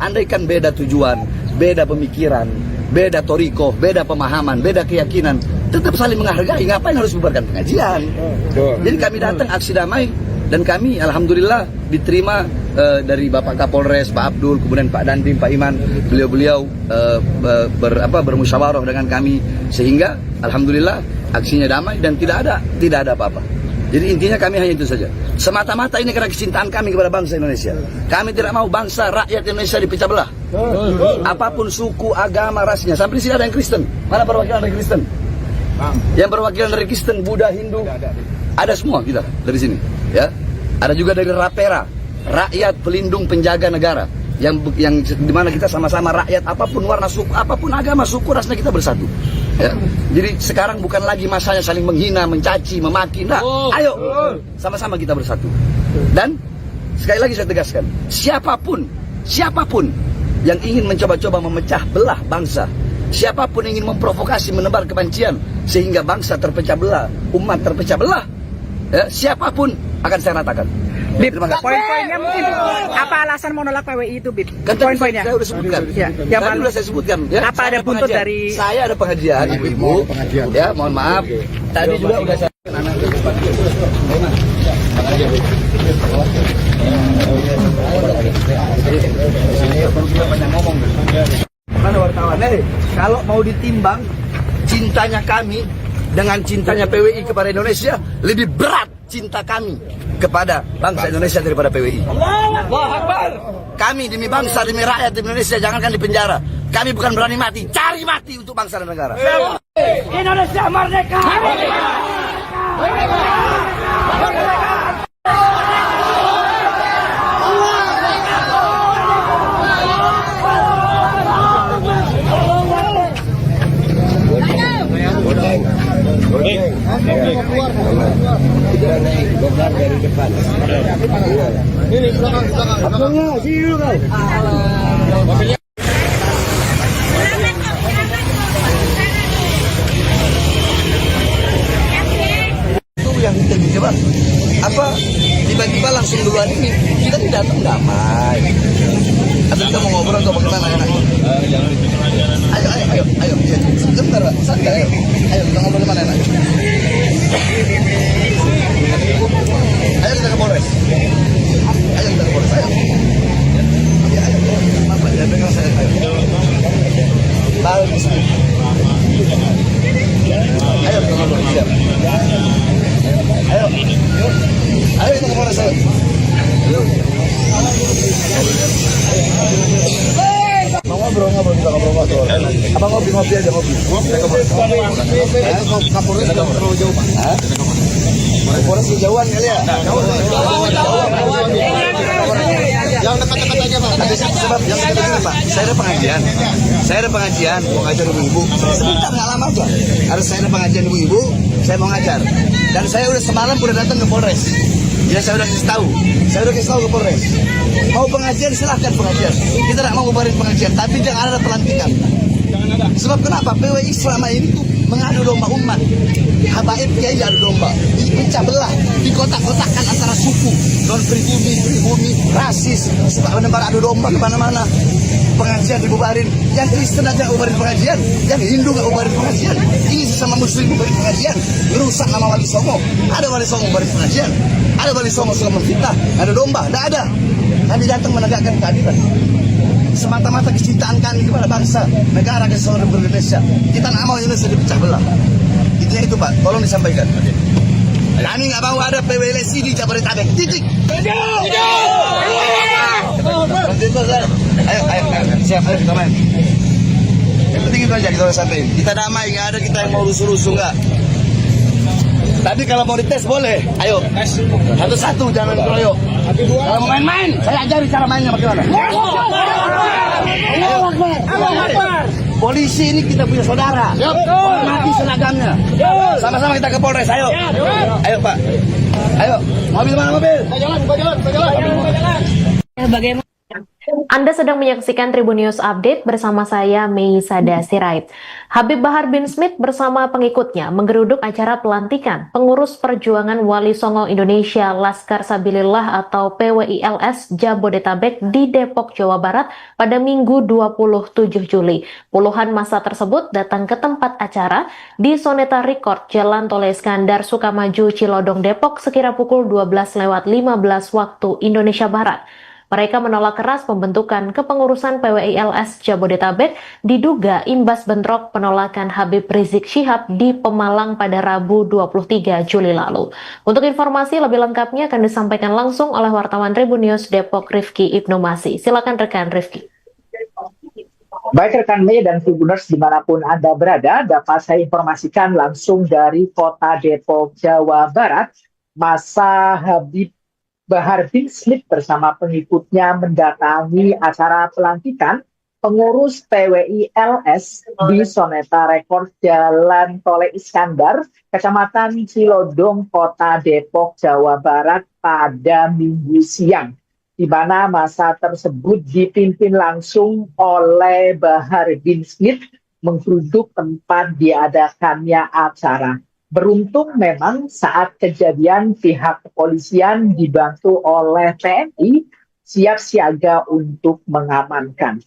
andaikan beda tujuan, beda pemikiran, beda toriko, beda pemahaman, beda keyakinan, tetap saling menghargai. Ngapain harus bubarkan pengajian? Jadi kami datang aksi damai, dan kami alhamdulillah diterima dari Bapak Kapolres, Pak Abdul, kemudian Pak Dandim, Pak Iman. Beliau-beliau bermusyawarah dengan kami, sehingga alhamdulillah aksinya damai dan tidak ada apa-apa. Jadi intinya kami hanya itu saja. Semata-mata ini karena kecintaan kami kepada bangsa Indonesia. Kami tidak mau bangsa rakyat Indonesia dipecah belah. Apapun suku, agama, rasnya. Sampai di sini ada yang Kristen. Mana perwakilan dari Kristen? Yang perwakilan dari Kristen, Buddha, Hindu, ada semua kita dari sini. Ya, ada juga dari Rapera, rakyat pelindung penjaga negara. Yang dimana kita sama-sama rakyat, apapun warna suku, apapun agama, suku, rasnya kita bersatu. Ya. Jadi sekarang bukan lagi masanya saling menghina, mencaci, memaki. Nah, ayo sama-sama kita bersatu. Dan sekali lagi saya tegaskan, siapapun yang ingin mencoba-coba memecah belah bangsa, siapapun yang ingin memprovokasi, menebar kebencian sehingga bangsa terpecah belah, umat terpecah belah, ya, siapapun akan saya ratakan. Bib, poin-poinnya mungkin apa alasan menolak PWI itu, Bib? Kan poin-poinnya saya udah sebutkan. Ya, yang tadi udah saya sebutkan. Ya, apa ada buntut dari? Saya ada pengajian, ibu-ibu. Ya, mohon maaf. Tadi juga udah saya. Mana wartawan? Kalau mau ditimbang cintanya kami dengan cintanya PWI kepada Indonesia, lebih berat cinta kami kepada bangsa Indonesia daripada PWI. Allahu Akbar. Kami demi bangsa, demi rakyat Indonesia, jangankan di penjara. Kami bukan berani mati, cari mati untuk bangsa dan negara. Indonesia merdeka! Merdeka! Merdeka! Merdeka! Dari depan. Ini belakang. Abangnya sini dulu kan. Itu yang kita coba. Apa tiba-tiba langsung duluan ini kita tidak datang damai. Atau kita mau ngobrol atau bagaimana enaknya? Ayo. Sebentar, Pak. Santai. Ayo kita ngobrol mana enak. Ayo kita ke Polres. Ayo. Apa ya pegang saya. Bagus. Ayo kita ngobrol. Siap. Ayo kita ke Polres. Ngobrol kita ngobrol. Apa ngopi aja ngopi. Kapolres terlalu jauh, Pak. Polres kejauhan kali ya? Yang dekat-dekat aja, Pak. Sebab yang dekat-dekat, Pak. Saya ada pengajian, mau ngajar ibu-ibu. Sebentar, nggak lama aja. Harus saya ada pengajian ibu-ibu, saya mau ngajar. Dan saya udah semalam udah datang ke Polres. Ya saya udah kasih tahu ke Polres. Mau pengajian silahkan pengajian. Kita tidak mau bubarin pengajian, tapi jangan ada pelantikan. Sebab kenapa? PWI selama ini tuh mengadu domba umat. Habaib kiai adu domba, dipecah belah, dikotak-kotakkan antara suku, non pribumi, rasis, sebab menebar adu domba kemana-mana. Pengajian dibubarin, yang Kristen aja bubarin pengajian, yang Hindu nggak bubarin pengajian, ini sesama Muslim bubarin pengajian, merusak nama Wali Songo. Ada Wali Songo bubarin pengajian, ada Wali Songo suka memfitnah, ada domba, tidak ada. Kami datang menegakkan keadilan. Semata-mata kecintaan kami kepada bangsa, negara kesatuan Republik Indonesia. Kita nggak mau Indonesia dipecah belah. Intinya itu, Pak. Tolong disampaikan. Kami nggak mau ada PWLSI di Jabodetabek. Titik. Ayo, siap, ayo kita main. Yang penting itu aja kita udah sampai. Kita damai, nggak ada kita yang mau rusuh-rusuh nggak. Tadi kalau mau dites boleh. Ayo, satu-satu jangan keroyok. Kalau mau main-main, saya ajari cara mainnya bagaimana. Polisi ini kita punya saudara. Hormati seragamnya. Sama-sama kita ke Polres. Ayo. Ayo, Pak. Ayo. Mobil mana mobil? Bagaimana? Anda sedang menyaksikan Tribun News Update bersama saya, Meisada Sirait. Habib Bahar bin Smith bersama pengikutnya menggeruduk acara pelantikan pengurus perjuangan Wali Songo Indonesia Laskar Sabilillah atau PWILS Jabodetabek di Depok, Jawa Barat pada Minggu 27 Juli. Puluhan massa tersebut datang ke tempat acara di Soneta Record, Jalan Tol Iskandar Sukamaju, Cilodong, Depok sekira pukul 12:15 waktu Indonesia Barat. Mereka menolak keras pembentukan kepengurusan PWILS Jabodetabek diduga imbas bentrok penolakan Habib Rizik Syihab di Pemalang pada Rabu 23 Juli lalu. Untuk informasi lebih lengkapnya akan disampaikan langsung oleh wartawan Tribun News Depok Rifki Ibnu Masih. Silakan rekan Rifki. Baik rekan Mei dan Tribuners dimanapun Anda berada, dapat saya informasikan langsung dari kota Depok, Jawa Barat. Masa Habib Bahar bin Smith bersama pengikutnya mendatangi acara pelantikan pengurus PWILS di Soneta Record Jalan Tol Iskandar, Kecamatan Cilodong, Kota Depok, Jawa Barat pada Minggu siang, di mana masa tersebut dipimpin langsung oleh Bahar bin Smith menggeruduk tempat diadakannya acara. Beruntung memang saat kejadian pihak kepolisian dibantu oleh TNI siap siaga untuk mengamankan.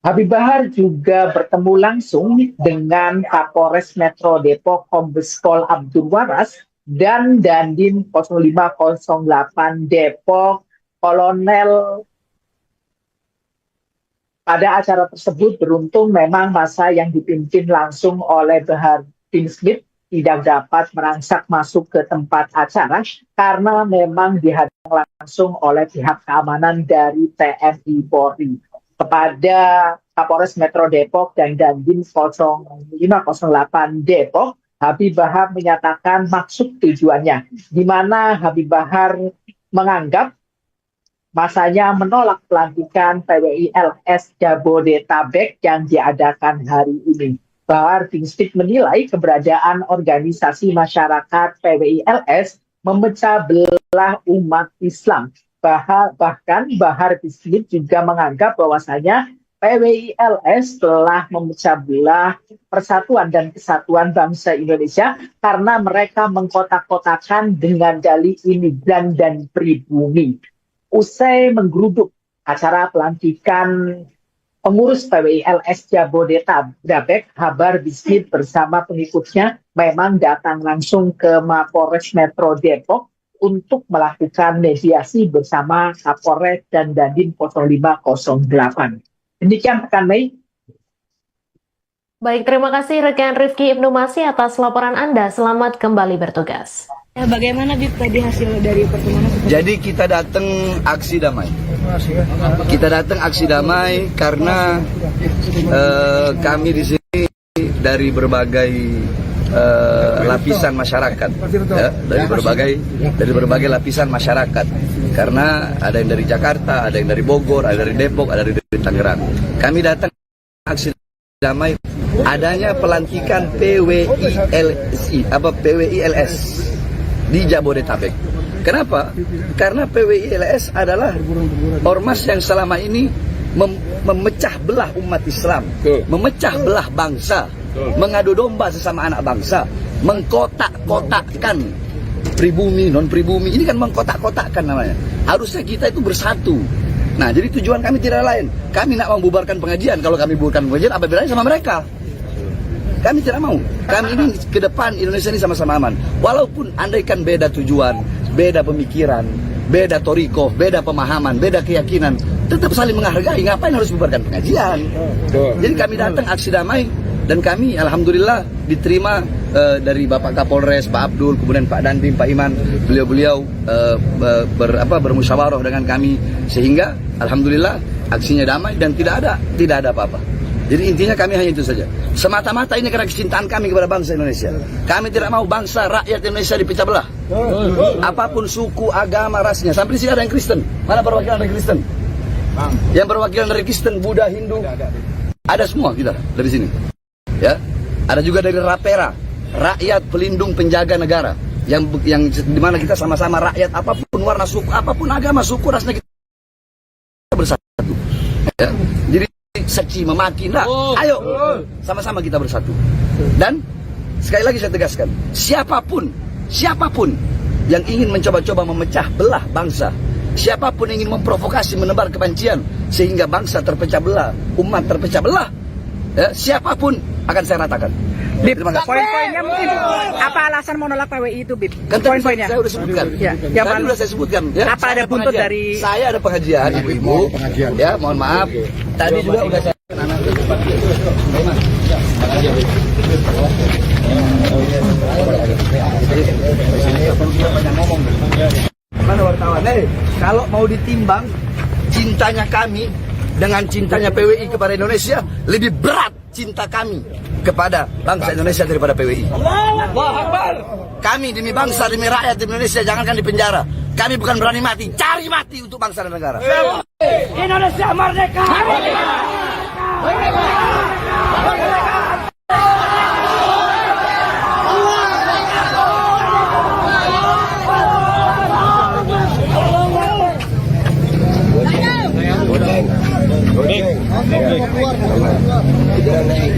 Habib Bahar juga bertemu langsung dengan Kapolres Metro Depok Kombes Pol Abdul Waras dan Dandim 0508 Depok Kolonel. Pada acara tersebut beruntung memang masa yang dipimpin langsung oleh Bahar bin Smith tidak dapat merangsak masuk ke tempat acara karena memang dihadang langsung oleh pihak keamanan dari TNI Polri. Kepada Kapolres Metro Depok dan Dandim 0508 Depok, Habib Bahar menyatakan maksud tujuannya, di mana Habib Bahar menganggap masanya menolak pelantikan PWILS Jabodetabek yang diadakan hari ini. Bahar bin Smith menilai keberadaan organisasi masyarakat PWILS memecah belah umat Islam. Bahkan Bahar bin Smith juga menganggap bahwasanya PWILS telah memecah belah persatuan dan kesatuan bangsa Indonesia karena mereka mengkotak-kotakan dengan dalih imigran dan pribumi. Usai menggeruduk acara pelantikan pengurus PWILS Jabodetabek, Bahar bin Smith bersama pengikutnya memang datang langsung ke Mapolres Metro Depok untuk melakukan mediasi bersama Kapolres dan Dandim 0508. Demikian rekan Mei. Baik, terima kasih rekan Rifki Ibnu Masih atas laporan Anda. Selamat kembali bertugas. Bagaimana Bib tadi hasil dari pertemuan? Jadi kita datang aksi damai. Kita datang aksi damai karena kami di sini dari berbagai lapisan masyarakat, ya, dari berbagai lapisan masyarakat. Karena ada yang dari Jakarta, ada yang dari Bogor, ada dari Depok, ada dari Tangerang. Kami datang aksi damai adanya pelantikan PWILS di Jabodetabek. Kenapa? Karena PWILS adalah ormas yang selama ini memecah belah umat Islam, memecah belah bangsa, mengadu domba sesama anak bangsa, mengkotak-kotakkan pribumi, non-pribumi. Ini kan mengkotak-kotakkan namanya. Harusnya kita itu bersatu. Nah, jadi tujuan kami tidak lain. Kami nak membubarkan pengajian. Kalau kami bubarkan pengajian, apa bedanya sama mereka? Kami tidak mau. Kami ini ke depan Indonesia ini sama-sama aman. Walaupun andaikan beda tujuan, beda pemikiran, beda toriko, beda pemahaman, beda keyakinan, tetap saling menghargai. Ngapain harus bubarkan pengajian? Jadi kami datang aksi damai dan kami alhamdulillah diterima dari Bapak Kapolres, Pak Abdul, kemudian Pak Dandim, Pak Iman. Beliau-beliau bermusyawarah dengan kami sehingga alhamdulillah aksinya damai dan tidak ada apa-apa. Jadi intinya kami hanya itu saja. Semata-mata ini karena kecintaan kami kepada bangsa Indonesia. Kami tidak mau bangsa rakyat Indonesia dipecah belah. Apapun suku, agama, rasnya. Sampai di sini ada yang Kristen. Mana perwakilan dari Kristen? Yang perwakilan dari Kristen, Buddha, Hindu. Ada semua kita dari sini. Ya, ada juga dari Rapera, rakyat pelindung penjaga negara. Yang dimana kita sama-sama rakyat apapun warna suku, apapun agama, suku, rasnya kita bersatu. Ya. Jadi saksi memaki, enggak. Ayo, sama-sama kita bersatu. Dan sekali lagi saya tegaskan, siapapun yang ingin mencoba-coba memecah belah bangsa, siapapun yang ingin memprovokasi, menebar kebencian sehingga bangsa terpecah belah, umat terpecah belah, ya, siapapun akan saya ratakan. Bib, Terima kasih. poin-poinnya mungkin apa alasan menolak PWI itu, Bib? Kan tadi Poin-poinnya. saya sudah sebutkan. Ya, yang Tadi mana? sudah saya sebutkan. Ya, Apa saya ada buntut pengajian. dari? Saya ada pengajian, ibu-ibu. Ya, mohon maaf. Tadi juga udah saya. Mana wartawan? Kalau mau ditimbang cintanya kami dengan cintanya PWI kepada Indonesia, lebih berat cinta kami kepada bangsa Indonesia daripada PWI. Kami demi bangsa, demi rakyat Indonesia, jangankan di penjara. Kami bukan berani mati, cari mati untuk bangsa dan negara. Indonesia merdeka!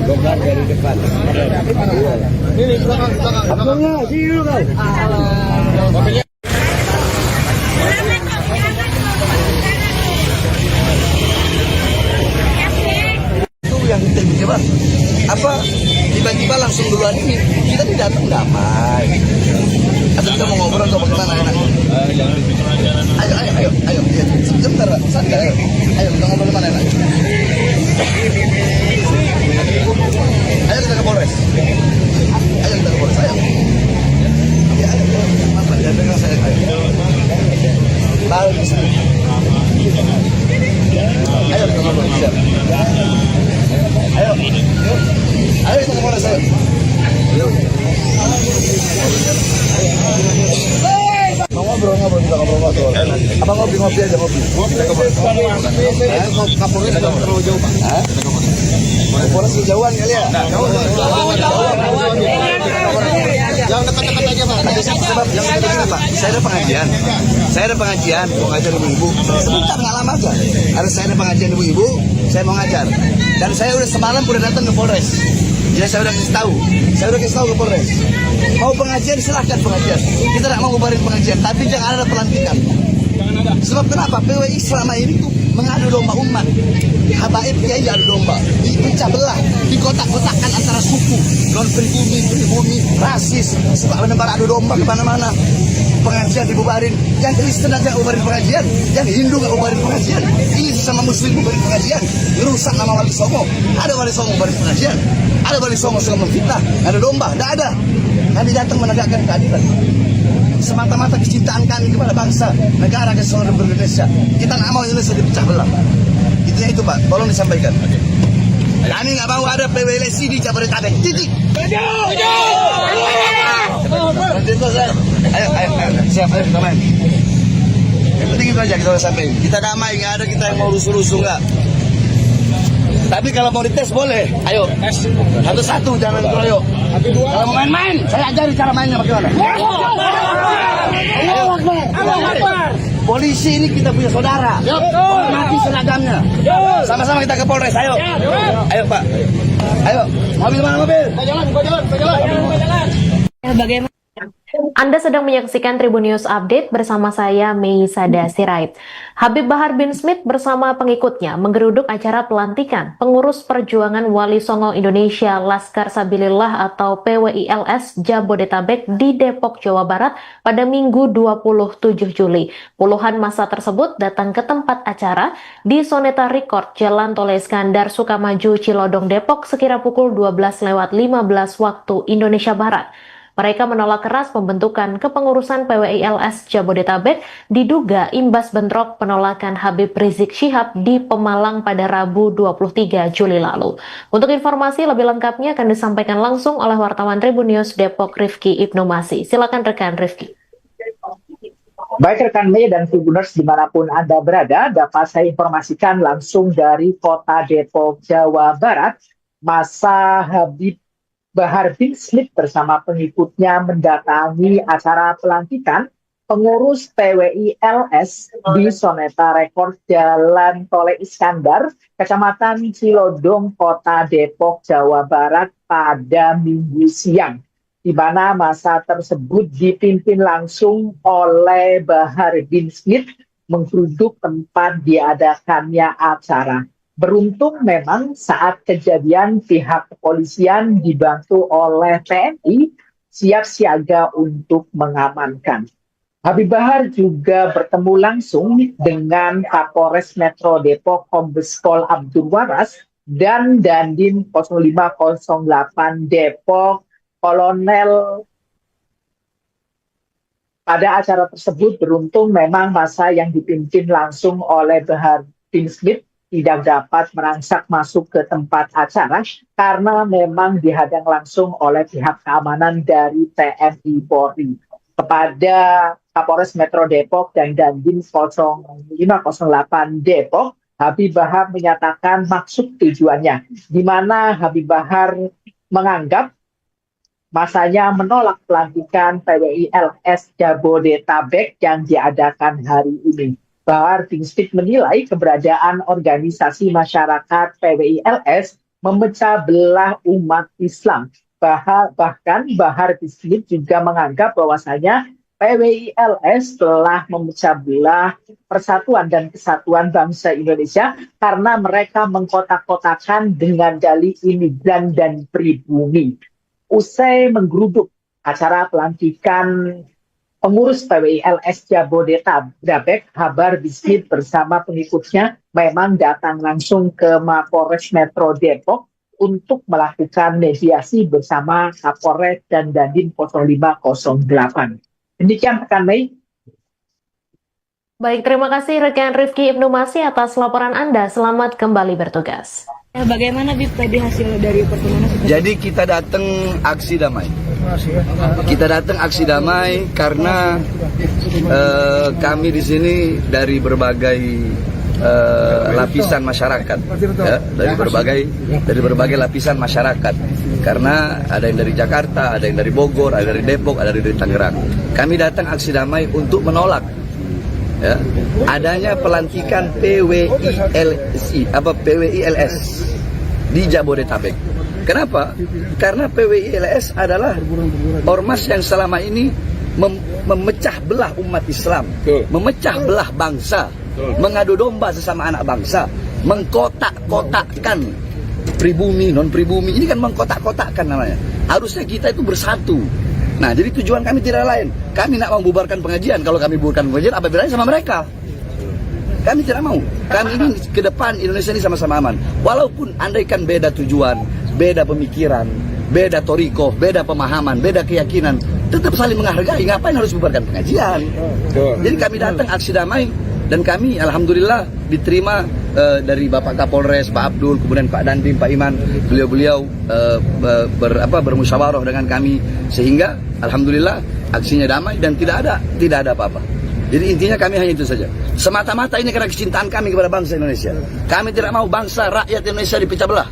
Goblar dari depan. Ini belakang. Abangnya, sini dulu kan. Itu yang kita Bang. Apa tiba-tiba langsung duluan ini kita tidak datang damai. Atau kita mau ngobrol atau bagaimana enak? Ayo. Ya, sebentar, santai. Ayo kita ngobrol mana enak? Ayo kita ke Polres. Ayo. Ya, ayo. Apa? Ya, dengar saya. Lalu di sini. Ayo kita ngobrol. Siap. Ayo kita ke Polres. Ayo. Mau ngobrol kita ngobrol. Apa ngopi aja ngopi. Kapolres terlalu jauh Pak. Polres kejauhan kali ya. Yang dekat-dekat aja Pak. Sebab yang dekat-dekat Pak. Saya ada pengajian, mau ngajar ibu-ibu. Sebentar nggak lama aja. Harus saya ada pengajian ibu-ibu, saya mau ngajar. Dan saya udah semalam udah datang ke Polres. Ya saya udah kasih tahu ke Polres. Mau pengajian silahkan pengajian. Kita tidak mau ngubarin pengajian, tapi jangan ada pelantikan. Sebab kenapa? PWI selama ini tuh mengadu domba umat. Habaib kiai adu domba, dipecah belah, dikotak-kotakkan antara suku, non pribumi, rasis, sebab menebar adu domba kemana-mana. Pengajian dibubarin, yang Kristen aja ubarin pengajian, yang Hindu nggak ubarin pengajian, ini sesama Muslim ubarin pengajian, rusak nama Wali Songo. Ada Wali Songo ubarin pengajian, ada Wali Songo suka memfitnah, ada domba, tidak ada. Kami datang menegakkan keadilan. Semata-mata kecintaan kami kepada bangsa, negara kesatuan Republik Indonesia. Kita nggak mau Indonesia dipecah belah. Intinya itu Pak, tolong disampaikan. Kami nggak mau ada PWLC di Jabodetabek. Titik. Ayo, siap, ayo kita main. Yang penting itu aja kita udah sampai. Kita damai, nggak ada kita yang mau rusuh-rusuh nggak. Tapi kalau mau dites boleh, ayo. Satu-satu, jangan keroyok. Kalau mau main-main, saya ajari cara mainnya bagaimana. Ayo. Polisi ini kita punya saudara. Hormati seragamnya. Sama-sama kita ke Polres, ayo. Ayo Pak. Ayo, mobil mana mobil? Bagaimana? Anda sedang menyaksikan Tribun News Update bersama saya Mei Sada Sirait. Habib Bahar bin Smith bersama pengikutnya menggeruduk acara pelantikan pengurus perjuangan Wali Songo Indonesia Laskar Sabilillah atau PWILS Jabodetabek di Depok, Jawa Barat pada Minggu 27 Juli. Puluhan massa tersebut datang ke tempat acara di Soneta Record, Jalan Tol Iskandar, Sukamaju, Cilodong, Depok sekira pukul 12:15 waktu Indonesia Barat. Mereka menolak keras pembentukan kepengurusan PWILS Jabodetabek diduga imbas bentrok penolakan Habib Rizik Syihab di Pemalang pada Rabu 23 Juli lalu. Untuk informasi lebih lengkapnya akan disampaikan langsung oleh wartawan Tribun News Depok Rifki Ibnu Masih. Silakan rekan Rifki. Baik rekan Mei dan Tribuners dimanapun Anda berada, dapat saya informasikan langsung dari kota Depok, Jawa Barat, massa Habib Bahar bin Smith bersama pengikutnya mendatangi acara pelantikan Pengurus PWI LS di Soneta Rekord Jalan Tole Iskandar, Kecamatan Cilodong, Kota Depok, Jawa Barat pada Minggu siang, di mana masa tersebut dipimpin langsung oleh Bahar bin Smith menggeruduk tempat diadakannya acara. Beruntung memang saat kejadian pihak kepolisian dibantu oleh TNI siap siaga untuk mengamankan. Habib Bahar juga bertemu langsung dengan Kapolres Metro Depok Kombes Pol Abdul Waras dan Dandim 0508 Depok Kolonel. Pada acara tersebut beruntung memang masa yang dipimpin langsung oleh Bahar bin Smith tidak dapat merangsak masuk ke tempat acara karena memang dihadang langsung oleh pihak keamanan dari TNI Polri. Kepada Kapolres Metro Depok dan Dandim 0508 Depok, Habib Bahar menyatakan maksud tujuannya, di mana Habib Bahar menganggap masanya menolak pelantikan PWI LS Jabodetabek yang diadakan hari ini. Bahar bin Smith menilai keberadaan organisasi masyarakat PWI LS memecah belah umat Islam. Bahkan Bahar bin Smith juga menganggap bahwasanya PWI LS telah memecah belah persatuan dan kesatuan bangsa Indonesia karena mereka mengkotak-kotakan dengan dalih imigran dan pribumi. Usai menggeruduk acara pelantikan pengurus PWI LS Jabodetabek, Bahar bin Smith bersama pengikutnya memang datang langsung ke Mapolres Metro Depok untuk melakukan mediasi bersama Kapolres dan Dandim 0508. Demikian rekan Mei. Baik, terima kasih rekan Rifki Ibnu Masih atas laporan Anda. Selamat kembali bertugas. Bagaimana Bib tadi hasil dari pertemuan? Jadi kita datang aksi damai. Kita datang aksi damai karena kami di sini dari berbagai lapisan masyarakat, ya, dari berbagai lapisan masyarakat. Karena ada yang dari Jakarta, ada yang dari Bogor, ada dari Depok, ada dari Tangerang. Kami datang aksi damai untuk menolak, ya, adanya pelantikan PWI LS di Jabodetabek. Kenapa? Karena PWI LS adalah ormas yang selama ini memecah belah umat Islam, memecah belah bangsa, mengadu domba sesama anak bangsa, mengkotak-kotakkan pribumi, non-pribumi. Ini kan mengkotak-kotakkan namanya. Harusnya kita itu bersatu. Nah, jadi tujuan kami tidak lain. Kami nak membubarkan pengajian. Kalau kami bubarkan pengajian, apa bedanya sama mereka? Kami tidak mau. Kami ingin ke depan Indonesia ini sama-sama aman. Walaupun andaikan beda tujuan, beda pemikiran, beda toriko, beda pemahaman, beda keyakinan, tetap saling menghargai. Ngapain harus bubarkan pengajian? Jadi kami datang aksi damai dan kami alhamdulillah diterima dari Bapak Kapolres, Pak Abdul, kemudian Pak Dandim, Pak Iman. Beliau-beliau bermusyawarah dengan kami sehingga alhamdulillah aksinya damai dan tidak ada apa-apa. Jadi intinya kami hanya itu saja. Semata-mata ini karena kecintaan kami kepada bangsa Indonesia. Kami tidak mau bangsa rakyat Indonesia dipecah belah.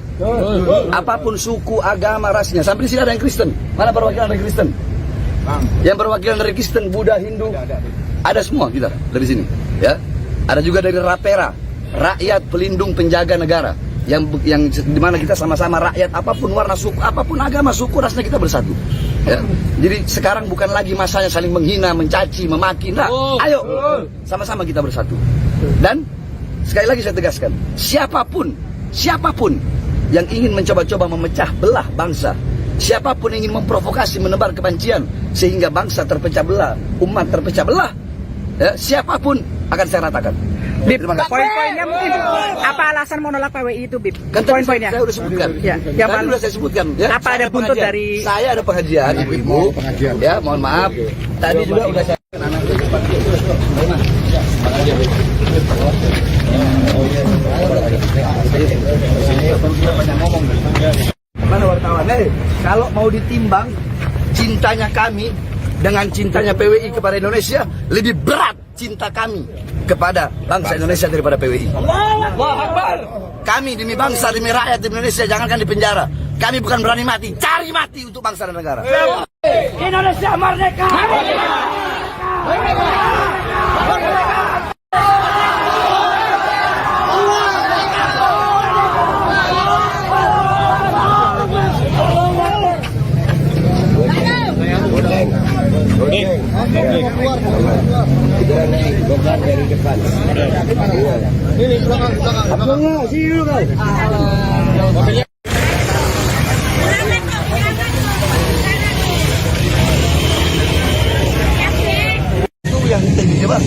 Apapun suku, agama, rasnya. Sampai di sini ada yang Kristen. Mana perwakilan dari Kristen? Yang perwakilan dari Kristen, Buddha, Hindu, ada semua kita dari sini. Ya, ada juga dari Rapera, rakyat pelindung penjaga negara. Yang dimana kita sama-sama rakyat, apapun warna suku, apapun agama, suku, rasnya kita bersatu. Ya. Jadi sekarang bukan lagi masanya saling menghina, mencaci, memaki. Nah, ayo sama-sama kita bersatu. Dan sekali lagi saya tegaskan, siapapun yang ingin mencoba-coba memecah belah bangsa, siapapun yang ingin memprovokasi, menebar kebencian sehingga bangsa terpecah belah, umat terpecah belah, ya, siapapun akan saya ratakan. Bib, poin-poinnya mungkin apa alasan menolak PWI itu, Bib? Kan poin-poinnya saya udah sebutkan. Ya, tadi udah saya sebutkan. Ya, apa ada buntut dari? Saya ada pengajian, ibu-ibu. Ya, mohon maaf. Tadi juga udah saya. Mana wartawan? Kalau mau ditimbang cintanya kami dengan cintanya PWI kepada Indonesia, lebih berat cinta kami kepada bangsa Indonesia daripada PWI. Kami demi bangsa, demi rakyat Indonesia, jangankan di penjara. Kami bukan berani mati, cari mati untuk bangsa dan negara. Indonesia merdeka! Itu yang kita ini coba.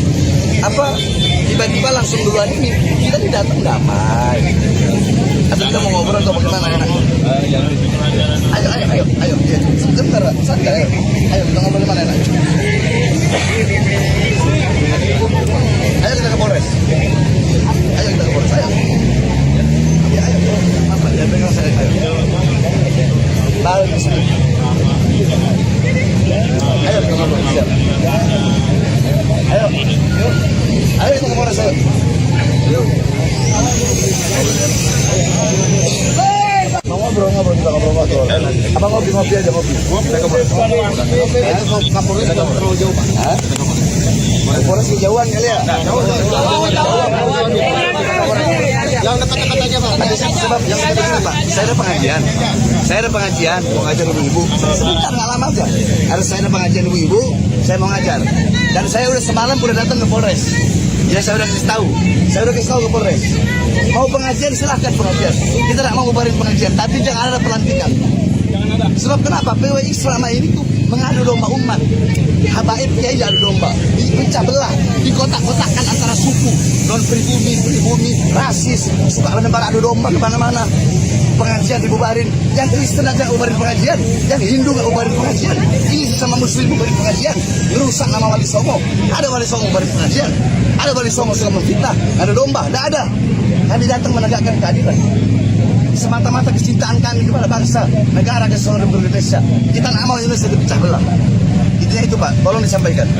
Apa tiba-tiba langsung duluan ini kita tidak datang damai. Atau kita mau ngobrol atau bagaimana enak? Ayo, sebentar, santai. Ayo kita ngobrol mana enak? Ayo kita ke Polres. Ayo. Ya, ayo. Apa? Ya pegang saya. Ayo. Balik ke sini. Ayo kita ngobrol. Siap. Ayo. Ayo kita ke Polres. Ayo. Mau ngobrol kita ngobrol. Apa ngopi aja ngopi. Kita ke Polres. Kapolres terlalu jauh Pak. Polres kejauhan kali ya. Yang dekat-dekat aja Pak. Sebab yang dekat-dekat Pak. Saya ada pengajian. Mau ngajar ibu-ibu. Sebentar nggak lama aja. Harus saya ada pengajian ibu-ibu. Saya mau ngajar. Dan saya udah semalam udah datang ke Polres. Ya saya udah kasih tahu. Saya udah kasih tahu ke Polres. Mau pengajian silahkan pengajian. Kita tidak mau bubarin pengajian. Tapi jangan ada pelantikan. Sebab kenapa? PWI selama ini tuh mengadu domba umat. Habaib kiai adu domba. Dipecah belah. Dikotak-kotakkan antara suku. Non pribumi, rasis. Suka menebar adu domba kemana-mana. Pengajian dibubarin. Yang Kristen aja bubarin pengajian. Yang Hindu nggak bubarin pengajian. Ini sama Muslim bubarin pengajian. Merusak nama Wali Songo. Ada Wali Songo bubarin pengajian. Ada Wali Songo suka memfitnah. Ada domba. Tidak ada. Kami datang menegakkan keadilan. Semata-mata kecintaan kami kepada bangsa, negara kesatuan Republik Indonesia. Kita nggak mau Indonesia dipecah belah. Intinya itu Pak, tolong disampaikan.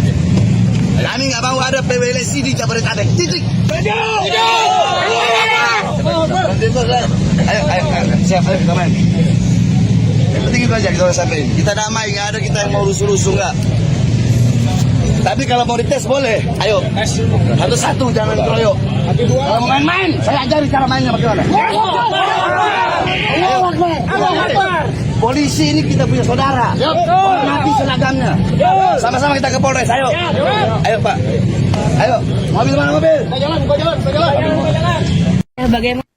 Kami nggak mau ada PWLC di Jabodetabek. Titik. Ayo, siap, ayo kita main. Yang penting itu aja kita sampaikan. Kita damai, nggak ada kita yang mau rusuh-rusuh nggak. Tapi kalau mau dites boleh. Ayo, satu-satu jangan keroyok. Kalau mau main-main, saya ajari cara mainnya bagaimana. Polisi ini kita punya saudara. Hormati seragamnya. Sama-sama kita ke Polres. Ayo. Ayo Pak. Ayo. Mobil mana mobil? Jalan. Bagaimana?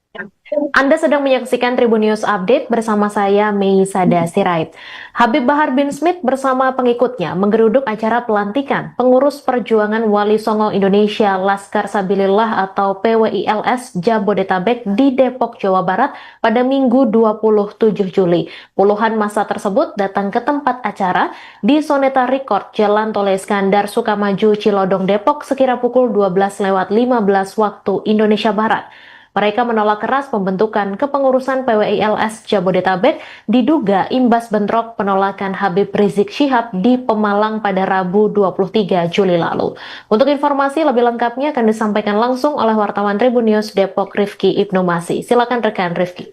Anda sedang menyaksikan Tribun News Update bersama saya, Mei Sada Sirait. Habib Bahar bin Smith bersama pengikutnya menggeruduk acara pelantikan pengurus perjuangan Wali Songo Indonesia Laskar Sabilillah atau PWILS Jabodetabek di Depok, Jawa Barat pada Minggu 27 Juli. Puluhan massa tersebut datang ke tempat acara di Soneta Record, Jalan Tol Iskandar, Sukamaju, Cilodong, Depok sekira pukul 12:15 waktu Indonesia Barat. Mereka menolak keras pembentukan kepengurusan PWILS Jabodetabek diduga imbas bentrok penolakan Habib Rizik Syihab di Pemalang pada Rabu 23 Juli lalu. Untuk informasi lebih lengkapnya akan disampaikan langsung oleh wartawan Tribun News Depok Rifki Ibnu Masih. Silakan rekan Rifki.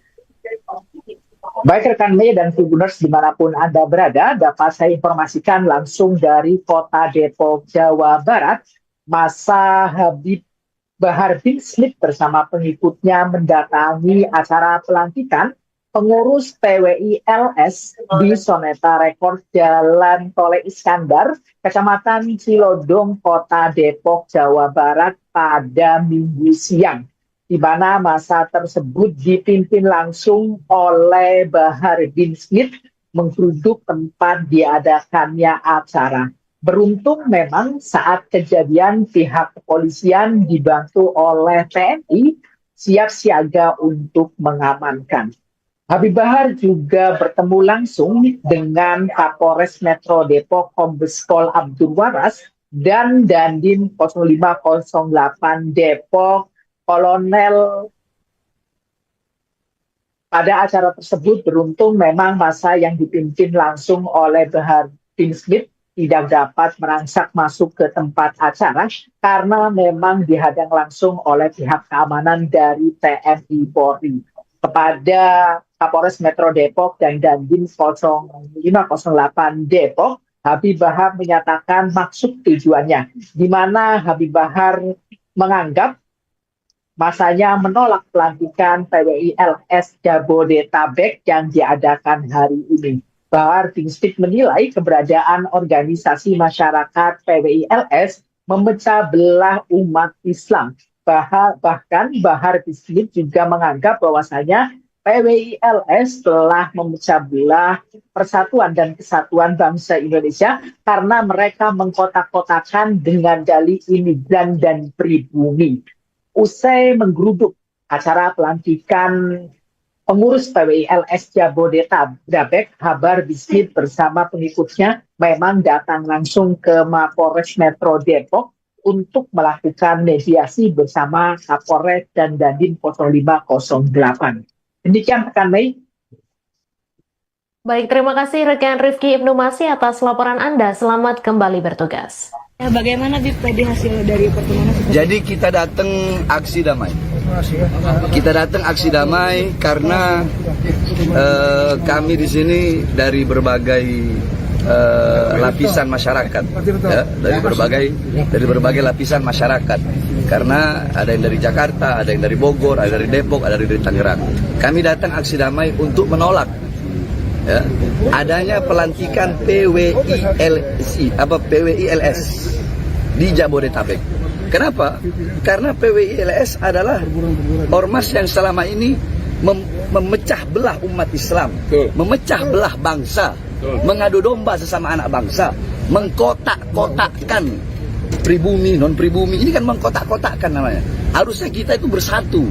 Baik rekan Mei dan Tribuners dimanapun Anda berada, dapat saya informasikan langsung dari kota Depok, Jawa Barat. Massa Habib Bahar bin Smith bersama pengikutnya mendatangi acara pelantikan pengurus PWILS di Soneta Record Jalan Tol Iskandar, Kecamatan Cilodong, Kota Depok, Jawa Barat pada Minggu siang, di mana massa tersebut dipimpin langsung oleh Bahar bin Smith menggeruduk tempat diadakannya acara. Beruntung memang saat kejadian pihak kepolisian dibantu oleh TNI siap siaga untuk mengamankan. Habib Bahar juga bertemu langsung dengan Kapolres Metro Depok Kombes Pol Abdul Waras dan Dandim 0508 Depok Kolonel. Pada acara tersebut beruntung memang massa yang dipimpin langsung oleh Bahar bin Smith tidak dapat merangsak masuk ke tempat acara karena memang dihadang langsung oleh pihak keamanan dari TNI Polri. Kepada Kapolres Metro Depok dan Dandim 0508 Depok, Habib Bahar menyatakan maksud tujuannya, di mana Habib Bahar menganggap masanya menolak pelantikan PWI LS Jabodetabek yang diadakan hari ini. Bahar bin Smith menilai keberadaan organisasi masyarakat PWI LS memecah belah umat Islam. Bahkan Bahar bin Smith juga menganggap bahwasanya PWI LS telah memecah belah persatuan dan kesatuan bangsa Indonesia karena mereka mengkotak-kotakan dengan dalih imigran dan pribumi. Usai menggeruduk acara pelantikan pengurus PWI LS Jabodetabek, Bahar bin Smith bersama pengikutnya memang datang langsung ke Mapolres Metro Depok untuk melakukan mediasi bersama Kapolres dan Dandim 0508. Demikian rekan Mei. Baik, terima kasih rekan Rifki Ibnu Masih atas laporan Anda. Selamat kembali bertugas. Bagaimana Bib tadi hasil dari pertemuan seperti Jadi kita datang aksi damai. Kita datang aksi damai karena kami di sini dari berbagai lapisan masyarakat, ya, dari berbagai lapisan masyarakat. Karena ada yang dari Jakarta, ada yang dari Bogor, ada dari Depok, ada dari Tangerang. Kami datang aksi damai untuk menolak, ya, adanya pelantikan PWI LS di Jabodetabek. Kenapa? Karena PWI LS adalah ormas yang selama ini memecah belah umat Islam, memecah belah bangsa, mengadu domba sesama anak bangsa, mengkotak-kotakkan pribumi, non pribumi. Ini kan mengkotak-kotakkan namanya. Harusnya kita itu bersatu.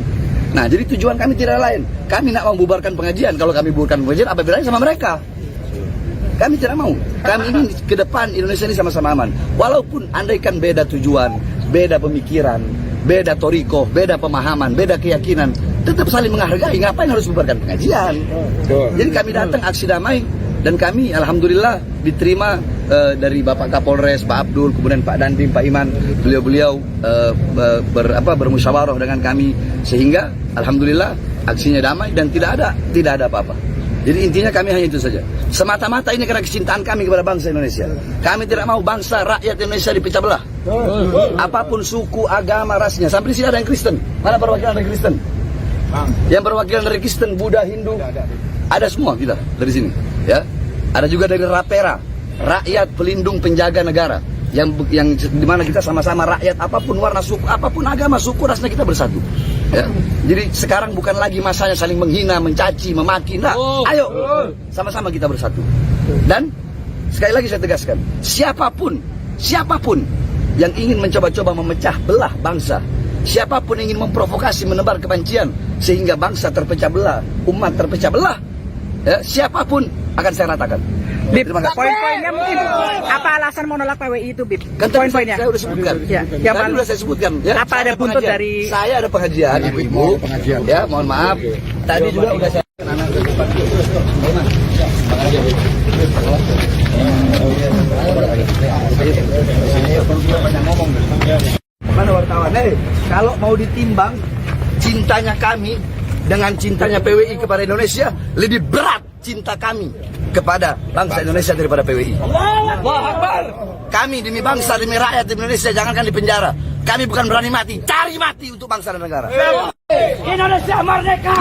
Nah, jadi tujuan kami tidak lain. Kami nak membubarkan pengajian. Kalau kami bubarkan pengajian, apa bedanya sama mereka? Kami tidak mau. Kami ingin ke depan Indonesia ini sama-sama aman. Walaupun andaikan beda tujuan, beda pemikiran, beda toriko, beda pemahaman, beda keyakinan, tetap saling menghargai. Ngapain harus membubarkan pengajian? Jadi kami datang aksi damai dan kami alhamdulillah diterima dari Bapak Kapolres, Pak Abdul, kemudian Pak Dandim, Pak Iman. Beliau-beliau bermusyawarah dengan kami sehingga alhamdulillah aksinya damai dan tidak ada apa-apa. Jadi intinya kami hanya itu saja. Semata-mata ini karena kecintaan kami kepada bangsa Indonesia. Kami tidak mau bangsa rakyat Indonesia dipecah belah. Apapun suku, agama, rasnya. Sampai di sini ada yang Kristen. Mana perwakilan dari Kristen? Yang perwakilan dari Kristen, Buddha, Hindu, ada semua kita dari sini. Ya, ada juga dari Rapera, rakyat pelindung penjaga negara. Yang dimana kita sama-sama rakyat, apapun warna suku, apapun agama, suku, rasnya kita bersatu. Ya. Jadi sekarang bukan lagi masanya saling menghina, mencaci, memaki. Nah, ayo sama-sama kita bersatu. Dan sekali lagi saya tegaskan, siapapun yang ingin mencoba-coba memecah belah bangsa, siapapun yang ingin memprovokasi, menebar kebencian sehingga bangsa terpecah belah, umat terpecah belah, ya, siapapun akan saya ratakan. Bib, poin-poinnya mungkin apa alasan menolak PWI itu, Bib? Kan Poin-poinnya. saya sudah sebutkan. Ya, yang Tadi sudah saya sebutkan. Ya, apa ada buntut pengajian. dari? Saya ada pengajian, ibu-ibu. Ya, mohon maaf. Tadi juga udah saya. Mana wartawan? Kalau mau ditimbang cintanya kami dengan cintanya PWI kepada Indonesia, lebih berat cinta kami kepada bangsa Indonesia daripada PWI. Kami demi bangsa, demi rakyat demi Indonesia, jangankan di penjara. Kami bukan berani mati, cari mati untuk bangsa dan negara. Indonesia merdeka!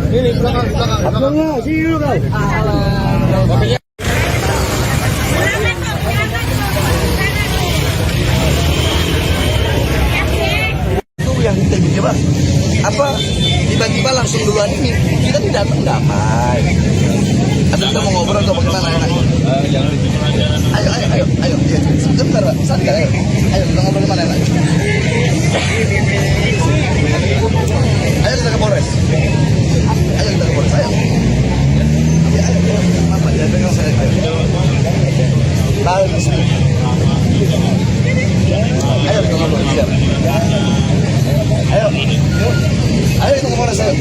Ini belakang. Sini dulu kau. Itu yang tiba-tiba tiba-tiba langsung duluan ini kita tidak datang damai. Atau kita mau ngobrol atau bagaimana? Ayo. Sebentar, santai. Ayo kita ngobrol di mana? Ayo kita ke Polres. Ayo. Apa dia dengar saya? Lalu di sini. Ayo kita ngobrol siap. Ayo kita ke Polres. Ayo.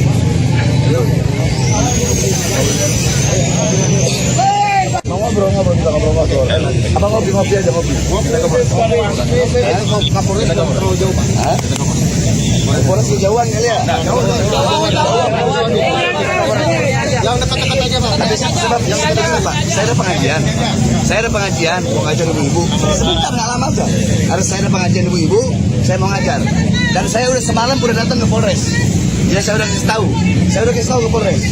Mau Kapolres terlalu jauh, Pak. Kapolres kejauhan kali ya? Yang dekat-dekat aja, Pak. Sebab yang dekat-dekat, Pak. Saya ada pengajian, mau ngajar ibu-ibu. Sebentar, nggak lama aja. Harus saya ada pengajian ibu-ibu, saya mau ngajar. Dan saya udah semalam udah datang ke Polres. Ya saya udah kasih tahu ke Polres.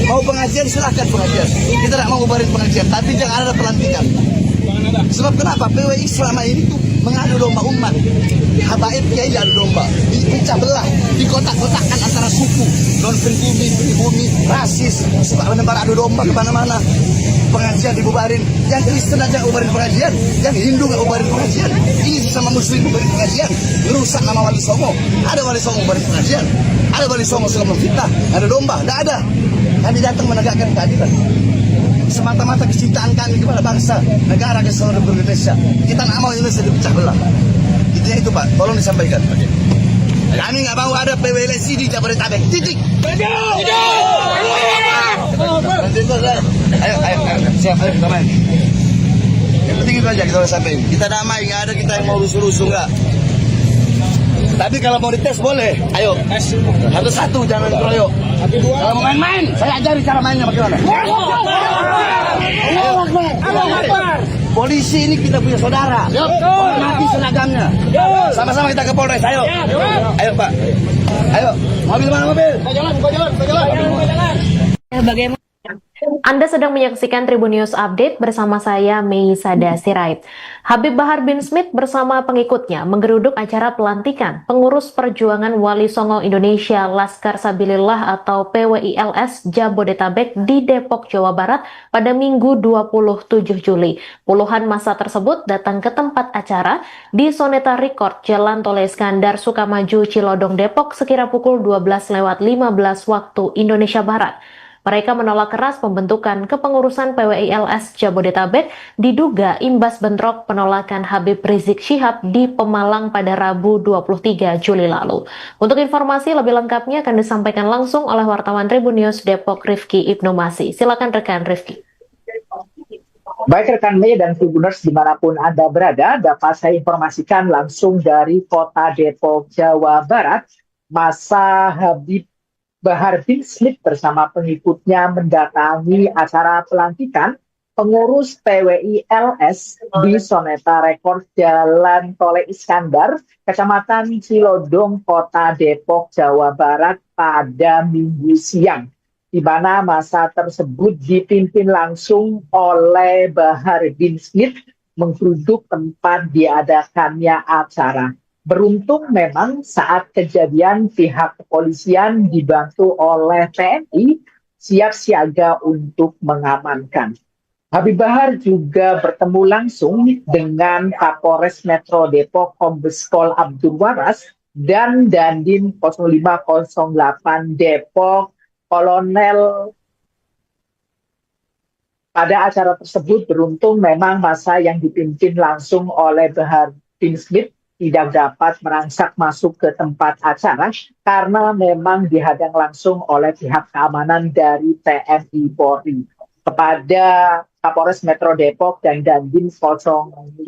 Mau pengajian silahkan pengajian. Kita tidak mau bubarin pengajian, tapi jangan ada pelantikan. Sebab kenapa? PWI selama ini tuh mengadu domba umat. Habaib kiai adu domba, dipecah belah, dikotak-kotakkan antara suku, non pribumi, rasis, suka menebar adu domba kemana-mana. Pengajian dibubarin, yang Kristen aja ubarin pengajian, yang Hindu nggak ubarin pengajian. Ini sama Muslim ubarin pengajian, merusak nama Wali Songo. Ada Wali Songo ubarin pengajian, ada Wali Songo suka memfitnah, ada domba, tidak ada. Kami datang menegakkan keadilan. Semata-mata kecintaan kami kepada bangsa, negara, kesatuan Republik Indonesia. Kita nggak mau Indonesia dipecah belah. Intinya itu, Pak. Tolong disampaikan. Kami nggak mau ada PWLSI di Jabodetabek. Titik. Ayo, siap, ayo kita main. Yang penting itu aja kita harus sampaikan. Kita damai, nggak ada kita yang mau rusuh-rusuh nggak. Tapi kalau mau dites boleh. Ayo, satu-satu jangan keroyok. Kalau mau main-main, saya ajari cara mainnya bagaimana. Polisi ini kita punya saudara. Hormati seragamnya. Sama-sama kita ke Polres. Ayo. Ayo, Pak. Ayo. Mobil mana mobil? Jalan. Bagaimana? Anda sedang menyaksikan Tribun News Update bersama saya Mei Sada Sirait. Habib Bahar bin Smith bersama pengikutnya menggeruduk acara pelantikan pengurus perjuangan Wali Songo Indonesia Laskar Sabilillah atau PWILS Jabodetabek di Depok, Jawa Barat pada Minggu 27 Juli. Puluhan massa tersebut datang ke tempat acara di Soneta Record, Jalan Tol Iskandar, Sukamaju, Cilodong, Depok sekira pukul 12:15 waktu Indonesia Barat. Mereka menolak keras pembentukan kepengurusan PWILS Jabodetabek diduga imbas bentrok penolakan Habib Rizik Syihab di Pemalang pada Rabu 23 Juli lalu. Untuk informasi lebih lengkapnya akan disampaikan langsung oleh wartawan Tribun News Depok Rifki Ibnu Masih. Silakan rekan Rifki. Baik rekan Mei dan Tribuners dimanapun Anda berada, dapat saya informasikan langsung dari kota Depok, Jawa Barat. Massa Habib Bahar bin Smith bersama pengikutnya mendatangi acara pelantikan pengurus PWILS di Soneta Record Jalan Tol Iskandar, Kecamatan Cilodong, Kota Depok, Jawa Barat pada Minggu siang, di mana massa tersebut dipimpin langsung oleh Bahar bin Smith menggeruduk tempat diadakannya acara. Beruntung memang saat kejadian pihak kepolisian dibantu oleh TNI siap siaga untuk mengamankan. Habib Bahar juga bertemu langsung dengan Kapolres Metro Depok Kombes Pol Abdul Waras dan Dandim 0508 Depok Kolonel. Pada acara tersebut beruntung memang massa yang dipimpin langsung oleh Bahar bin Smith tidak dapat merangsak masuk ke tempat acara karena memang dihadang langsung oleh pihak keamanan dari TNI Polri. Kepada Kapolres Metro Depok dan Dandim 0508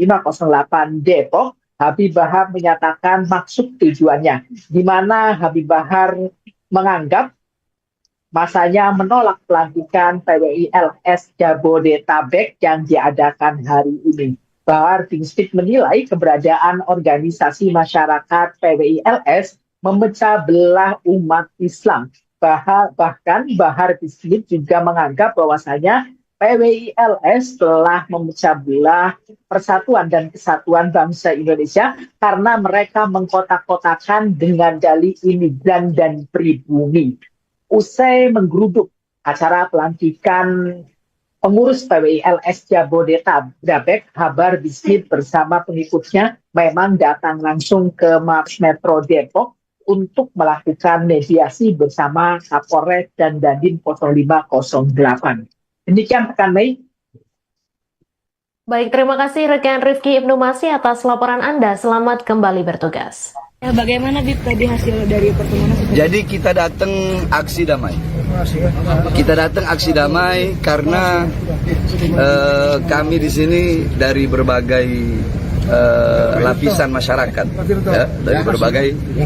Depok, Habib Bahar menyatakan maksud tujuannya, di mana Habib Bahar menganggap masanya menolak pelantikan PWILS Jabodetabek yang diadakan hari ini. Bahar bin Smith menilai keberadaan organisasi masyarakat PWILS memecah belah umat Islam. Bahkan Bahar bin Smith juga menganggap bahwasanya PWILS telah memecah belah persatuan dan kesatuan bangsa Indonesia karena mereka mengkotak-kotakan dengan dalih imigran dan pribumi. Usai menggeruduk acara pelantikan pengurus PWILS Jabodetabek, Bahar bin Smith bersama pengikutnya memang datang langsung ke Mapes Metro Depok untuk melakukan mediasi bersama Kapolres dan Dandim 0508. Demikian rekan Mei. Baik, terima kasih rekan Rifki Ibnu Masih atas laporan Anda. Selamat kembali bertugas. Bagaimana Bib tadi hasil dari pertemuan? Jadi kita datang aksi damai. Kita datang aksi damai karena kami di sini dari berbagai lapisan masyarakat, ya,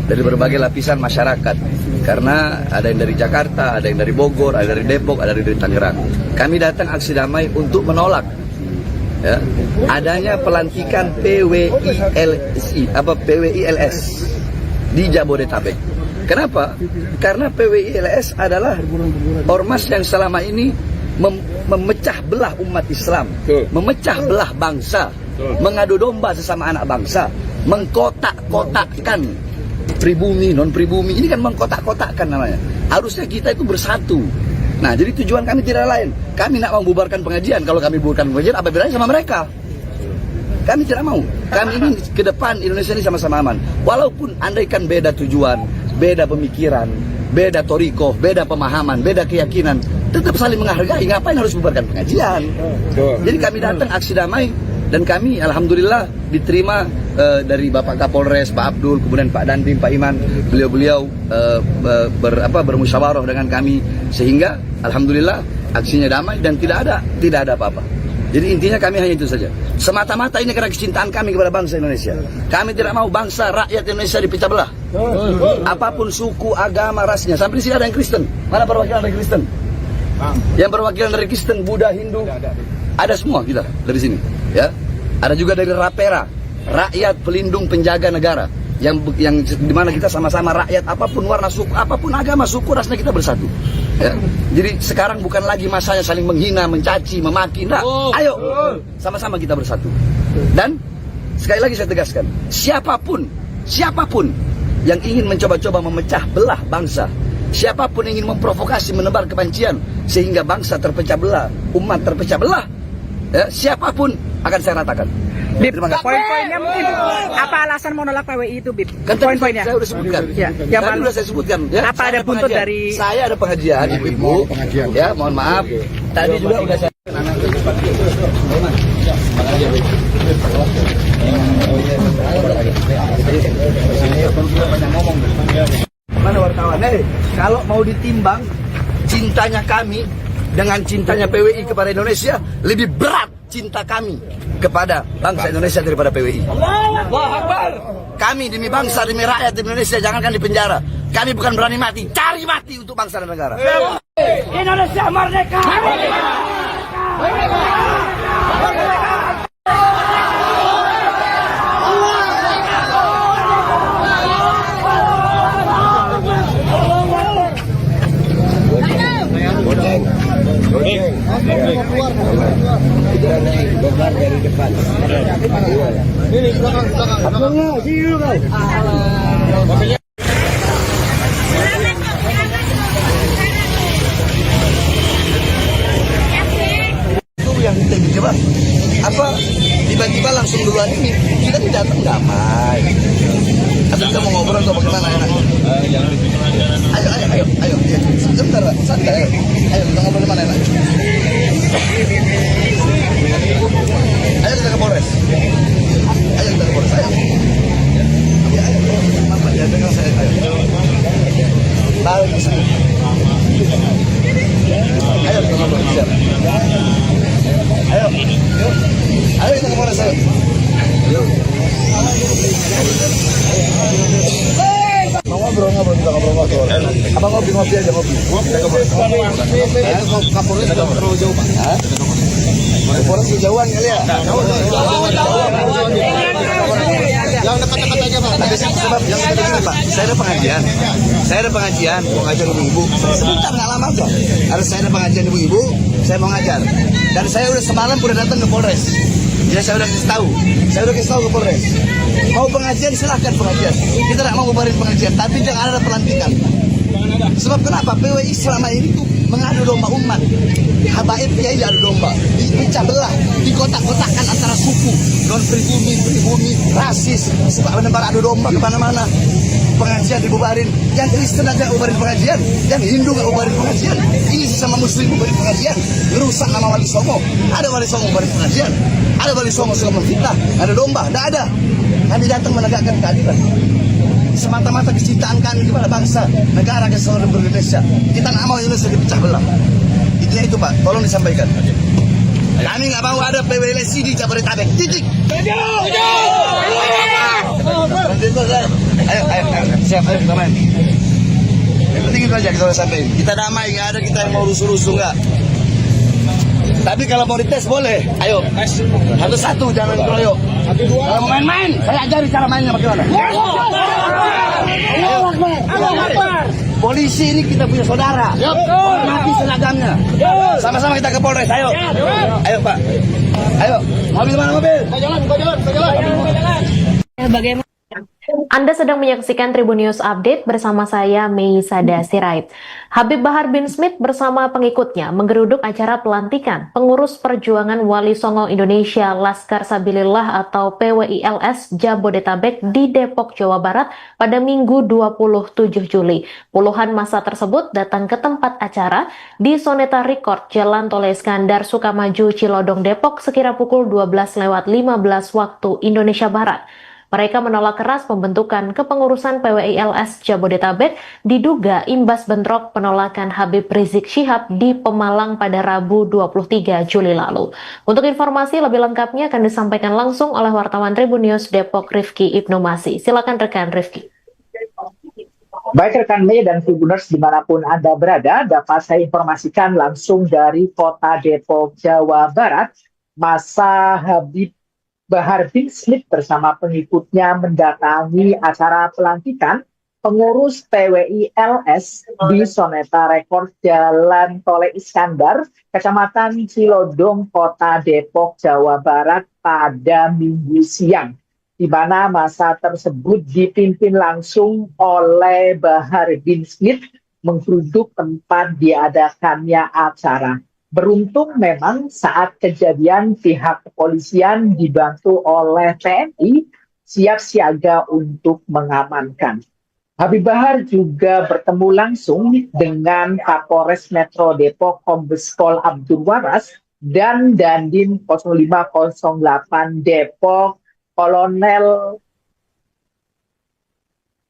dari berbagai lapisan masyarakat. Karena ada yang dari Jakarta, ada yang dari Bogor, ada dari Depok, ada dari Tangerang. Kami datang aksi damai untuk menolak, ya, adanya pelantikan PWILS di Jabodetabek. Kenapa? Karena PWILS adalah ormas yang selama ini memecah belah umat Islam, memecah belah bangsa, mengadu domba sesama anak bangsa, mengkotak-kotakkan pribumi, non pribumi. Ini kan mengkotak-kotakkan namanya. Harusnya kita itu bersatu. Nah, jadi tujuan kami tidak lain. Kami nak membubarkan pengajian. Kalau kami bubarkan pengajian, apa bedanya sama mereka? Kami tidak mau. Kami ingin ke depan Indonesia ini sama-sama aman. Walaupun andaikan beda tujuan, beda pemikiran, beda torikoh, beda pemahaman, beda keyakinan, tetap saling menghargai. Ngapain harus bubarkan pengajian? Jadi kami datang aksi damai, dan kami alhamdulillah diterima dari Bapak Kapolres, Pak Abdul, kemudian Pak Dandim, Pak Iman. Beliau-beliau bermusyawarah dengan kami, sehingga alhamdulillah aksinya damai dan tidak ada apa-apa. Jadi intinya kami hanya itu saja. Semata-mata ini karena kecintaan kami kepada bangsa Indonesia. Kami tidak mau bangsa rakyat Indonesia dipecah belah. Apapun suku, agama, rasnya. Sampai di sini ada yang Kristen. Mana perwakilan dari Kristen? Yang perwakilan dari Kristen, Buddha, Hindu, ada semua kita dari sini. Ya, ada juga dari Rapera, rakyat pelindung penjaga negara, yang dimana kita sama-sama rakyat, apapun warna suku, apapun agama, suku, rasnya kita bersatu. Ya. Jadi sekarang bukan lagi masanya saling menghina, mencaci, memaki. Nah, ayo sama-sama kita bersatu. Dan sekali lagi saya tegaskan, siapapun yang ingin mencoba-coba memecah belah bangsa, siapapun yang ingin memprovokasi, menebar kebencian sehingga bangsa terpecah belah, umat terpecah belah, ya, siapapun akan saya ratakan. Bib, poin-poinnya mungkin apa alasan menolak PWI itu, Bib? Kan Poin-poinnya. saya udah sebutkan. Ya, Tadi udah saya sebutkan. Ya, apa ada buntut dari? Saya ada pengajian, ibu-ibu. Ya, mohon maaf. Tadi juga udah saya. Mana wartawan? Kalau mau ditimbang cintanya kami dengan cintanya PWI kepada Indonesia, lebih berat cinta kami kepada bangsa Indonesia daripada PWI. Kami demi bangsa, demi rakyat Indonesia, jangankan di penjara. Kami bukan berani mati, cari mati untuk bangsa dan negara. Indonesia merdeka! Dari depan. Ini belakang. Itu yang kita coba. Apa tiba-tiba langsung duluan ini kita tidak datang damai. Atau kita mau ngobrol atau bagaimana enak? Ayo. Sebentar, santai. Ayo kita ngobrol di mana enak? Ayo kita ke Polres. Ayo. Ya, ayo. Apa ya dengan saya? Ayo. Balik ke sini. Ayo kita ngobrol bicara. Ayo kita ke Polres. Ayo. Ngobrol kita ngobrol. Abang ngopi aja ngopi. Kapolres terlalu jauh banget. Polres kejauhan kali ya. Yang dekat-dekat aja Pak. Sebab yang dekat-dekat Pak. Saya ada pengajian, mau ngajar ibu-ibu. Sebentar nggak lama aja. Harus saya ada pengajian ibu-ibu, saya mau ngajar. Dan saya udah semalam udah datang ke Polres. Ya saya udah kasih tahu ke Polres. Mau pengajian silahkan pengajian. Kita tidak mau bubarin pengajian, tapi jangan ada pelantikan. Sebab kenapa? PWI selama ini tuh mengadu domba umat. Habaib ya ini adu domba, dipecah belah, dikotak-kotakkan antara suku, non pribumi, rasis, sebab menebar adu domba kemana-mana. Pengajian dibubarin, yang Kristen aja bubarin pengajian, yang Hindu nggak bubarin pengajian, ini sesama Muslim bubarin pengajian, merusak nama Wali Songo. Ada Wali Songo bubarin pengajian, ada Wali Songo suka memfitnah, ada domba, tidak ada. Kami datang menegakkan keadilan. Semata-mata kecintaan kami kepada bangsa, negara kesatuan Indonesia. Kita nggak mau Indonesia dipecah belah. Intinya itu Pak, tolong disampaikan. Ayo. Kami nggak mau ada PWLC di Jabodetabek. Titik. Ayo, siap, ayo kita main. Yang penting itu aja kita udah sampai. Kita damai, nggak ada kita yang mau rusuh-rusuh nggak. Tapi kalau mau dites boleh. Ayo, satu-satu jangan keroyok. Kalau mau main-main, saya ajari cara mainnya bagaimana. Polisi ini kita punya saudara. Hormati seragamnya. Sama-sama kita ke Polres. Ayo. Ayo Pak. Ayo. Mobil mana mobil? Jalan. Bagaimana? Anda sedang menyaksikan Tribun News Update bersama saya Mei Sada Sirait. Habib Bahar bin Smith bersama pengikutnya menggeruduk acara pelantikan pengurus perjuangan Wali Songo Indonesia Laskar Sabilillah atau PWILS Jabodetabek di Depok, Jawa Barat pada Minggu 27 Juli. Puluhan massa tersebut datang ke tempat acara di Soneta Record, Jalan Tol Iskandar Sukamaju, Cilodong, Depok sekira pukul 12:15 waktu Indonesia Barat. Mereka menolak keras pembentukan kepengurusan PWILS Jabodetabek diduga imbas bentrok penolakan Habib Rizik Syihab di Pemalang pada Rabu 23 Juli lalu. Untuk informasi lebih lengkapnya akan disampaikan langsung oleh wartawan Tribun News Depok Rifki Ibnu Masih. Silakan rekan Rifki. Baik rekan Mei dan Tribuners dimanapun Anda berada, dapat saya informasikan langsung dari kota Depok, Jawa Barat. Massa Habib Bahar bin Smith bersama pengikutnya mendatangi acara pelantikan pengurus PWILS di Soneta Record Jalan Tol Iskandar, Kecamatan Cilodong, Kota Depok, Jawa Barat pada Minggu siang, di mana massa tersebut dipimpin langsung oleh Bahar bin Smith menggeruduk tempat diadakannya acara. Beruntung memang saat kejadian pihak kepolisian dibantu oleh TNI siap siaga untuk mengamankan. Habib Bahar juga bertemu langsung dengan Kapolres Metro Depok Kombes Pol Abdul Waras dan Dandim 0508 Depok Kolonel.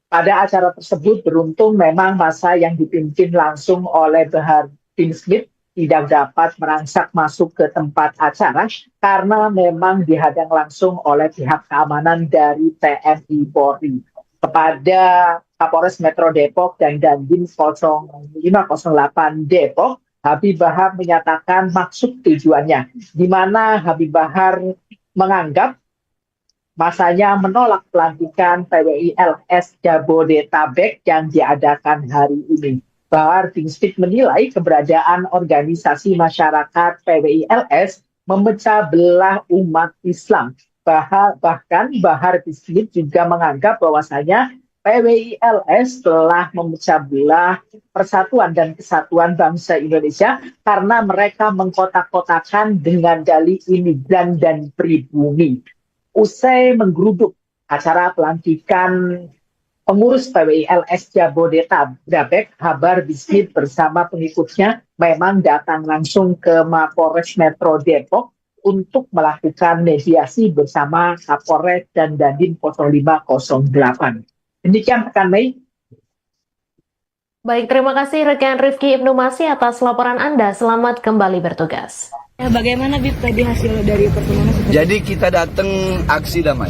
Pada acara tersebut beruntung memang massa yang dipimpin langsung oleh Bahar bin Smith tidak dapat merangsak masuk ke tempat acara karena memang dihadang langsung oleh pihak keamanan dari TNI Polri. Kepada Kapolres Metro Depok dan Dandim 0508 Depok, Habib Bahar menyatakan maksud tujuannya, di mana Habib Bahar menganggap masanya menolak pelantikan PWILS Jabodetabek yang diadakan hari ini. Bahar bin Smith menilai keberadaan organisasi masyarakat PWILS memecah belah umat Islam. Bahkan Bahar bin Smith juga menganggap bahwasanya PWILS telah memecah belah persatuan dan kesatuan bangsa Indonesia karena mereka mengkotak-kotakan dengan dalih imigran dan pribumi. Usai menggeruduk acara pelantikan pengurus PWILS Jabodetabek, Bahar bin Smith bersama pengikutnya memang datang langsung ke Mapolres Metro Depok untuk melakukan mediasi bersama Kapolres dan Dandim 0508. Demikian rekan Mei. Baik, terima kasih rekan Rifki Ibnu Masih atas laporan Anda. Selamat kembali bertugas. Bagaimana Bib tadi hasil dari pertemuan? Jadi kita datang aksi damai.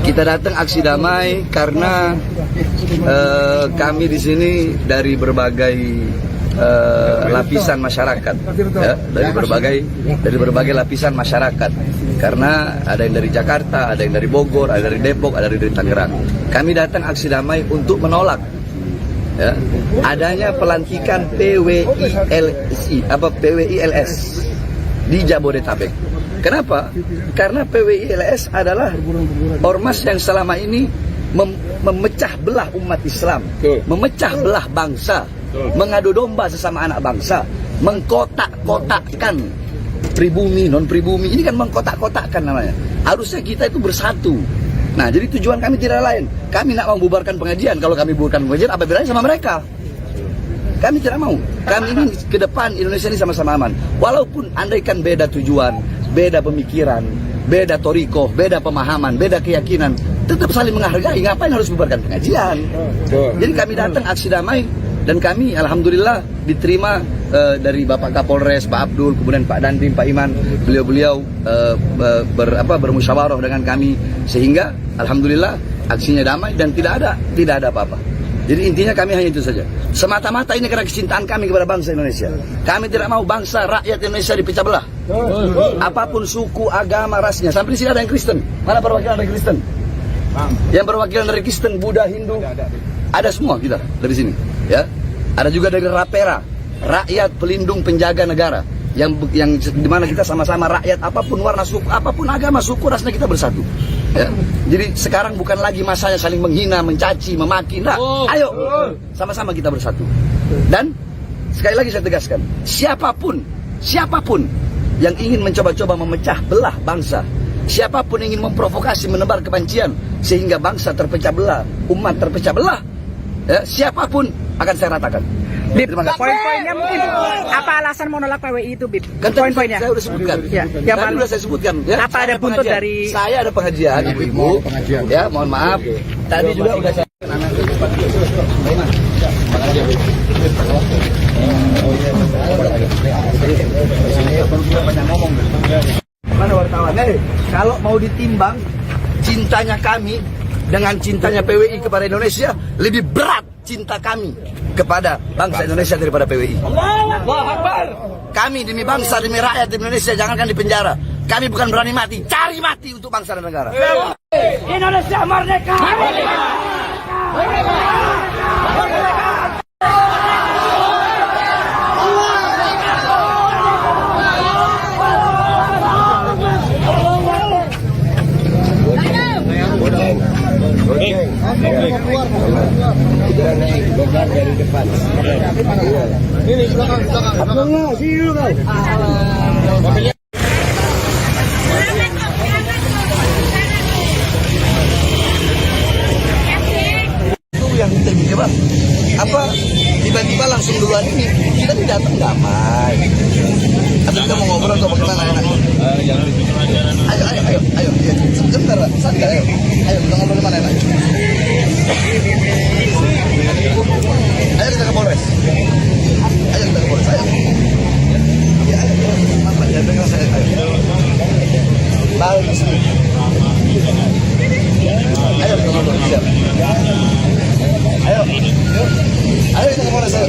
Kita datang aksi damai karena kami di sini dari berbagai lapisan masyarakat, ya, dari berbagai lapisan masyarakat. Karena ada yang dari Jakarta, ada yang dari Bogor, ada dari Depok, ada dari Tangerang. Kami datang aksi damai untuk menolak ya, adanya pelantikan PWILS di Jabodetabek. Kenapa? Karena PWILS adalah ormas yang selama ini memecah belah umat Islam, memecah belah bangsa, mengadu domba sesama anak bangsa, mengkotak-kotakkan pribumi, non-pribumi. Ini kan mengkotak-kotakkan namanya. Harusnya kita itu bersatu. Nah, jadi tujuan kami tidak lain. Kami nak membubarkan pengajian. Kalau kami bubarkan pengajian, apa bedanya sama mereka? Kami tidak mau. Kami ingin ke depan Indonesia ini sama-sama aman. Walaupun andaikan beda tujuan, beda pemikiran, beda torikoh, beda pemahaman, beda keyakinan, tetap saling menghargai. Ngapain harus bubarkan pengajian? Jadi kami datang aksi damai dan kami alhamdulillah diterima dari Bapak Kapolres, Pak Abdul, kemudian Pak Dandim, Pak Iman, beliau-beliau bermusyawarah dengan kami sehingga alhamdulillah aksinya damai dan tidak ada apa-apa. Jadi intinya kami hanya itu saja. Semata-mata ini karena kecintaan kami kepada bangsa Indonesia. Kami tidak mau bangsa rakyat Indonesia dipecah belah. Apapun suku, agama, rasnya. Sampai di sini ada yang Kristen. Mana perwakilan dari Kristen? Yang perwakilan dari Kristen, Buddha, Hindu, ada semua kita dari sini. Ya, ada juga dari Rapera, rakyat pelindung penjaga negara. Yang dimana kita sama-sama rakyat, apapun warna suku, apapun agama, suku, rasnya kita bersatu. Ya. Jadi sekarang bukan lagi masanya saling menghina, mencaci, memaki. Nah, ayo sama-sama kita bersatu. Dan sekali lagi saya tegaskan, siapapun yang ingin mencoba-coba memecah belah bangsa, siapapun yang ingin memprovokasi, menebar kebencian sehingga bangsa terpecah belah, umat terpecah belah, ya, siapapun akan saya ratakan. Bib, Terima kasih. poin-poinnya mungkin apa alasan menolak PWI itu, Bib? Kan tadi Poin-poinnya. saya sudah sebutkan. Ya, yang Tadi mana? sudah saya sebutkan. Ya. Apa ada buntut pengajian. dari? Saya ada pengajian, ibu-ibu. Ya, mohon maaf. Tadi juga udah saya. Mana wartawan? Kalau mau ditimbang cintanya kami dengan cintanya PWI kepada Indonesia, lebih berat cinta kami kepada bangsa Indonesia daripada PWI. Kami demi bangsa, demi rakyat Indonesia, jangankan di penjara. Kami bukan berani mati, cari mati untuk bangsa dan negara. Indonesia merdeka! Ini belakang. Abdullah, sini dulu kau. Itu yang kita gini bang, apa tiba-tiba langsung duluan ini kita tidak datang damai. Atau kita mau ngobrol atau bagaimana enak? Ayo, sebentar, santai, ayo kita ngobrol di mana enak? Ayo kita ke Polres. Ayo kita ke Polres, ayo. Ya, ayo. Apa ya, dengar saya, ayo. Lalu di sini. Ayo kita ngobrol, siap. Ayo. Ayo kita ke Polres, ayo.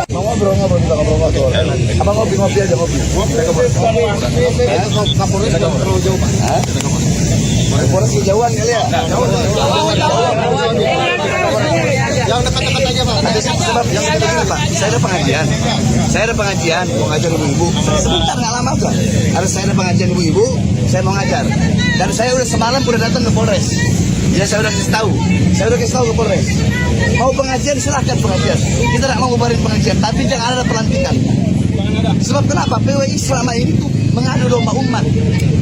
Mau ngobrol kita ngobrol. Apa ngopi aja ngopi. Kapolres terlalu jauh pak. Kapolres kejauhan kali ya. Yang dekat-dekat aja pak. Ada sebab yang dekat-dekat pak. Saya ada pengajian. Mau ngajar ibu-ibu. Sebentar nggak lama aja. Harus saya ada pengajian ibu-ibu. Saya mau ngajar. Dan saya udah semalam udah datang ke Polres. Ya saya udah kasih tahu ke Polres. Mau pengajian silahkan pengajian. Kita tidak mau ngubarin pengajian, tapi jangan ada pelantikan. Sebab kenapa? PWI selama ini tuh mengadu domba umat.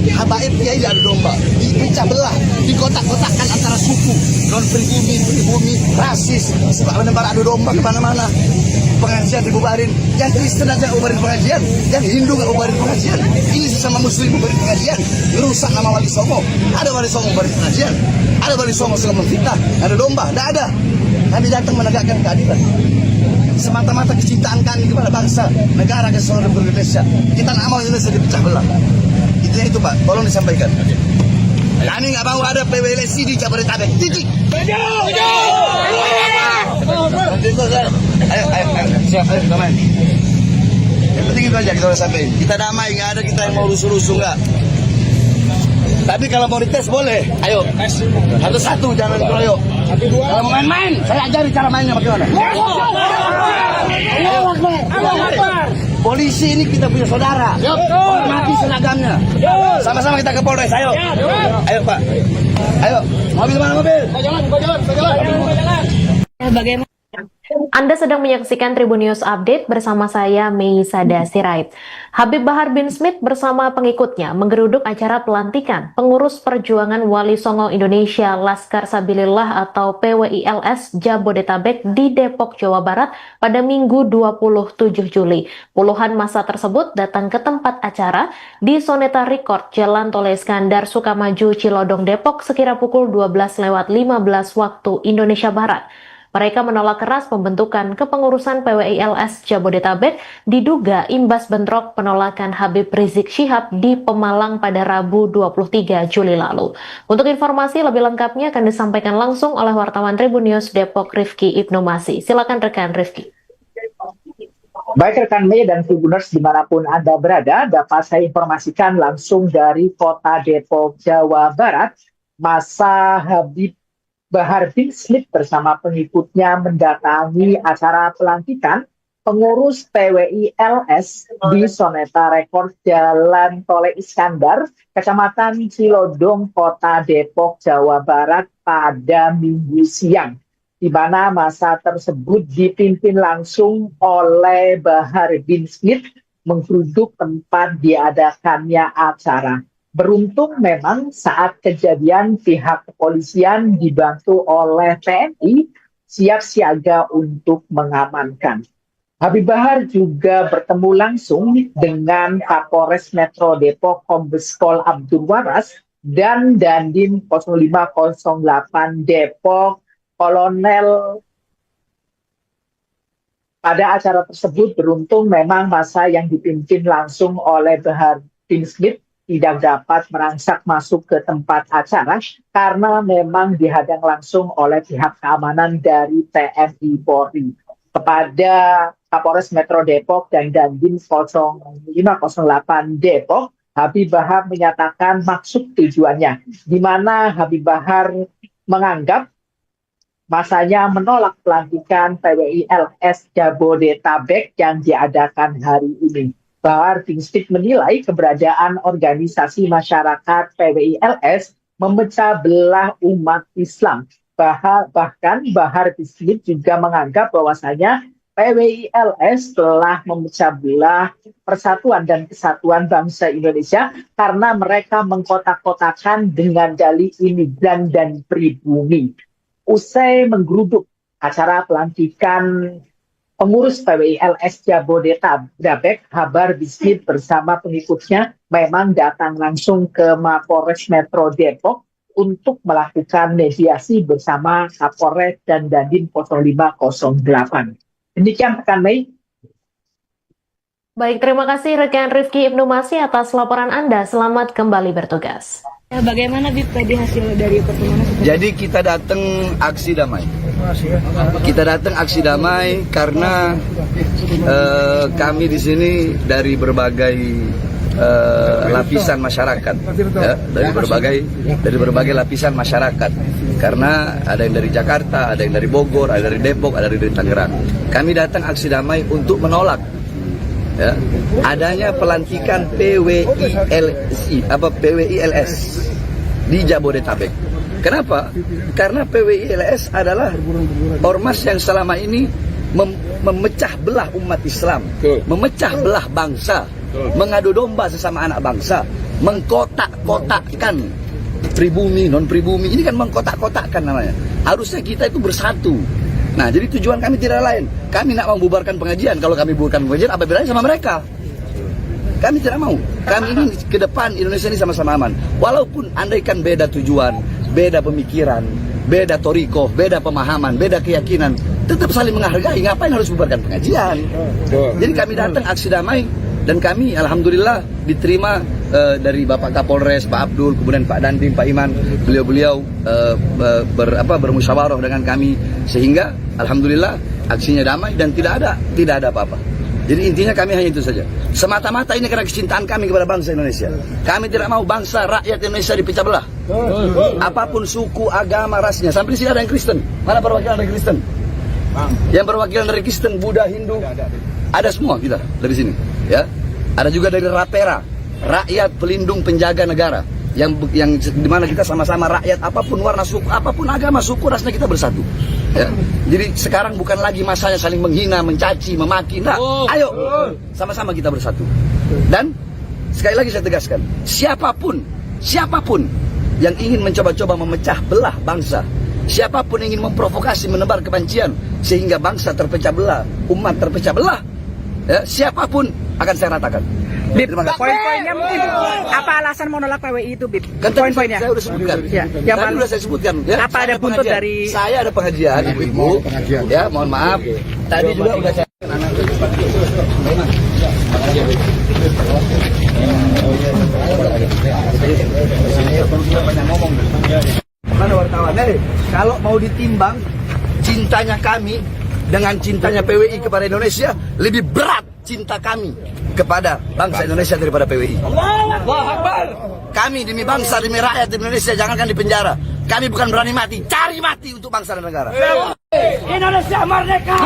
Habaib kiai adu domba, dipecah belah, dikotak-kotakkan antara suku, non pribumi, rasis, sebab menebar adu domba kemana-mana. Pengajian dibubarin, yang Kristen aja ubarin pengajian, yang Hindu nggak ubarin pengajian. Ini sesama Muslim ubarin pengajian, rusak nama Wali Songo. Ada Wali Songo ubarin pengajian, ada Wali Songo sedang memfitnah, ada domba, tidak ada. Kami datang menegakkan keadilan. Semata-mata kecintaan kami kepada bangsa, negara, kesatuan Republik Indonesia. Kita nggak mau Indonesia dipecah belah. Itu Pak, tolong disampaikan. Kami nggak mau ada PWLC di Jabodetabek. Titik. Ayo, siap, ayo, damai. Yang penting itu aja kita udah sampai. Kita damai, nggak ada kita yang mau rusuh-rusuh nggak. Tapi kalau mau dites boleh, ayo. Satu-satu, jangan keroyok. Kalau mau main-main, saya ajari cara mainnya bagaimana. Polisi ini kita punya saudara. Hormati seragamnya. Sama-sama kita ke Polres, ayo. Ayo Pak. Ayo, mobil mana mobil? Bagaimana? Anda sedang menyaksikan Tribun News Update bersama saya, Meisada Sirait. Habib Bahar bin Smith bersama pengikutnya menggeruduk acara pelantikan pengurus perjuangan Wali Songo Indonesia Laskar Sabilillah atau PWILS Jabodetabek di Depok, Jawa Barat pada Minggu 27 Juli. Puluhan massa tersebut datang ke tempat acara di Soneta Record, Jalan Tol Iskandar, Sukamaju, Cilodong, Depok sekira pukul 12:15 waktu Indonesia Barat. Mereka menolak keras pembentukan kepengurusan PWI-LS Jabodetabek diduga imbas bentrok penolakan Habib Rizik Syihab di Pemalang pada Rabu 23 Juli lalu. Untuk informasi lebih lengkapnya akan disampaikan langsung oleh wartawan Tribun News Depok Rifki Ibnu Masih. Silakan rekan Rifki. Baik rekan Mei dan Tribuners dimanapun Anda berada, dapat saya informasikan langsung dari kota Depok, Jawa Barat. Masa Habib Bahar bin Smith bersama pengikutnya mendatangi acara pelantikan pengurus PWI-LS di Soneta Rekord Jalan Tole Iskandar, Kecamatan Cilodong, Kota Depok, Jawa Barat pada Minggu siang, di mana masa tersebut dipimpin langsung oleh Bahar bin Smith menggeruduk tempat diadakannya acara. Beruntung memang saat kejadian pihak kepolisian dibantu oleh TNI siap siaga untuk mengamankan. Habib Bahar juga bertemu langsung dengan Kapolres Metro Depok Kombes Pol Abdul Waras dan Dandim 0508 Depok Kolonel. Pada acara tersebut beruntung memang masa yang dipimpin langsung oleh Bahar bin Smith tidak dapat merangsak masuk ke tempat acara karena memang dihadang langsung oleh pihak keamanan dari TNI Polri. Kepada Kapolres Metro Depok dan Dandim 0508 Depok, Habib Bahar menyatakan maksud tujuannya, di mana Habib Bahar menganggap masanya menolak pelantikan PWI-LS Jabodetabek yang diadakan hari ini. Bahar bin Smith menilai keberadaan organisasi masyarakat PWI-LS memecah belah umat Islam. Bahkan Bahar bin Smith juga menganggap bahwasanya PWI-LS telah memecah belah persatuan dan kesatuan bangsa Indonesia karena mereka mengkotak-kotakan dengan dalih imigran dan pribumi. Usai menggeruduk acara pelantikan pengurus PWI-LS Jabodetabek, Bahar bin Smith bersama pengikutnya memang datang langsung ke Mapolres Metro Depok untuk melakukan mediasi bersama Kapolres dan Dandim 0508. Demikian rekan Mei. Baik, terima kasih rekan Rifki Ibnu Masih atas laporan Anda. Selamat kembali bertugas. Bagaimana Bib tadi hasil dari pertemuan? Jadi kita datang aksi damai. Kita datang aksi damai karena kami di sini dari berbagai lapisan masyarakat, ya, dari berbagai lapisan masyarakat. Karena ada yang dari Jakarta, ada yang dari Bogor, ada dari Depok, ada dari Tangerang. Kami datang aksi damai untuk menolak, ya, adanya pelantikan PWI-LS di Jabodetabek. Kenapa? Karena PWI-LS adalah ormas yang selama ini memecah belah umat Islam, memecah belah bangsa, mengadu domba sesama anak bangsa, mengkotak-kotakkan pribumi, non-pribumi. Ini kan mengkotak-kotakkan namanya. Harusnya kita itu bersatu. Nah, jadi tujuan kami tidak lain. Kami nak membubarkan pengajian. Kalau kami bubarkan pengajian, apa bedanya sama mereka? Kami tidak mau. Kami ini ke depan Indonesia ini sama-sama aman. Walaupun andaikan beda tujuan, beda pemikiran, beda toriko, beda pemahaman, beda keyakinan, tetap saling menghargai. Ngapain harus bubarkan pengajian? Jadi kami datang aksi damai dan kami alhamdulillah diterima dari Bapak Kapolres, Pak Abdul, kemudian Pak Dandim, Pak Iman. Beliau-beliau bermusyawarah dengan kami sehingga alhamdulillah aksinya damai dan tidak ada apa-apa. Jadi intinya kami hanya itu saja. Semata-mata ini karena kecintaan kami kepada bangsa Indonesia. Kami tidak mau bangsa rakyat Indonesia dipecah belah. Apapun suku, agama, rasnya. Sampai di sini ada yang Kristen. Mana perwakilan dari Kristen? Yang perwakilan dari Kristen, Buddha, Hindu, ada semua kita dari sini. Ya, ada juga dari Rapera, rakyat pelindung penjaga negara. Yang dimana kita sama-sama rakyat, apapun warna suku, apapun agama, suku, rasnya kita bersatu. Ya. Jadi sekarang bukan lagi masanya saling menghina, mencaci, memaki. Nah, ayo sama-sama kita bersatu. Dan sekali lagi saya tegaskan, siapapun yang ingin mencoba-coba memecah belah bangsa, siapapun yang ingin memprovokasi, menebar kebencian sehingga bangsa terpecah belah, umat terpecah belah, ya, siapapun akan saya ratakan. Bib, Terima kasih. poin-poinnya mungkin apa alasan menolak PWI itu, Bib? Kan tadi Poin-poinnya. saya udah sebutkan. Ya, yang Tadi paling- udah saya sebutkan. Ya, Apa saya ada buntut pengajian. dari- Saya ada pengajian, ibu-ibu. Ya, mohon maaf. Tadi juga udah saya. Mana wartawan? Kalau mau ditimbang cintanya kami dengan cintanya PWI kepada Indonesia, lebih berat cinta kami kepada bangsa Indonesia daripada PWI. Kami demi bangsa, demi rakyat Indonesia, jangankan di penjara. Kami bukan berani mati, cari mati untuk bangsa dan negara. Indonesia merdeka!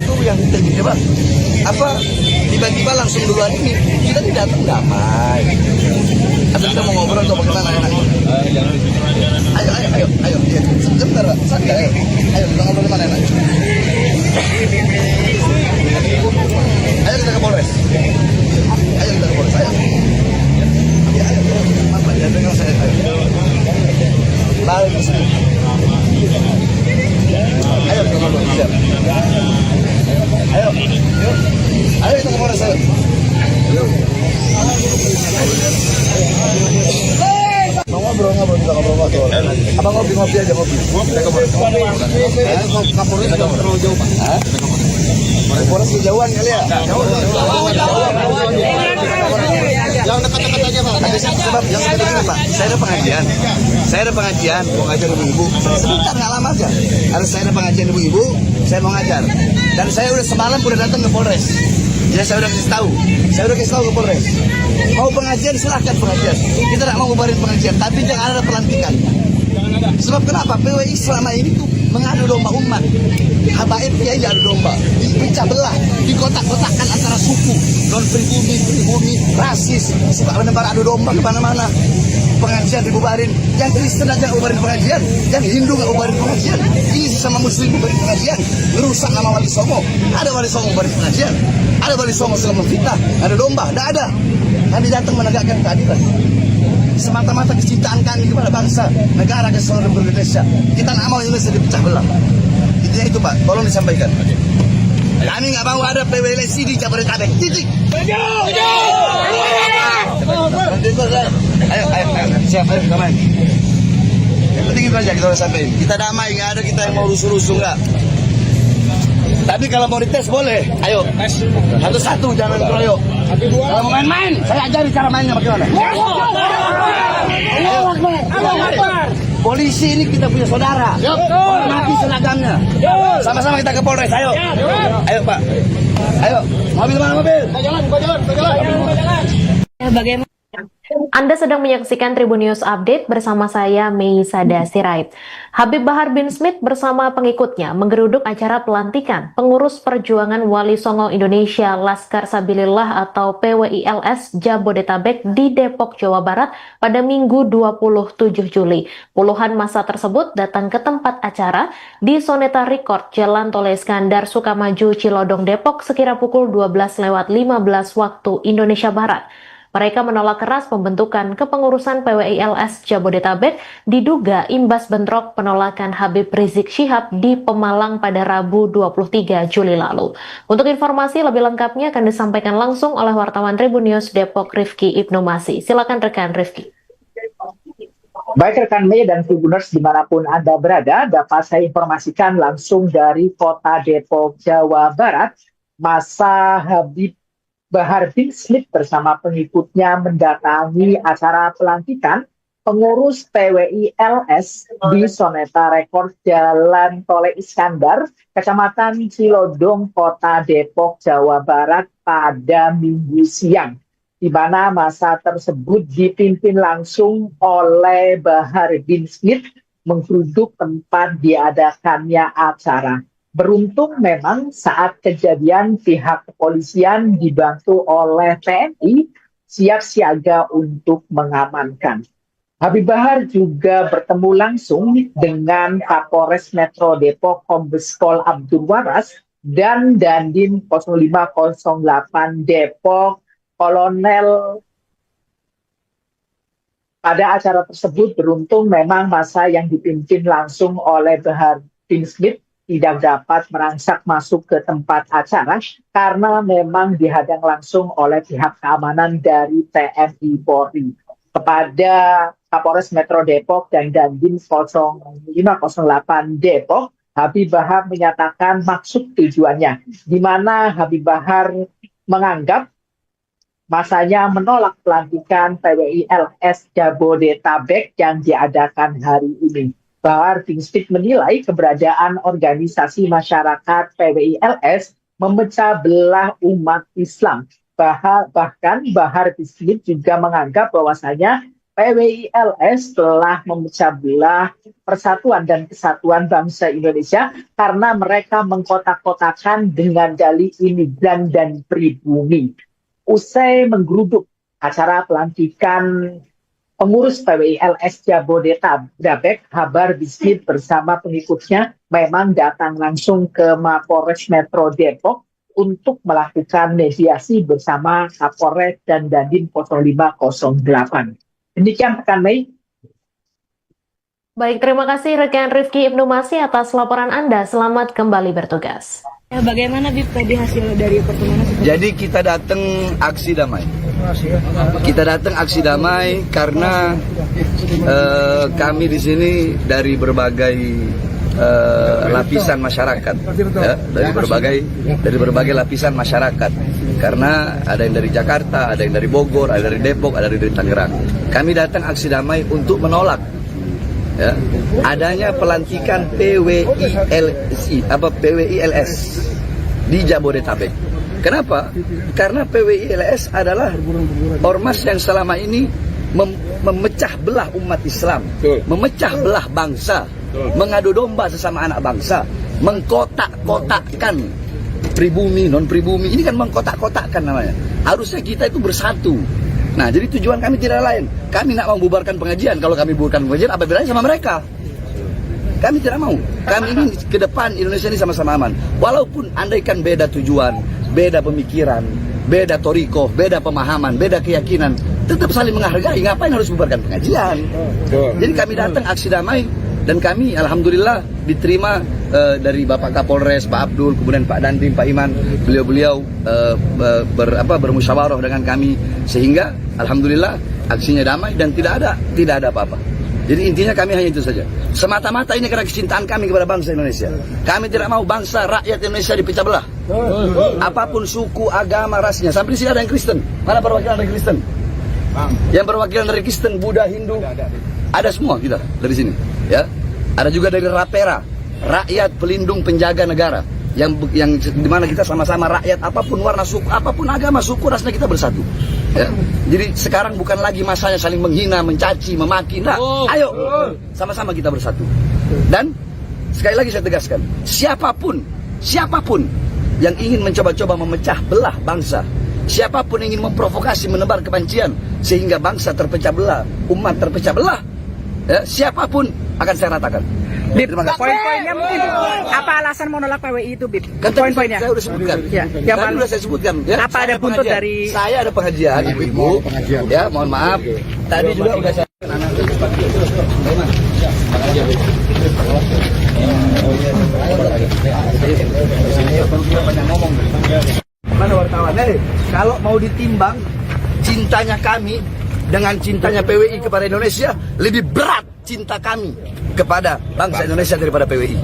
Itu yang kita coba apa tiba-tiba langsung duluan ini kita tidak datang damai atau kita mau ngobrol atau bagaimana ayo ya. Sebentar Pak. Santai ayo kita ngobrol mana enak ayo kita ke Polres ayo ya ayo Mas ya dengar saya balik ke sini ayo kita ngobrol siap. Ayo, yuk. Ayo kita ke Polres, ayo. Yuk. Mau ngobrol, kita ngobrol. Apa ngopi aja, ngopi. Kita ke Polres. Kapolres terlalu jauh, Pak. Hah? Polres kejauhan kali ya? Jauh. Yang dekat-dekat aja, Pak. Sebab yang dekat-dekat, Pak. Saya ada pengajian, mau ngajar ibu-ibu. Sebentar, nggak lama aja. Harus saya ada pengajian ibu-ibu, saya mau ngajar. Dan saya udah semalam udah datang ke Polres. Ya saya udah kasih tahu. Saya udah kasih tahu ke Polres. Mau pengajian silahkan pengajian. Kita tidak mau ngubarin pengajian, tapi jangan ada pelantikan. Sebab kenapa? PWI selama ini tuh mengadu domba umat. Habaib kiai adu domba, dipecah belah, dikotak-kotakkan antara suku, non pribumi, rasis, suka menebar adu domba kemana-mana. Pengajian dibubarin, yang Kristen aja bubarin pengajian, yang Hindu nggak bubarin pengajian, ini sama Muslim bubarin pengajian, ngerusak nama Wali Songo, ada Wali Songo bubarin pengajian, ada Wali Songo suka memfitnah, ada domba, tidak ada. Kami datang menegakkan keadilan. Semata-mata kecintaan kami kepada bangsa, negara kesatuan Republik Indonesia. Kita nggak mau Indonesia dipecah belah. Intinya itu Pak, tolong disampaikan. Kami nggak mau ada PWLC di Jabodetabek. Titik. Ayo, siap, ayo, damai. Yang penting itu aja kita harus sampaikan. Kita damai, nggak ada kita yang mau rusuh-rusuh nggak. Tapi kalau mau dites boleh, ayo. Satu-satu, jangan keroyok. Kalau mau main-main, saya ajari cara mainnya bagaimana. Polisi ini kita punya saudara. Hormati seragamnya. Sama-sama kita ke Polres, ayo. Ayo Pak. Ayo, mobil mana mobil? Jalan. Bagaimana? Anda sedang menyaksikan Tribun News Update bersama saya, Mei Sada Sirait. Habib Bahar bin Smith bersama pengikutnya menggeruduk acara pelantikan pengurus perjuangan Wali Songo Indonesia Laskar Sabilillah atau PWILS Jabodetabek di Depok, Jawa Barat pada Minggu 27 Juli. Puluhan massa tersebut datang ke tempat acara di Soneta Record, Jalan Tol Iskandar, Sukamaju, Cilodong, Depok sekira pukul 12:15 waktu Indonesia Barat. Mereka menolak keras pembentukan kepengurusan PWILS Jabodetabek diduga imbas bentrok penolakan Habib Rizik Syihab di Pemalang pada Rabu 23 Juli lalu. Untuk informasi lebih lengkapnya akan disampaikan langsung oleh wartawan Tribun News Depok Rifki Ibnu Masih. Silakan rekan Rifki. Baik rekan Mei dan Tribuners dimanapun Anda berada, dapat saya informasikan langsung dari kota Depok, Jawa Barat. Massa Habib Bahar bin Smith bersama pengikutnya mendatangi acara pelantikan pengurus PWILS di Soneta Record Jalan Tol Iskandar, Kecamatan Cilodong, Kota Depok, Jawa Barat pada Minggu siang, di mana massa tersebut dipimpin langsung oleh Bahar bin Smith menggeruduk tempat diadakannya acara. Beruntung memang saat kejadian pihak kepolisian dibantu oleh TNI siap siaga untuk mengamankan. Habib Bahar juga bertemu langsung dengan Kapolres Metro Depok Kombes Pol Abdul Waras dan Dandim 0508 Depok Kolonel. Pada acara tersebut beruntung memang masa yang dipimpin langsung oleh Bahar bin Smith tidak dapat merangsak masuk ke tempat acara karena memang dihadang langsung oleh pihak keamanan dari TNI Polri. Kepada Kapolres Metro Depok dan Dandim 0508 Depok, Habib Bahar menyatakan maksud tujuannya, di mana Habib Bahar menganggap masanya menolak pelantikan PWI LS Jabodetabek yang diadakan hari ini. Bahar bin Smith menilai keberadaan organisasi masyarakat PWI LS memecah belah umat Islam. Bahkan Bahar bin Smith juga menganggap bahwasanya PWI LS telah memecah belah persatuan dan kesatuan bangsa Indonesia karena mereka mengkotak-kotakan dengan dalih imigran dan pribumi. Usai menggeruduk acara pelantikan pengurus PWI LS Jabodetabek, Bahar bin Smith bersama pengikutnya memang datang langsung ke Mapolres Metro Depok untuk melakukan mediasi bersama Kapolres dan Dandim 0508. Demikian rekan Mei. Baik, terima kasih rekan Rifki Ibnu Masih atas laporan Anda. Selamat kembali bertugas. Bagaimana Bib tadi hasil dari pertemuan? Jadi kita datang aksi damai. Kita datang aksi damai karena kami di sini dari berbagai lapisan masyarakat, ya, dari berbagai lapisan masyarakat. Karena ada yang dari Jakarta, ada yang dari Bogor, ada dari Depok, ada dari Tangerang. Kami datang aksi damai untuk menolak, ya, adanya pelantikan PWI LS di Jabodetabek. Kenapa? Karena PWI LS adalah ormas yang selama ini memecah belah umat Islam, memecah belah bangsa, mengadu domba sesama anak bangsa, mengkotak-kotakkan pribumi, non pribumi. Ini kan mengkotak-kotakkan namanya. Harusnya kita itu bersatu. Nah, jadi tujuan kami tidak lain. Kami nak membubarkan pengajian. Kalau kami bubarkan pengajian, apa bedanya sama mereka? Kami tidak mau. Kami ingin ke depan Indonesia ini sama-sama aman. Walaupun andaikan beda tujuan, beda pemikiran, beda toriko, beda pemahaman, beda keyakinan, tetap saling menghargai. Ngapain harus bubarkan pengajian? Jadi kami datang aksi damai dan kami alhamdulillah diterima dari Bapak Kapolres, Pak Abdul, kemudian Pak Dandim, Pak Iman. Beliau-beliau bermusyawarah dengan kami sehingga alhamdulillah aksinya damai dan tidak ada apa-apa. Jadi intinya kami hanya itu saja. Semata-mata ini karena kecintaan kami kepada bangsa Indonesia. Kami tidak mau bangsa rakyat Indonesia dipecah belah. Apapun suku, agama, rasnya. Sampai di sini ada yang Kristen. Mana perwakilan dari Kristen? Yang perwakilan dari Kristen, Buddha, Hindu, ada semua kita dari sini. Ya, ada juga dari Rapera, rakyat pelindung penjaga negara. Yang dimana kita sama-sama rakyat, apapun warna suku, apapun agama, suku, rasnya kita bersatu. Ya. Jadi sekarang bukan lagi masanya saling menghina, mencaci, memaki. Nah, ayo sama-sama kita bersatu. Dan sekali lagi saya tegaskan, siapapun yang ingin mencoba-coba memecah belah bangsa, siapapun yang ingin memprovokasi, menebar kebencian sehingga bangsa terpecah belah, umat terpecah belah, ya, siapapun akan saya ratakan. Bib, poin-poinnya mungkin apa alasan menolak PWI itu, Bib? Kan Poin-poinnya. saya sudah sebutkan. Ya, Tadi sudah saya sebutkan. Ya, apa ada buntut dari? Saya ada pengajian, ibu-ibu. Ya, mohon maaf. Tadi juga udah saya. Mana wartawan? Kalau mau ditimbang cintanya kami dengan cintanya PWI kepada Indonesia, lebih berat cinta kami kepada bangsa Indonesia daripada PWI.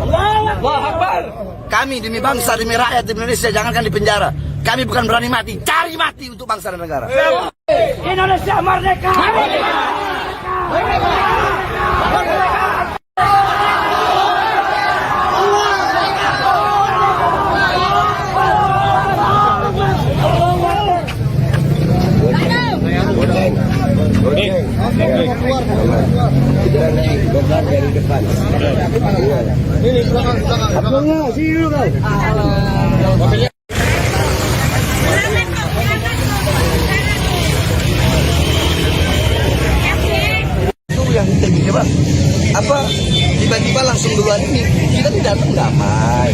Kami demi bangsa, demi rakyat demi Indonesia, jangankan di penjara. Kami bukan berani mati, cari mati untuk bangsa dan negara. Indonesia merdeka! Benar dari depan. Ini belakang. Abangnya, sini dulu kan. Itu yang kita gini bang. Apa tiba-tiba langsung duluan ini kita tidak datang damai.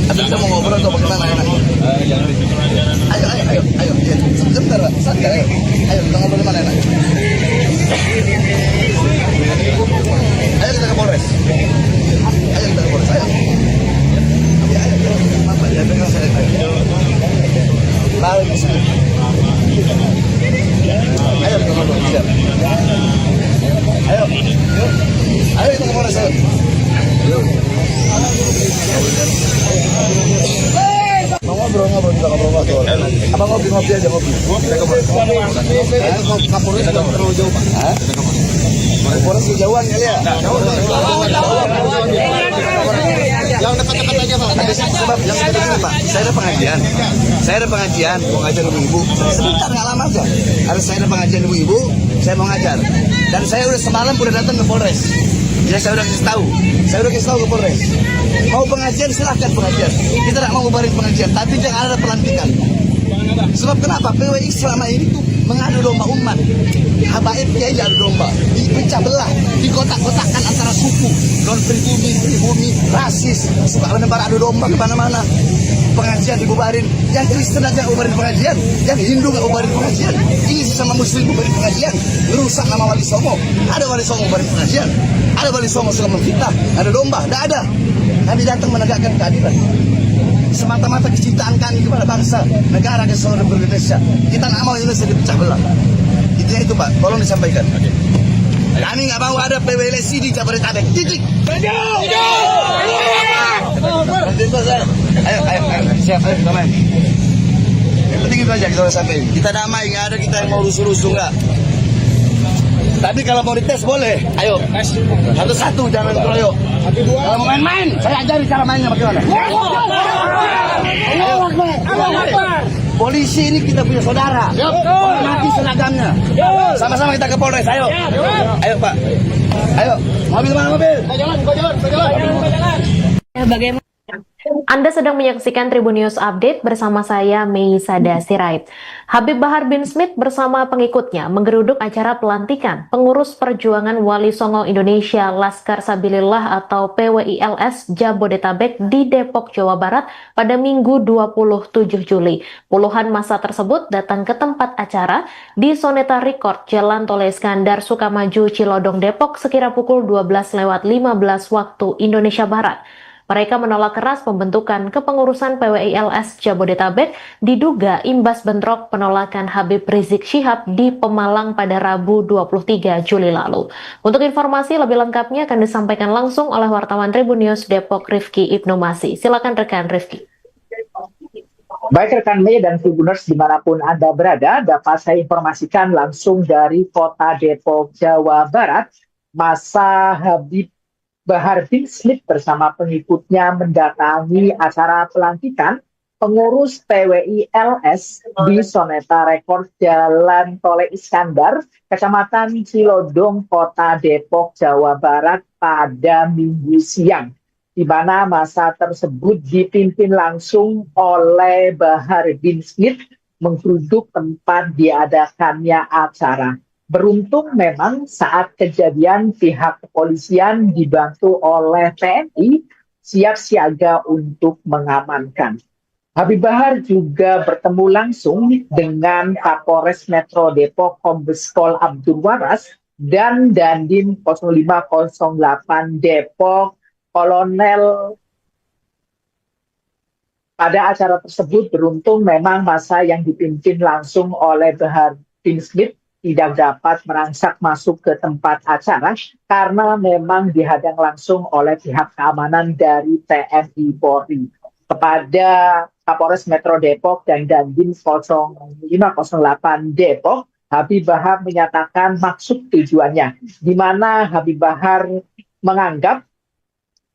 Atau kita mau ngobrol atau bagaimana enak? Ayo. Sebentar, santai ayo. Ayo kita ngobrol mana enak? Ayo kita ke Polres. Ayo. Apa ya dengan saya? Lalu di sini. Ayo kita ngobrol siap. Ayo kita ke Polres ayo. Mau ngobrol kita ngobrol. Abang ngopi aja ngopi. Kita ngobrol. Kapolres sudah terlalu jauh Pak. Polres jauhan kali ya. Yang dekat-dekat aja Pak. Sebab yang dekat-dekat Pak. Saya ada pengajian. Mau ngajar ibu-ibu. Sebentar nggak lama aja. Harus saya ada pengajian ibu-ibu. Saya mau ngajar. Dan saya udah semalam udah datang ke Polres. Ya saya udah kasih tahu ke Polres. Mau pengajian silahkan pengajian. Kita tidak mau bubarin pengajian, tapi jangan ada pelantikan. Sebab kenapa? PWI selama ini tuh mengadu domba umat. Habaib kiai adu domba, dipecah belah, dikotak-kotakkan antara suku, non pribumi, rasis, suka menebar adu domba kemana-mana. Pengajian dibubarin, yang Kristen aja bubarin pengajian, yang Hindu nggak bubarin pengajian, ini sesama Muslim bubarin pengajian, merusak nama Wali Songo. Ada Wali Songo bubarin pengajian, ada Wali Songo suka memfitnah, ada domba, tidak ada. Kami datang menegakkan keadilan. Semata-mata kecintaan kami kepada bangsa, negara kesatuan Republik Indonesia. Kita nggak mau Indonesia dipecah belah. Intinya itu Pak, tolong disampaikan. Kami nggak mau ada PWLSI di Jabodetabek. Titik. Ayo, siap, ayo, damai. Yang penting itu aja kita sampaikan. Kita damai, nggak ada kita yang mau rusuh-rusuh nggak. Tapi kalau mau dites boleh, ayo. Satu-satu, jangan keroyok. Kalau mau main-main, saya ajari cara mainnya bagaimana. Polisi ini kita punya saudara. Hormati seragamnya. Sama-sama kita ke Polres, ayo. Ayo Pak. Ayo, mobil mana mobil? Jalan. Bagaimana? Anda sedang menyaksikan Tribun News Update bersama saya Mei Sada Sirait. Habib Bahar bin Smith bersama pengikutnya menggeruduk acara pelantikan pengurus perjuangan Wali Songo Indonesia Laskar Sabilillah atau PWILS Jabodetabek di Depok, Jawa Barat pada Minggu 27 Juli. Puluhan massa tersebut datang ke tempat acara di Soneta Record, Jalan Tol Iskandar, Sukamaju, Cilodong, Depok sekira pukul 12:15 waktu Indonesia Barat. Mereka menolak keras pembentukan kepengurusan PWILS Jabodetabek diduga imbas bentrok penolakan Habib Rizik Syihab di Pemalang pada Rabu 23 Juli lalu. Untuk informasi lebih lengkapnya akan disampaikan langsung oleh wartawan Tribun News Depok Rifki Ibnu Masih. Silakan rekan Rifki. Baik rekan Mei dan Tribuners dimanapun Anda berada, dapat saya informasikan langsung dari kota Depok, Jawa Barat. Massa Habib Bahar bin Smith bersama pengikutnya mendatangi acara pelantikan pengurus PWILS di Soneta Record Jalan Tol Iskandar, Kecamatan Cilodong, Kota Depok, Jawa Barat pada Minggu siang, di mana massa tersebut dipimpin langsung oleh Bahar bin Smith menggeruduk tempat diadakannya acara. Beruntung memang saat kejadian pihak kepolisian dibantu oleh TNI siap siaga untuk mengamankan. Habib Bahar juga bertemu langsung dengan Kapolres Metro Depok Kombes Pol Abdul Waras dan Dandim 0508 Depok Kolonel. Pada acara tersebut beruntung memang massa yang dipimpin langsung oleh Bahar bin Smith tidak dapat merangsak masuk ke tempat acara karena memang dihadang langsung oleh pihak keamanan dari TNI Polri. Kepada Kapolres Metro Depok dan Dandim 0508 Depok, Habib Bahar menyatakan maksud tujuannya, di mana Habib Bahar menganggap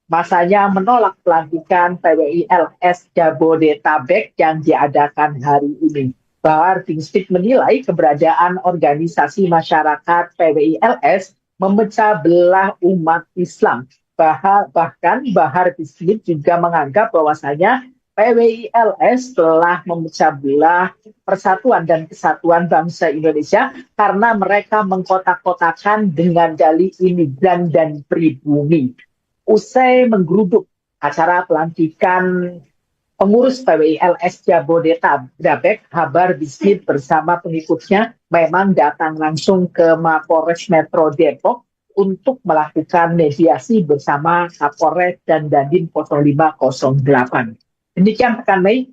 masanya menolak pelantikan PWILS Jabodetabek yang diadakan hari ini. Bahar bin Smith menilai keberadaan organisasi masyarakat PWI-LS memecah belah umat Islam. Bahkan Bahar bin Smith juga menganggap bahwasanya PWI-LS telah memecah belah persatuan dan kesatuan bangsa Indonesia karena mereka mengkotak-kotakan dengan dalih imigran dan pribumi. Usai menggeruduk acara pelantikan pengurus PWI-LS Jabodetabek, Bahar bin Smith bersama pengikutnya memang datang langsung ke Mapolres Metro Depok untuk melakukan mediasi bersama Kapolres dan Dandim 0508. Demikian rekan Mei.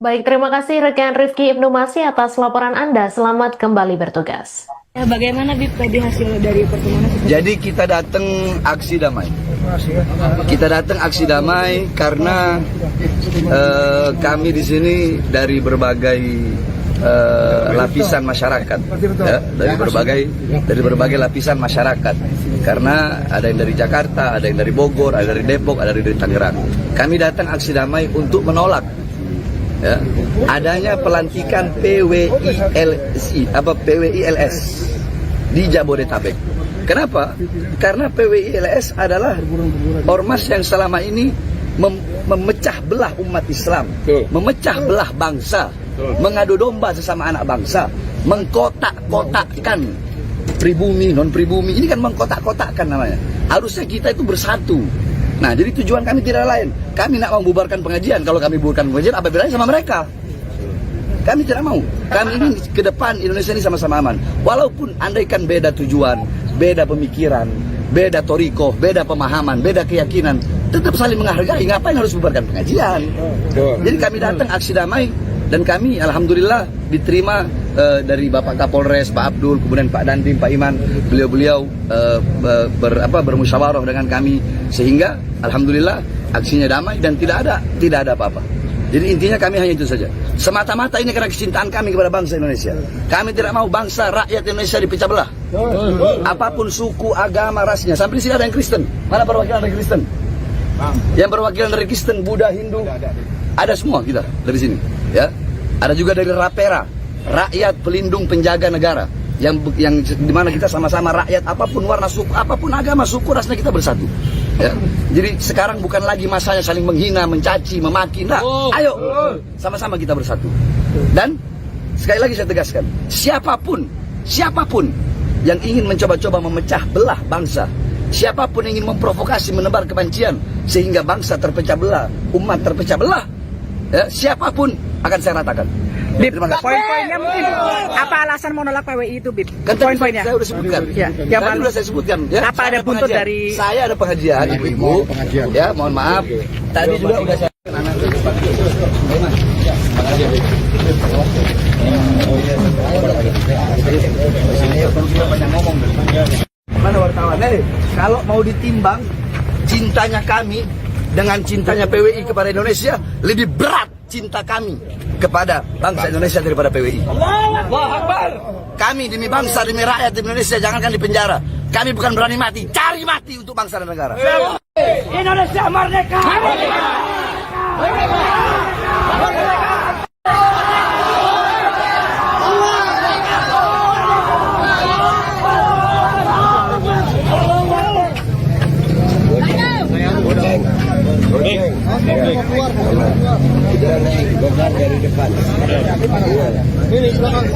Baik, terima kasih rekan Rifki Ibnu Masih atas laporan Anda. Selamat kembali bertugas. Ya, bagaimana Bib tadi hasil dari pertemuan? Jadi kita datang aksi damai. Kita datang aksi damai karena kami di sini dari berbagai lapisan masyarakat, ya, dari berbagai lapisan masyarakat. Karena ada yang dari Jakarta, ada yang dari Bogor, ada dari Depok, ada dari Tangerang. Kami datang aksi damai untuk menolak, ya, adanya pelantikan PWI-LS di Jabodetabek. Kenapa? Karena PWI-LS adalah ormas yang selama ini memecah belah umat Islam, memecah belah bangsa, mengadu domba sesama anak bangsa, mengkotak-kotakkan pribumi, non-pribumi. Ini kan mengkotak-kotakkan namanya. Harusnya kita itu bersatu. Nah, jadi tujuan kami tidak lain. Kami nak membubarkan pengajian. Kalau kami bubarkan pengajian, apa bedanya sama mereka? Kami tidak mau. Kami ingin ke depan Indonesia ini sama-sama aman. Walaupun andaikan beda tujuan, beda pemikiran, beda torikoh, beda pemahaman, beda keyakinan, tetap saling menghargai. Ngapain harus bubarkan pengajian? Jadi kami datang aksi damai dan kami alhamdulillah diterima dari Bapak Kapolres, Pak Abdul, kemudian Pak Dandim, Pak Iman. Beliau-beliau bermusyawarah dengan kami sehingga alhamdulillah aksinya damai dan tidak ada apa-apa. Jadi intinya kami hanya itu saja. Semata-mata ini karena kecintaan kami kepada bangsa Indonesia. Kami tidak mau bangsa rakyat Indonesia dipecah belah. Apapun suku, agama, rasnya. Sampai di sini ada yang Kristen. Mana perwakilan dari Kristen? Yang perwakilan dari Kristen, Buddha, Hindu, ada semua kita dari sini. Ya, ada juga dari Rapera, rakyat pelindung penjaga negara. Yang dimana kita sama-sama rakyat, apapun warna suku, apapun agama, suku, rasnya kita bersatu. Ya. Jadi sekarang bukan lagi masanya saling menghina, mencaci, memaki. Nah, ayo sama-sama kita bersatu. Dan sekali lagi saya tegaskan, siapapun yang ingin mencoba-coba memecah belah bangsa, siapapun yang ingin memprovokasi, menebar kebencian sehingga bangsa terpecah belah, umat terpecah belah, ya, siapapun akan saya ratakan. Bib, poin-poinnya mungkin apa alasan menolak PWI itu, Bib? Kan Poin-poinnya. saya sudah sebutkan. Ya, Tadi sudah saya sebutkan. Ya. Apa ada buntut dari? Saya ada pengajian, ibu-ibu. Ya, mohon maaf. Tadi juga udah saya. Mana wartawan? Kalau mau ditimbang cintanya kami dengan cintanya PWI kepada Indonesia, lebih berat cinta kami kepada bangsa Indonesia daripada PWI. Kami demi bangsa, demi rakyat Indonesia, jangankan di penjara. Kami bukan berani mati, cari mati untuk bangsa dan negara. Indonesia merdeka! Dari depan. Ini belakang.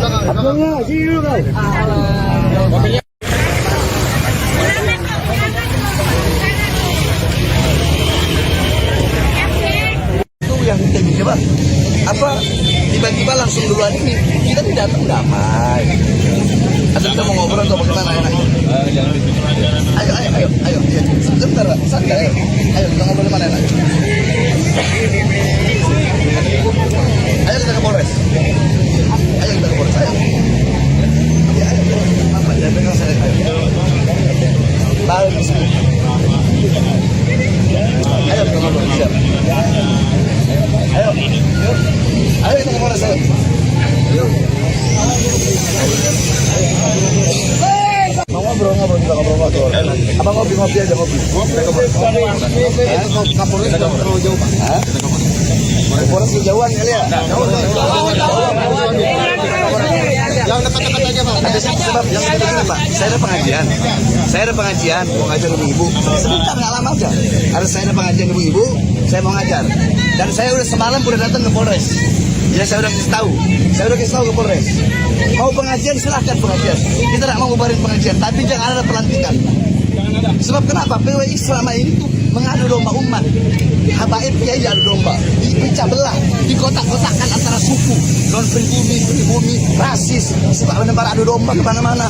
Itu yang coba apa tiba-tiba langsung duluan ini kita tidak datang damai. Atau kita mau ngobrol atau bagaimana enaknya? Ayo. Sebentar, santai. Ayo kita ngobrol di mana enaknya? Ayo kita ke Polres. Ayo. Ya, ayo. Apa ya pegang saya? Ayo. Ayo kita ngobrol siap. Ayo kita ke Polres. Mau ngobrol kita ngobrol. Apa ngopi aja ngopi. Kapolres terlalu jauh, Pak. Polres kejauhan kali ya. Yang dekat-dekat aja Pak. Ada sebab yang dekat-dekat Pak. Saya ada pengajian. Mau ngajar ibu-ibu. Sebentar nggak lama aja. Harus saya ada pengajian ibu-ibu. Saya mau ngajar. Dan saya udah semalam udah datang ke Polres. Ya saya udah kasih tahu. Ke Polres. Mau pengajian silahkan pengajian. Kita tidak mau ngubarin pengajian. Tapi jangan ada pelantikan. Sebab kenapa? PWI selama ini tuh mengadu domba umat. Habaib kiai adu domba, dipecah belah, dikotak-kotakkan antara suku, non pribumi, rasis. Sebab menebar adu domba kemana-mana.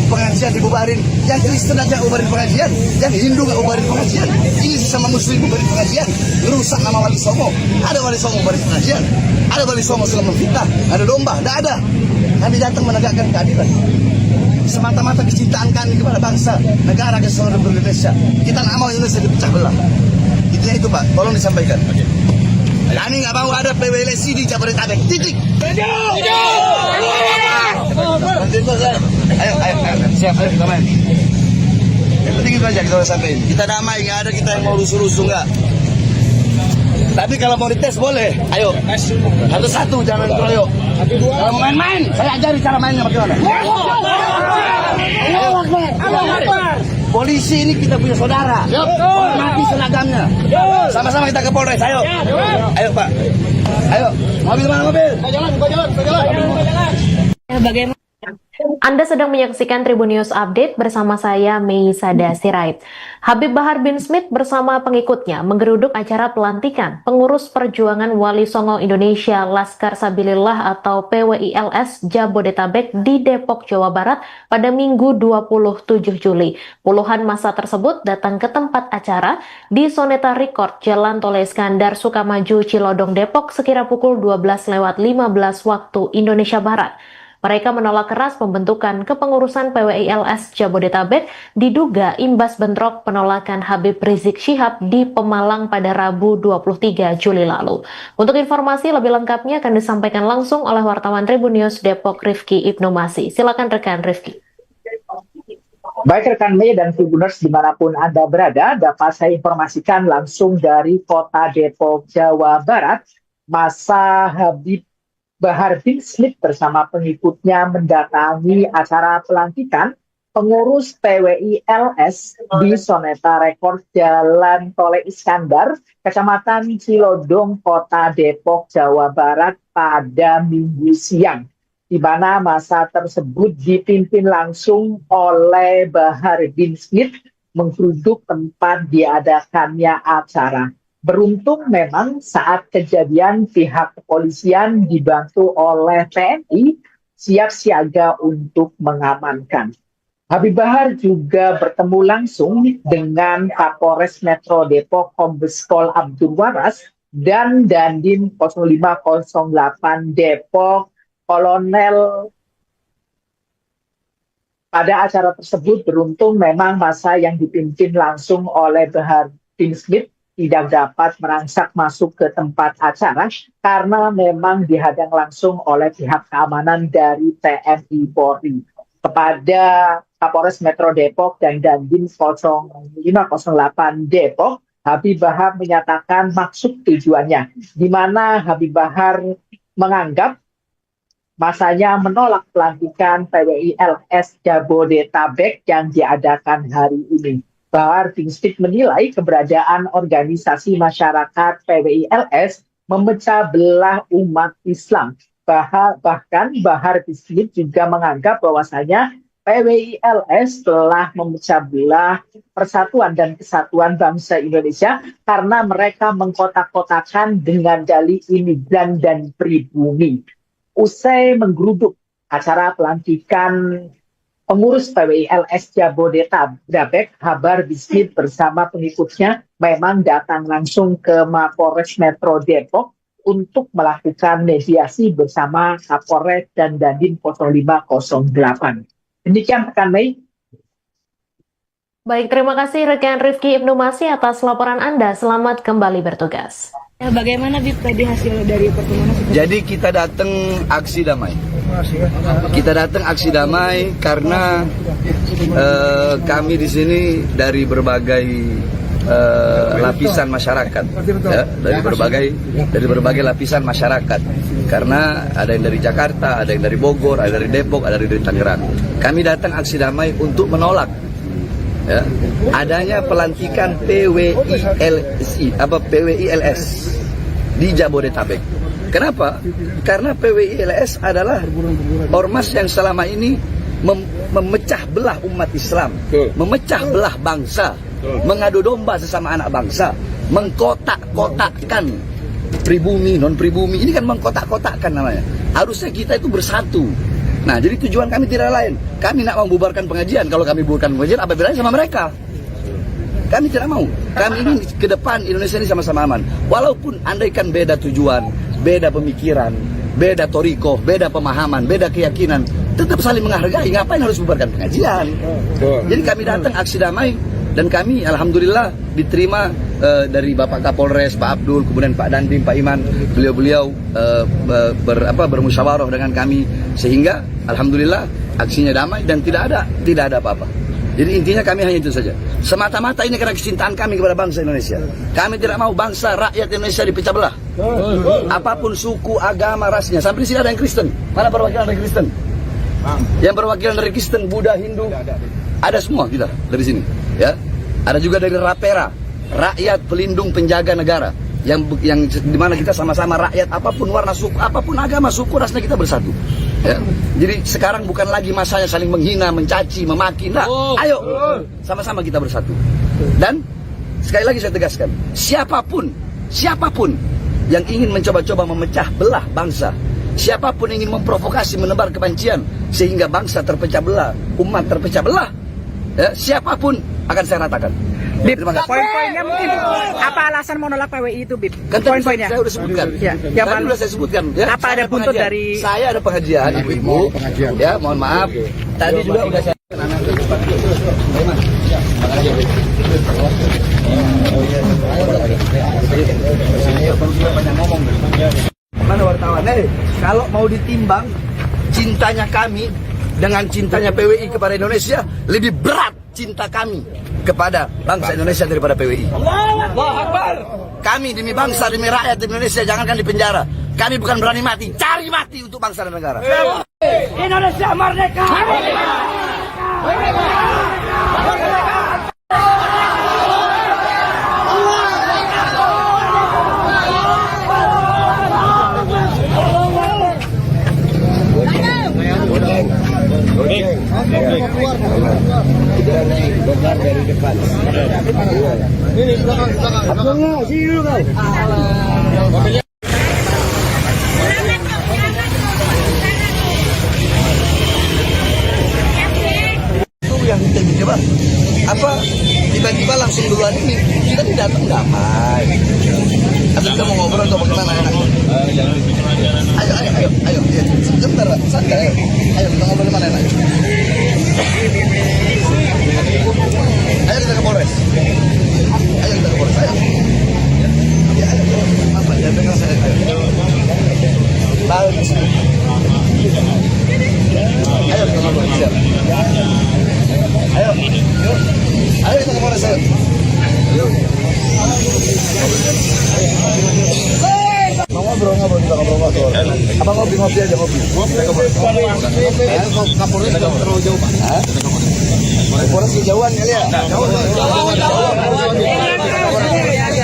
Pengajian dibubarin, yang Kristen aja ubarin pengajian, yang Hindu nggak ubarin pengajian. Ini sesama Muslim ubarin pengajian, rusak nama Wali Songo. Ada Wali Songo ubarin pengajian, ada Wali Songo selama memfitnah, ada domba, tidak ada. Kami datang menegakkan keadilan. Semata-mata kecintaan kami kepada bangsa, negara kesatuan Republik Indonesia. Kita nggak mau Indonesia dipecah belah. Itu Pak, tolong disampaikan. Kami nggak mau ada PWLSI di Jabodetabek. Titik. Ayo, siap, ayo kita main. Yang penting itu aja kita udah sampein. Kita damai, nggak ada kita yang mau rusuh-rusuh nggak. Tapi kalau mau dites boleh. Ayo, satu-satu jangan keroyok. Kalau mau main-main, saya ajari cara mainnya bagaimana. Polisi ini kita punya saudara. Hormati seragamnya. Sama-sama kita ke Polres. Ayo. Ayo Pak. Ayo. Mobil mana mobil? Jalan. Bagaimana? Anda sedang menyaksikan Tribun News Update bersama saya Mei Sada Sirait. Habib Bahar bin Smith bersama pengikutnya menggeruduk acara pelantikan pengurus perjuangan Wali Songo Indonesia Laskar Sabilillah atau PWILS Jabodetabek di Depok, Jawa Barat pada Minggu 27 Juli. Puluhan massa tersebut datang ke tempat acara di Soneta Record, Jalan Tol Iskandar Sukamaju, Cilodong, Depok sekira pukul 12:15 waktu Indonesia Barat. Mereka menolak keras pembentukan kepengurusan PWILS Jabodetabek diduga imbas bentrok penolakan Habib Rizik Syihab di Pemalang pada Rabu 23 Juli lalu. Untuk informasi lebih lengkapnya akan disampaikan langsung oleh wartawan Tribun News Depok Rifki Ibnu Masih. Silakan rekan Rifki. Baik rekan Mei dan Tribuners dimanapun Anda berada, dapat saya informasikan langsung dari kota Depok, Jawa Barat. Massa Habib Bahar bin Smith bersama pengikutnya mendatangi acara pelantikan pengurus PWILS di Soneta Record Jalan Tol Iskandar, Kecamatan Cilodong, Kota Depok, Jawa Barat pada Minggu siang, di mana massa tersebut dipimpin langsung oleh Bahar bin Smith menggeruduk tempat diadakannya acara. Beruntung memang saat kejadian pihak kepolisian dibantu oleh TNI siap siaga untuk mengamankan. Habib Bahar juga bertemu langsung dengan Kapolres Metro Depok Kombes Pol Abdul Waras dan Dandim 0508 Depok Kolonel. Pada acara tersebut beruntung memang massa yang dipimpin langsung oleh Bahar bin Smith tidak dapat merangsak masuk ke tempat acara karena memang dihadang langsung oleh pihak keamanan dari TNI Polri. Kepada Kapolres Metro Depok dan Dandim 0508 Depok, Habib Bahar menyatakan maksud tujuannya, di mana Habib Bahar menganggap masanya menolak pelantikan PWILS Jabodetabek yang diadakan hari ini. Bahar bin Smith menilai keberadaan organisasi masyarakat PWILS memecah belah umat Islam. Bahkan Bahar bin Smith juga menganggap bahwasanya PWILS telah memecah belah persatuan dan kesatuan bangsa Indonesia karena mereka mengkotak-kotakan dengan dalih imigran dan pribumi. Usai menggeruduk acara pelantikan pengurus PWILS Jabodetabek, Bahar bin Smith bersama pengikutnya memang datang langsung ke Mapolres Metro Depok untuk melakukan mediasi bersama Kapolres dan Dandim 0508. Demikian rekan Mei. Baik, terima kasih rekan Rifki Ibnu Masih atas laporan Anda. Selamat kembali bertugas. Bagaimana Bib tadi hasil dari pertemuan? Jadi kita datang aksi damai. Kita datang aksi damai karena kami di sini dari berbagai lapisan masyarakat, ya, dari berbagai lapisan masyarakat. Karena ada yang dari Jakarta, ada yang dari Bogor, ada dari Depok, ada dari Tangerang. Kami datang aksi damai untuk menolak, ya, adanya pelantikan PWILS di Jabodetabek. Kenapa? Karena PWILS adalah ormas yang selama ini memecah belah umat Islam, memecah belah bangsa, mengadu domba sesama anak bangsa, mengkotak-kotakkan pribumi, non-pribumi. Ini kan mengkotak-kotakkan namanya. Harusnya kita itu bersatu. Nah, jadi tujuan kami tidak lain. Kami nak membubarkan pengajian. Kalau kami bubarkan pengajian, apa bedanya sama mereka? Kami tidak mau. Kami ingin ke depan Indonesia ini sama-sama aman. Walaupun andaikan beda tujuan, beda pemikiran, beda toriko, beda pemahaman, beda keyakinan, tetap saling menghargai. Ngapain harus bubarkan pengajian? Jadi kami datang aksi damai, dan kami alhamdulillah diterima dari Bapak Kapolres, Pak Abdul, kemudian Pak Dandim, Pak Iman. Beliau-beliau bermusyawarah dengan kami, sehingga alhamdulillah aksinya damai dan tidak ada apa-apa. Jadi intinya kami hanya itu saja. Semata-mata ini karena kecintaan kami kepada bangsa Indonesia. Kami tidak mau bangsa rakyat Indonesia dipecah belah. Apapun suku, agama, rasnya. Sampai di sini ada yang Kristen. Mana perwakilan dari Kristen? Yang perwakilan dari Kristen, Buddha, Hindu, ada semua kita dari sini. Ya, ada juga dari Rapera, rakyat pelindung penjaga negara. Yang dimana kita sama-sama rakyat, apapun warna suku, apapun agama, suku, rasnya kita bersatu. Ya. Jadi sekarang bukan lagi masanya saling menghina, mencaci, memaki. Nah, ayo sama-sama kita bersatu. Dan sekali lagi saya tegaskan, siapapun yang ingin mencoba-coba memecah belah bangsa, siapapun yang ingin memprovokasi, menebar kebencian sehingga bangsa terpecah belah, umat terpecah belah, ya, siapapun akan saya ratakan. Bib, poin-poinnya mungkin apa alasan mau nolak PWI itu, Bib? Kan Poin-poinnya. saya udah sebutkan. Ya, Tadi udah saya sebutkan. Ya, apa ada buntut dari? Saya ada pengajian, ibu-ibu. Ya, mohon maaf. Tadi juga udah saya. Mana wartawan? Kalau mau ditimbang cintanya kami dengan cintanya PWI kepada Indonesia, lebih berat cinta kami kepada bangsa Indonesia daripada PWI. Allahu Akbar. Kami demi bangsa, demi rakyat Indonesia, jangankan di penjara. Kami bukan berani mati, cari mati untuk bangsa dan negara. Indonesia merdeka! Dari depan. Ini belakang. Abangnya, sini dulu kan. Itu yang kita coba. Apa tiba-tiba langsung duluan ini kita tidak datang damai. Atau kita mau ngobrol atau bagaimana enak? Ayo. Sebentar, santai. Ayo kita ngobrol mana enak? Ayo kita ke Polres. Ayo. Ya, ayo. Apa? Ya, pegang saya. Tahu di sini. Ayo kita ngobrol. Siap. Ayo. Ayo kita ke Polres. Ayo. Ngobrol kita ngobrol. Apa ngopi aja ngopi. Kapolres terlalu jauh, Pak. Polres kejauhan kali ya? Jauh.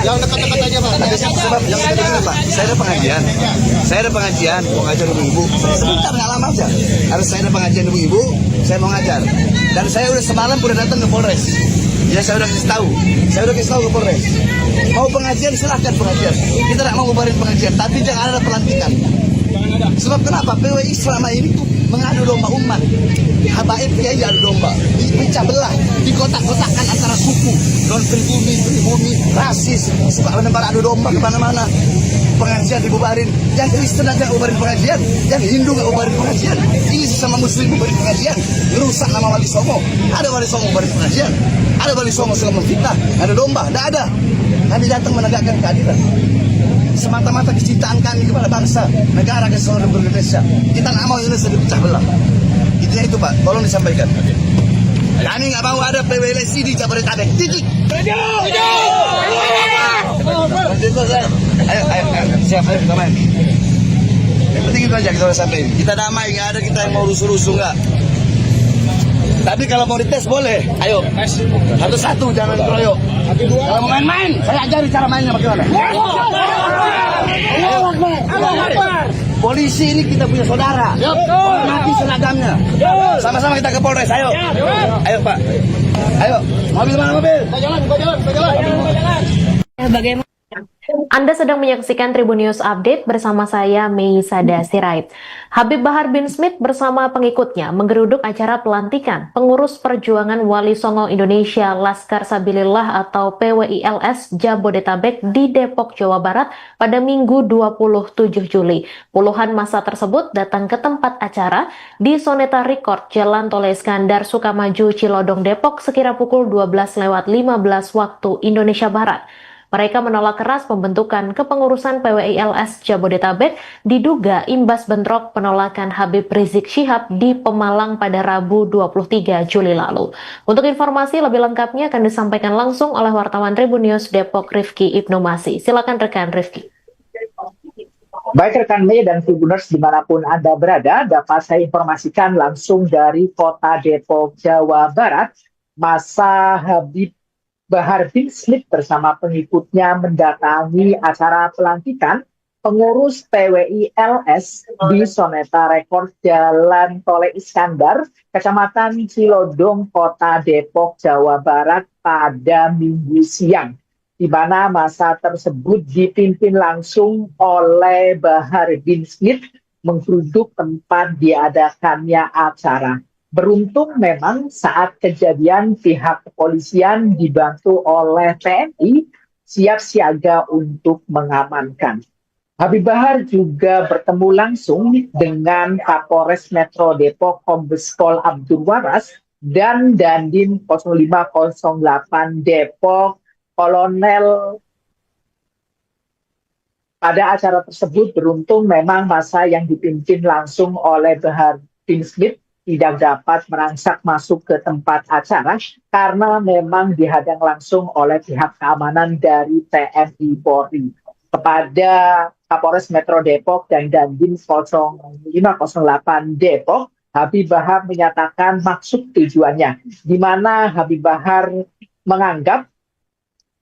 Yang dekat-dekat aja, Pak. Sebab yang dekat-dekat, Pak. Saya ada pengajian, mau ngajar ibu-ibu. Sebentar, nggak lama aja. Harus saya ada pengajian ibu-ibu, saya mau ngajar. Dan saya udah semalam udah datang ke Polres. Ya, saya udah kasih tahu ke Polres. Mau pengajian silahkan pengajian. Kita tidak mau bubarin pengajian, tapi jangan ada pelantikan. Sebab kenapa? PWI selama ini tuh mengadu domba umat. Habaib kiai adu domba, dipecah belah, dikotak-kotakkan antara suku, non pribumi, rasis, suka menebar adu domba kemana-mana. Pengajian dibubarin, yang Kristen aja bubarin pengajian, yang Hindu nggak bubarin pengajian, ini sesama Muslim bubarin pengajian, merusak nama Wali Songo. Ada Wali Songo bubarin pengajian, ada Wali Songo suka memfitnah, ada domba, tidak ada. Kami datang menegakkan keadilan. Semata-mata kecintaan kami kepada bangsa, negara kesatuan Indonesia. Kita nggak mau Indonesia dipecah belah. Intinya itu, Pak, tolong disampaikan. Kami nggak mau ada PWLSI di Jabodetabek. Titik. Ayo, siap, ayo kita main. Yang penting itu aja kita udah sampai. Kita damai, nggak ada kita yang mau rusuh-rusuh nggak. Tapi kalau mau dites boleh. Ayo, satu-satu jangan dikeroyok. Kalau mau main-main, saya ajari cara mainnya bagaimana. Polisi ini kita punya saudara. Hormati seragamnya. Sama-sama kita ke Polres. Ayo, ayo Pak. Ayo, mobil mana mobil? Bagaimana? Anda sedang menyaksikan Tribun News Update bersama saya, Mei Sada Sirait. Habib Bahar bin Smith bersama pengikutnya menggeruduk acara pelantikan pengurus perjuangan Wali Songo Indonesia Laskar Sabilillah atau PWILS Jabodetabek di Depok, Jawa Barat pada Minggu 27 Juli. Puluhan massa tersebut datang ke tempat acara di Soneta Record, Jalan Tole Iskandar, Sukamaju, Cilodong, Depok sekira pukul 12:15 waktu Indonesia Barat. Mereka menolak keras pembentukan kepengurusan PWILS Jabodetabek diduga imbas bentrok penolakan Habib Rizik Syihab di Pemalang pada Rabu 23 Juli lalu. Untuk informasi lebih lengkapnya akan disampaikan langsung oleh wartawan Tribun News Depok Rifki Ibnu Masih. Silakan rekan Rifki. Baik rekan Mei dan Tribuners dimanapun Anda berada, dapat saya informasikan langsung dari kota Depok, Jawa Barat. Massa Habib Bahar bin Smith bersama pengikutnya mendatangi acara pelantikan pengurus PWILS di Soneta Record Jalan Tole Iskandar, Kecamatan Cilodong, Kota Depok, Jawa Barat pada Minggu siang, di mana massa tersebut dipimpin langsung oleh Bahar bin Smith menggeruduk tempat diadakannya acara. Beruntung memang saat kejadian pihak kepolisian dibantu oleh TNI siap siaga untuk mengamankan. Habib Bahar juga bertemu langsung dengan Kapolres Metro Depok Kombes Pol Abdul Waras dan Dandim 0508 Depok Kolonel. Pada acara tersebut beruntung memang massa yang dipimpin langsung oleh Bahar bin Smith tidak dapat merangsak masuk ke tempat acara karena memang dihadang langsung oleh pihak keamanan dari TNI Polri. Kepada Kapolres Metro Depok dan Dandim 0508 Depok, Habib Bahar menyatakan maksud tujuannya, di mana Habib Bahar menganggap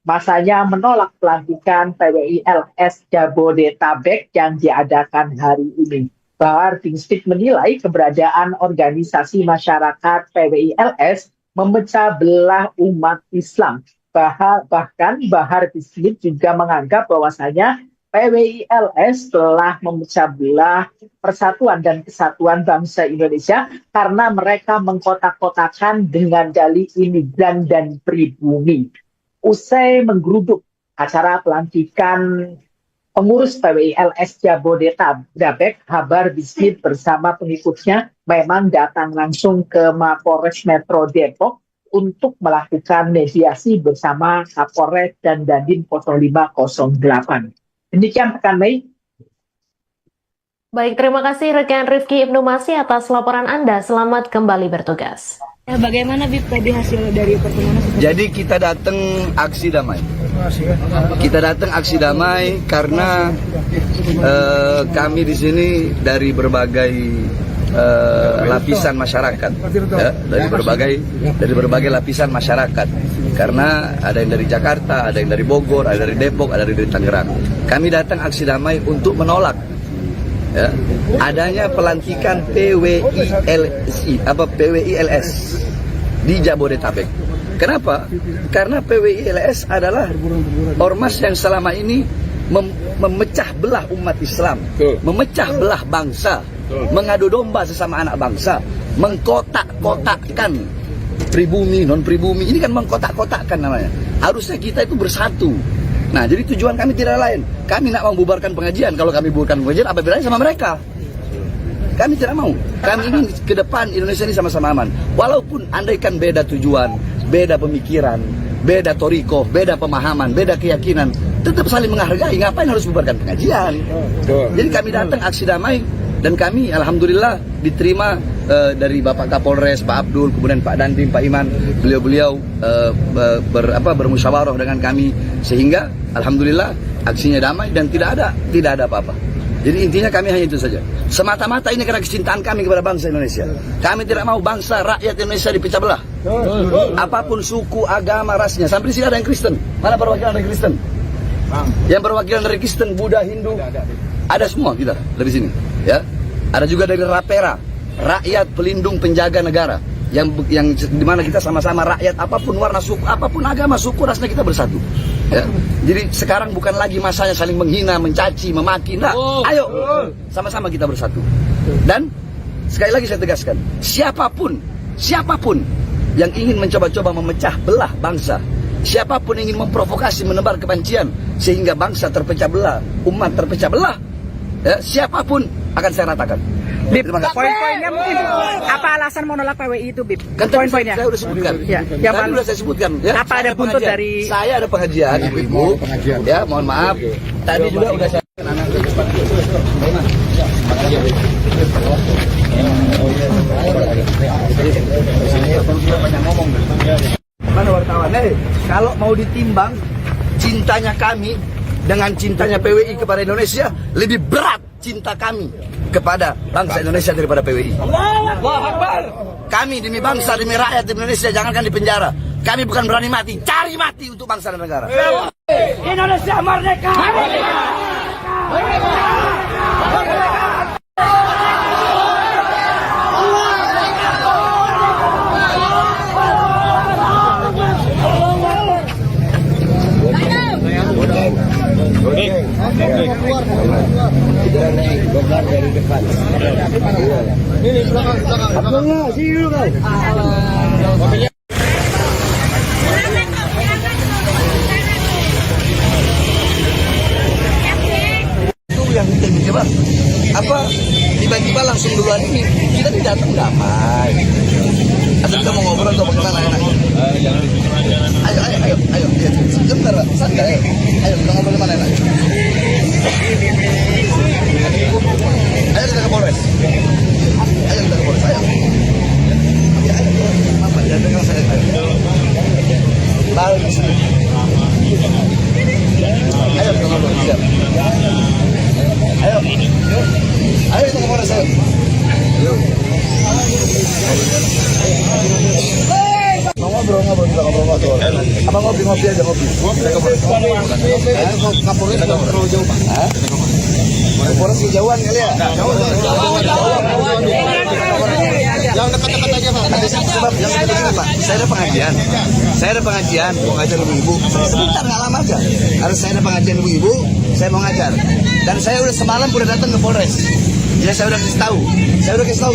masanya menolak pelantikan PWILS Jabodetabek yang diadakan hari ini. Bahar bin Smith menilai keberadaan organisasi masyarakat PWILS memecah belah umat Islam. Bahkan Bahar bin Smith juga menganggap bahwasanya PWILS telah memecah belah persatuan dan kesatuan bangsa Indonesia karena mereka mengkotak-kotakan dengan dalih imigran dan pribumi. Usai menggeruduk acara pelantikan pengurus PWILS Jabodetabek, Bahar bin Smith bersama pengikutnya memang datang langsung ke Mapolres Metro Depok untuk melakukan mediasi bersama Kapolres dan Dandim 0508. Demikian rekan Mei. Baik, terima kasih rekan Rifki Ibnu Masih atas laporan Anda. Selamat kembali bertugas. Bagaimana Bib tadi hasil dari pertemuan? Jadi kita datang aksi damai. Kita datang aksi damai karena kami di sini dari berbagai lapisan masyarakat, ya, dari berbagai lapisan masyarakat. Karena ada yang dari Jakarta, ada yang dari Bogor, ada dari Depok, ada dari Tangerang. Kami datang aksi damai untuk menolak, ya, adanya pelantikan PWILS di Jabodetabek. Kenapa? Karena PWILS adalah ormas yang selama ini memecah belah umat Islam, memecah belah bangsa, mengadu domba sesama anak bangsa, mengkotak-kotakkan pribumi, non pribumi. Ini kan mengkotak-kotakkan namanya. Harusnya kita itu bersatu. Nah, jadi tujuan kami tidak lain. Kami nak membubarkan pengajian. Kalau kami bubarkan pengajian, apa bedanya sama mereka? Kami tidak mau. Kami ingin ke depan Indonesia ini sama-sama aman. Walaupun andaikan beda tujuan, beda pemikiran, beda toriko, beda pemahaman, beda keyakinan, tetap saling menghargai. Ngapain harus bubarkan pengajian? Jadi kami datang aksi damai dan kami alhamdulillah diterima dari Bapak Kapolres, Pak Abdul, kemudian Pak Dandim, Pak Iman, beliau-beliau bermusyawarah dengan kami sehingga alhamdulillah aksinya damai dan tidak ada apa-apa. Jadi intinya kami hanya itu saja. Semata-mata ini karena kecintaan kami kepada bangsa Indonesia. Kami tidak mau bangsa rakyat Indonesia dipecah belah. Apapun suku, agama, rasnya. Sampai di sini ada yang Kristen. Mana perwakilan dari Kristen? Yang perwakilan dari Kristen, Buddha, Hindu, ada semua kita dari sini. Ya, ada juga dari Rapera, rakyat pelindung penjaga negara. Yang dimana kita sama-sama rakyat, apapun warna suku, apapun agama, suku, rasnya kita bersatu. Ya. Jadi sekarang bukan lagi masanya saling menghina, mencaci, memaki. Nah, ayo sama-sama kita bersatu. Dan sekali lagi saya tegaskan, siapapun yang ingin mencoba-coba memecah belah bangsa, siapapun ingin memprovokasi, menebar kebencian sehingga bangsa terpecah belah, umat terpecah belah, ya, siapapun akan saya ratakan. Bib, Terima kasih. poin-poinnya mungkin apa alasan menolak PWI itu, Bib? Kan tadi Poin-poinnya. saya udah sebutkan. Ya, yang Tadi udah saya sebutkan. Ya. Apa ada buntut dari- Saya ada pengajian, ibu-ibu. Ya, mohon maaf. Tadi juga udah saya Mana wartawan? Kalau mau ditimbang cintanya kami dengan cintanya PWI kepada Indonesia, lebih berat cinta kami kepada bangsa Indonesia daripada PWI. Kami demi bangsa, demi rakyat Indonesia, jangankan di penjara. Kami bukan berani mati, cari mati untuk bangsa dan negara. Indonesia merdeka! Itu yang kita apa tiba-tiba langsung duluan ini kita tidak datang damai. Atau kita mau ngobrol atau bagaimana enak? Ayo, sebentar, santai. Ayo kita ngobrol mana enak? Ayo kita ke Polres. Ayo kita ke Polres. Ayo. Ya, ayo. Apa? Ya, dengar saya. Baru di sini. Ayo kita ngobrol. Siap. Ayo. Ayo kita ke Polres. Ayo. Ngobrol kita ngobrol. Apa ngopi aja ngopi. Kita ke Polres. Kapolres terlalu jauh, Pak. Polres kejauhan kali ya? Jauh. Yang dekat-dekat aja, Pak. Sebab yang dekat-dekat, Pak. Saya ada pengajian, mau ngajar ibu-ibu. Sebentar, nggak lama aja. Harus saya ada pengajian ibu-ibu, saya mau ngajar. Dan saya udah semalam udah datang ke Polres. Ya saya udah kasih tahu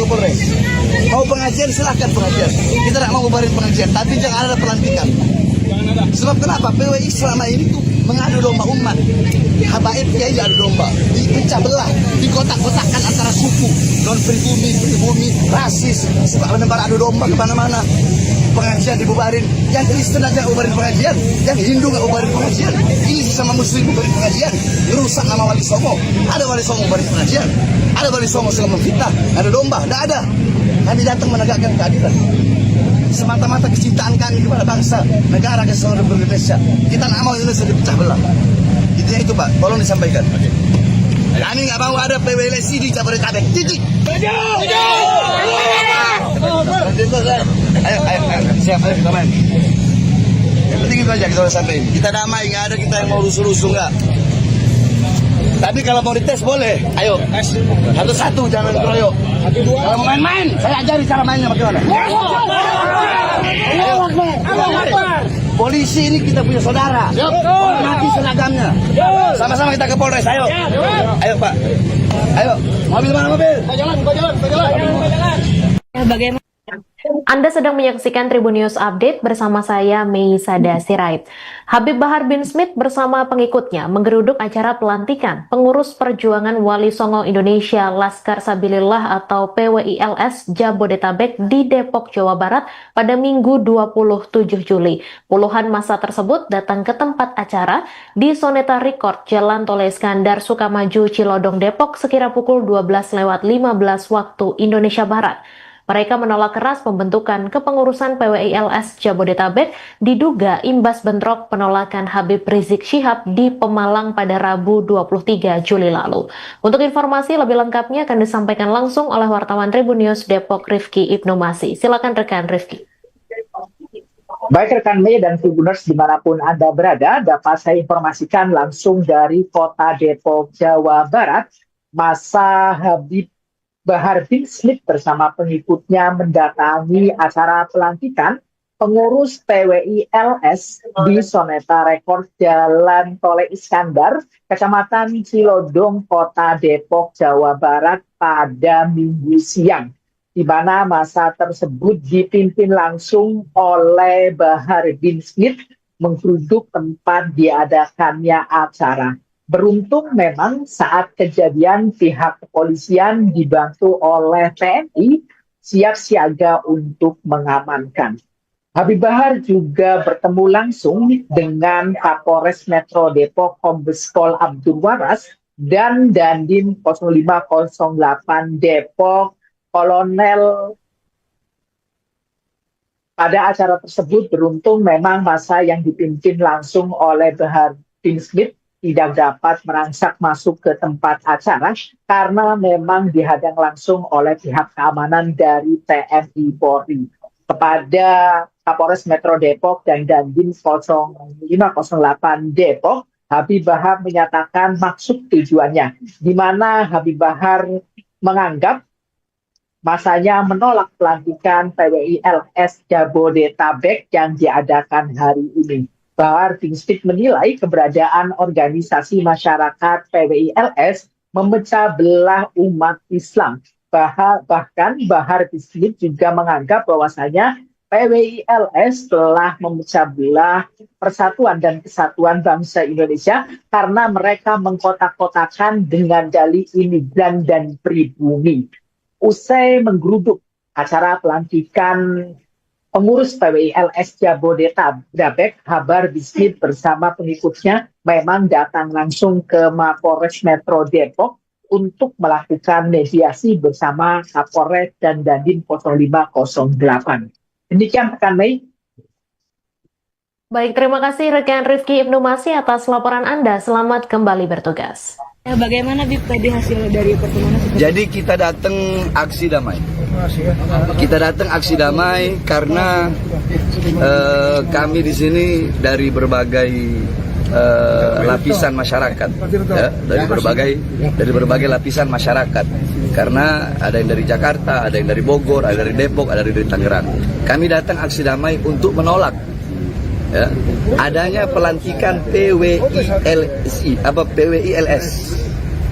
ke Polres. Mau pengajian silahkan pengajian. Kita tidak mau bubarin pengajian, tapi jangan ada pelantikan. Sebab kenapa? PWI selama ini tuh mengadu domba umat. Habaib kiai adu domba, dipecah belah, dikotak-kotakkan antara suku, non pribumi, rasis, sebab menebar adu domba kemana-mana. Pengajian dibubarin, yang Kristen aja bubarin pengajian, yang Hindu nggak bubarin pengajian, ini sesama Muslim bubarin pengajian, merusak nama Wali Songo. Ada Wali Songo bubarin pengajian, ada Wali Songo sedang memfitnah, ada domba, tidak ada. Kami datang menegakkan keadilan. Semata-mata kecintaan kami kepada bangsa, negara kesatuan Republik Indonesia. Kita nggak mau Indonesia dipecah belah. Intinya itu, Pak. Tolong disampaikan. Kami nggak mau ada PWLC di Jabodetabek. Titik. Ayo, siap, ayo kita main. Yang penting itu aja kita udah sampein. Kita damai, nggak ada kita yang mau rusuh-rusuh nggak. Tapi kalau mau dites boleh. Ayo, satu-satu jangan keroyok. Kalau mau main-main, saya ajari cara mainnya bagaimana. Polisi ini kita punya saudara. Hormati seragamnya. Sama-sama kita ke Polres. Ayo. Ayo, Pak. Ayo. Mobil mana mobil? Jalan. Bagaimana? Anda sedang menyaksikan Tribun News Update bersama saya, Mei Sada Sirait. Habib Bahar bin Smith bersama pengikutnya menggeruduk acara pelantikan pengurus perjuangan Wali Songo Indonesia Laskar Sabilillah atau PWILS Jabodetabek di Depok, Jawa Barat pada Minggu 27 Juli. Puluhan massa tersebut datang ke tempat acara di Soneta Record, Jalan Tol Iskandar, Sukamaju, Cilodong, Depok sekira pukul 12:15 waktu Indonesia Barat. Mereka menolak keras pembentukan kepengurusan PWI-LS Jabodetabek diduga imbas bentrok penolakan Habib Rizik Syihab di Pemalang pada Rabu 23 Juli lalu. Untuk informasi lebih lengkapnya akan disampaikan langsung oleh wartawan Tribun News Depok Rifki Ibnu Masih. Silakan rekan Rifki. Baik rekan Mei dan Tribuners dimanapun Anda berada, dapat saya informasikan langsung dari kota Depok, Jawa Barat. Masa Habib Bahar bin Smith bersama pengikutnya mendatangi acara pelantikan pengurus PWI-LS di Soneta Rekord Jalan Tole Iskandar, Kecamatan Cilodong, Kota Depok, Jawa Barat pada Minggu siang, di mana masa tersebut dipimpin langsung oleh Bahar bin Smith menggeruduk tempat diadakannya acara. Beruntung memang saat kejadian pihak kepolisian dibantu oleh TNI siap siaga untuk mengamankan. Habib Bahar juga bertemu langsung dengan Kapolres Metro Depok Kombes Pol Abdul Waras dan Dandim 0508 Depok Kolonel. Pada acara tersebut beruntung memang masa yang dipimpin langsung oleh Bahar bin Smith tidak dapat merangsak masuk ke tempat acara karena memang dihadang langsung oleh pihak keamanan dari TNI Polri. Kepada Kapolres Metro Depok dan Dandim 0508 Depok, Habib Bahar menyatakan maksud tujuannya, di mana Habib Bahar menganggap masanya menolak pelantikan PWI-LS Jabodetabek yang diadakan hari ini. Bahar bin Smith menilai keberadaan organisasi masyarakat PWI-LS memecah belah umat Islam. Bahkan Bahar bin Smith juga menganggap bahwasanya PWI-LS telah memecah belah persatuan dan kesatuan bangsa Indonesia karena mereka mengkotak-kotakan dengan dalih imigran dan pribumi. Usai menggeruduk acara pelantikan pengurus PWI-LS Jabodetabek, Bahar bin Smith bersama pengikutnya memang datang langsung ke Mapolres Metro Depok untuk melakukan mediasi bersama Kapolres dan Dandim 0508. Demikian rekan Mei. Baik, terima kasih rekan Rifki Ibnu Masih atas laporan Anda. Selamat kembali bertugas. Bagaimana Bib tadi hasil dari pertemuan? Jadi kita datang aksi damai. Kita datang aksi damai karena kami di sini dari berbagai lapisan masyarakat, ya, dari berbagai lapisan masyarakat. Karena ada yang dari Jakarta, ada yang dari Bogor, ada dari Depok, ada dari Tangerang. Kami datang aksi damai untuk menolak, ya, adanya pelantikan PWI-LS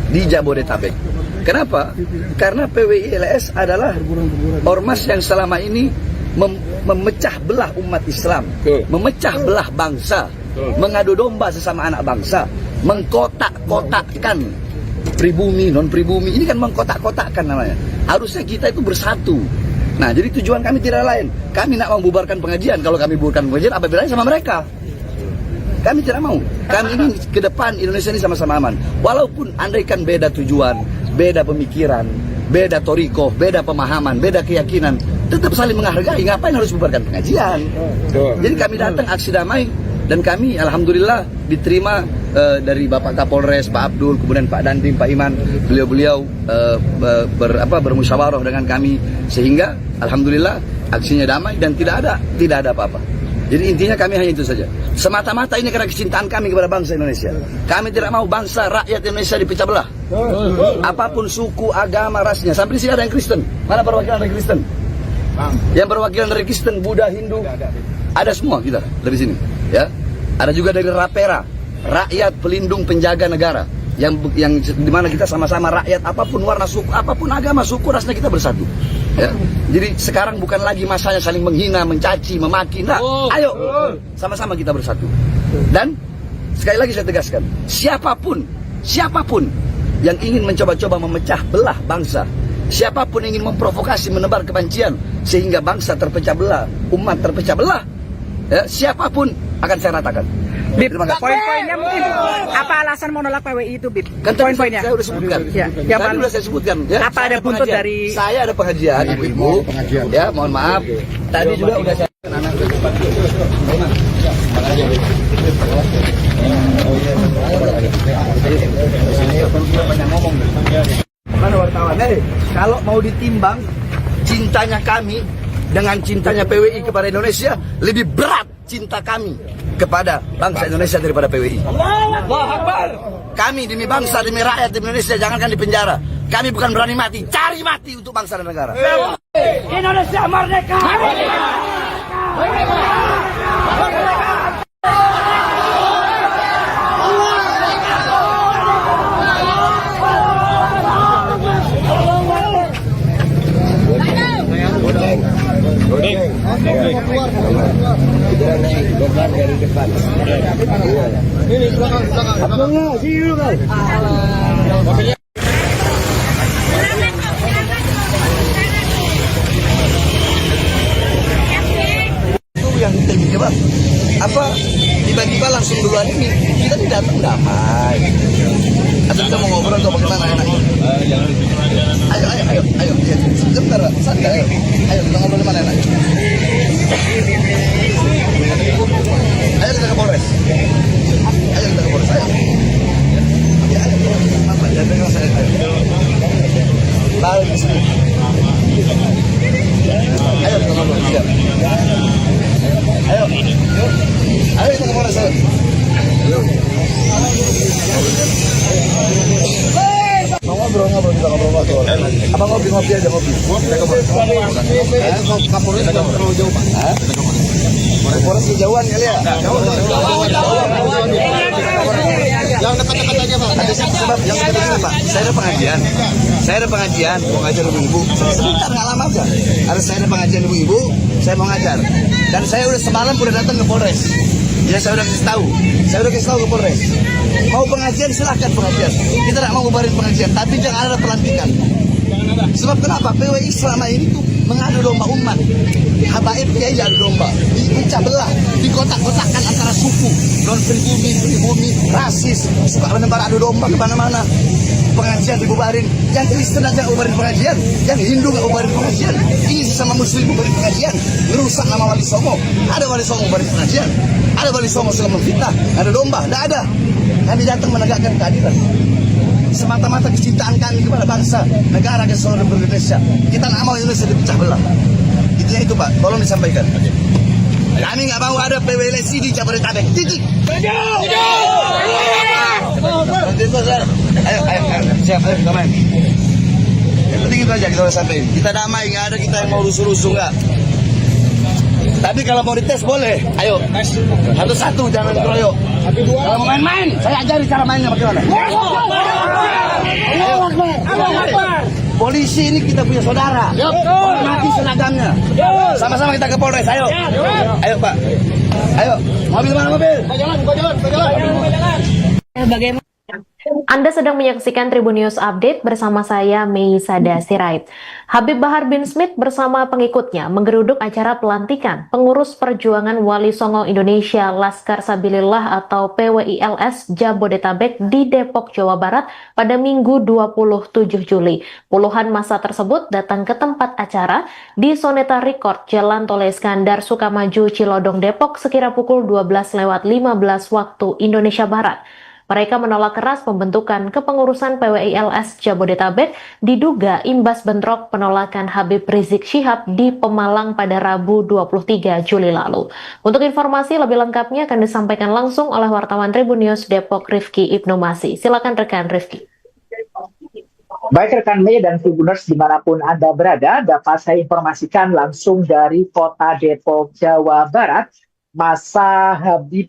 di Jabodetabek. Kenapa? Karena PWI-LS adalah ormas yang selama ini memecah belah umat Islam, memecah belah bangsa, mengadu domba sesama anak bangsa, mengkotak-kotakkan pribumi, non-pribumi. Ini kan mengkotak-kotakkan namanya. Harusnya kita itu bersatu. Nah, jadi tujuan kami tidak lain. Kami nak membubarkan pengajian. Kalau kami bubarkan pengajian, apa bedanya sama mereka? Kami tidak mau. Kami ingin ke depan Indonesia ini sama-sama aman. Walaupun andaikan beda tujuan, beda pemikiran, beda torikoh, beda pemahaman, beda keyakinan, tetap saling menghargai. Ngapain harus bubarkan pengajian? Jadi kami datang aksi damai dan kami alhamdulillah diterima dari Bapak Kapolres, Pak Abdul, kemudian Pak Dandim, Pak Iman. Beliau-beliau bermusyawarah dengan kami sehingga alhamdulillah aksinya damai dan tidak ada apa-apa. Jadi intinya kami hanya itu saja. Semata-mata ini karena kecintaan kami kepada bangsa Indonesia. Kami tidak mau bangsa rakyat Indonesia dipecah belah. Apapun suku, agama, rasnya. Sampai di sini ada yang Kristen. Mana perwakilan dari Kristen? Yang perwakilan dari Kristen, Buddha, Hindu, ada semua kita dari sini. Ya, ada juga dari Rapera, rakyat pelindung penjaga negara. Yang dimana kita sama-sama rakyat, apapun warna suku, apapun agama, suku, rasnya kita bersatu. Ya. Jadi sekarang bukan lagi masanya saling menghina, mencaci, memaki. Nah, ayo sama-sama kita bersatu. Dan sekali lagi saya tegaskan, siapapun yang ingin mencoba-coba memecah belah bangsa, siapapun yang ingin memprovokasi, menebar kebencian sehingga bangsa terpecah belah, umat terpecah belah, ya, siapapun akan saya ratakan. Bib, Terima kasih. poin-poinnya mungkin apa alasan menolak PWI itu, Bib? Kan tadi Poin-poinnya. saya udah sebutkan. Ya, yang Tadi paling- udah saya sebutkan. Ya. Apa ada Saya buntut pengajian. dari- Saya ada pengajian, ibu-ibu. Ya, mohon maaf. Tadi juga udah saya. Mana wartawan? Kalau mau ditimbang cintanya kami dengan cintanya PWI kepada Indonesia, lebih berat cinta kami kepada bangsa Indonesia daripada PWI. Kami demi bangsa, demi rakyat, demi Indonesia, jangankan di penjara. Kami bukan berani mati, cari mati untuk bangsa dan negara. Indonesia merdeka! Itu yang terjadi, Bang. Apa tiba-tiba langsung duluan ini kita tidak datang damai. Atau kita mau ngobrol atau bagaimana enaknya? Ayo, sebentar, santai. Ayo kita ngobrol di mana enaknya? Ayo kita ke Polres. Ayo kita ke Polres. Ayo. Ya, ayo. Apa? Jangan pegang saya. Ayo. Balik ke sini. Ayo kita ngobrol. Siap. Ayo. Ayo kita ke Polres. Ayo. Mau ngobrol kita ngobrol. Apa ngopi aja ngopi. Kita ke Polres. Kapolres terlalu jauh, Pak. Polres kejauhan kali ya. Yang dekat-dekat aja, Pak. Ada sebab yang dekat-dekat, Pak. Saya ada pengajian, mau ngajar ibu-ibu. Sebentar nggak lama aja. Harus saya ada pengajian ibu-ibu, saya mau ngajar. Dan saya udah semalam udah datang ke Polres. Ya saya udah kasih tahu ke Polres. Mau pengajian silahkan pengajian. Kita tidak mau bubarin pengajian, tapi jangan ada pelantikan. Sebab kenapa? PWI selama ini tuh mengadu domba umat. Habaib kiai adu domba, dipecah belah, dikotak-kotakkan antara suku, non pribumi, rasis, suka menebar adu domba kemana-mana. Pengajian dibubarin, yang Kristen aja bubarin pengajian, yang Hindu nggak bubarin pengajian, ini sesama Muslim bubarin pengajian, merusak nama Wali Songo. Ada Wali Songo bubarin pengajian, ada Wali Songo suka memfitnah, ada domba, tidak ada. Kami datang menegakkan keadilan. Semata-mata kecintaan kami kepada bangsa, negara dan seluruh Indonesia. Kita nggak mau Indonesia dipecah belah. Intinya itu, Pak. Tolong disampaikan. Kami nggak mau ada PWLC di Jabodetabek. Titik. Ayo, siap, ayo kita main. Yang penting itu aja kita udah sampein. Kita damai, nggak ada kita yang mau rusuh-rusuh nggak. Tapi kalau mau dites boleh. Ayo, satu-satu jangan keroyok. Kalau mau main-main, saya ajari cara mainnya bagaimana. Polisi ini kita punya saudara. Hormati seragamnya. Sama-sama kita ke Polres. Ayo. Ayo, Pak. Ayo. Mobil mana mobil? Jalan. Bagaimana? Anda sedang menyaksikan Tribun News Update bersama saya Mei Sada Sirait. Habib Bahar bin Smith bersama pengikutnya menggeruduk acara pelantikan pengurus perjuangan Wali Songo Indonesia Laskar Sabilillah atau PWILS Jabodetabek di Depok, Jawa Barat pada Minggu 27 Juli. Puluhan massa tersebut datang ke tempat acara di Soneta Record, Jalan Tol Iskandar, Sukamaju, Cilodong, Depok sekira pukul 12:15 waktu Indonesia Barat. Mereka menolak keras pembentukan kepengurusan PWILS Jabodetabek diduga imbas bentrok penolakan Habib Rizik Syihab di Pemalang pada Rabu 23 Juli lalu. Untuk informasi lebih lengkapnya akan disampaikan langsung oleh wartawan Tribun News Depok Rifki Ibnu Masih. Silakan rekan Rifki. Baik rekan Mei dan Tribuners dimanapun Anda berada, dapat saya informasikan langsung dari kota Depok, Jawa Barat. Massa Habib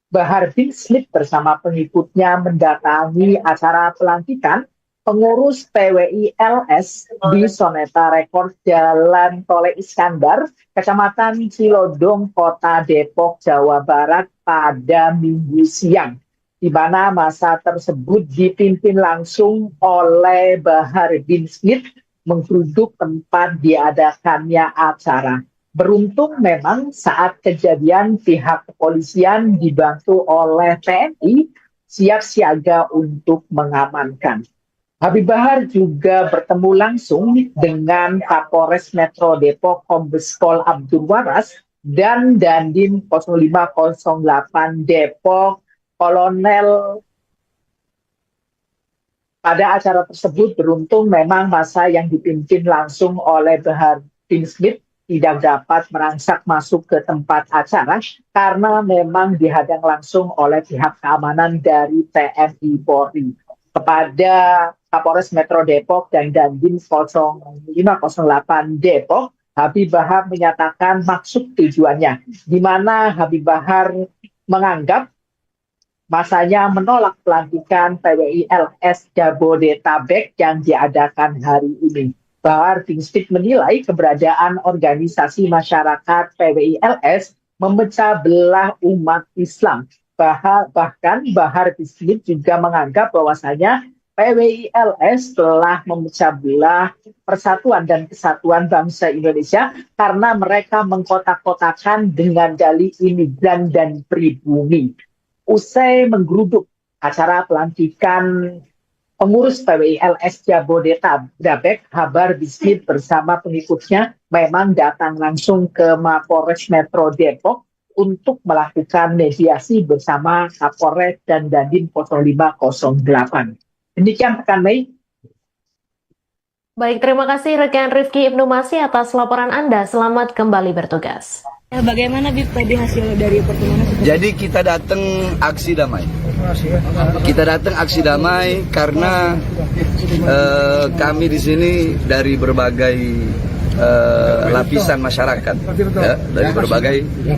Bahar bin Smith bersama pengikutnya mendatangi acara pelantikan pengurus PWILS di Soneta Record Jalan Tol Iskandar, Kecamatan Cilodong, Kota Depok, Jawa Barat pada Minggu siang, di mana massa tersebut dipimpin langsung oleh Bahar bin Smith menggeruduk tempat diadakannya acara. Beruntung memang saat kejadian pihak kepolisian dibantu oleh TNI siap siaga untuk mengamankan. Habib Bahar juga bertemu langsung dengan Kapolres Metro Depok Kombes Pol Abdul Waras dan Dandim 0508 Depok Kolonel. Pada acara tersebut beruntung memang masa yang dipimpin langsung oleh Bahar bin Smith tidak dapat merangsak masuk ke tempat acara karena memang dihadang langsung oleh pihak keamanan dari TNI Polri. Kepada Kapolres Metro Depok dan Dandim 0508 Depok, Habib Bahar menyatakan maksud tujuannya, di mana Habib Bahar menganggap masanya menolak pelantikan PWI LS Jabodetabek yang diadakan hari ini. Bahar bin Smith menilai keberadaan organisasi masyarakat PWI LS memecah belah umat Islam. Bahkan Bahar bin Smith juga menganggap bahwasanya PWI LS telah memecah belah persatuan dan kesatuan bangsa Indonesia karena mereka mengkotak-kotakan dengan dalih imigran dan pribumi. Usai menggeruduk acara pelantikan pengurus PWI LS Jabodetabek, Bahar bin Smith bersama pengikutnya memang datang langsung ke Mapolres Metro Depok untuk melakukan mediasi bersama Kapolres dan Dandim 0508. Demikian rekan Mei. Baik, terima kasih rekan Rifki Ibnu Masih atas laporan Anda. Selamat kembali bertugas. Bagaimana Bib tadi hasil dari pertemuan? Jadi kita datang aksi damai. Kita datang aksi damai karena kami di sini dari berbagai lapisan masyarakat, ya,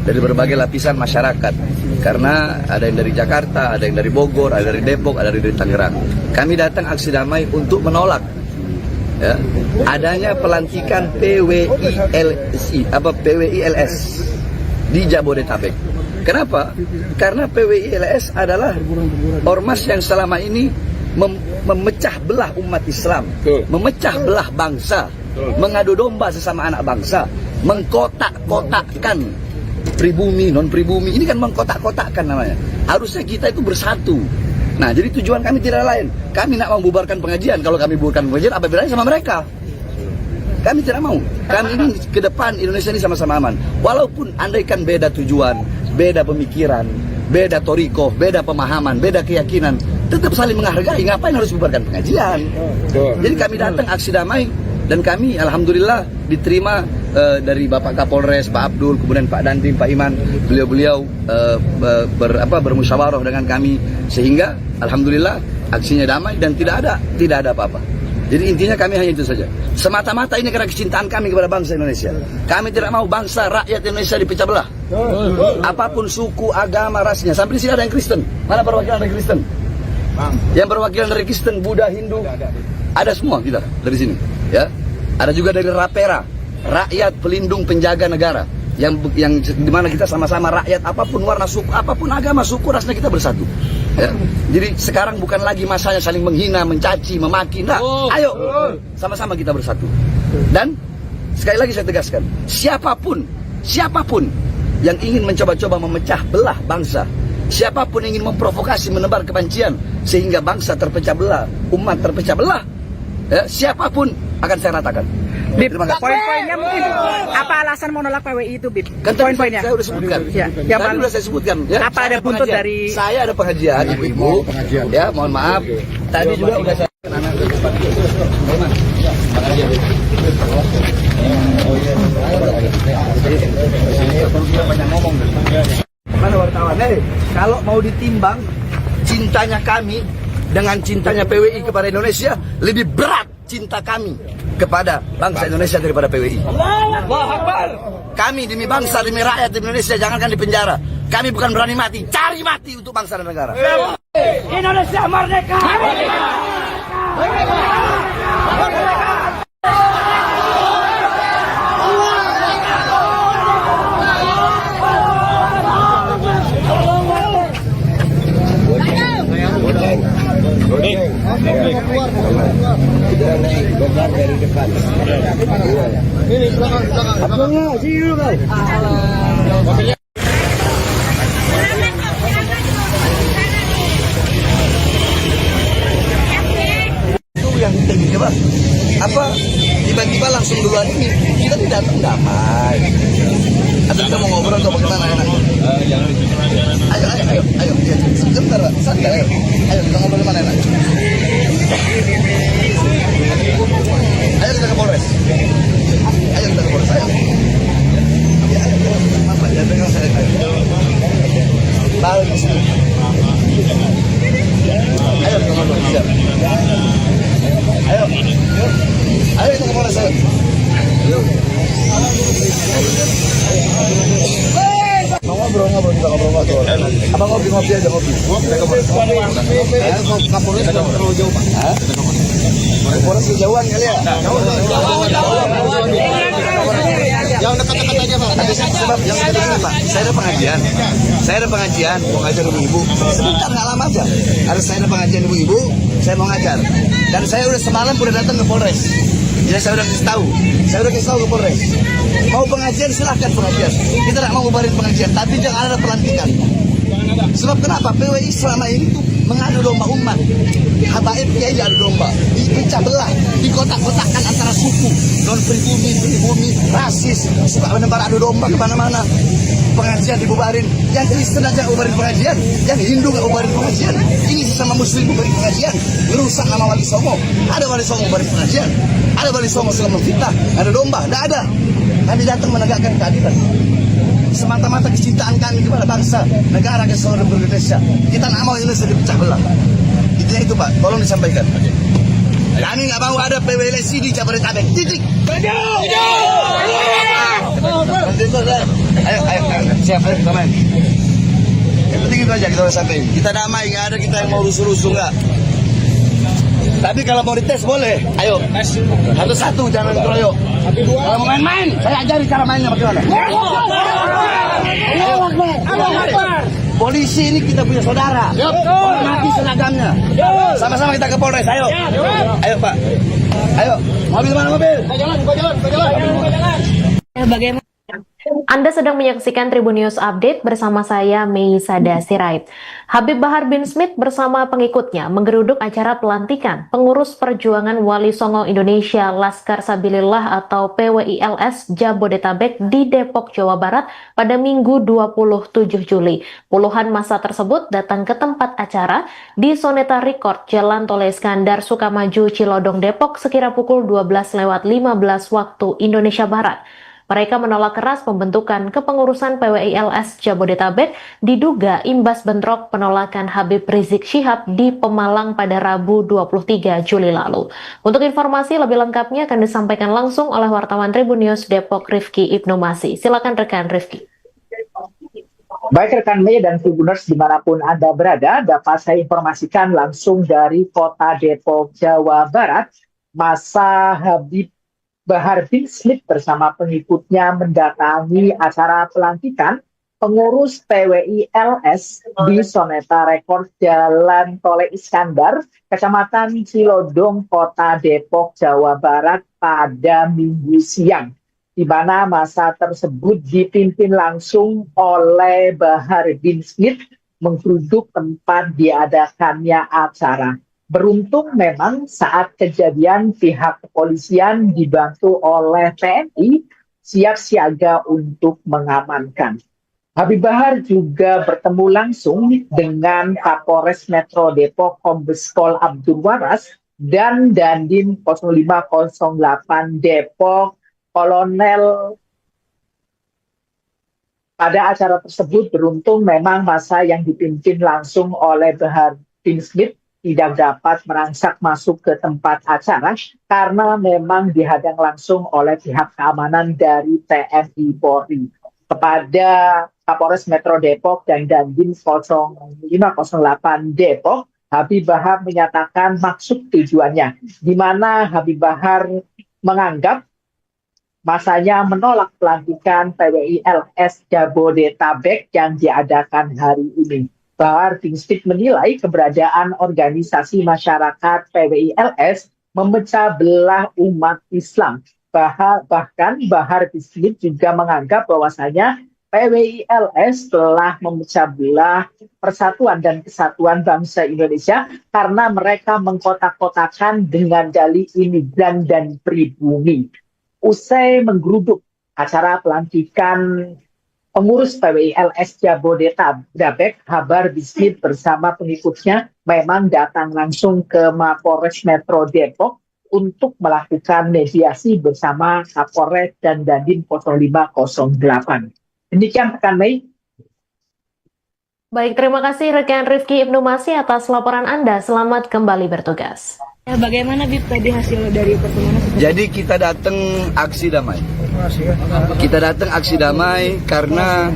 dari berbagai lapisan masyarakat. Karena ada yang dari Jakarta, ada yang dari Bogor, ada dari Depok, ada dari Tangerang. Kami datang aksi damai untuk menolak, ya, adanya pelantikan PWI LS di Jabodetabek. Kenapa? Karena PWI LS adalah ormas yang selama ini memecah belah umat Islam, memecah belah bangsa, mengadu domba sesama anak bangsa, mengkotak-kotakkan pribumi, non-pribumi. Ini kan mengkotak-kotakkan namanya. Harusnya kita itu bersatu. Nah, jadi tujuan kami tidak lain. Kami nak membubarkan pengajian. Kalau kami bubarkan pengajian, apa bedanya sama mereka? Kami tidak mau. Kami ingin ke depan Indonesia ini sama-sama aman. Walaupun andaikan beda tujuan, beda pemikiran, beda toriko, beda pemahaman, beda keyakinan, tetap saling menghargai. Ngapain harus bubarkan pengajian? Jadi kami datang aksi damai dan kami alhamdulillah diterima dari Bapak Kapolres, Pak Abdul, kemudian Pak Dandim, Pak Iman. Beliau-beliau bermusyawarah dengan kami sehingga alhamdulillah aksinya damai dan tidak ada apa-apa. Jadi intinya kami hanya itu saja. Semata-mata ini karena kecintaan kami kepada bangsa Indonesia. Kami tidak mau bangsa rakyat Indonesia dipecah belah. Apapun suku, agama, rasnya. Sampai di sini ada yang Kristen. Mana perwakilan dari Kristen? Yang perwakilan dari Kristen, Buddha, Hindu, ada semua kita dari sini. Ya, ada juga dari Rapera, rakyat pelindung penjaga negara. Yang dimana kita sama-sama rakyat, apapun warna suku, apapun agama, suku, rasnya kita bersatu. Ya. Jadi sekarang bukan lagi masanya saling menghina, mencaci, memaki. Nah, ayo sama-sama kita bersatu. Dan sekali lagi saya tegaskan, siapapun yang ingin mencoba-coba memecah belah bangsa, siapapun yang ingin memprovokasi, menebar kebencian sehingga bangsa terpecah belah, umat terpecah belah, ya, siapapun akan saya ratakan. Bib, poin-poinnya mungkin apa alasan menolak PWI itu, Bib? Kan Poin-poinnya. saya udah sebutkan. Ya, Tadi sudah saya sebutkan. Ya, apa ada buntut dari? Saya ada pengajian, ibu-ibu. Ya, mohon maaf. Tadi juga udah saya. Mana wartawan? Kalau mau ditimbang cintanya kami dengan cintanya PWI kepada Indonesia, lebih berat cinta kami kepada bangsa Indonesia daripada PWI. Kami demi bangsa, demi rakyat Indonesia, jangankan di penjara. Kami bukan berani mati, cari mati untuk bangsa dan negara. Indonesia merdeka! Keluar. Benar dari depan. Ini belakang. Abangnya, sini dulu kau. Itu yang tinggi coba. Apa tiba-tiba langsung duluan ini kita tidak datang damai. Atau kita mau ngobrol atau bagaimana enak? Ayo, sebentar, santai. Ayo kita ngobrol mana enak? Ayo kita ke Polres. Ayo. Apa ya pegang saya? Baru di sini. Ayo kita ngobrol. Siap. Ayo kita ke Polres. Ayo. Ngobrol kita ngobrol. Abang ngopi aja ngopi. Kapolres terlalu jauh Pak. Polres kejauhan kali ya. Yang dekat-dekat aja Pak. Sebab yang dekat Pak. Saya ada pengajian. Mau ngajar ibu-ibu. Sebentar nggak lama aja. Harus saya ada pengajian ibu-ibu. Saya mau ngajar. Dan saya udah semalam udah datang ke Polres. Jadi saya udah kasih tahu ke Polres. Mau pengajian silahkan pengajian. Kita tidak mau bubarin pengajian, tapi jangan ada pelantikan. Sebab kenapa? PWI selama ini tuh mengadu domba umat. Habaib kiai adu domba, dipecah belah, dikotak-kotakkan antara suku, non pribumi, rasis, suka menebar adu domba kemana-mana. Pengajian dibubarin, yang Kristen aja bubarin pengajian, yang Hindu nggak bubarin pengajian. Ini sesama Muslim bubarin pengajian, merusak nama Wali Songo. Ada Wali Songo bubarin pengajian, ada Wali Songo suka memfitnah, ada domba, tidak ada. Kami datang menegakkan keadilan. Semata-mata kecintaan kami kepada bangsa, negara kesatuan Republik Indonesia. Kita nggak mau Indonesia dipecah belah. Intinya itu Pak, tolong disampaikan. Kami nggak mau ada PWLC di Jabodetabek. Titik. Ayo, siap, ayo kita main. Yang penting itu aja kita udah sampai. Kita damai, nggak ada kita yang mau rusuh-rusuh nggak. Tapi kalau mau dites boleh, ayo. Satu-satu jangan keroyok. Kalau mau main-main, saya ajari cara mainnya bagaimana. Polisi ini kita punya saudara. Hormati seragamnya. Sama-sama kita ke Polres. Ayo. Ayo Pak. Ayo. Mobil mana mobil? Kau jalan. Bagaimana? Anda sedang menyaksikan Tribun News Update bersama saya Mei Sada Sirait. Habib Bahar bin Smith bersama pengikutnya menggeruduk acara pelantikan pengurus perjuangan Wali Songo Indonesia Laskar Sabilillah atau PWILS Jabodetabek di Depok, Jawa Barat pada Minggu 27 Juli. Puluhan massa tersebut datang ke tempat acara di Soneta Record, Jalan Tole Iskandar, Sukamaju, Cilodong, Depok sekira pukul 12:15 waktu Indonesia Barat. Mereka menolak keras pembentukan kepengurusan PWILS Jabodetabek diduga imbas bentrok penolakan Habib Rizik Syihab di Pemalang pada Rabu 23 Juli lalu. Untuk informasi lebih lengkapnya akan disampaikan langsung oleh wartawan Tribun News Depok Rifki Ibnu Masih. Silakan rekan Rifki. Baik rekan Mei dan Tribuners dimanapun Anda berada, dapat saya informasikan langsung dari kota Depok, Jawa Barat. Massa Habib Bahar bin Smith bersama pengikutnya mendatangi acara pelantikan pengurus PWILS di Soneta Record Jalan Tole Iskandar, Kecamatan Cilodong, Kota Depok, Jawa Barat pada Minggu siang, di mana massa tersebut dipimpin langsung oleh Bahar bin Smith menggeruduk tempat diadakannya acara. Beruntung memang saat kejadian pihak kepolisian dibantu oleh TNI siap siaga untuk mengamankan. Habib Bahar juga bertemu langsung dengan Kapolres Metro Depok Kombes Pol Abdul Waras dan Dandim 0508 Depok Kolonel. Pada acara tersebut beruntung memang massa yang dipimpin langsung oleh Bahar bin Smith tidak dapat merangsak masuk ke tempat acara karena memang dihadang langsung oleh pihak keamanan dari TNI Polri. Kepada Kapolres Metro Depok dan Dandim 0508 Depok, Habib Bahar menyatakan maksud tujuannya, di mana Habib Bahar menganggap masanya menolak pelantikan PWILS Jabodetabek yang diadakan hari ini. Bahar bin Smith menilai keberadaan organisasi masyarakat PWILS memecah belah umat Islam. Bahkan Bahar Bin juga menganggap bahwasanya PWI-LS telah memecah belah persatuan dan kesatuan bangsa Indonesia karena mereka mengkotak-kotakan dengan dalih imigran dan pribumi. Usai menggeruduk acara pelantikan pengurus PWI-LS Jabodetabek, Bahar Bin bersama pengikutnya memang datang langsung ke Mapolres Metro Depok untuk melakukan mediasi bersama Kapolres dan Dandim 0508. Demikian rekan Mei. Baik, terima kasih rekan Rifki Ibnu Masih atas laporan Anda. Selamat kembali bertugas. Bagaimana Bib tadi hasil dari pertemuan? Jadi kita datang aksi damai. Kita datang aksi damai karena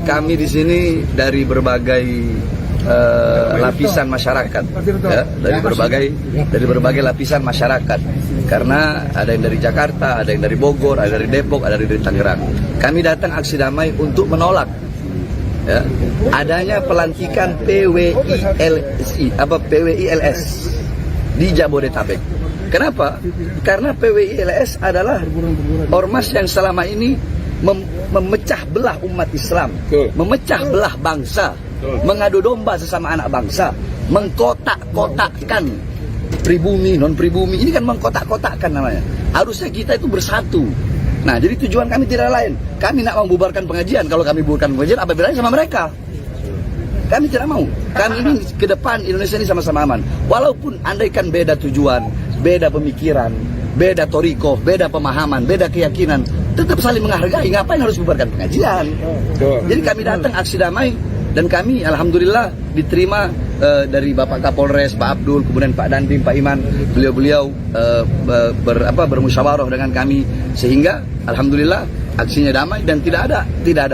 kami di sini dari berbagai lapisan masyarakat, ya, dari berbagai lapisan masyarakat. Karena ada yang dari Jakarta, ada yang dari Bogor, ada dari Depok, ada dari Tangerang. Kami datang aksi damai untuk menolak, ya, adanya pelantikan PWI-LS di Jabodetabek. Kenapa? Karena PWI-LS adalah ormas yang selama ini memecah belah umat Islam, memecah belah bangsa, mengadu domba sesama anak bangsa, mengkotak-kotakkan pribumi, non-pribumi. Ini kan mengkotak-kotakkan namanya. Harusnya kita itu bersatu. Nah, jadi tujuan kami tidak lain. Kami nak membubarkan pengajian. Kalau kami bubarkan pengajian, apa bedanya sama mereka? Kami tidak mau. Kami ini ke depan Indonesia ini sama-sama aman. Walaupun andaikan beda tujuan, beda pemikiran, beda toriko, beda pemahaman, beda keyakinan, tetap saling menghargai. Ngapain harus bubarkan pengajian? Jadi kami datang aksi damai dan kami alhamdulillah diterima dari Bapak Kapolres, Pak Abdul, kemudian Pak Dandim, Pak Iman. Beliau-beliau bermusyawarah dengan kami sehingga alhamdulillah aksinya damai dan tidak ada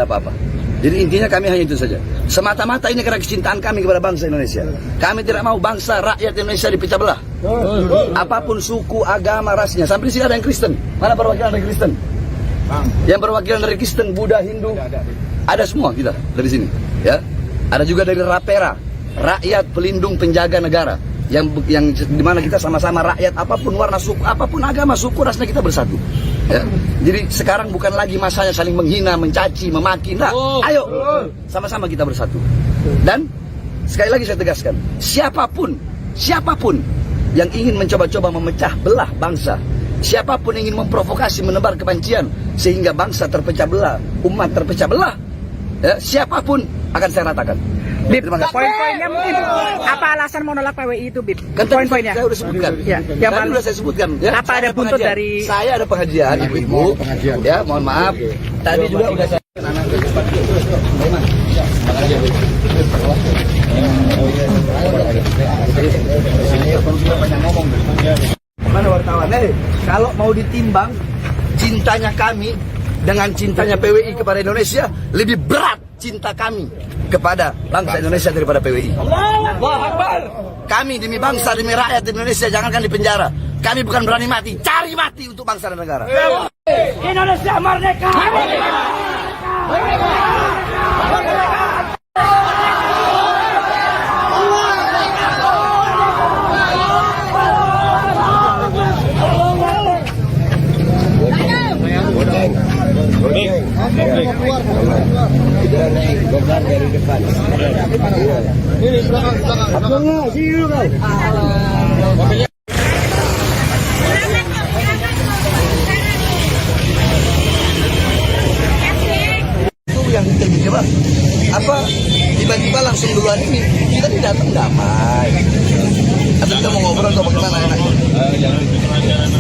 apa-apa. Jadi intinya kami hanya itu saja. Semata-mata ini karena kecintaan kami kepada bangsa Indonesia. Kami tidak mau bangsa rakyat Indonesia dipecah belah. Apapun suku, agama, rasnya. Sampai di sini ada yang Kristen. Mana perwakilan dari Kristen? Yang perwakilan dari Kristen, Buddha, Hindu, ada semua kita dari sini. Ya, ada juga dari Rapera, rakyat pelindung penjaga negara. Yang dimana kita sama-sama rakyat, apapun warna suku, apapun agama, suku, rasnya kita bersatu. Ya. Jadi sekarang bukan lagi masanya saling menghina, mencaci, memaki. Nah, ayo sama-sama kita bersatu. Dan sekali lagi saya tegaskan, siapapun yang ingin mencoba-coba memecah belah bangsa, siapapun yang ingin memprovokasi, menebar kebencian sehingga bangsa terpecah belah, umat terpecah belah, ya, siapapun akan saya ratakan. Bib, poin-poinnya mungkin apa alasan menolak PWI itu, Bib? Kan Poin-poinnya. saya udah sebutkan. Ya, yang tadi udah saya sebutkan. Ya, apa ada buntut dari? Saya ada pengajian, ibu-ibu. Ya, mohon maaf. Tadi juga udah saya. Mana wartawan? Kalau mau ditimbang cintanya kami dengan cintanya PWI kepada Indonesia, lebih berat cinta kami kepada bangsa Indonesia daripada PWI. Kami demi bangsa, demi rakyat Indonesia, jangankan di penjara. Kami bukan berani mati, cari mati untuk bangsa dan negara. Indonesia merdeka! Ini belakang. Itu yang terjadi, Bang. Apa tiba-tiba langsung duluan ini kita tidak datang damai. Atau kita mau ngobrol atau bagaimana enaknya?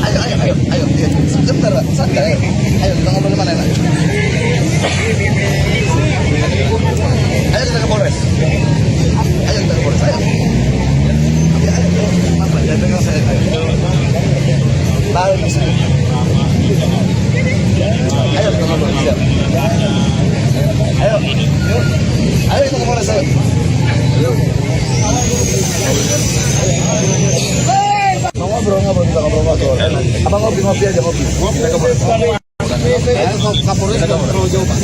Ayo. Sebentar, Pak. Santai. Ayo kita ngobrol kemana enaknya? Ayo kita ke Polres. Ayo. Apa? Jangan dengar saya. Baru di sini. Ayo kita ngobrol. Ayo kita ke Polres. Ayo. Ngobrol kita ngobrol. Apa ngopi aja ngopi. Kita ke Polres. Kapolres terlalu jauh, Pak.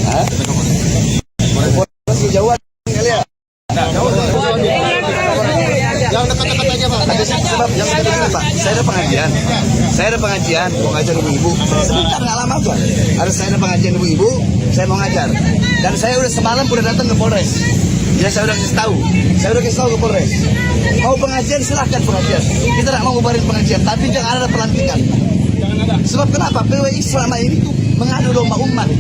Polres jauhan kali ya. Jangan dekat-dekat aja, Pak. Sebab yang begini Pak, saya ada pengajian. Saya ada pengajian, mau ngajar ibu-ibu. Sebentar, nggak lama aja. Harus saya ada pengajian ibu-ibu, saya mau ngajar. Dan saya udah semalam udah datang ke Polres. Ya saya udah kasih tahu. Saya udah kasih tahu ke Polres. Mau pengajian silahkan pengajian. Kita tidak mau bubarin pengajian, tapi jangan ada pelantikan. Sebab kenapa? PWI selama ini tuh mengadu domba umat.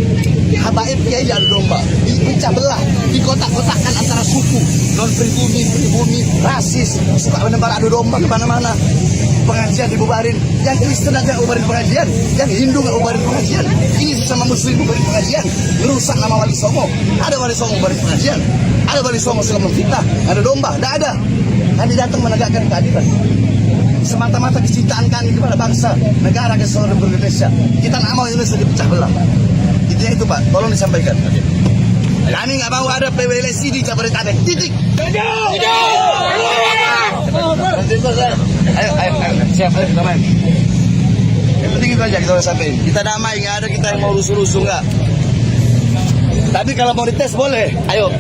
Habaib kiai adu domba, dipecah belah, dikotak-kotakkan antara suku, non pribumi, rasis, suka menebar adu domba kemana-mana. Pengajian dibubarin, yang Kristen aja bubarin pengajian, yang Hindu nggak bubarin pengajian. Ini sama Muslim bubarin pengajian, merusak nama Wali Songo. Ada Wali Songo bubarin pengajian, ada Wali Songo suka memfitnah, ada domba, tidak ada. Kami datang menegakkan keadilan. Semata-mata kecintaan kami kepada bangsa, negara kesatuan Republik Indonesia. Kita nggak mau Indonesia dipecah belah. Intinya itu Pak, tolong disampaikan. Kami nggak mau ada PWLSI di Jabodetabek. Titik. Ayo, siap, kita main. Yang penting itu aja kita udah sampein. Kita damai, nggak ada kita yang mau rusuh-rusuh nggak. Tapi kalau mau dites boleh. Ayo,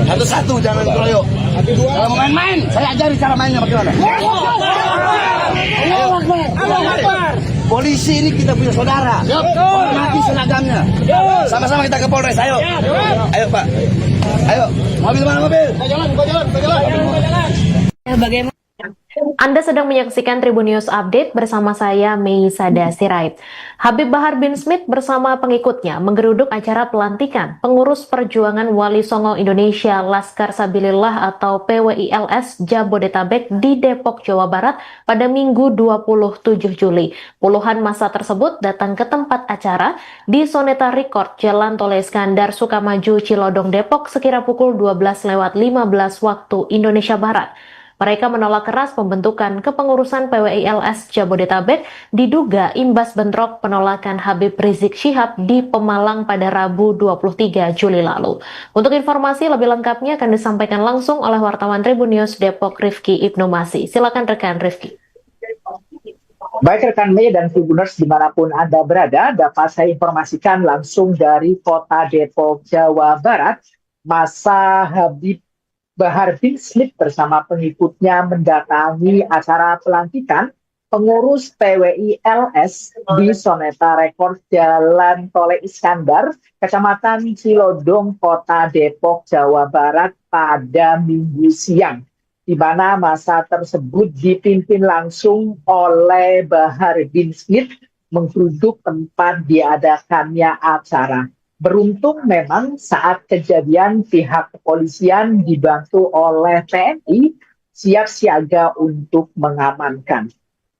satu-satu, jangan keroyok. Kalau mau main-main, saya ajari cara mainnya bagaimana. Polisi ini kita punya saudara. Hormati seragamnya. Sama-sama kita ke Polres. Ayo. Ayo Pak. Ayo. Mobil mana mobil? Jalan. Bagaimana? Anda sedang menyaksikan Tribun News Update bersama saya Mei Sada Sirait. Habib Bahar bin Smith bersama pengikutnya menggeruduk acara pelantikan pengurus perjuangan Wali Songo Indonesia Laskar Sabilillah atau PWILS Jabodetabek di Depok, Jawa Barat pada Minggu 27 Juli. Puluhan massa tersebut datang ke tempat acara di Soneta Record, Jalan Tol Iskandar, Sukamaju, Cilodong, Depok sekira pukul 12:15 waktu Indonesia Barat. Mereka menolak keras pembentukan kepengurusan PWILS Jabodetabek diduga imbas bentrok penolakan Habib Rizik Syihab di Pemalang pada Rabu 23 Juli lalu. Untuk informasi lebih lengkapnya akan disampaikan langsung oleh wartawan Tribun News Depok Rifki Ibnu Masih. Silakan rekan Rifki. Baik rekan Mei dan Tribuners dimanapun Anda berada, dapat saya informasikan langsung dari kota Depok, Jawa Barat. Massa Habib Bahar bin Smith bersama pengikutnya mendatangi acara pelantikan pengurus PWILS di Soneta Record Jalan Tol Iskandar, Kecamatan Cilodong, Kota Depok, Jawa Barat pada Minggu siang, di mana massa tersebut dipimpin langsung oleh Bahar bin Smith menggeruduk tempat diadakannya acara. Beruntung memang saat kejadian pihak kepolisian dibantu oleh TNI siap siaga untuk mengamankan.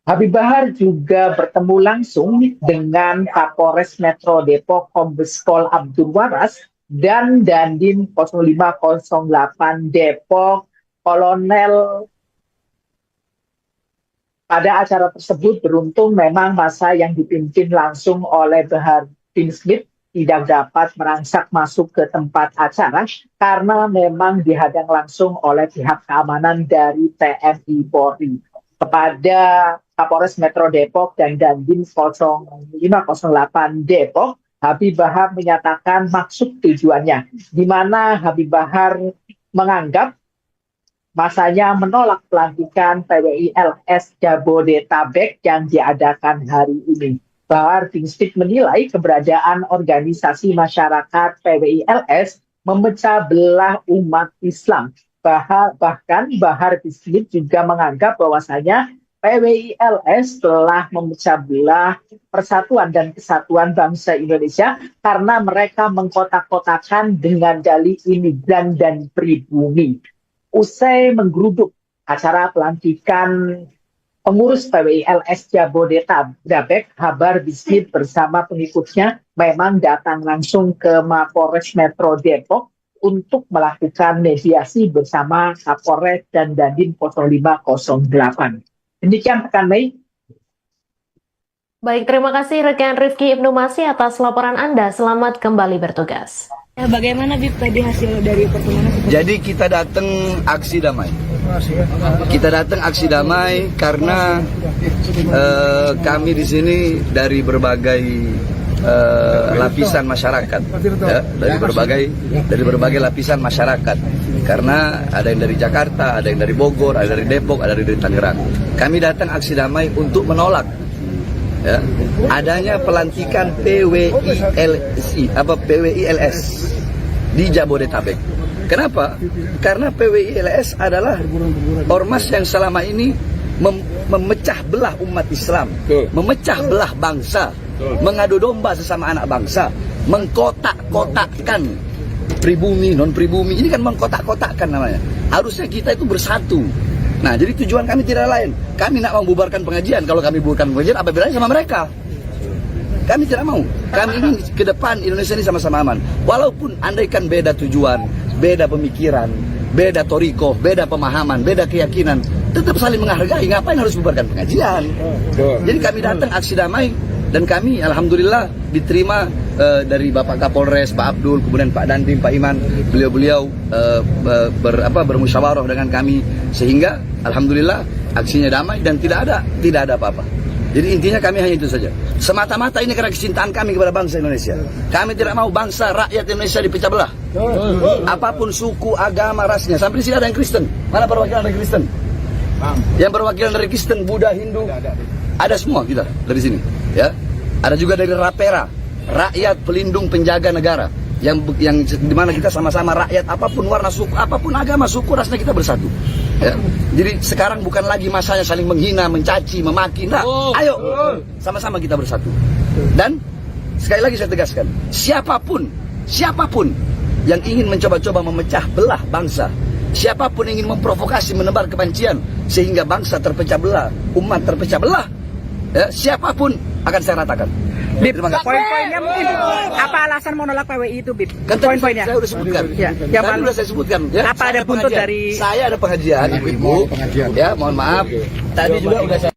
Habib Bahar juga bertemu langsung dengan Kapolres Metro Depok Kombes Pol Abdul Waras dan Dandim 0508 Depok Kolonel. Pada acara tersebut beruntung memang massa yang dipimpin langsung oleh Bahar bin Smith tidak dapat merangsak masuk ke tempat acara karena memang dihadang langsung oleh pihak keamanan dari TNI Polri. Kepada Kapolres Metro Depok dan Dandim 0508 Depok, Habib Bahar menyatakan maksud tujuannya, di mana Habib Bahar menganggap masanya menolak pelantikan PWILS Jabodetabek yang diadakan hari ini. Bahar bin Smith menilai keberadaan organisasi masyarakat PWILS memecah belah umat Islam. Bahkan Bahar bin Smith juga menganggap bahwasanya PWILS telah memecah belah persatuan dan kesatuan bangsa Indonesia karena mereka mengkotak-kotakan dengan dalih imigran dan pribumi. Usai menggeruduk acara pelantikan pengurus PWILS Jabodetabek, Bahar bin Smith bersama pengikutnya memang datang langsung ke Mapolres Metro Depok untuk melakukan mediasi bersama Kapolres dan Dandim 0508. Demikian rekan Mei. Baik, terima kasih rekan Rifki Ibnu Masih atas laporan Anda. Selamat kembali bertugas. Bagaimana Bib tadi hasil dari pertemuan? Jadi kita datang aksi damai. Kita datang aksi damai karena kami di sini dari berbagai lapisan masyarakat, ya, dari berbagai lapisan masyarakat. Karena ada yang dari Jakarta, ada yang dari Bogor, ada dari Depok, ada dari Tangerang. Kami datang aksi damai untuk menolak, ya, adanya pelantikan PWILS di Jabodetabek. Kenapa? Karena PWILS adalah ormas yang selama ini memecah belah umat Islam, memecah belah bangsa, mengadu domba sesama anak bangsa, mengkotak-kotakkan pribumi, non pribumi. Ini kan mengkotak-kotakkan namanya. Harusnya kita itu bersatu. Nah, jadi tujuan kami tidak lain. Kami nak membubarkan pengajian. Kalau kami bubarkan pengajian, apa bedanya sama mereka? Kami tidak mau. Kami ingin ke depan Indonesia ini sama-sama aman. Walaupun andaikan beda tujuan, beda pemikiran, beda toriko, beda pemahaman, beda keyakinan, tetap saling menghargai. Ngapain harus bubarkan pengajian? Jadi kami datang aksi damai. Dan kami alhamdulillah diterima dari Bapak Kapolres, Pak Abdul, kemudian Pak Dandim, Pak Iman, beliau-beliau bermusyawarah dengan kami, sehingga alhamdulillah aksinya damai dan tidak ada apa-apa. Jadi intinya kami hanya itu saja. Semata-mata ini karena kecintaan kami kepada bangsa Indonesia. Kami tidak mau bangsa rakyat Indonesia dipecah belah. Apapun suku, agama, rasnya. Sampai di sini ada yang Kristen. Mana perwakilan dari Kristen? Yang perwakilan dari Kristen, Buddha, Hindu, ada semua kita dari sini. Ya, ada juga dari Rapera, rakyat pelindung penjaga negara, yang dimana kita sama-sama rakyat, apapun warna suku, apapun agama, suku, rasnya kita bersatu. Ya. Jadi sekarang bukan lagi masanya saling menghina, mencaci, memaki. Nah, ayo sama-sama kita bersatu. Dan sekali lagi saya tegaskan, siapapun yang ingin mencoba-coba memecah belah bangsa, siapapun yang ingin memprovokasi, menebar kebencian sehingga bangsa terpecah belah, umat terpecah belah, ya, siapapun akan saya ratakan. Bib, poin-poinnya mungkin apa alasan menolak PWI itu, Bib? Kan poin-poinnya saya udah sebutkan. Ya, yang tadi udah saya sebutkan. Ya, apa ada buntut dari? Saya ada pengajian, ibu-ibu. Ya, mohon maaf. Tadi juga udah saya.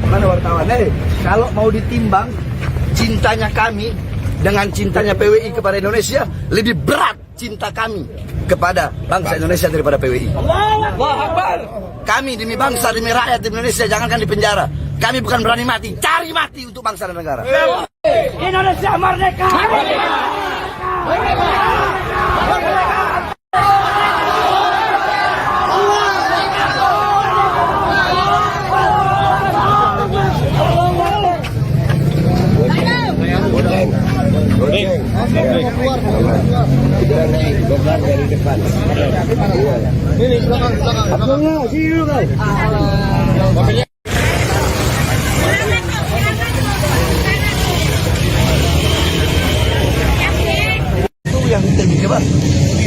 Mana wartawan? Kalau mau ditimbang cintanya kami dengan cintanya PWI kepada Indonesia, lebih berat cinta kami kepada bangsa Indonesia daripada PWI. Kami demi bangsa, demi rakyat Indonesia, jangankan di penjara. Kami bukan berani mati, cari mati untuk bangsa dan negara. Indonesia merdeka! Dari depan. Ini belakang. Abangnya, sini dulu guys. Itu yang terjadi,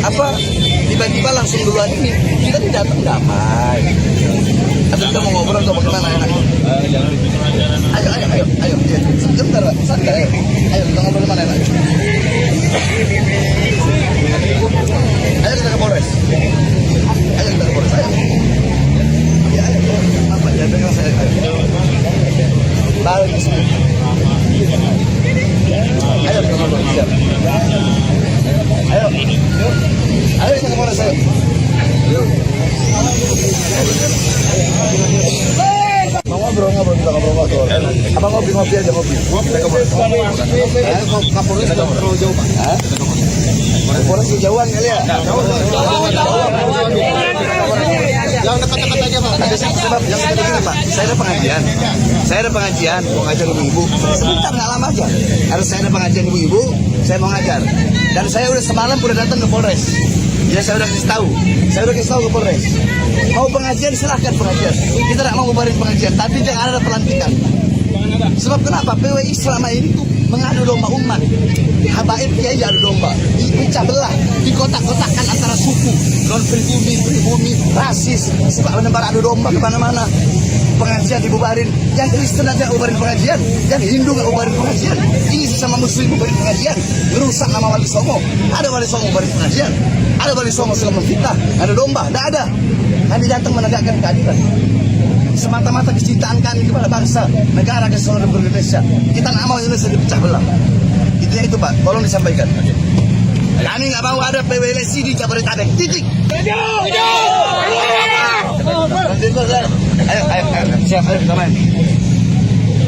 apa tiba-tiba langsung duluan ini kita tidak datang damai. Atau kita mau ngobrol atau bagaimana enaknya? Ayo, sebentar, santai. Ayo kita ngobrol mana enaknya? Ayo kita ke Polres. Ayo kita ke Polres. Ayo. Ya, ayo. Apa ya dengan saya? Ayo. Balik ke sini. Ayo kita ngobrol. Siap. Ayo. Ayo kita ke Polres. Ayo. Mau ngobrol kita ngobrol. Apa ngopi aja ngopi. Kita ke Polres. Ayo Kapolres terlalu jauh, Pak. Polres kejauhan kali ya? Yang dekat-dekat aja, Pak. Sebab yang dekat-dekat, Pak. Saya ada pengajian. Mau ngajar ibu-ibu. Sebentar, nggak lama aja. Harus saya ada pengajian ibu-ibu, saya mau ngajar. Dan saya udah semalam udah datang ke Polres. Ya, saya udah kasih tahu. Saya udah kasih tahu ke Polres. Mau pengajian, silahkan pengajian. Kita tidak mau ngubarin pengajian, tapi jangan ada pelantikan. Sebab kenapa? PWI selama ini tuh mengadu domba umat. Habaib kiai adu domba, dipecah belah, dikotak-kotakkan antara suku, non pribumi, rasis, sebab menebar adu domba kemana-mana. Pengajian dibubarin, yang Kristen aja ubarin pengajian, yang Hindu nggak ubarin pengajian. Ini sesama Muslim ubarin pengajian, merusak nama Wali Songo. Ada Wali Songo ubarin pengajian, ada Wali Songo suka memfitnah, ada domba, tidak ada. Kami datang menegakkan keadilan. Semata-mata kecintaan kami kepada bangsa, negara, kesatuan Indonesia. Kita nggak mau Indonesia dipecah belah. Itu Pak, tolong disampaikan. Kami nggak mau ada PWLSI di Jabodetabek. Titik. Ayo, siap, ayo damai.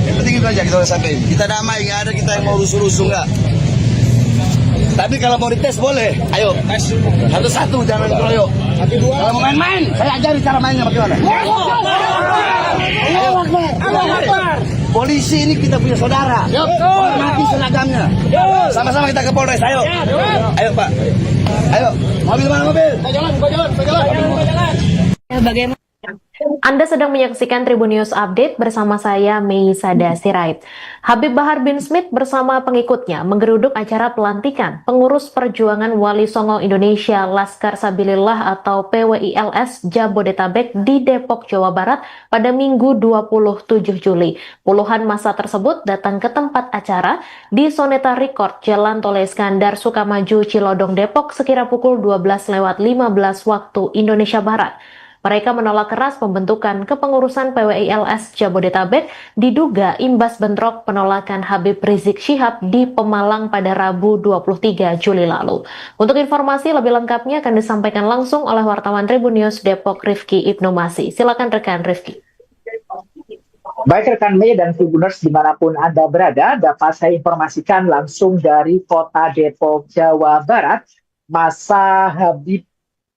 Yang penting itu aja kita udah sampai. Kita damai, nggak ada kita yang mau rusuh-rusuh nggak. Tapi kalau mau dites boleh. Ayo, satu-satu jangan keroyok. Kalau mau main-main, saya ajari cara mainnya bagaimana. Ayo, polisi ini kita punya saudara. Hormati seragamnya. Sama-sama kita ke Polres. Ayo, ayo Pak. Ayo, mobil mana mobil? Bagaimana? Anda sedang menyaksikan Tribun News Update bersama saya Mei Sada Sirait. Habib Bahar bin Smith bersama pengikutnya menggeruduk acara pelantikan pengurus perjuangan Wali Songo Indonesia Laskar Sabilillah atau PWILS Jabodetabek di Depok, Jawa Barat pada Minggu 27 Juli. Puluhan massa tersebut datang ke tempat acara di Soneta Record, Jalan Tol Iskandar, Sukamaju, Cilodong, Depok sekira pukul 12:15 waktu Indonesia Barat. Mereka menolak keras pembentukan kepengurusan PWILS Jabodetabek diduga imbas bentrok penolakan Habib Rizik Syihab di Pemalang pada Rabu 23 Juli lalu. Untuk informasi lebih lengkapnya akan disampaikan langsung oleh wartawan Tribun News Depok Rifki Ibnu Masih. Silakan rekan Rifki. Baik rekan Mei dan Tribuners dimanapun Anda berada, dapat saya informasikan langsung dari kota Depok, Jawa Barat. Massa Habib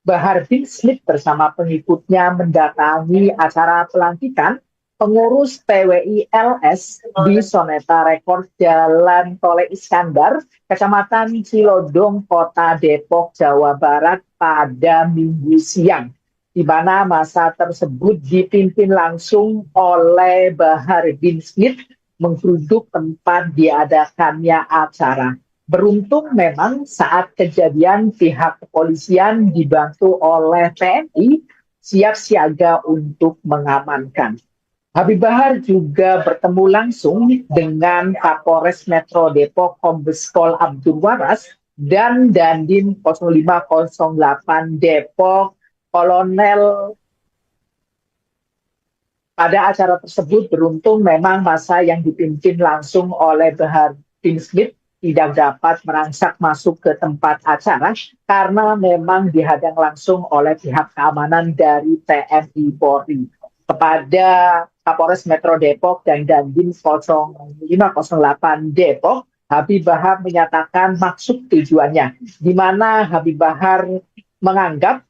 Bahar bin Smith bersama pengikutnya mendatangi acara pelantikan pengurus PWILS di Soneta Record Jalan Tol Iskandar, Kecamatan Cilodong, Kota Depok, Jawa Barat pada Minggu siang, di mana massa tersebut dipimpin langsung oleh Bahar bin Smith menggeruduk tempat diadakannya acara. Beruntung memang saat kejadian pihak kepolisian dibantu oleh TNI siap siaga untuk mengamankan. Habib Bahar juga bertemu langsung dengan Kapolres Metro Depok Kombes Pol Abdul Waras dan Dandim 0508 Depok Kolonel. Pada acara tersebut beruntung memang massa yang dipimpin langsung oleh Bahar bin Smith tidak dapat merangsak masuk ke tempat acara karena memang dihadang langsung oleh pihak keamanan dari TNI Polri. Kepada Kapolres Metro Depok dan Dandim 0508 Depok, Habib Bahar menyatakan maksud tujuannya, di mana Habib Bahar menganggap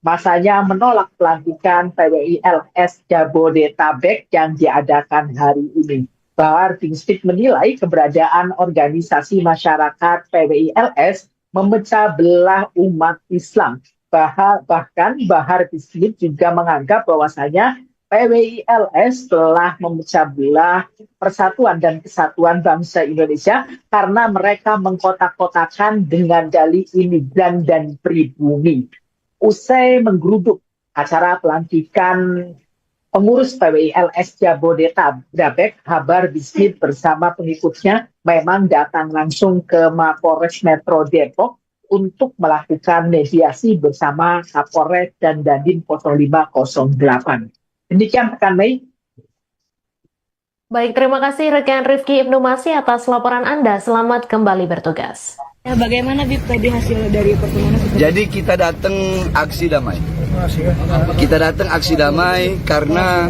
masanya menolak pelantikan PWILS Jabodetabek yang diadakan hari ini. Bahar bin Smith menilai keberadaan organisasi masyarakat PWILS memecah belah umat Islam. Bahkan Bahar bin Smith juga menganggap bahwasanya PWILS telah memecah belah persatuan dan kesatuan bangsa Indonesia karena mereka mengkotak-kotakan dengan dalih imigran dan pribumi. Usai menggeruduk acara pelantikan pengurus PWILS Jabodetabek, Bahar bin Smith bersama pengikutnya memang datang langsung ke Mapolres Metro Depok untuk melakukan mediasi bersama Kapolres dan Dandim 0508. Demikian rekan Mei. Baik, terima kasih rekan Rifki Ibnu Masih atas laporan Anda. Selamat kembali bertugas. Bagaimana Bib tadi hasil dari pertemuan? Jadi kita datang aksi damai. Kita datang aksi damai karena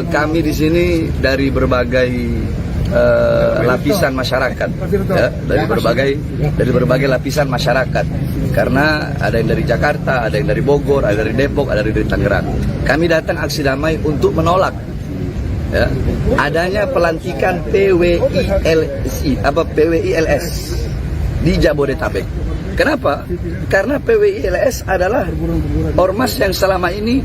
kami di sini dari berbagai lapisan masyarakat, ya, dari berbagai lapisan masyarakat. Karena ada yang dari Jakarta, ada yang dari Bogor, ada dari Depok, ada dari Tangerang. Kami datang aksi damai untuk menolak ya, adanya pelantikan PWILS di Jabodetabek. Kenapa? Karena PWILS adalah ormas yang selama ini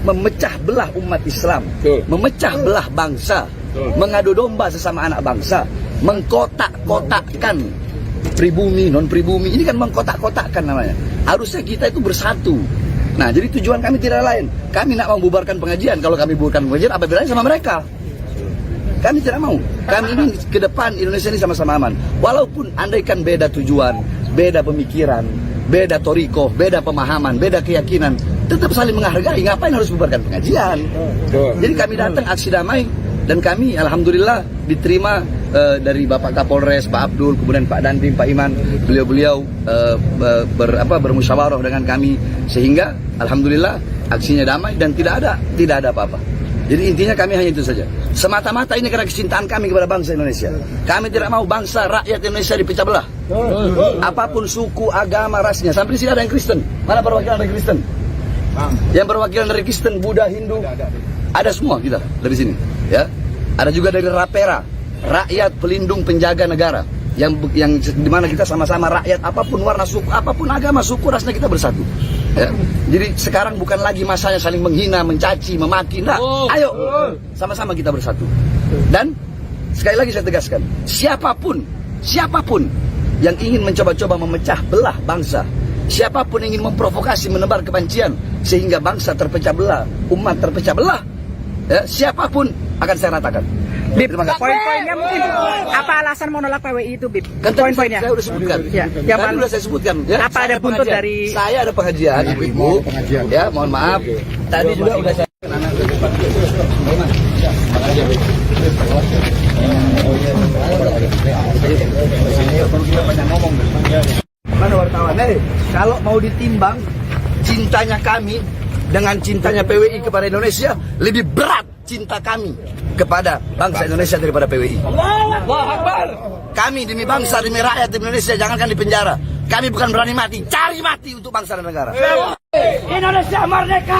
memecah belah umat Islam, memecah belah bangsa, mengadu domba sesama anak bangsa, mengkotak-kotakkan pribumi, non-pribumi. Ini kan mengkotak-kotakkan namanya. Harusnya kita itu bersatu. Nah, jadi tujuan kami tidak lain. Kami nak membubarkan pengajian. Kalau kami bubarkan pengajian, apa bedanya sama mereka? Kami tidak mau. Kami ini ke depan Indonesia ini sama-sama aman. Walaupun andaikan beda tujuan, beda pemikiran, beda toriko, beda pemahaman, beda keyakinan, tetap saling menghargai. Ngapain harus bubarkan pengajian? Jadi kami datang aksi damai Dan kami alhamdulillah diterima dari Bapak Kapolres, Pak Abdul, kemudian Pak Dandim, Pak Iman, beliau-beliau bermusyawarah dengan kami sehingga alhamdulillah aksinya damai dan tidak ada apa-apa. Jadi intinya kami hanya itu saja. Semata-mata ini karena kecintaan kami kepada bangsa Indonesia. Kami tidak mau bangsa rakyat Indonesia dipecah belah. Apapun suku, agama, rasnya. Sampai di sini ada yang Kristen. Mana perwakilan dari Kristen? Yang perwakilan dari Kristen, Buddha, Hindu, ada semua kita dari sini. Ya, ada juga dari Rapera, rakyat pelindung penjaga negara. Yang dimana kita sama-sama rakyat, apapun warna suku, apapun agama, suku, rasnya kita bersatu. Ya. Jadi sekarang bukan lagi masanya saling menghina, mencaci, memaki. Nah, ayo sama-sama kita bersatu. Dan sekali lagi saya tegaskan, siapapun yang ingin mencoba-coba memecah belah bangsa, siapapun yang ingin memprovokasi, menebar kebencian sehingga bangsa terpecah belah, umat terpecah belah, ya, siapapun akan saya ratakan. Bib, Terima kasih. poin-poinnya mungkin apa alasan menolak PWI itu, Bib? Kan tadi Poin-poinnya. saya udah sebutkan. Ya, yang Tadi paling- udah saya sebutkan. Ya, Apa saya ada buntut pengajian. dari- Saya ada pengajian, ibu-ibu. Ya, mohon maaf. Tadi juga udah saya. Mana wartawan? Kalau mau ditimbang cintanya kami dengan cintanya PWI kepada Indonesia, lebih berat cinta kami kepada bangsa Indonesia daripada PWI. Kami demi bangsa, demi rakyat Indonesia, jangankan di penjara. Kami bukan berani mati, cari mati untuk bangsa dan negara. Indonesia merdeka!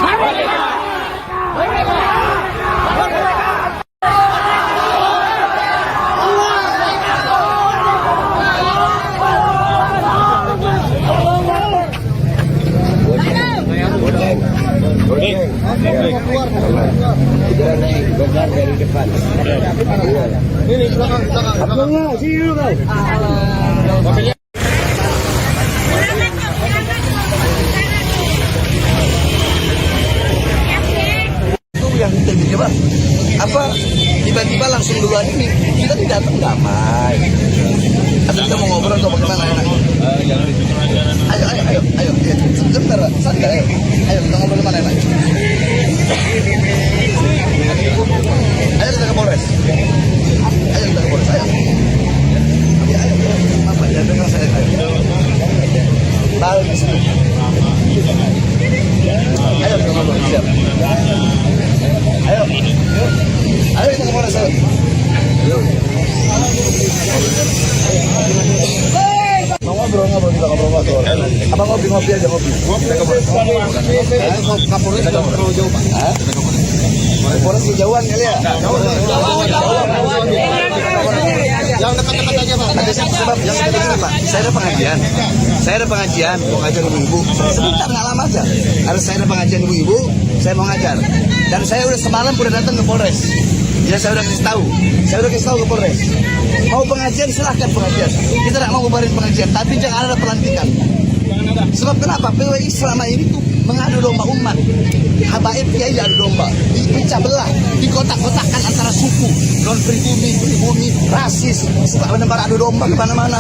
Itu yang kita coba apa tiba-tiba langsung duluan ini kita tidak datang damai atau kita mau ngobrol atau bagaimana ayo sebentar santai ayo kita ngobrol mana enak ayo kita ke Polres ayo apa ya dengar saya balik di sini ayo kita ngobrol siap ayo kita ke Polres ayo. Mau ngobrol kita ngobrol. Apa ngopi aja ngopi. Kapolres terlalu jauh Pak. Kapolres jauhan kali ya. Yang dekat-dekat aja Pak. Sebab yang dekat Pak. Saya ada pengajian, mau ngajar ibu-ibu. Sebentar nggak lama aja. Harus saya ada pengajian ibu-ibu, saya mau ngajar. Dan saya udah semalam udah datang ke Polres. Ya saya udah kasih tahu ke Polres. Mau pengajian silahkan pengajian. Kita tidak mau bubarin pengajian, tapi jangan ada pelantikan. Sebab kenapa? PWI selama ini tuh mengadu domba umat. Habaib kiai adu domba, dipecah belah, dikotak-kotakkan antara suku, non pribumi, rasis, suka menebar adu domba kemana-mana.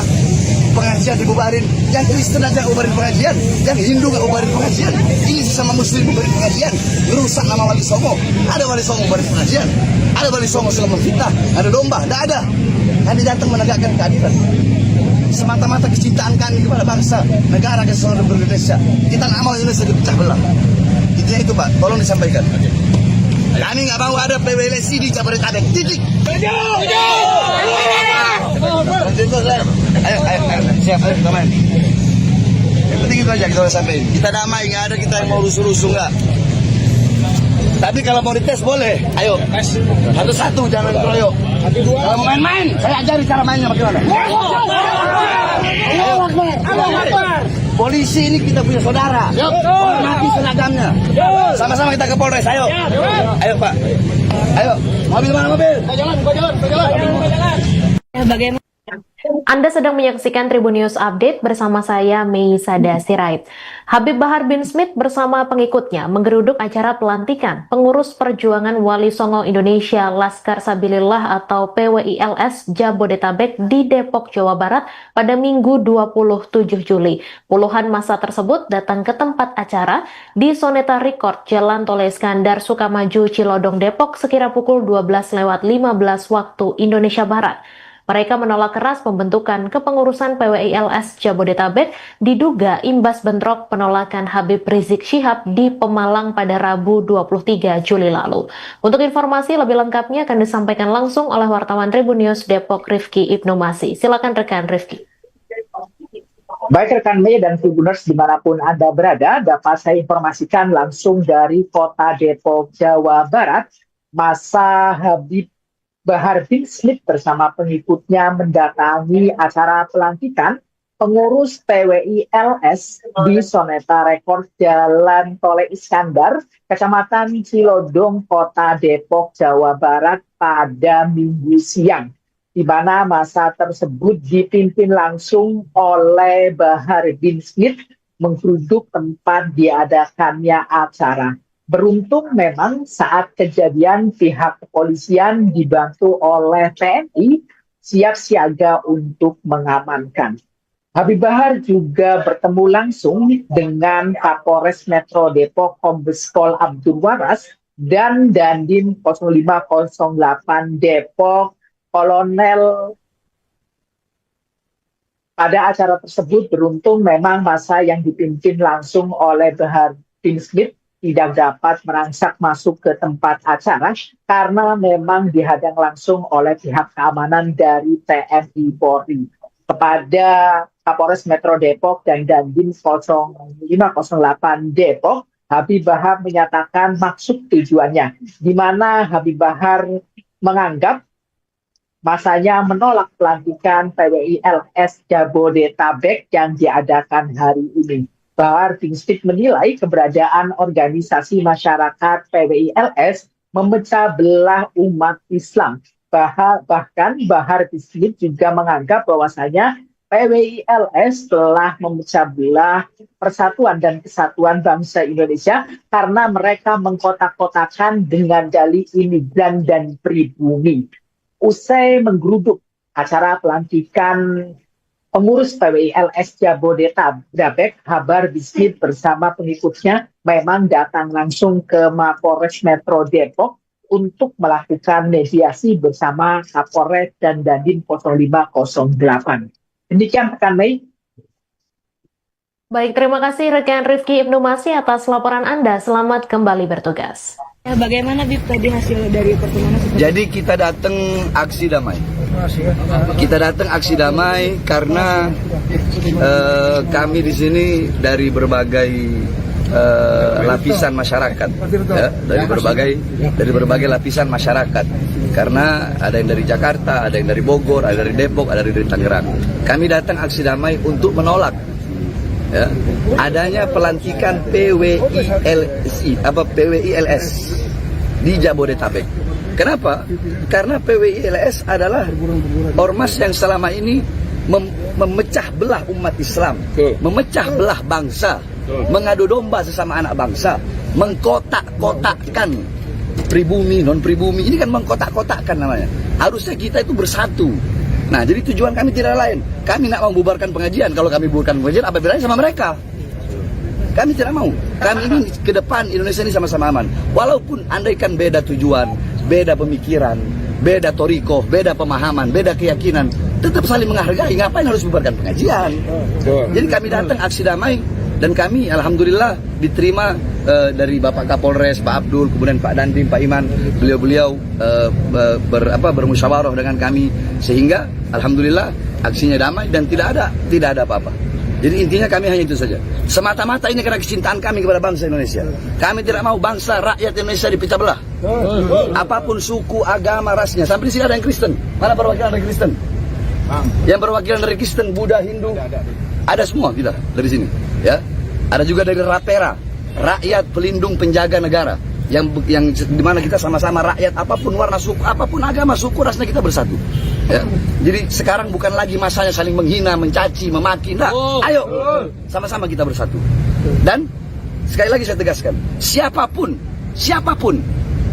Pengajian dibubarin, yang Kristen aja bubarin pengajian, yang Hindu nggak bubarin pengajian, ini sama Muslim bubarin pengajian, merusak nama Wali Songo. Ada Wali Songo bubarin pengajian, ada Wali Songo suka memfitnah, ada domba, tidak ada. Kami datang menegakkan keadilan. Semata-mata kecintaan kami kepada bangsa, negara kesatuan Republik Indonesia. Kita nggak mau Indonesia dipecah belah. Intinya itu Pak, tolong disampaikan. Kami nggak mau ada PWLC di Jabodetabek. Titik. Ayo, siap, ayo, teman. Yang penting itu aja kita harus sampaikan. Kita damai, nggak ada kita yang mau rusuh-rusuh nggak. Tapi kalau mau dites boleh. Ayo, satu-satu jangan keroyok. Kalau mau main-main, saya ajari cara mainnya bagaimana. Polisi ini kita punya saudara. Hormati seragamnya. Sama-sama kita ke Polres. Ayo. Ayo Pak. Ayo. Mobil mana mobil? Bagaimana? Anda sedang menyaksikan Tribun News Update bersama saya, Mei Sada Sirait. Habib Bahar bin Smith bersama pengikutnya menggeruduk acara pelantikan pengurus perjuangan Wali Songo Indonesia Laskar Sabilillah atau PWILS Jabodetabek di Depok, Jawa Barat pada Minggu 27 Juli. Puluhan massa tersebut datang ke tempat acara di Soneta Record, Jalan Tol Iskandar Sukamaju, Cilodong, Depok sekira pukul 12:15 waktu Indonesia Barat. Mereka menolak keras pembentukan kepengurusan PWILS Jabodetabek diduga imbas bentrok penolakan Habib Rizik Syihab di Pemalang pada Rabu 23 Juli lalu. Untuk informasi lebih lengkapnya akan disampaikan langsung oleh wartawan Tribun News Depok Rifki Ibnu Masih. Silakan rekan Rifki. Baik rekan Mei dan Tribuners dimanapun Anda berada, dapat saya informasikan langsung dari kota Depok, Jawa Barat. Massa Habib Bahar bin Smith bersama pengikutnya mendatangi acara pelantikan pengurus PWILS di Soneta Record Jalan Tol Iskandar, Kecamatan Cilodong, Kota Depok, Jawa Barat pada Minggu siang, di mana massa tersebut dipimpin langsung oleh Bahar bin Smith menggeruduk tempat diadakannya acara. Beruntung memang saat kejadian pihak kepolisian dibantu oleh TNI siap siaga untuk mengamankan. Habib Bahar juga bertemu langsung dengan Kapolres Metro Depok Kombes Pol Abdul Waras dan Dandim 0508 Depok Kolonel. Pada acara tersebut beruntung memang massa yang dipimpin langsung oleh Bahar bin Smith tidak dapat merangsak masuk ke tempat acara karena memang dihadang langsung oleh pihak keamanan dari TNI Polri. Kepada Kapolres Metro Depok dan Dandim 0508 Depok, Habib Bahar menyatakan maksud tujuannya, di mana Habib Bahar menganggap masanya menolak pelantikan PWILS Jabodetabek yang diadakan hari ini. Bahar bin Smith menilai keberadaan organisasi masyarakat PWILS memecah belah umat Islam. Bahkan Bahar bin Smith juga menganggap bahwasanya PWILS telah memecah belah persatuan dan kesatuan bangsa Indonesia karena mereka mengkotak-kotakan dengan dalih imigran dan pribumi. Usai menggeruduk acara pelantikan pengurus PWILS Jabodetabek, Bahar bin Smith bersama pengikutnya memang datang langsung ke Mapolres Metro Depok untuk melakukan mediasi bersama Kapolres dan Dandim 0508. Demikian rekan Mei. Baik, terima kasih rekan Rifki Ibnu Masih atas laporan Anda. Selamat kembali bertugas. Bagaimana Bib tadi hasil dari pertemuan? Jadi kita datang aksi damai. Kita datang aksi damai karena kami di sini dari berbagai lapisan masyarakat, ya, dari berbagai lapisan masyarakat. Karena ada yang dari Jakarta, ada yang dari Bogor, ada dari Depok, ada dari Tangerang. Kami datang aksi damai untuk menolak, ya, adanya pelantikan PWILS di Jabodetabek. Kenapa? Karena PWILS adalah ormas yang selama ini memecah belah umat Islam, memecah belah bangsa, mengadu domba sesama anak bangsa, mengkotak-kotakkan pribumi, non-pribumi. Ini kan mengkotak-kotakkan namanya. Harusnya kita itu bersatu. Nah, jadi tujuan kami tidak lain. Kami nak membubarkan pengajian. Kalau kami bubarkan pengajian, apa bedanya sama mereka? Kami tidak mau. Kami ingin ke depan Indonesia ini sama-sama aman. Walaupun andaikan beda tujuan, beda pemikiran, beda torikoh, beda pemahaman, beda keyakinan, tetap saling menghargai. Ngapain harus bubarkan pengajian? Jadi kami datang aksi damai dan kami alhamdulillah diterima dari Bapak Kapolres, Pak Abdul, kemudian Pak Dandim, Pak Iman. Beliau-beliau bermusyawarah dengan kami sehingga alhamdulillah aksinya damai dan tidak ada apa-apa. Jadi intinya kami hanya itu saja. Semata-mata ini karena kecintaan kami kepada bangsa Indonesia. Kami tidak mau bangsa rakyat Indonesia dipecah belah. Apapun suku, agama, rasnya. Sampai di sini ada yang Kristen. Mana perwakilan dari Kristen? Yang perwakilan dari Kristen, Buddha, Hindu, ada semua kita dari sini. Ya, ada juga dari Rapera, Rakyat Pelindung Penjaga Negara. yang dimana kita sama-sama rakyat, apapun warna suku, apapun agama, suku, rasnya kita bersatu. Ya. Jadi sekarang bukan lagi masanya saling menghina, mencaci, memaki. Nah, ayo sama-sama kita bersatu. Dan sekali lagi saya tegaskan, siapapun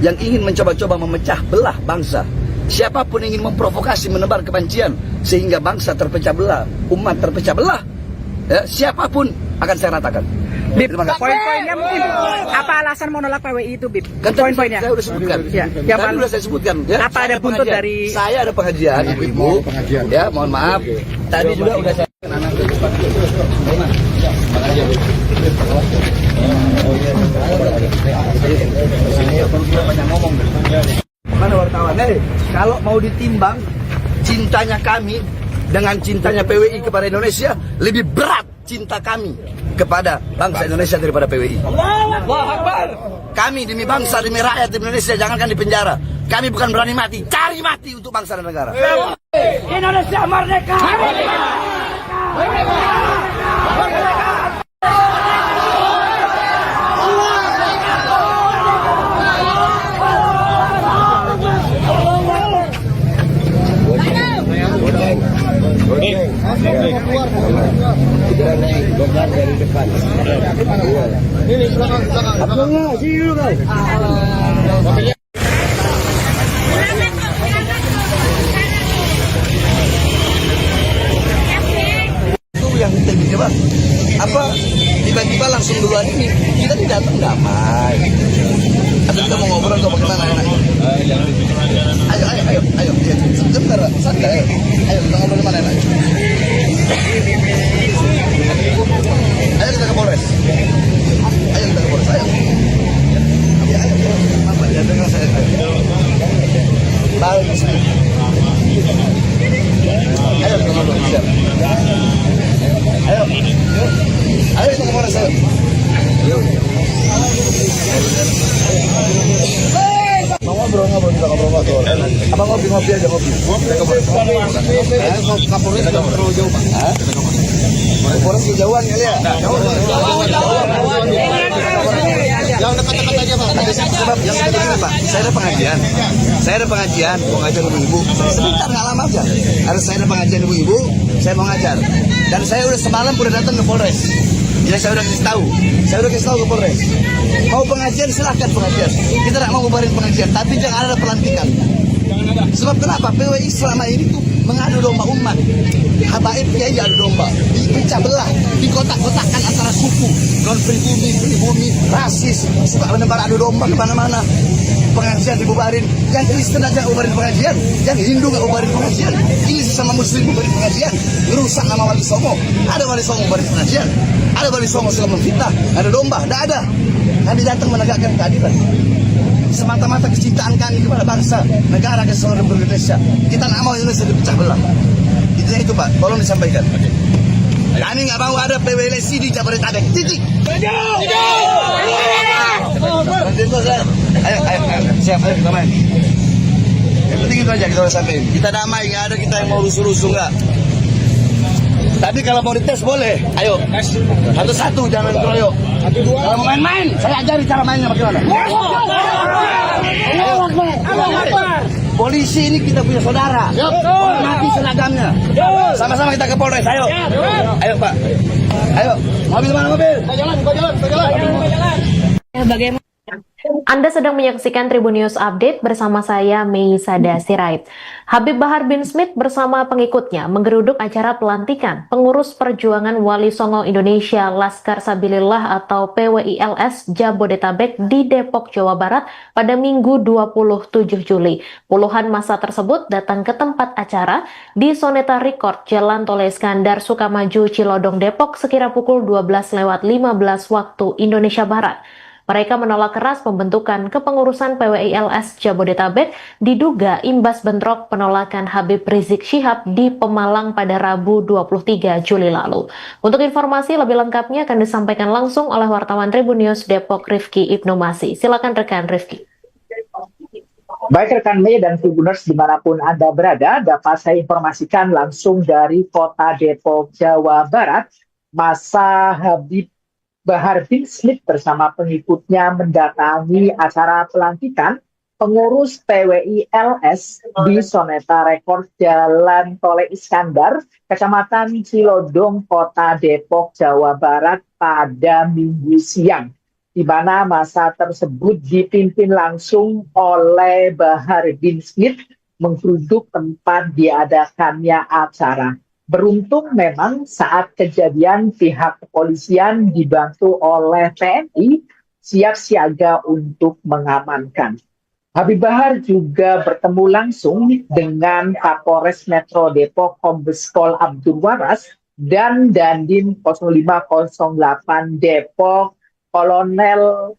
yang ingin mencoba-coba memecah belah bangsa, siapapun yang ingin memprovokasi, menebar kebencian sehingga bangsa terpecah belah, umat terpecah belah, ya, siapapun akan saya ratakan. Bib, Terima kasih. poin-poinnya mungkin apa alasan menolak PWI itu, Bib? Kan tadi Poin-poinnya. saya udah sebutkan. Ya, yang Tadi udah saya sebutkan. Ya. Apa ada buntut pengajian. dari- Saya ada pengajian, ibu-ibu. Ya, mohon maaf. Tadi juga udah saya. Mana wartawan? Kalau mau ditimbang cintanya kami dengan cintanya PWI kepada Indonesia, lebih berat cinta kami kepada bangsa Indonesia daripada PWI. Kami demi bangsa, demi rakyat demi Indonesia, jangankan di penjara. Kami bukan berani mati, cari mati untuk bangsa dan negara. Indonesia merdeka! Itu yang terjadi, Bang. Apa tiba-tiba langsung duluan ini kita tidak datang damai. Atau kita mau ngobrol atau bagaimana? Ayo. Sebentar, santai. Ayo kita ngobrol di mana? Ayo kita ke Polres. Ayo kita ke Polres. Ayo. Ya, ayo. Apa ya dengar saya? Baik. Ayo kita ngobrol. Siap. Ayo. Ayo kita ke Polres. Ayo. Mau ngobrol kita ngobrol. Abang ngopi aja ngopi. Kita ke Polres. Kapolres udah terlalu jauh, Pak. Polres kejauhan kali ya? Yang dekat-dekat aja, Pak. Sebab yang dekat-dekat, Pak. Saya ada pengajian, mau ngajar ibu-ibu. Sebentar, nggak lama aja. Harus saya ada pengajian ibu-ibu, saya mau ngajar. Dan saya udah semalam udah datang ke Polres. Ya saya udah kasih tahu ke Polres. Mau pengajian silahkan pengajian. Kita tidak mau bubarin pengajian, tapi jangan ada pelantikan. Sebab kenapa? PWI selama ini tuh mengadu domba umat. Habaib kiai adu domba, dipecah belah, dikotak-kotakkan antara suku, non pribumi, rasis, suka menebar adu domba kemana-mana. Pengajian dibubarin, yang Kristen aja bubarin pengajian, yang Hindu nggak bubarin pengajian, ini sesama Muslim bubarin pengajian, merusak nama Wali Songo. Ada Wali Songo bubarin pengajian, ada Wali Songo suka memfitnah, ada domba, tidak ada. Kami datang menegakkan keadilan. Semata-mata kecintaan kami kepada bangsa, negara kesatuan Republik Indonesia. Kita nggak mau Indonesia dipecah belah. Itu Pak, tolong disampaikan. Kami nggak mau ada PWLC di Jabodetabek. Titik. Ayo, siap, ayo kita main. Yang penting itu aja kita harus sampein. Kita damai, nggak ada kita yang mau rusuh-rusuh nggak. Tapi kalau mau dites boleh, ayo. Satu-satu, jangan keroyok. Kalau mau main-main, saya ajari cara mainnya bagaimana. Polisi ini kita punya saudara. Hormati seragamnya. Sama-sama kita ke Polres, ayo. Ayo Pak. Ayo, mobil mana mobil? Jalan. Bagaimana? Anda sedang menyaksikan Tribun News Update bersama saya, Mei Sada Sirait. Habib Bahar bin Smith bersama pengikutnya menggeruduk acara pelantikan pengurus perjuangan Wali Songo Indonesia Laskar Sabilillah atau PWILS Jabodetabek di Depok, Jawa Barat pada Minggu 27 Juli. Puluhan massa tersebut datang ke tempat acara di Soneta Record, Jalan Tol Iskandar, Sukamaju, Cilodong, Depok sekira pukul 12:15 waktu Indonesia Barat. Mereka menolak keras pembentukan kepengurusan PWILS Jabodetabek diduga imbas bentrok penolakan Habib Rizik Syihab di Pemalang pada Rabu 23 Juli lalu. Untuk informasi lebih lengkapnya akan disampaikan langsung oleh wartawan Tribun News Depok Rifki Ibnu Masih. Silakan rekan Rifki. Baik rekan Mei dan Tribuners dimanapun Anda berada, dapat saya informasikan langsung dari kota Depok, Jawa Barat, massa Habib Bahar bin Smith bersama pengikutnya mendatangi acara pelantikan pengurus PWI LS di Soneta Rekor Jalan Tole Iskandar, Kecamatan Cilodong, Kota Depok, Jawa Barat pada Minggu siang, di mana masa tersebut dipimpin langsung oleh Bahar bin Smith menggeruduk tempat diadakannya acara. Beruntung memang saat kejadian pihak kepolisian dibantu oleh TNI siap siaga untuk mengamankan. Habib Bahar juga bertemu langsung dengan Kapolres Metro Depok Kombes Pol Abdul Waras dan Dandim 0508 Depok Kolonel.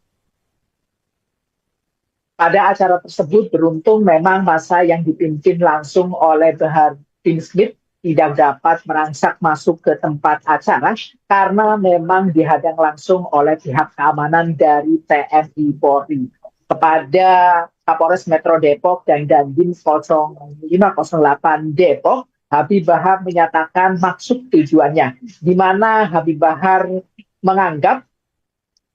Pada acara tersebut beruntung memang masa yang dipimpin langsung oleh Bahar bin Smith tidak dapat merangsak masuk ke tempat acara karena memang dihadang langsung oleh pihak keamanan dari TNI Polri. Kepada Kapolres Metro Depok dan Dandim 0508 Depok, Habib Bahar menyatakan maksud tujuannya, di mana Habib Bahar menganggap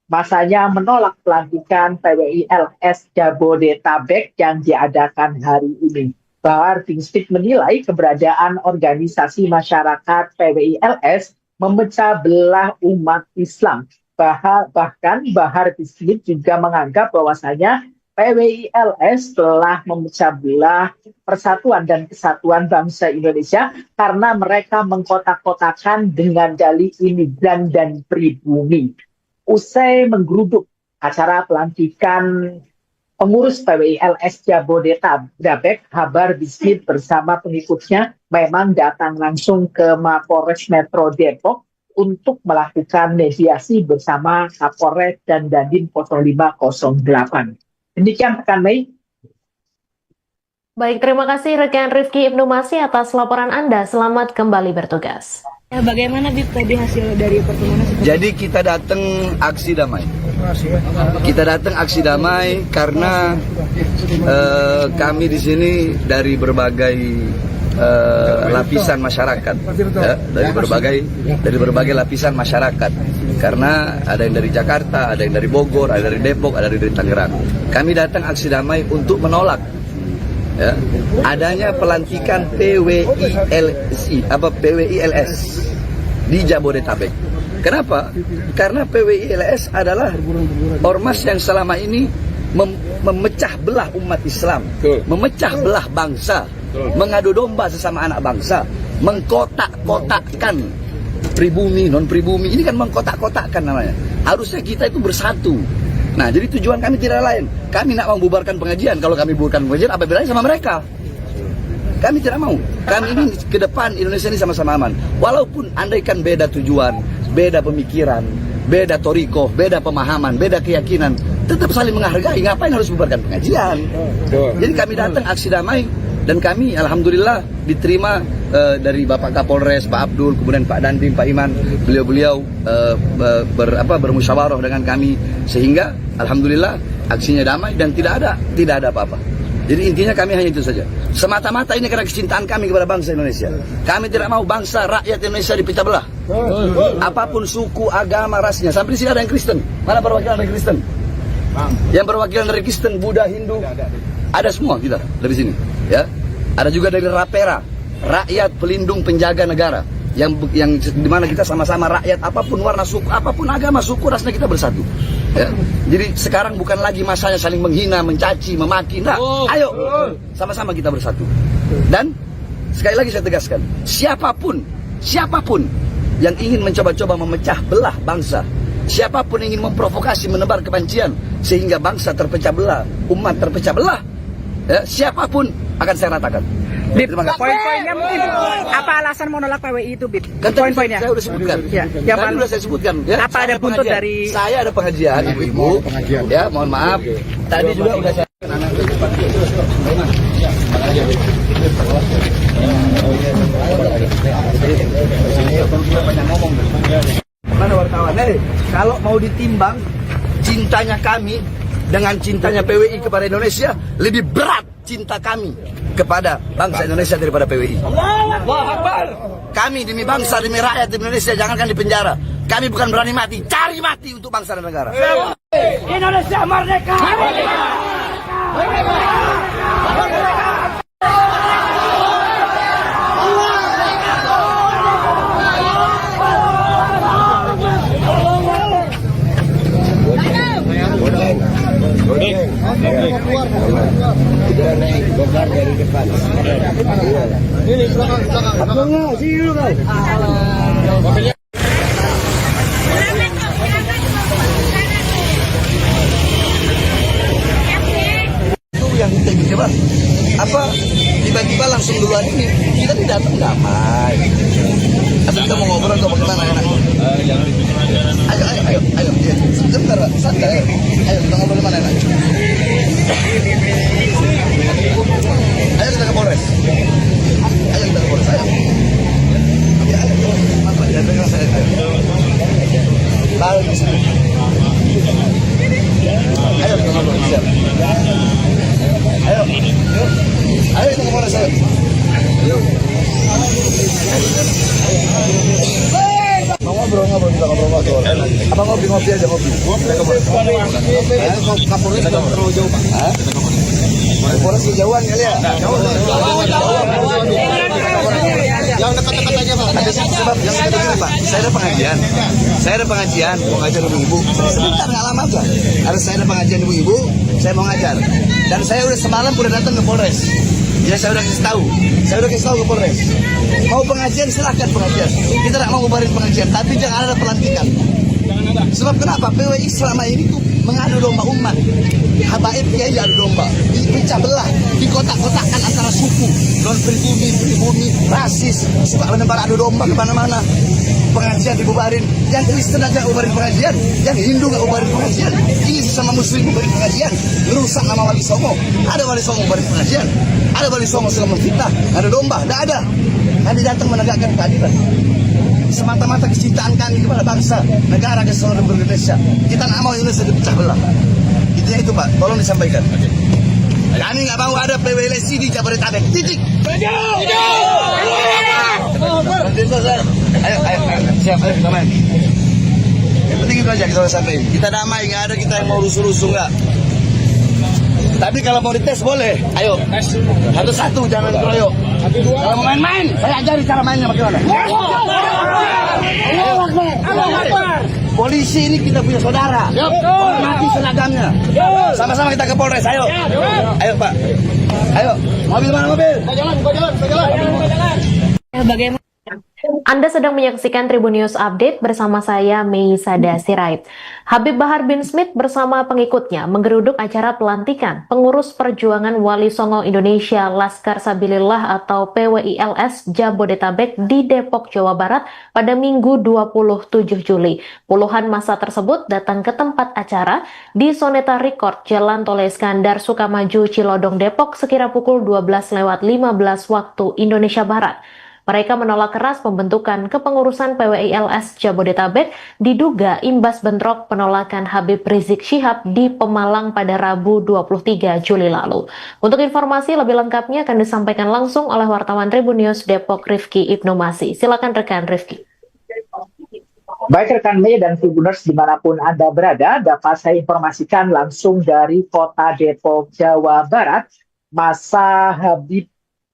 masanya menolak pelantikan PWI LS Jabodetabek yang diadakan hari ini. Bahar bin Smith menilai keberadaan organisasi masyarakat PWI LS memecah belah umat Islam. Bahkan Bahar bin Smith juga menganggap bahwasanya PWI LS telah memecah belah persatuan dan kesatuan bangsa Indonesia karena mereka mengkotak-kotakan dengan dalih imigran dan pribumi. Usai menggeruduk acara pelantikan pengurus PWI LS Jabodetabek, Bahar bin Smith bersama pengikutnya memang datang langsung ke Mapolres Metro Depok untuk melakukan mediasi bersama Kapolres dan Dandim 0508. Demikian rekan Mei. Baik, terima kasih rekan Rifki Ibnu Masih atas laporan Anda. Selamat kembali bertugas. Bagaimana Bib tadi hasil dari pertemuan? Jadi kita datang aksi damai. Kita datang aksi damai karena kami di sini dari berbagai lapisan masyarakat, ya, dari berbagai lapisan masyarakat. Karena ada yang dari Jakarta, ada yang dari Bogor, ada dari Depok, ada dari Tangerang. Kami datang aksi damai untuk menolak, ya, adanya pelantikan PWI LS di Jabodetabek. Kenapa? Karena PWI LS adalah ormas yang selama ini memecah belah umat Islam, memecah belah bangsa, mengadu domba sesama anak bangsa, mengkotak-kotakkan pribumi, non-pribumi. Ini kan mengkotak-kotakkan namanya. Harusnya kita itu bersatu. Nah, jadi tujuan kami tidak lain. Kami nak membubarkan pengajian. Kalau kami bubarkan pengajian, apa bedanya sama mereka? Kami tidak mau. Kami ini ke depan Indonesia ini sama-sama aman. Walaupun andaikan beda tujuan, beda pemikiran, beda torikoh, beda pemahaman, beda keyakinan, tetap saling menghargai. Ngapain harus membubarkan pengajian? Jadi kami datang aksi damai dan kami alhamdulillah diterima dari Bapak Kapolres, Pak Abdul, kemudian Pak Dandim, Pak Iman. Beliau-beliau bermusyawarah dengan kami sehingga alhamdulillah aksinya damai dan tidak ada apa-apa. Jadi intinya kami hanya itu saja. Semata-mata ini karena kecintaan kami kepada bangsa Indonesia. Kami tidak mau bangsa rakyat Indonesia dipecah belah. Apapun suku, agama, rasnya. Sampai di sini ada yang Kristen. Mana perwakilan dari Kristen? Yang perwakilan dari Kristen, Buddha, Hindu, ada semua kita dari sini. Ya, ada juga dari Rapera, rakyat pelindung penjaga negara. Yang dimana kita sama-sama rakyat, apapun warna suku, apapun agama, suku, rasnya kita bersatu. Ya. Jadi sekarang bukan lagi masanya saling menghina, mencaci, memaki. Nah, ayo sama-sama kita bersatu. Dan sekali lagi saya tegaskan, siapapun yang ingin mencoba-coba memecah belah bangsa, siapapun yang ingin memprovokasi, menebar kebencian sehingga bangsa terpecah belah, umat terpecah belah, ya, siapapun akan saya ratakan. Bib, poin-poinnya mungkin apa alasan menolak PWI itu, Bib? Kan Poin-poinnya. saya sudah sebutkan. Ya, Tadi sudah saya sebutkan. Ya. Apa ada buntut dari? Saya ada pengajian, ibu-ibu. Ya, mohon maaf. Tadi juga udah saya. Mana wartawan? Kalau mau ditimbang cintanya kami dengan cintanya PWI kepada Indonesia, lebih berat cinta kami kepada bangsa Indonesia daripada PWI. Kami demi bangsa, demi rakyat Indonesia, jangankan di penjara, Kami bukan berani mati, cari mati untuk bangsa dan negara. Indonesia merdeka. Ini belakang. Abangnya, sini dulu guys. Itu yang kita ingin coba. Apa tiba-tiba langsung duluan ini kita tidak datang damai. Atau kita mau ngobrol atau bagaimana enak? Ayo, sebentar, santai. Ayo kita ngobrol di mana enak? Ayo kita ke Polres. Ayo kita ke Polres. Ayo. Apa? Ya pegang saya. Lalu di sini. Ayo kita ngobrol. Siap. Ayo. Ayo kita ke Polres. Ayo. Ngobrol kita ngobrol. Apa ngopi aja ngopi. Kapolres terlalu jauh Pak. Polres kejauhan kali ya. Yang dekat-dekat aja Pak. Sebab yang dekat-dekat Pak. Saya ada pengajian. Mau ngajar ibu-ibu. Sebentar nggak lama aja. Harus saya ada pengajian ibu-ibu. Saya mau ngajar. Dan saya udah semalam udah datang ke Polres. Ya saya udah kasih tahu ke Polres. Mau pengajian silahkan pengajian. Kita tidak mau ngubarin pengajian, tapi jangan ada pelantikan. Sebab kenapa? PWI selama ini tuh mengadu domba umat. Habaib kiai adu domba, dipecah belah, dikotak-kotakkan antara suku, non pribumi, rasis, suka menebar adu domba kemana-mana. Pengajian dibubarin, yang Kristen aja ubarin pengajian, yang Hindu nggak ubarin pengajian, ini sesama Muslim ubarin pengajian, merusak nama Wali Songo. Ada Wali Songo ubarin pengajian, ada Wali Songo suka memfitnah, ada domba, tidak ada. Kami datang menegakkan keadilan. Semata-mata kecintaan kami kepada bangsa, negara kesatuan Republik Indonesia. Kita nggak mau Indonesia dipecah belah. Intinya itu Pak, tolong disampaikan. Kami nggak mau ada PWLC di Jabodetabek. Titik. Ayo, siap, ayo kita main. Yang penting itu aja kita sampaikan. Kita damai, nggak ada kita yang mau rusuh-rusuh nggak. Tapi kalau mau dites boleh. Ayo, satu-satu jangan keroyok. Kalau mau main-main, saya ajari cara mainnya bagaimana. Polisi ini kita punya saudara. Hormati seragamnya. Sama-sama kita ke Polres. Ayo. Ayo Pak. Ayo. Mobil mana mobil? Jalan. Bagaimana? Anda sedang menyaksikan Tribun News Update bersama saya Mei Sada Sirait. Habib Bahar bin Smith bersama pengikutnya menggeruduk acara pelantikan pengurus perjuangan Wali Songo Indonesia Laskar Sabilillah atau PWILS Jabodetabek di Depok, Jawa Barat pada Minggu 27 Juli. Puluhan massa tersebut datang ke tempat acara di Soneta Record, Jalan Tol Iskandar, Sukamaju, Cilodong, Depok sekira pukul 12:15 waktu Indonesia Barat. Mereka menolak keras pembentukan kepengurusan PWILS Jabodetabek diduga imbas bentrok penolakan Habib Rizik Syihab di Pemalang pada Rabu 23 Juli lalu. Untuk informasi lebih lengkapnya akan disampaikan langsung oleh wartawan Tribun News Depok Rifki Ibnu Masih. Silakan rekan Rifki. Baik rekan Mei dan Tribuners dimanapun Anda berada, dapat saya informasikan langsung dari kota Depok, Jawa Barat. Massa Habib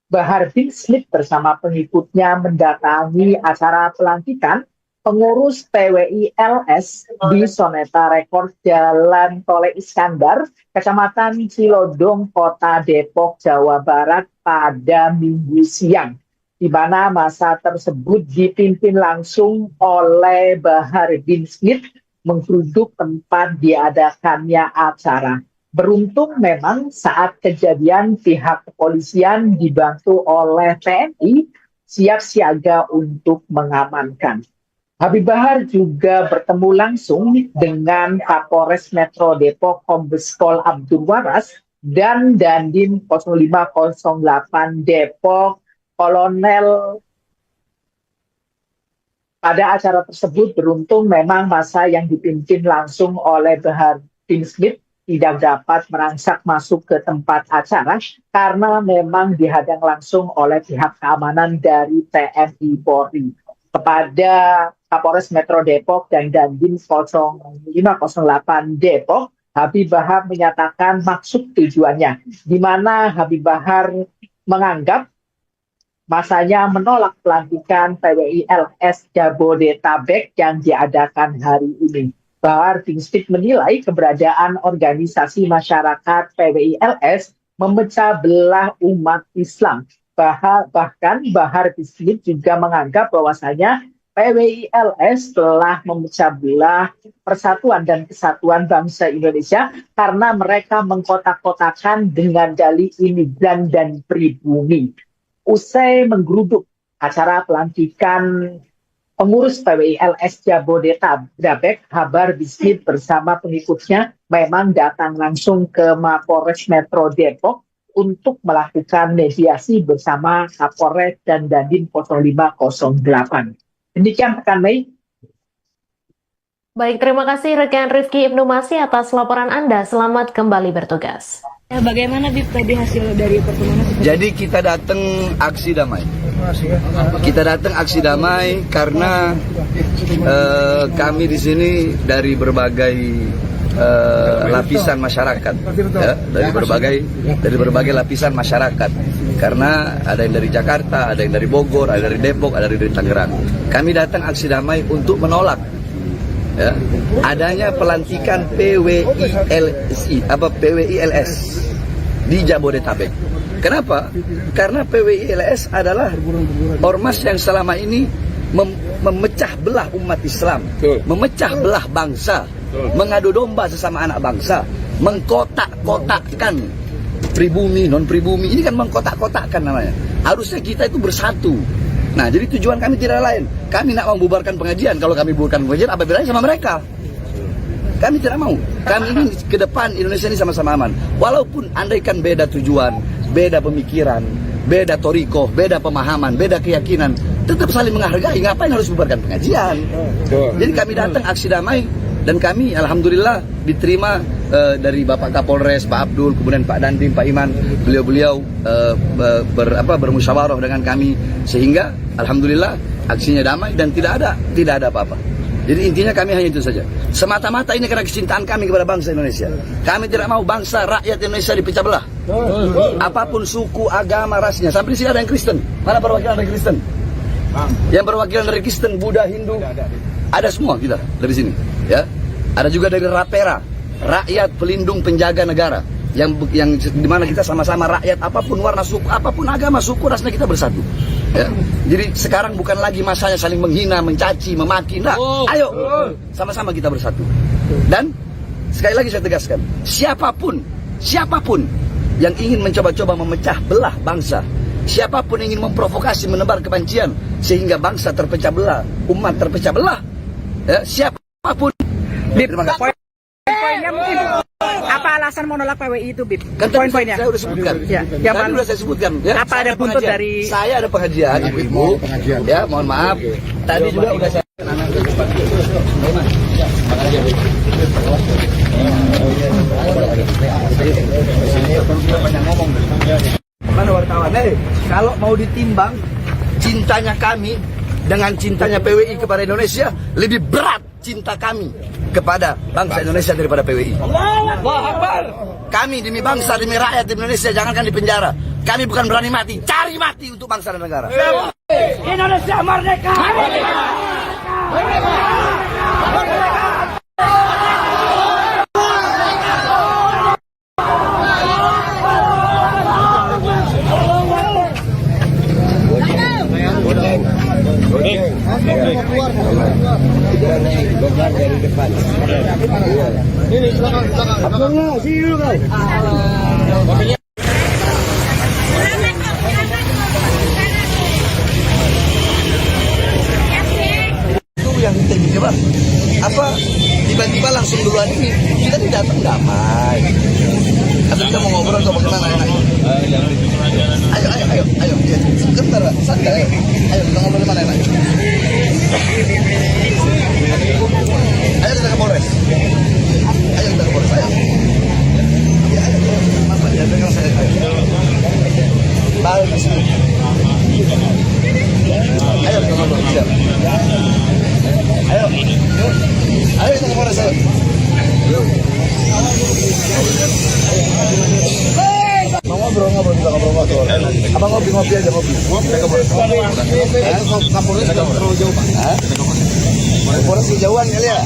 Bahar bin Smith bersama pengikutnya mendatangi acara pelantikan pengurus PWILS di Soneta Record Jalan Tol Iskandar, Kecamatan Cilodong, Kota Depok, Jawa Barat pada Minggu siang, di mana massa tersebut dipimpin langsung oleh Bahar bin Smith menggeruduk tempat diadakannya acara. Beruntung memang saat kejadian pihak kepolisian dibantu oleh TNI siap siaga untuk mengamankan. Habib Bahar juga bertemu langsung dengan Kapolres Metro Depok Kombes Pol Abdul Waras dan Dandim 0508 Depok Kolonel. Pada acara tersebut beruntung memang massa yang dipimpin langsung oleh Bahar bin Smith tidak dapat merangsak masuk ke tempat acara karena memang dihadang langsung oleh pihak keamanan dari TNI Polri. Kepada Kapolres Metro Depok dan Dandim 0508 Depok, Habib Bahar menyatakan maksud tujuannya, di mana Habib Bahar menganggap masanya menolak pelantikan PWI LS Jabodetabek yang diadakan hari ini. Bahar bin Smith menilai keberadaan organisasi masyarakat PWI LS memecah belah umat Islam. Bahkan Bahar bin Smith juga menganggap bahwasanya PWI LS telah memecah belah persatuan dan kesatuan bangsa Indonesia karena mereka mengkotak-kotakan dengan dalih imigran dan pribumi. Usai menggeruduk acara pelantikan pengurus PWI LS Jabodetabek, Bahar bin Smith bersama pengikutnya memang datang langsung ke Mapolres Metro Depok untuk melakukan mediasi bersama Kapolres dan Dandim 0508. Demikian rekan Mei. Baik, terima kasih rekan Rifki Ibnu Masih atas laporan Anda. Selamat kembali bertugas. Bagaimana Bib tadi hasil dari pertemuan? Jadi kita datang aksi damai. Kita datang aksi damai karena kami di sini dari berbagai lapisan masyarakat, ya, dari berbagai lapisan masyarakat. Karena ada yang dari Jakarta, ada yang dari Bogor, ada dari Depok, ada dari Tangerang. Kami datang aksi damai untuk menolak, ya, adanya pelantikan PWI LS di Jabodetabek. Kenapa? Karena PWI LS adalah ormas yang selama ini memecah belah umat Islam, memecah belah bangsa, mengadu domba sesama anak bangsa, mengkotak-kotakkan pribumi, non-pribumi. Ini kan mengkotak-kotakkan namanya. Harusnya kita itu bersatu. Nah, jadi tujuan kami tidak lain. Kami nak membubarkan pengajian. Kalau kami bubarkan pengajian, apa bedanya sama mereka? Kami tidak mau. Kami ingin ke depan Indonesia ini sama-sama aman. Walaupun andaikan beda tujuan, beda pemikiran, beda toriko, beda pemahaman, beda keyakinan, tetap saling menghargai. Ngapain harus bubarkan pengajian? Jadi kami datang aksi damai dan kami alhamdulillah diterima dari Bapak Kapolres, Pak Abdul, kemudian Pak Dandim, Pak Iman. Beliau-beliau bermusyawarah dengan kami sehingga alhamdulillah aksinya damai dan tidak ada apa-apa. Jadi intinya kami hanya itu saja. Semata-mata ini karena kecintaan kami kepada bangsa Indonesia. Kami tidak mau bangsa rakyat Indonesia dipecah belah. Apapun suku, agama, rasnya. Sampai di sini ada yang Kristen. Mana perwakilan dari Kristen? Yang perwakilan dari Kristen, Buddha, Hindu, ada semua kita dari sini. Ya, ada juga dari Rapera, rakyat pelindung penjaga negara. Yang dimana kita sama-sama rakyat, apapun warna suku, apapun agama, suku, rasnya kita bersatu. Ya. Jadi sekarang bukan lagi masanya saling menghina, mencaci, memaki. Nah, ayo sama-sama kita bersatu. Dan sekali lagi saya tegaskan, siapapun yang ingin mencoba-coba memecah belah bangsa, siapapun yang ingin memprovokasi, menebar kebencian sehingga bangsa terpecah belah, umat terpecah belah, ya, siapapun. Terima kasih. Poinnya mungkin apa alasan menolak PWI itu, Bib? Kan Poin-poinnya. saya sudah sebutkan. Ya, yang Tadi sudah saya sebutkan. Ya, apa ada buntut pengajian. dari? Saya ada pengajian, ibu-ibu. Ya, mohon maaf. Tadi juga udah saya. Mana wartawan? Kalau mau ditimbang cintanya kami dengan cintanya PWI kepada Indonesia, lebih berat cinta kami kepada bangsa Indonesia daripada PWI. Allahu Akbar. Kami demi bangsa, demi rakyat Indonesia, jangankan di penjara. Kami bukan berani mati, cari mati untuk bangsa dan negara. Indonesia merdeka! Merdeka! Dari depan. Ini belakang. Sini dulu kau. Itu yang terjadi, Bang. Apa tiba-tiba langsung duluan ini kita tidak datang damai. Atau kita mau ngobrol atau bagaimana? Ayo. Sebentar, santai. Ayo kita ngobrol di mana enak? Ayo kita ke Polres. Ayo kita ke Polres, ayo. Ya, ayo. Apa ya, dengar saya, ayo. Balik ke sini. Ayo kita ngobrol, siap. Ayo. Ayo kita ke Polres, ayo. Mau ngobrol juga ngobrol. Abang ngopi aja ngopi. Kita ke Polres. Kapolres terlalu jauh, Pak. Polres kejauhan kali ya?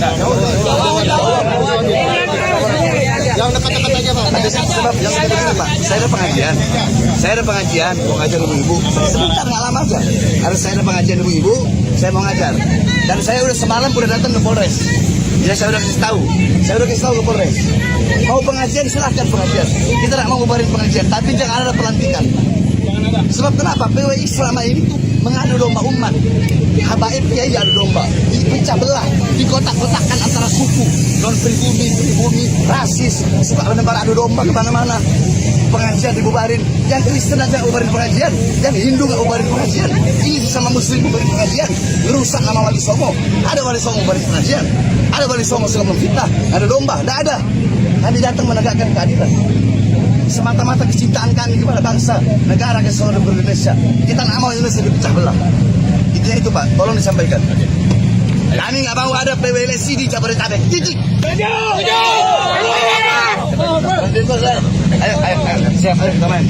Yang dekat-dekat aja, Pak. Ada sebab yang dekat-dekat, Pak. Saya ada pengajian, mau ngajar ibu-ibu. Sebentar, nggak lama aja. Harus saya ada pengajian ibu-ibu, saya mau ngajar. Dan saya udah semalam udah datang ke Polres. Ya saya udah kasih tahu ke Polres. Mau pengajian silahkan pengajian. Kita nggak mau bubarin pengajian, tapi jangan ada pelantikan. Sebab kenapa? PWI selama ini tuh mengadu domba umat. Habaib kiai adu domba, dipecah belah, dikotak-kotakkan antara suku, non pribumi, rasis, suka menebar adu domba kemana-mana. Pengajian dibubarin, yang Kristen aja bubarin pengajian, yang Hindu nggak bubarin pengajian, ini sama Muslim bubarin pengajian, merusak nama Wali Songo. Ada Wali Songo bubarin pengajian, ada Wali Songo suka memfitnah, ada domba, tidak ada. Kami datang menegakkan keadilan. Semata-mata kecintaan kami kepada bangsa, negara kesatuan Republik Indonesia. Kita nggak mau Indonesia dipecah belah. Intinya itu Pak, tolong disampaikan. Kami nggak mau ada PWLSI di Jabodetabek. Titik. Ayo, siap, ayo kita main.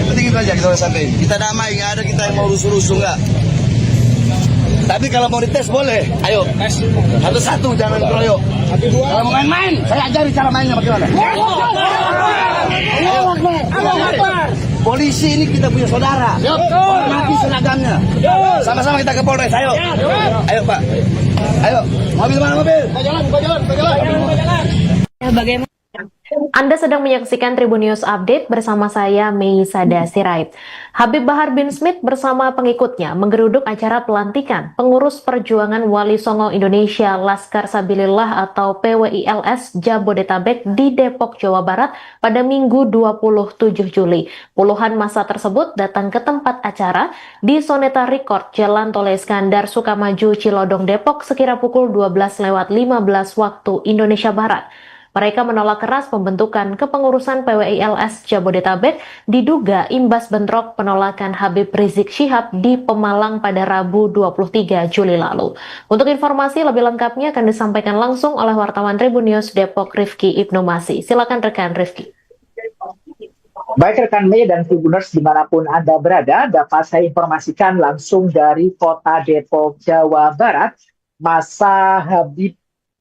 Yang penting itu aja kita udah sampai. Kita damai, nggak ada kita yang mau rusuh-rusuh nggak. Tapi kalau mau dites boleh, ayo. Satu-satu, jangan keroyok. Kalau mau main-main, saya ajari cara mainnya bagaimana. Polisi ini kita punya saudara. Hormati seragamnya. Sama-sama kita ke Polres, ayo. Ayo Pak. Ayo, mobil mana mobil? Jalan. Bagaimana? Anda sedang menyaksikan Tribun News Update bersama saya Mei Sada Sirait. Habib Bahar bin Smith bersama pengikutnya menggeruduk acara pelantikan pengurus perjuangan Wali Songo Indonesia Laskar Sabilillah atau PWILS Jabodetabek di Depok, Jawa Barat pada Minggu 27 Juli. Puluhan massa tersebut datang ke tempat acara di Soneta Record, Jalan Tol Iskandar, Sukamaju, Cilodong, Depok sekira pukul 12:15 waktu Indonesia Barat. Mereka menolak keras pembentukan kepengurusan PWILS Jabodetabek diduga imbas bentrok penolakan Habib Rizik Syihab di Pemalang pada Rabu 23 Juli lalu. Untuk informasi lebih lengkapnya akan disampaikan langsung oleh wartawan Tribun News Depok Rifki Ibnu Masih. Silakan rekan Rifki. Baik rekan Mei dan Tribuners dimanapun Anda berada, dapat saya informasikan langsung dari kota Depok, Jawa Barat. Massa Habib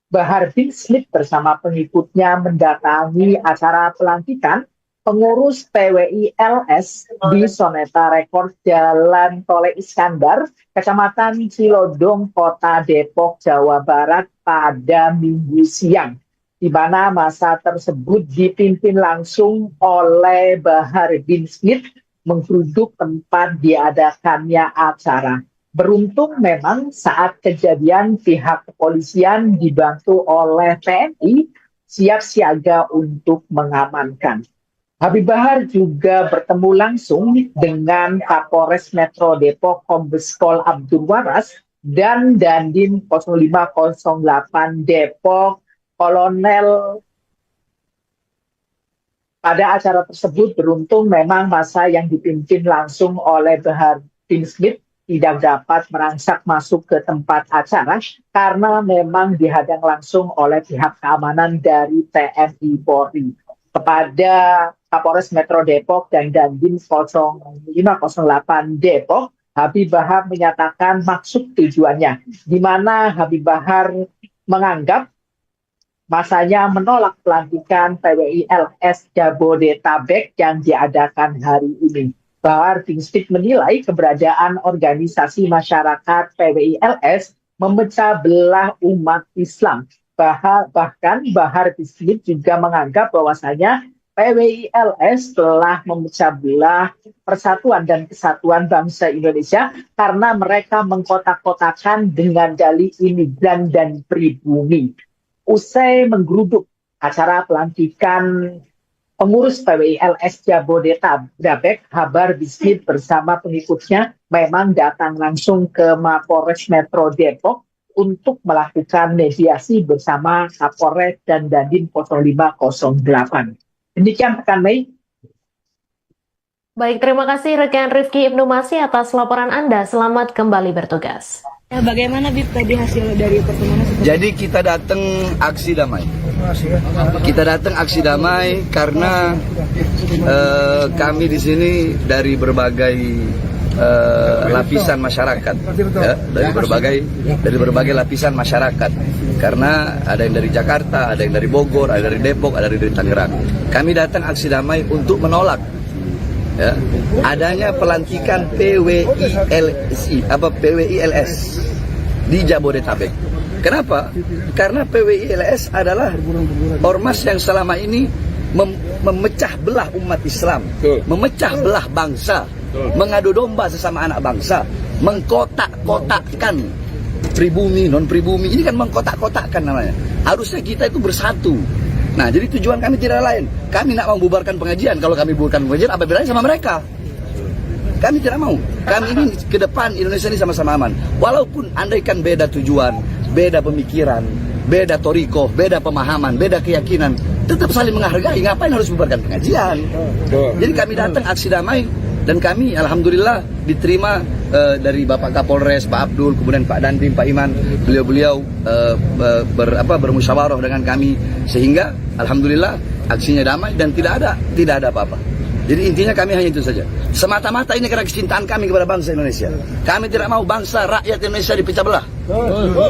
Bahar bin Smith bersama pengikutnya mendatangi acara pelantikan pengurus PWILS di Soneta Record Jalan Tol Iskandar, Kecamatan Cilodong, Kota Depok, Jawa Barat pada Minggu siang, di mana massa tersebut dipimpin langsung oleh Bahar bin Smith menggeruduk tempat diadakannya acara. Beruntung memang saat kejadian pihak kepolisian dibantu oleh TNI siap siaga untuk mengamankan. Habib Bahar juga bertemu langsung dengan Kapolres Metro Depok Kombes Pol Abdul Waras dan Dandim 0508 Depok Kolonel. Pada acara tersebut beruntung memang massa yang dipimpin langsung oleh Bahar bin Smith tidak dapat merangsak masuk ke tempat acara karena memang dihadang langsung oleh pihak keamanan dari TNI Polri. Kepada Kapolres Metro Depok dan Dandim 0508 Depok, Habib Bahar menyatakan maksud tujuannya, di mana Habib Bahar menganggap masanya menolak pelantikan PWILS Jabodetabek yang diadakan hari ini. Bahar bin Smith menilai keberadaan organisasi masyarakat PWILS memecah belah umat Islam. Bahkan Bahar bin Smith juga menganggap bahwasanya PWILS telah memecah belah persatuan dan kesatuan bangsa Indonesia karena mereka mengkotak-kotakan dengan dalih imigran dan pribumi. Usai menggeruduk acara pelantikan pengurus PWILS Jabodetabek, Bahar bin Smith bersama pengikutnya memang datang langsung ke Mapolres Metro Depok untuk melakukan mediasi bersama Kapolres dan Dandim 0508. Demikian rekan Mei. Baik, terima kasih rekan Rifki Ibnu Masih atas laporan Anda. Selamat kembali bertugas. Ya, bagaimana Bib tadi hasil dari pertemuan seperti Jadi kita datang aksi damai. Kita datang aksi damai karena kami di sini dari berbagai lapisan masyarakat, ya, dari berbagai lapisan masyarakat. Karena ada yang dari Jakarta, ada yang dari Bogor, ada dari Depok, ada dari Tangerang. Kami datang aksi damai untuk menolak, ya, adanya pelantikan PWILS di Jabodetabek. Kenapa? Karena PWILS adalah ormas yang selama ini memecah belah umat Islam, memecah belah bangsa, mengadu domba sesama anak bangsa, mengkotak-kotakkan pribumi, non pribumi. Ini kan mengkotak-kotakkan namanya. Harusnya kita itu bersatu. Nah, jadi tujuan kami tidak lain. Kami nak membubarkan pengajian. Kalau kami bubarkan pengajian, apa bedanya sama mereka? Kami tidak mau. Kami ingin ke depan Indonesia ini sama-sama aman. Walaupun andaikan beda tujuan, beda pemikiran, beda toriko, beda pemahaman, beda keyakinan, tetap saling menghargai. Ngapain harus bubarkan pengajian? Jadi kami datang aksi damai dan kami alhamdulillah diterima dari Bapak Kapolres, Pak Abdul, kemudian Pak Dandim, Pak Iman. Beliau-beliau bermusyawarah dengan kami sehingga alhamdulillah aksinya damai dan tidak ada apa-apa. Jadi intinya kami hanya itu saja. Semata-mata ini karena kecintaan kami kepada bangsa Indonesia. Kami tidak mau bangsa rakyat Indonesia dipecah belah.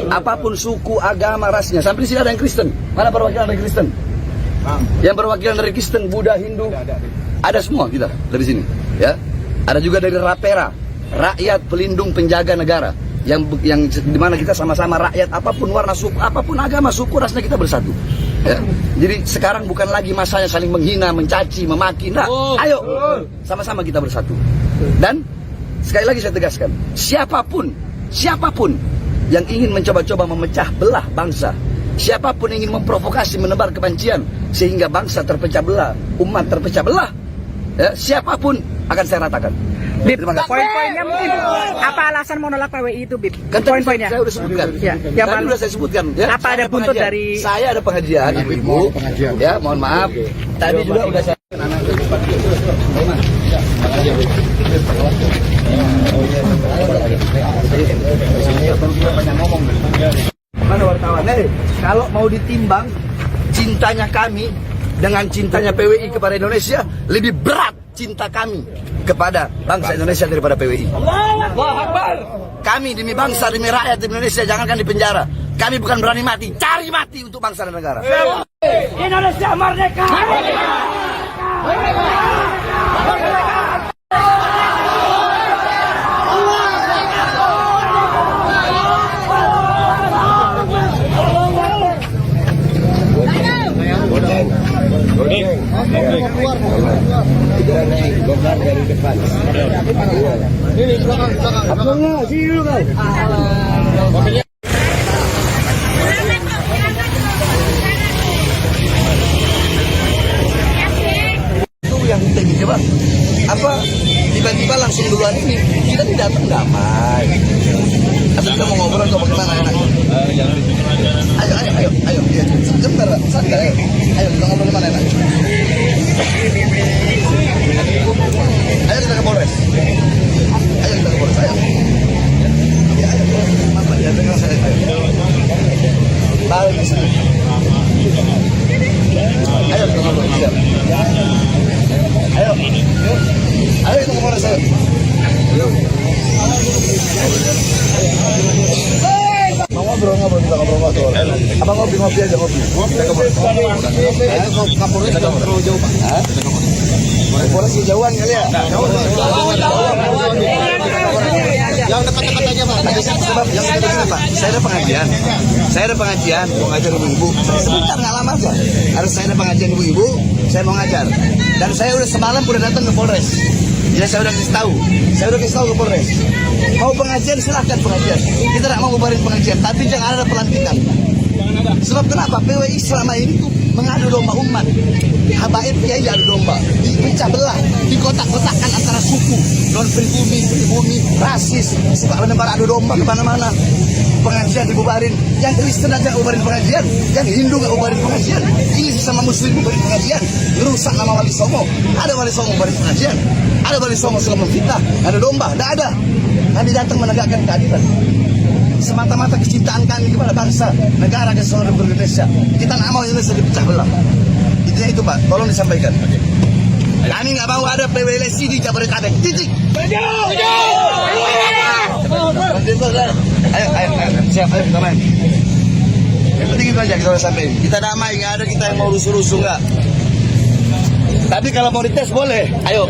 Apapun suku, agama, rasnya. Sampai di sini ada yang Kristen. Mana perwakilan dari Kristen? Yang perwakilan dari Kristen, Buddha, Hindu, ada semua kita dari sini. Ya, ada juga dari Rapera, rakyat pelindung penjaga negara. Yang dimana kita sama-sama rakyat, apapun warna suku, apapun agama, suku, rasnya kita bersatu. Ya. Jadi sekarang bukan lagi masanya saling menghina, mencaci, memaki. Nah, ayo sama-sama kita bersatu. Dan sekali lagi saya tegaskan, siapapun yang ingin mencoba-coba memecah belah bangsa, siapapun yang ingin memprovokasi, menebar kebencian sehingga bangsa terpecah belah, umat terpecah belah, ya, siapapun akan saya ratakan. Bib, poin-poinnya mungkin apa alasan menolak PWI itu, Bib? Kan Poin-poinnya. saya udah sebutkan. Ya, Tadi udah saya sebutkan. Ya. Apa ada buntut dari? Saya ada pengajian, ibu-ibu. Ya, mohon maaf. Tadi juga udah saya. Mana wartawan? Kalau mau ditimbang cintanya kami dengan cintanya PWI kepada Indonesia, lebih berat cinta kami kepada bangsa Indonesia daripada PWI. Kami demi bangsa, demi rakyat Indonesia, jangankan di penjara. Kami bukan berani mati, cari mati untuk bangsa dan negara. Indonesia merdeka! Ini belakang. Abangnya, sini dulu kan. Itu yang tinggi coba. Apa tiba-tiba langsung duluan ini kita tidak datang damai. Atau kita mau ngobrol atau bagaimana enak? Ayo, ya, sebentar, santai. Ayo kita ngobrol di mana enak? Ayo kita ke Polres. Ayo kita ke Polres, ayo. Ya, ayo. Mama, ya, dengar saya. Ayo. Balik di sini. Ayo kita ngobrol, siap. Ayo. Ayo kita ke Polres, ayo. Mau ngobrol kita ngobrol. Abang ngopi aja ngopi. Kita ke Polres. Kapolres terlalu jauh, Pak. Polres jauhan kali ya. Yang dekat-dekat aja, Pak. Sebab yang dekat-dekat, Pak. Saya ada pengajian, mau ngajar ibu-ibu. Sebentar nggak lama aja. Harus saya ada pengajian ibu-ibu, saya mau ngajar. Dan saya udah semalam udah datang ke Polres. Ya saya udah kasih tahu ke Polres. Mau pengajian silahkan pengajian. Kita tidak mau ngubarin pengajian, tapi jangan ada pelantikan. Sebab kenapa? PWI selama ini tuh mengadu domba umat. Habaib kiai adu domba, dipecah belah, dikotak-kotakkan antara suku, non pribumi, rasis, sebab menebar adu domba kemana-mana. Pengajian dibubarin, yang Kristen aja ubarin pengajian, yang Hindu nggak ubarin pengajian, ini sesama Muslim ubarin pengajian, rusak nama Wali Songo. Ada Wali Songo ubarin pengajian, Ada Wali Songo suka memfitnah, ada domba, tidak ada. Kami datang menegakkan keadilan. Semata-mata kecintaan kami kepada bangsa, negara kesatuan Republik Indonesia. Kita tidak mau Indonesia dipecah belah. Intinya itu Pak, tolong disampaikan. Kami nggak mau ada PWLSI di Jabodetabek. Titik. Ayo, siap, ayo damai. Yang penting itu aja kita udah sampai. Kita damai, nggak ada kita yang mau rusuh-rusuh nggak. Tapi kalau mau dites boleh. Ayo,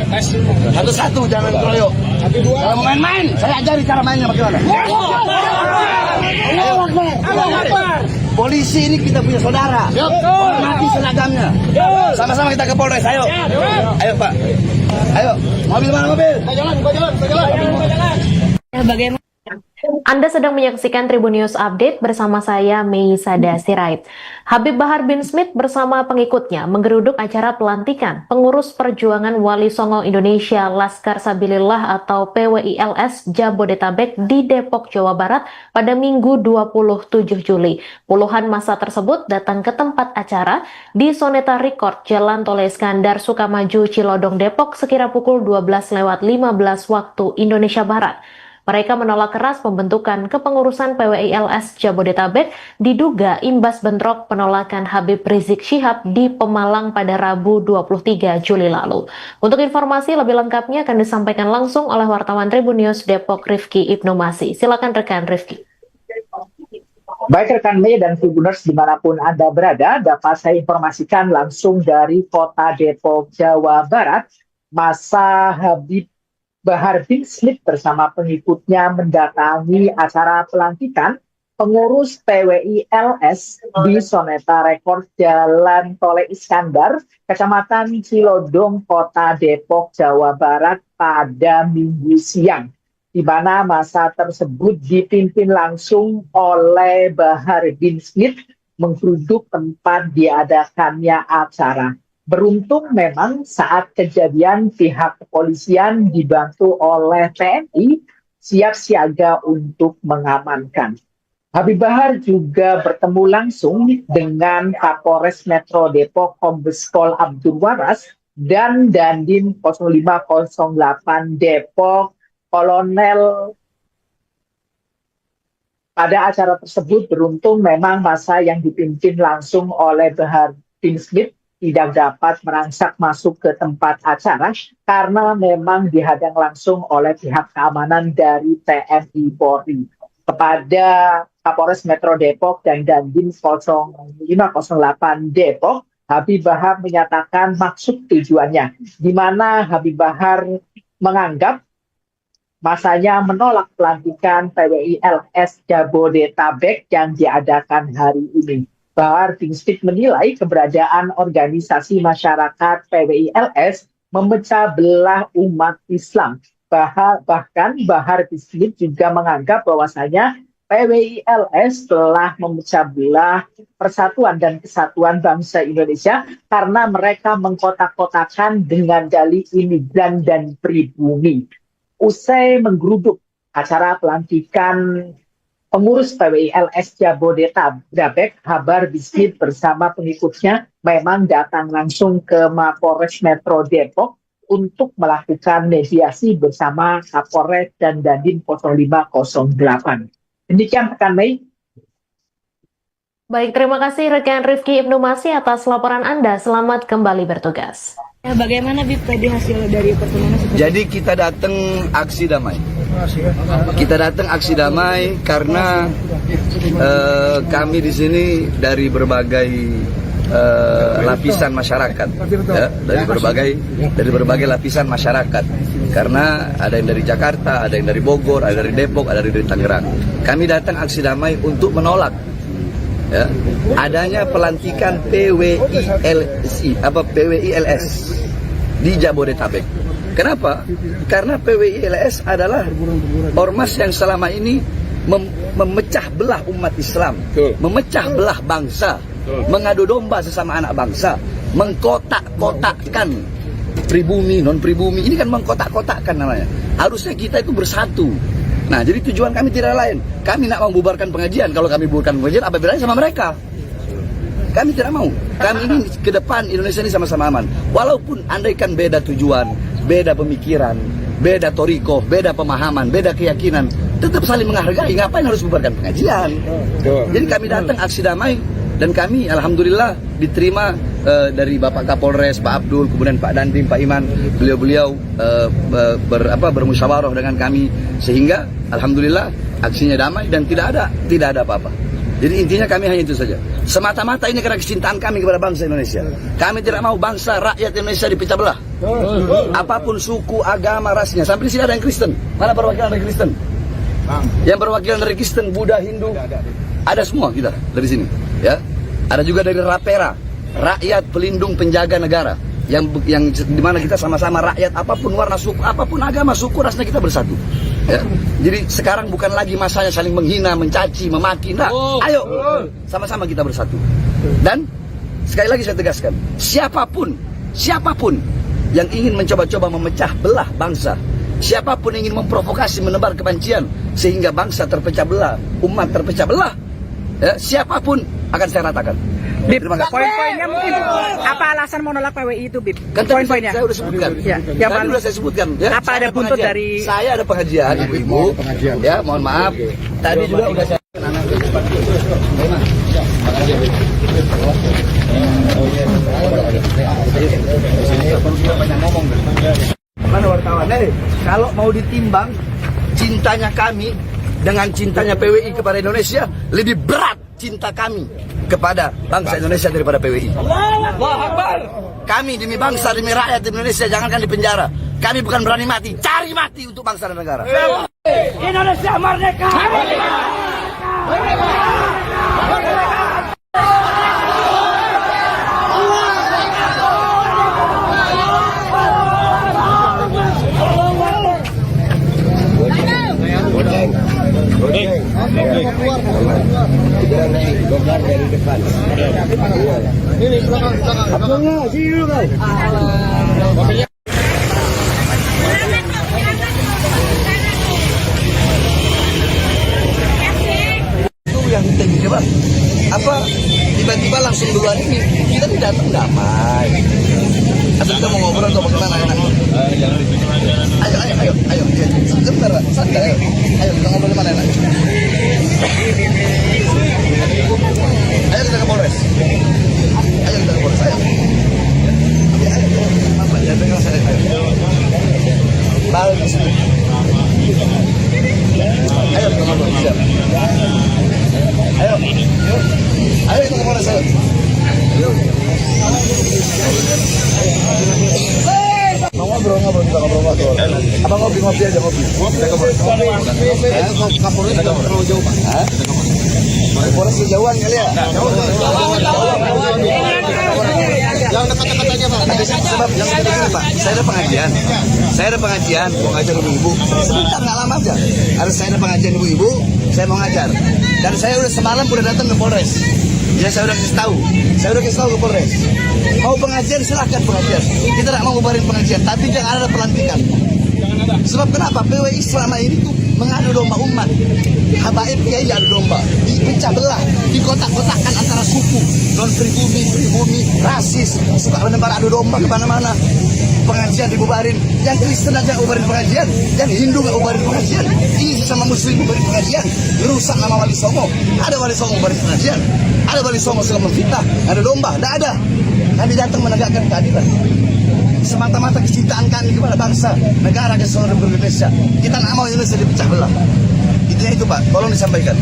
satu-satu jangan keroyok. Kalau mau main-main, saya ajari cara mainnya bagaimana. Ayo, polisi ini kita punya saudara. Hormati seragamnya. Sama-sama kita ke Polres. Ayo, ayo Pak. Ayo, mobil mana mobil? Ya, bagaimana? Anda sedang menyaksikan Tribun News Update bersama saya Mei Sada Sirait. Habib Bahar bin Smith bersama pengikutnya menggeruduk acara pelantikan pengurus perjuangan Wali Songo Indonesia Laskar Sabilillah atau PWILS Jabodetabek di Depok, Jawa Barat pada Minggu 27 Juli. Puluhan massa tersebut datang ke tempat acara di Soneta Record, Jalan Tol Iskandar, Sukamaju, Cilodong, Depok sekira pukul 12:15 waktu Indonesia Barat. Mereka menolak keras pembentukan kepengurusan PWILS Jabodetabek diduga imbas bentrok penolakan Habib Rizik Syihab di Pemalang pada Rabu 23 Juli lalu. Untuk informasi lebih lengkapnya akan disampaikan langsung oleh wartawan Tribun News Depok Rifki Ibnu Masih. Silakan rekan Rifki. Baik rekan Mei dan Tribuners dimanapun Anda berada, dapat saya informasikan langsung dari kota Depok, Jawa Barat. Massa Habib Bahar bin Smith bersama pengikutnya mendatangi acara pelantikan pengurus PWILS di Soneta Record Jalan Tol Iskandar, Kecamatan Cilodong, Kota Depok, Jawa Barat pada Minggu siang, di mana massa tersebut dipimpin langsung oleh Bahar bin Smith menggeruduk tempat diadakannya acara. Beruntung memang saat kejadian pihak kepolisian dibantu oleh TNI siap siaga untuk mengamankan. Habib Bahar juga bertemu langsung dengan Kapolres Metro Depok Kombes Pol Abdul Waras dan Dandim 0508 Depok Kolonel. Pada acara tersebut beruntung memang massa yang dipimpin langsung oleh Bahar bin Smith tidak dapat merangsak masuk ke tempat acara karena memang dihadang langsung oleh pihak keamanan dari TNI Polri. Kepada Kapolres Metro Depok dan Dandim 0508 Depok, Habib Bahar menyatakan maksud tujuannya, di mana Habib Bahar menganggap masanya menolak pelantikan PWILS Jabodetabek yang diadakan hari ini. Bahar bin Smith menilai keberadaan organisasi masyarakat PWILS memecah belah umat Islam. Bahkan Bahar bin Smith juga menganggap bahwasanya PWILS telah memecah belah persatuan dan kesatuan bangsa Indonesia karena mereka mengkotak-kotakan dengan dalih imigran dan pribumi. Usai menggeruduk acara pelantikan pengurus PWILS Jabodetabek, Bahar bin Smith bersama pengikutnya memang datang langsung ke Mapolres Metro Depok untuk melakukan mediasi bersama Kapolres dan Dandim 0508. Demikian rekan Mei. Baik, terima kasih rekan Rifki Ibnu Masih atas laporan Anda. Selamat kembali bertugas. Ya, bagaimana Bib tadi hasil dari pertemuan? Jadi kita datang aksi damai. Kita datang aksi damai karena kami di sini dari berbagai lapisan masyarakat, ya, dari berbagai lapisan masyarakat. Karena ada yang dari Jakarta, ada yang dari Bogor, ada dari Depok, ada dari Tangerang. Kami datang aksi damai untuk menolak ya, adanya pelantikan PWILS di Jabodetabek. Kenapa? Karena PWILS adalah ormas yang selama ini memecah belah umat Islam, memecah belah bangsa, mengadu domba sesama anak bangsa, mengkotak-kotakkan pribumi, non-pribumi. Ini kan mengkotak-kotakkan namanya. Harusnya kita itu bersatu. Nah, jadi tujuan kami tidak lain. Kami nak membubarkan pengajian. Kalau kami bubarkan pengajian, apa bedanya sama mereka? Kami tidak mau. Kami ini ke depan Indonesia ini sama-sama aman. Walaupun andaikan beda tujuan, beda pemikiran, beda toriko, beda pemahaman, beda keyakinan, tetap saling menghargai. Ngapain harus bubarkan pengajian? Jadi kami datang aksi damai, dan kami alhamdulillah diterima dari Bapak Kapolres, Pak Abdul, kemudian Pak Dandim, Pak Iman, beliau-beliau bermusyawarah dengan kami, sehingga alhamdulillah aksinya damai dan tidak ada apa-apa. Jadi intinya kami hanya itu saja. Semata-mata ini karena kecintaan kami kepada bangsa Indonesia. Kami tidak mau bangsa rakyat Indonesia dipecah belah. Apapun suku, agama, rasnya. Sampai di sini ada yang Kristen. Mana perwakilan dari Kristen? Yang perwakilan dari Kristen, Buddha, Hindu, ada semua kita dari sini. Ya, ada juga dari Rapera, rakyat pelindung penjaga negara. Yang dimana kita sama-sama rakyat, apapun warna suku, apapun agama, suku, rasnya kita bersatu. Ya. Jadi sekarang bukan lagi masanya saling menghina, mencaci, memaki. Nah, ayo sama-sama kita bersatu. Dan sekali lagi saya tegaskan, siapapun yang ingin mencoba-coba memecah belah bangsa, siapapun yang ingin memprovokasi, menebar kebencian sehingga bangsa terpecah belah, umat terpecah belah, ya, siapapun akan saya ratakan. Bib, Terima kasih. poin-poinnya mungkin apa alasan mau nolak PWI itu, Bib? Kan tadi Poin-poinnya. saya udah sebutkan. Ya, yang Tadi mana? udah saya sebutkan. Ya, Apa saya ada buntut pengajian. dari- Saya ada pengajian, ibu-ibu. Ya, mohon maaf. Tadi juga udah saya. Mana wartawan? Kalau mau ditimbang cintanya kami dengan cintanya PWI kepada Indonesia, lebih berat cinta kami kepada bangsa Indonesia daripada PWI. Kami demi bangsa, demi rakyat Indonesia, jangankan di penjara. Kami bukan berani mati, cari mati untuk bangsa dan negara. Indonesia merdeka! Itu yang kita coba. Apa tiba-tiba langsung duluan ini kita tidak datang damai. Atau kita mau ngobrol atau bagaimana enak? Ayo, sebentar, santai. Ayo kita ngobrol mana enak? Ayo kita ke Polres. Ayo. Apa ya pegang saya? Ayo. Balik ke sini. Ayo kita ngobrol. Siap. Ayo kita ke Polres. Ayo. Ngobrol kita ngobrol. Apa ngopi aja ngopi. Kita ke Polres. Kapolres terlalu jauh Pak. Polres kejauhan kali ya. Yang dekat-dekat aja Pak. Sebab yang dekat Pak. Saya ada pengajian, mau ngajar ibu-ibu. Sebentar nggak lama aja. Harus saya ada pengajian ibu-ibu, saya mau ngajar. Dan saya udah semalam udah datang ke Polres. Ya saya udah kasih tahu ke Polres. Mau pengajian silahkan pengajian. Kita tidak mau bubarin pengajian, tapi jangan ada pelantikan. Sebab kenapa? PWI selama ini tuh mengadu domba umat. Habaib kiai adu domba, dipecah belah, dikotak-kotakkan antara suku, non pribumi, rasis, suka menebar adu domba kemana-mana. Pengajian dibubarin, yang Kristen aja bubarin pengajian, yang Hindu nggak bubarin pengajian, ini sama Muslim bubarin pengajian, rusak nama Wali Songo. Ada Wali Songo bubarin pengajian, ada Wali Songo suka memfitnah, ada domba, tidak ada. Kami datang menegakkan keadilan. Semata-mata kecintaan kami kepada bangsa, negara dan seluruh Indonesia. Kita nggak mau Indonesia dipecah belah. Intinya itu Pak, tolong disampaikan.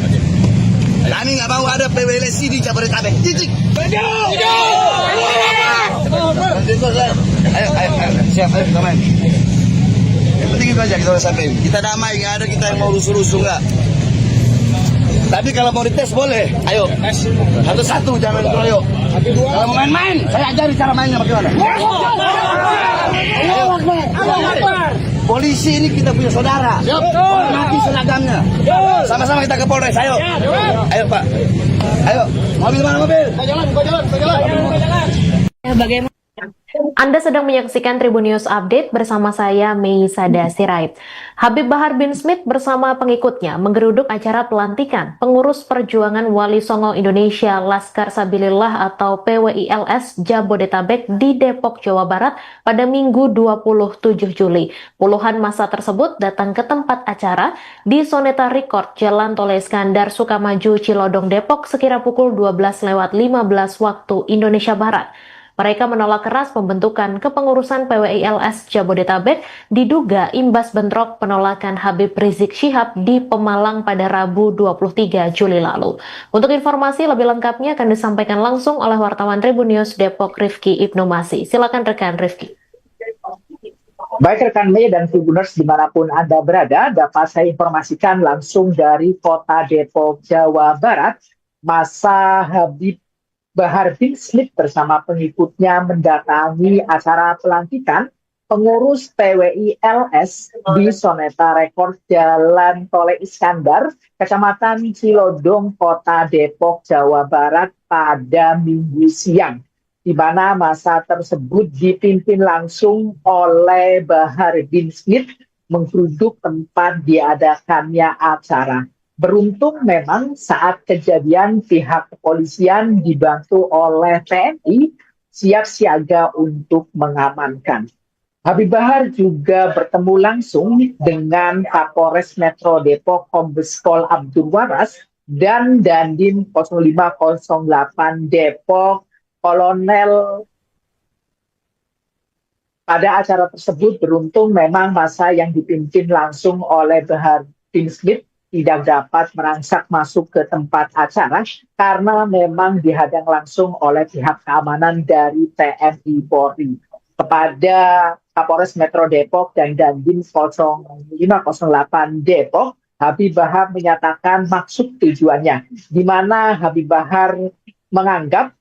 Kami nggak mau ada PWLSI di Jabodetabek. Titik. Ayo, siap, ayo kita main. Yang penting itu aja kita udah sampai. Kita damai, nggak ada kita yang mau rusuh-rusuh nggak. Tapi kalau mau dites boleh. Ayo, satu-satu jangan dikeroyok. Kalau mau main-main, saya ajari cara mainnya bagaimana. Polisi ini kita punya saudara. Hormati seragamnya. Sama-sama kita ke Polres. Ayo. Ayo Pak. Ayo. Mobil mana mobil? Bagaimana? Anda sedang menyaksikan Tribun News Update bersama saya, Mei Sada Sirait. Habib Bahar bin Smith bersama pengikutnya menggeruduk acara pelantikan pengurus perjuangan Wali Songo Indonesia Laskar Sabilillah atau PWILS Jabodetabek di Depok, Jawa Barat pada Minggu 27 Juli. Puluhan massa tersebut datang ke tempat acara di Soneta Record, Jalan Tol Iskandar Sukamaju, Cilodong, Depok sekira pukul 12:15 waktu Indonesia Barat. Mereka menolak keras pembentukan kepengurusan PWILS Jabodetabek diduga imbas bentrok penolakan Habib Rizik Syihab di Pemalang pada Rabu 23 Juli lalu. Untuk informasi lebih lengkapnya akan disampaikan langsung oleh wartawan Tribun News Depok Rifki Ibnu Masih. Silakan rekan Rifki. Baik rekan Mei dan Tribuners dimanapun Anda berada, dapat saya informasikan langsung dari kota Depok, Jawa Barat. Massa Habib Bahar bin Smith bersama pengikutnya mendatangi acara pelantikan pengurus PWILS di Soneta Record Jalan Tol Iskandar, Kecamatan Cilodong, Kota Depok, Jawa Barat pada Minggu siang, di mana massa tersebut dipimpin langsung oleh Bahar bin Smith menggeruduk tempat diadakannya acara. Beruntung memang saat kejadian pihak kepolisian dibantu oleh TNI siap siaga untuk mengamankan. Habib Bahar juga bertemu langsung dengan Kapolres Metro Depok Kombes Pol Abdul Waras dan Dandim 0508 Depok Kolonel. Pada acara tersebut beruntung memang massa yang dipimpin langsung oleh Bahar bin Smith tidak dapat merangsak masuk ke tempat acara karena memang dihadang langsung oleh pihak keamanan dari TNI Polri. Kepada Kapolres Metro Depok dan Dandim 0508 Depok, Habib Bahar menyatakan maksud tujuannya, di mana Habib Bahar menganggap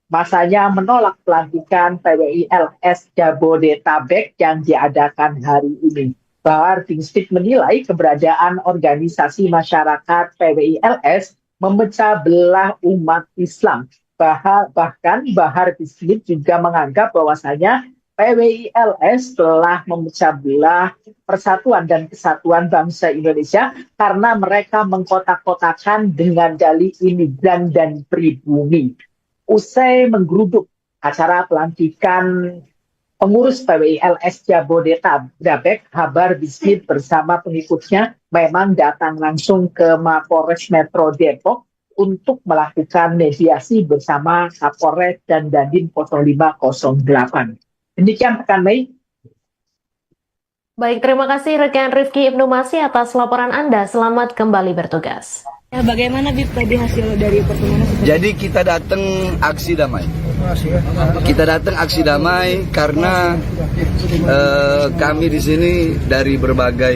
masanya menolak pelantikan PWILS Jabodetabek yang diadakan hari ini. Bahar bin Smith menilai keberadaan organisasi masyarakat PWILS memecah belah umat Islam. Bahkan Bahar bin Smith juga menganggap bahwasanya PWILS telah memecah belah persatuan dan kesatuan bangsa Indonesia karena mereka mengkotak-kotakan dengan dalih imigran dan pribumi. Usai menggeruduk acara pelantikan pengurus PWILS Jabodetabek, Bahar bin Smith bersama pengikutnya memang datang langsung ke Mapolres Metro Depok untuk melakukan mediasi bersama Kapolres dan Dandim 0508. Demikian rekan Mei. Baik, terima kasih rekan Rifki Ibnu Masih atas laporan Anda. Selamat kembali bertugas. Bagaimana Bib tadi hasil dari pertemuan? Jadi kita datang aksi damai. Kita datang aksi damai karena kami di sini dari berbagai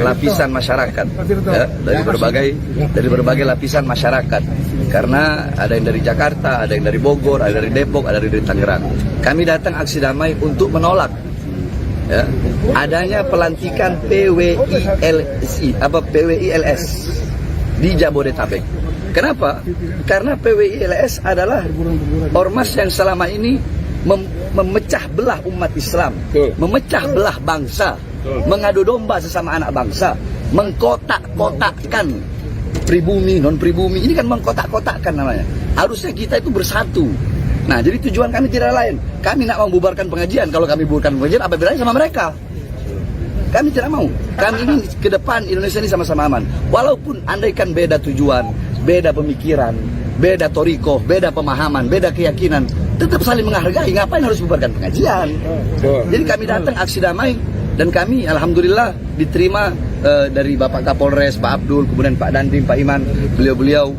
lapisan masyarakat, ya, dari berbagai lapisan masyarakat. Karena ada yang dari Jakarta, ada yang dari Bogor, ada dari Depok, ada dari Tangerang. Kami datang aksi damai untuk menolak, ya, adanya pelantikan PWILS di Jabodetabek. Kenapa? Karena PWILS adalah ormas yang selama ini memecah belah umat Islam, memecah belah bangsa, mengadu domba sesama anak bangsa, mengkotak-kotakkan pribumi, non-pribumi. Ini kan mengkotak-kotakkan namanya. Harusnya kita itu bersatu. Nah, jadi tujuan kami tidak lain. Kami nak membubarkan pengajian. Kalau kami bubarkan pengajian, apa bedanya sama mereka? Kami tidak mau. Kami ingin ke depan Indonesia ini sama-sama aman. Walaupun andaikan beda tujuan, beda pemikiran, beda toriko, beda pemahaman, beda keyakinan, tetap saling menghargai. Ngapain harus bubarkan pengajian? Jadi kami datang aksi damai dan kami alhamdulillah diterima dari Bapak Kapolres, Pak Abdul, kemudian Pak Dandim, Pak Iman. Beliau-beliau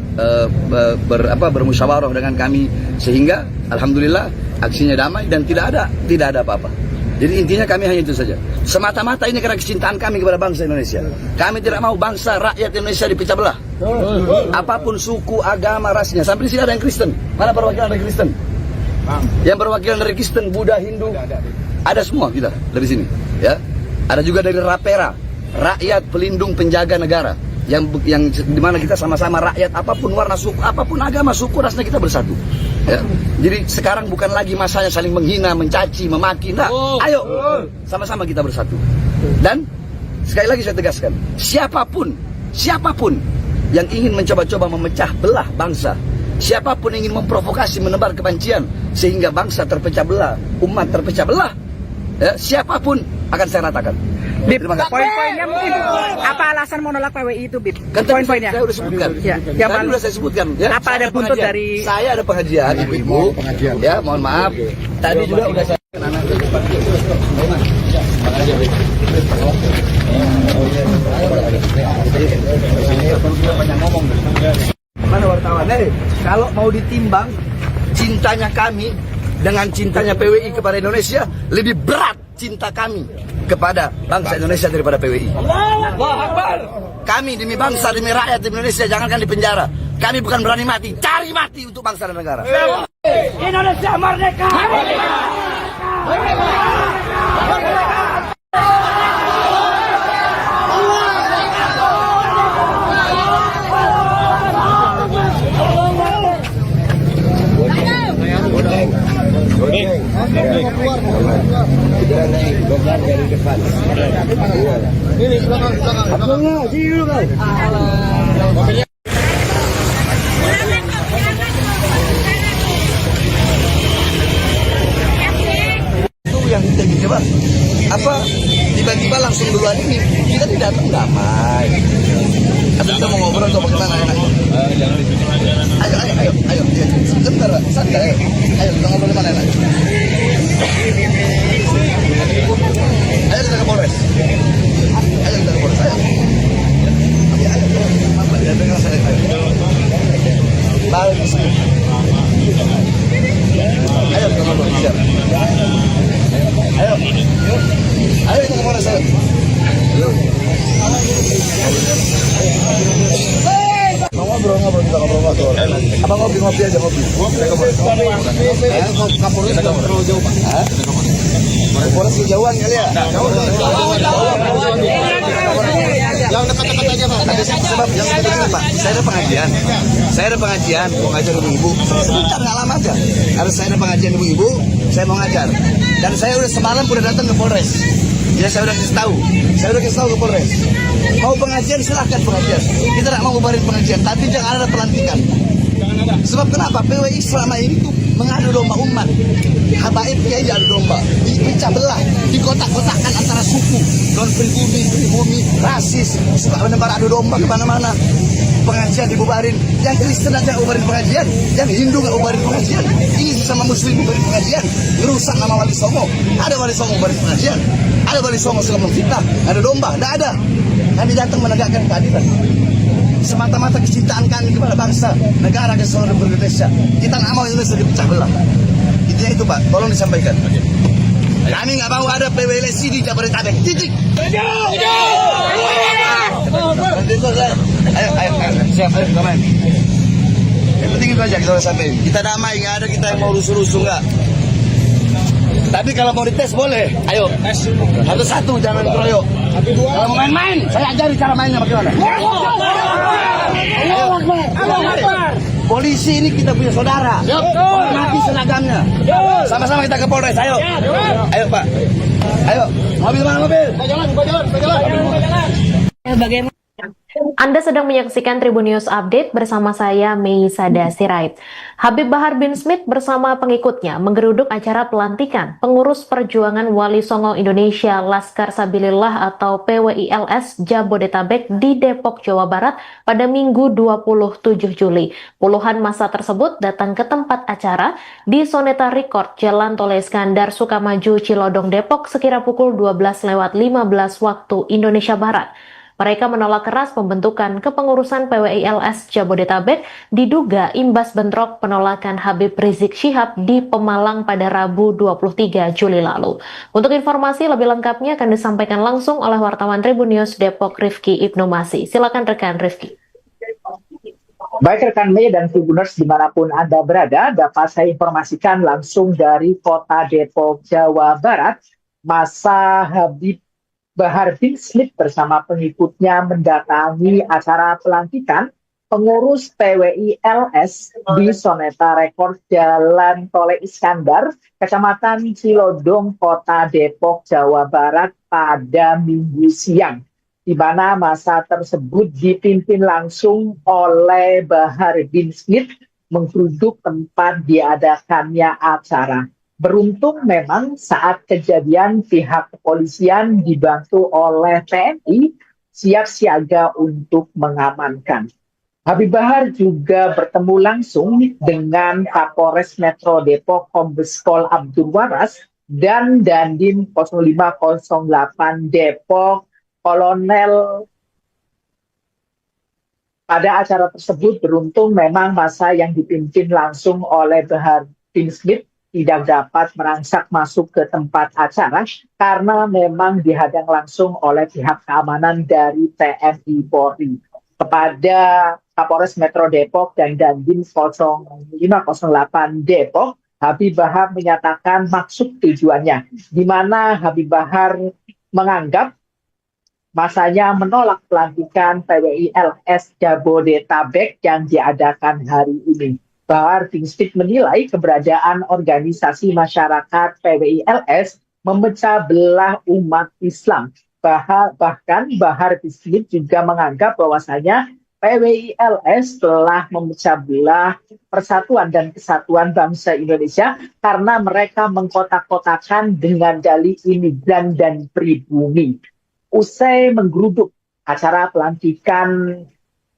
bermusyawarah dengan kami sehingga alhamdulillah aksinya damai dan tidak ada apa-apa. Jadi intinya kami hanya itu saja. Semata-mata ini karena kecintaan kami kepada bangsa Indonesia. Kami tidak mau bangsa rakyat Indonesia dipecah belah. Apapun suku, agama, rasnya. Sampai di sini ada yang Kristen. Mana perwakilan dari Kristen? Yang perwakilan dari Kristen, Buddha, Hindu, ada semua kita dari sini. Ya, ada juga dari Rapera, rakyat pelindung penjaga negara. Yang dimana kita sama-sama rakyat, apapun warna suku, apapun agama, suku, rasnya kita bersatu. Ya. Jadi sekarang bukan lagi masanya saling menghina, mencaci, memaki. Nah, ayo sama-sama kita bersatu. Dan sekali lagi saya tegaskan, siapapun yang ingin mencoba-coba memecah belah bangsa, siapapun yang ingin memprovokasi, menebar kebencian sehingga bangsa terpecah belah, umat terpecah belah, ya, siapapun akan saya ratakan. Bib, Terima kasih. poin-poinnya mungkin apa alasan menolak PWI itu, Bib? Kan tadi Poin-poinnya. saya udah sebutkan. Ya, yang Tadi mana? udah saya sebutkan. Ya. Apa ada buntut pengajian. dari- Saya ada pengajian, ibu-ibu. Ya, mohon maaf. Tadi juga udah saya Mana wartawan? Kalau mau ditimbang cintanya kami dengan cintanya PWI kepada Indonesia, lebih berat cinta kami kepada bangsa Indonesia daripada PWI. Kami demi bangsa, demi rakyat Indonesia, jangankan di penjara. Kami bukan berani mati, cari mati untuk bangsa dan negara. Indonesia merdeka! Itu yang kita coba apa tiba-tiba langsung duluan ini kita tidak datang damai atau kita mau ngobrol atau bagaimana enak ayo sebentar santai ayo kita ngobrol di mana enak ayo kita ke Polres ayo kita ke Polres ayo apa dia dengar saya balik ke sini ayo kita ngobrol bicara ayo kita ke Polres ayo ngobrol kita ngobrol apa ngopi aja ngopi Kapolres sudah terlalu jauh Pak Kapolres kejauhan kali ya yang dekat-dekat aja Pak sebab yang dekat-dekat Pak saya ada pengajian mau ngajar ibu-ibu sebentar nggak lama aja harus saya ada pengajian ibu-ibu saya mau ngajar dan saya udah semalam udah datang ke Polres ya saya udah kasih tahu ke Polres mau pengajian silahkan pengajian kita tidak mau bubarin pengajian tapi jangan ada pelantikan sebab kenapa PWI selama ini tuh mengadu domba umat habaib kiai adu domba dipecah belah dikotak-kotakkan antara suku non pribumi rasis suka menebar adu domba kemana-mana pengajian dibubarin yang Kristen aja bubarin pengajian yang Hindu nggak bubarin pengajian ini sama Muslim bubarin pengajian merusak nama Wali Songo ada Wali Songo bubarin pengajian ada Wali Songo suka memfitnah ada domba tidak ada kami datang menegakkan keadilan semata-mata kecintaan kami kepada bangsa, negara kesatuan Republik Indonesia. Kita nggak mau Indonesia dipecah belah. Intinya itu Pak, tolong disampaikan. Kami nggak mau ada PWLC di Jabodetabek. Titik. Ayo, siap, ayo, kemain. Yang penting itu aja kita sampaikan. Kita damai, nggak ada kita yang mau rusuh-rusuh nggak. Tapi kalau mau dites boleh. Ayo, satu-satu jangan keroyok. Kalau mau main-main, saya ajari cara mainnya bagaimana. Polisi ini kita punya saudara. Hormati seragamnya. Sama-sama kita ke Polres. Ayo. Ayo Pak. Ayo. Mobil mana mobil? Jalan. Bagaimana? Anda sedang menyaksikan Tribun News Update bersama saya Mei Sada Sirait. Habib Bahar bin Smith bersama pengikutnya menggeruduk acara pelantikan pengurus perjuangan Wali Songo Indonesia Laskar Sabilillah atau PWILS Jabodetabek di Depok, Jawa Barat pada Minggu 27 Juli. Puluhan massa tersebut datang ke tempat acara di Soneta Record, Jalan Tol Iskandar, Sukamaju, Cilodong, Depok sekira pukul 12:15 waktu Indonesia Barat. Mereka menolak keras pembentukan kepengurusan PWILS Jabodetabek diduga imbas bentrok penolakan Habib Rizik Syihab di Pemalang pada Rabu 23 Juli lalu. Untuk informasi lebih lengkapnya akan disampaikan langsung oleh wartawan Tribun News Depok Rifki Ibnu Masih. Silakan rekan Rifki. Baik rekan Mei dan Tribuners dimanapun Anda berada, dapat saya informasikan langsung dari kota Depok, Jawa Barat, massa Habib Bahar bin Smith bersama pengikutnya mendatangi acara pelantikan Pengurus PWI LS di Soneta Rekor Jalan Tole Iskandar, Kecamatan Cilodong, Kota Depok, Jawa Barat pada Minggu siang, di mana masa tersebut dipimpin langsung oleh Bahar bin Smith menggeruduk tempat diadakannya acara. Beruntung memang saat kejadian pihak kepolisian dibantu oleh TNI siap siaga untuk mengamankan. Habib Bahar juga bertemu langsung dengan Kapolres Metro Depok Kombes Pol Abdul Waras dan Dandim 0508 Depok Kolonel. Pada acara tersebut beruntung memang masa yang dipimpin langsung oleh Bahar bin Smith tidak dapat merangsak masuk ke tempat acara karena memang dihadang langsung oleh pihak keamanan dari TNI Polri. Kepada Kapolres Metro Depok dan Dandim 0508 Depok, Habib Bahar menyatakan maksud tujuannya, di mana Habib Bahar menganggap masanya menolak pelantikan PWI LS Jabodetabek yang diadakan hari ini. Bahar bin Smith menilai keberadaan organisasi masyarakat PWI LS memecah belah umat Islam. Bahkan Bahar bin Smith juga menganggap bahwasanya PWI LS telah memecah belah persatuan dan kesatuan bangsa Indonesia karena mereka mengkotak-kotakan dengan dalih imigran dan pribumi. Usai menggeruduk acara pelantikan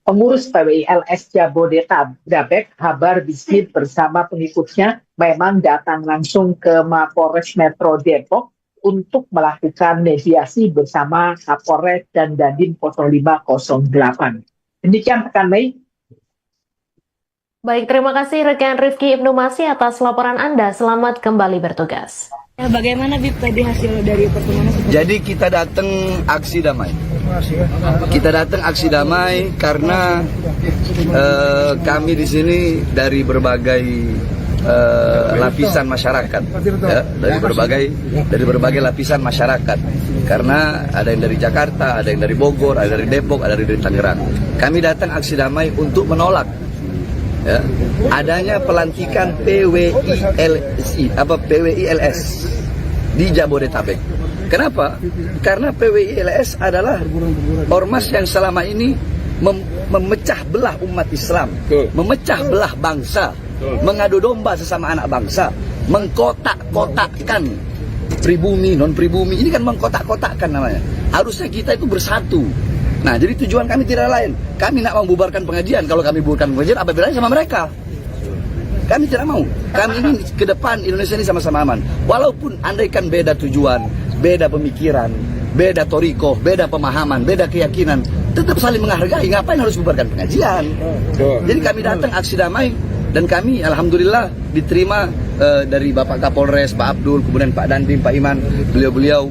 pengurus PWI LS Jabodetabek, Bahar bin Smith bersama pengikutnya memang datang langsung ke Mapolres Metro Depok untuk melakukan mediasi bersama Kapolres dan Dandim 0508. Demikian rekan Mei. Baik, terima kasih rekan Rifki Ibnu Masih atas laporan Anda. Selamat kembali bertugas. Ya, bagaimana Bib tadi hasil dari pertemuan? Jadi kita datang aksi damai. Kita datang aksi damai karena kami di sini dari berbagai lapisan masyarakat, ya, dari berbagai lapisan masyarakat. Karena ada yang dari Jakarta, ada yang dari Bogor, ada dari Depok, ada dari Tangerang. Kami datang aksi damai untuk menolak, ya, adanya pelantikan PWI LS di Jabodetabek. Kenapa? Karena PWI LS adalah ormas yang selama ini memecah belah umat Islam, memecah belah bangsa, mengadu domba sesama anak bangsa, mengkotak-kotakkan pribumi, non-pribumi. Ini kan mengkotak-kotakkan namanya. Harusnya kita itu bersatu. Nah, jadi tujuan kami tidak lain. Kami nak membubarkan pengajian. Kalau kami bubarkan pengajian, apa bedanya sama mereka? Kami tidak mau. Kami ingin ke depan Indonesia ini sama-sama aman. Walaupun andaikan beda tujuan, beda pemikiran, beda torikoh, beda pemahaman, beda keyakinan, tetap saling menghargai. Ngapain harus bubarkan pengajian? Jadi kami datang aksi damai dan kami alhamdulillah diterima dari Bapak Kapolres, Pak Abdul, kemudian Pak Dandim, Pak Iman. Beliau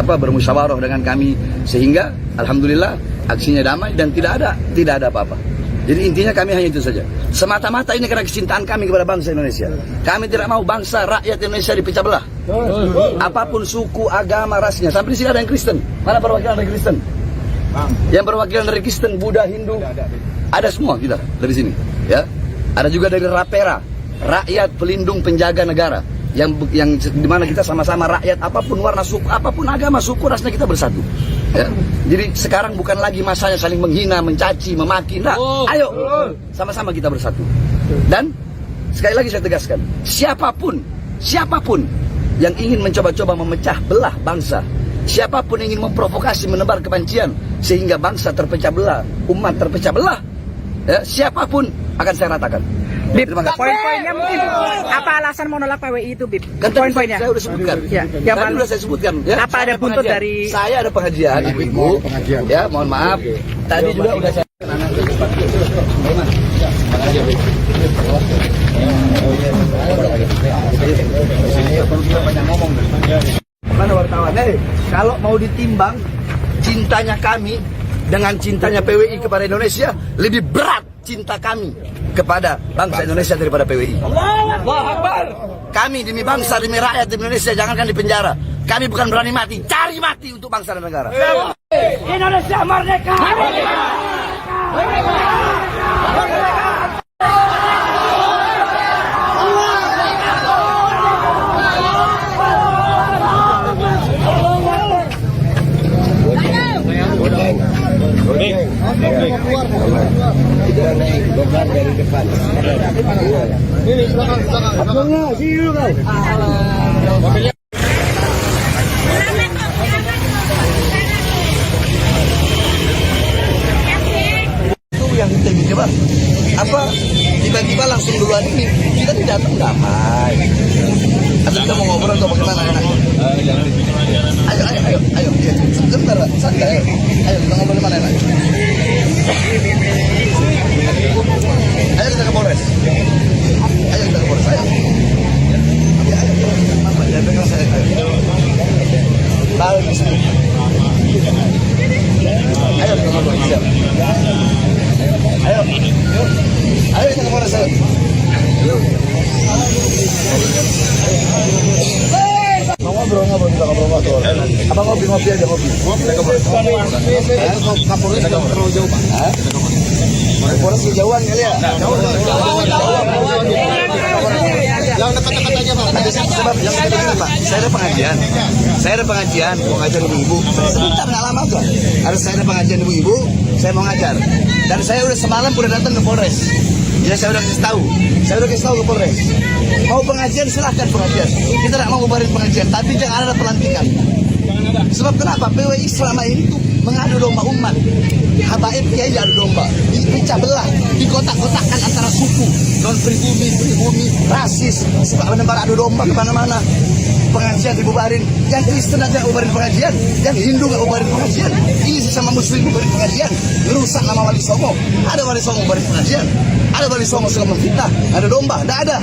bermusyawarah dengan kami sehingga alhamdulillah aksinya damai dan tidak ada apa-apa. Jadi intinya kami hanya itu saja. Semata-mata ini karena kecintaan kami kepada bangsa Indonesia. Kami tidak mau bangsa rakyat Indonesia dipecah belah. Apapun suku, agama, rasnya. Sampai di sini ada yang Kristen. Mana perwakilan dari Kristen? Yang perwakilan dari Kristen, Buddha, Hindu, ada semua kita dari sini. Ya, ada juga dari Rapera, rakyat pelindung penjaga negara. Yang dimana kita sama-sama rakyat, apapun warna suku, apapun agama, suku, rasnya kita bersatu. Ya. Jadi sekarang bukan lagi masanya saling menghina, mencaci, memaki. Nah, ayo sama-sama kita bersatu. Dan sekali lagi saya tegaskan, siapapun yang ingin mencoba-coba memecah belah bangsa, siapapun yang ingin memprovokasi, menebar kebencian sehingga bangsa terpecah belah, umat terpecah belah, ya, siapapun akan saya ratakan. Bib, poin-poinnya mungkin apa alasan menolak PWI itu, Bib? Kan Poin-poinnya. saya udah sebutkan. Ya, yang tadi udah saya sebutkan. Ya. Apa ada buntut dari? Saya ada pengajian, ibu-ibu. Ya, mohon maaf. Tadi juga udah saya. Mana wartawan? Kalau mau ditimbang cintanya kami dengan cintanya PWI kepada Indonesia, lebih berat cinta kami kepada bangsa Indonesia daripada PWI. Allahu Akbar. Kami demi bangsa, demi rakyat Indonesia, jangankan di penjara. Kami bukan berani mati, cari mati untuk bangsa dan negara. Indonesia merdeka! Kita naik beban dari depan. Ini belakang. Abangnya, sini dulu kau. Itu yang kita ingin coba. Apa tiba-tiba langsung duluan ini kita tidak datang damai. Atau kita mau ngobrol atau bagaimana enak? Ayo, sebentar, santai. Ayo kita ngobrol di mana enak? Ayo kita ke Polres. Ayo kita ke Polres. Ayo. Apa? Jangan pegang saya. Ayo. Bagus. Ayo kita ngobrol. Siap. Ayo. Ayo kita ke Polres. Ayo. Ngobrol kita ngobrol. Apa ngopi aja ngopi. Kapolres terlalu jauh Pak. Polres kejauhan kali ya. Yang dekat-dekat aja Pak. Sebab yang dekat-dekat Pak. Saya ada pengajian. Mau ngajar ibu-ibu. Sebentar nggak lama aja. Harus saya ada pengajian ibu-ibu. Saya mau ngajar. Dan saya udah semalam udah datang ke Polres. Ya saya udah kasih tahu. Ke Polres. Mau pengajian silahkan pengajian. Kita tidak mau bubarin pengajian, tapi jangan ada pelantikan. Sebab kenapa? PWI selama ini tuh mengadu domba umat. Habaib kiai adu domba, dipecah belah, dikotak-kotakkan antara suku, non pribumi, rasis. Sebab menebar adu domba kemana-mana. Pengajian dibubarin, yang Kristen aja bubarin pengajian, yang Hindu nggak bubarin pengajian, ini sesama Muslim bubarin pengajian, merusak nama Wali Songo. Ada Wali Songo bubarin pengajian, ada Wali Songo suka memfitnah, ada domba, tidak ada.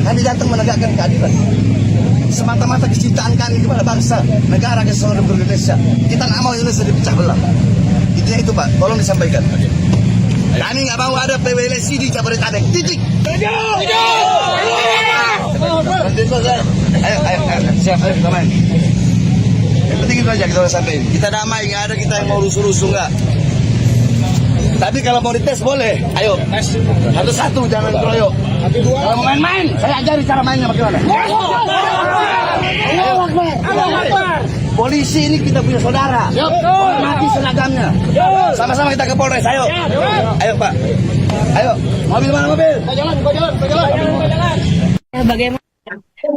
Kami datang menegakkan keadilan. Semata-mata kecintaan kami kepada bangsa, negara kesatuan Republik Indonesia. Kita nggak mau Indonesia dipecah belah. Intinya itu Pak, tolong disampaikan. Kami nggak mau ada PWLSI di Jabodetabek. Titik. Ayo, siap, ayo kita main. Yang penting itu aja kita udah sampein. Kita damai, nggak ada kita yang mau rusuh-rusuh nggak. Tapi kalau mau dites boleh. Ayo, satu-satu jangan keroyok. Kalau mau main-main, saya ajari cara mainnya bagaimana. Polisi ini kita punya saudara. Hormati seragamnya. Sama-sama kita ke Polres. Ayo. Ayo Pak. Ayo. Mobil mana mobil? Jalan. Bagaimana?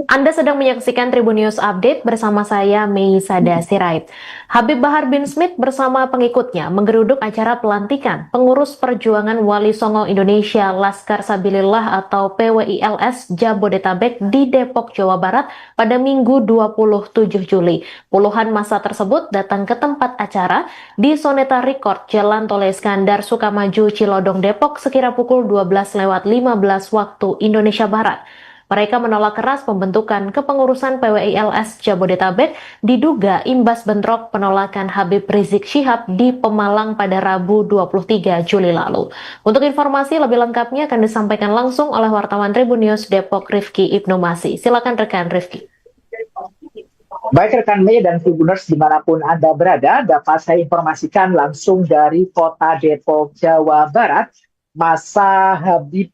Anda sedang menyaksikan Tribun News Update bersama saya Mei Sada Sirait. Habib Bahar bin Smith bersama pengikutnya menggeruduk acara pelantikan pengurus perjuangan Wali Songo Indonesia Laskar Sabilillah atau PWILS Jabodetabek di Depok, Jawa Barat pada Minggu 27 Juli. Puluhan massa tersebut datang ke tempat acara di Soneta Record, Jalan Tol Iskandar Sukamaju, Cilodong, Depok sekira pukul 12:15 waktu Indonesia Barat. Mereka menolak keras pembentukan kepengurusan PWILS Jabodetabek diduga imbas bentrok penolakan Habib Rizik Syihab di Pemalang pada Rabu 23 Juli lalu. Untuk informasi lebih lengkapnya akan disampaikan langsung oleh wartawan Tribun News Depok Rifki Ibnu Masih. Silakan rekan Rifki. Baik rekan Mei dan Tribuners dimanapun Anda berada, dapat saya informasikan langsung dari kota Depok, Jawa Barat. Massa Habib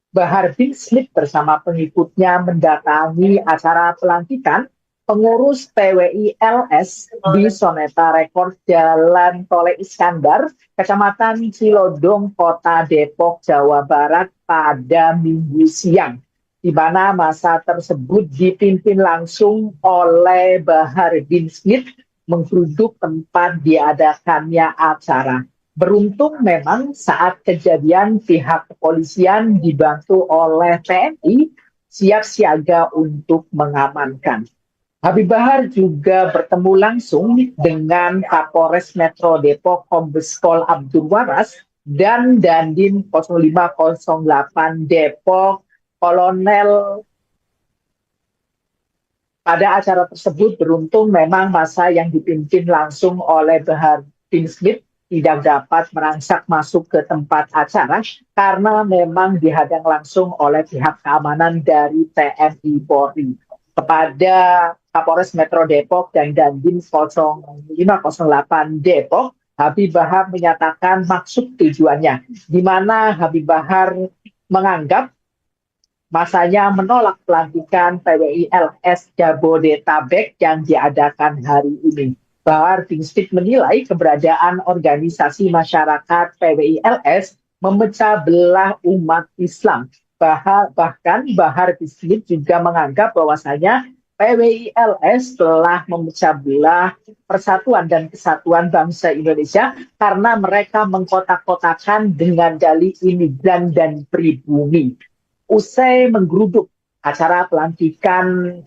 Bahar bin Smith bersama pengikutnya mendatangi acara pelantikan pengurus PWILS di Soneta Record Jalan Tol Iskandar, Kecamatan Cilodong, Kota Depok, Jawa Barat pada Minggu siang, di mana massa tersebut dipimpin langsung oleh Bahar bin Smith menggeruduk tempat diadakannya acara. Beruntung memang saat kejadian pihak kepolisian dibantu oleh TNI siap siaga untuk mengamankan. Habib Bahar juga bertemu langsung dengan Kapolres Metro Depok Kombes Pol Abdul Waras dan Dandim 0508 Depok Kolonel. Pada acara tersebut beruntung memang massa yang dipimpin langsung oleh Bahar bin Smith tidak dapat merangsak masuk ke tempat acara karena memang dihadang langsung oleh pihak keamanan dari TNI Polri. Kepada Kapolres Metro Depok dan Dandim 0508 Depok, Habib Bahar menyatakan maksud tujuannya, di mana Habib Bahar menganggap masanya menolak pelantikan PWI LS Jabodetabek yang diadakan hari ini. Bahar bin Smith menilai keberadaan organisasi masyarakat PWI LS memecah belah umat Islam. Bahkan Bahar bin Smith juga menganggap bahwasanya PWI LS telah memecah belah persatuan dan kesatuan bangsa Indonesia karena mereka mengkotak-kotakan dengan dalih imigran dan pribumi. Usai menggeruduk acara pelantikan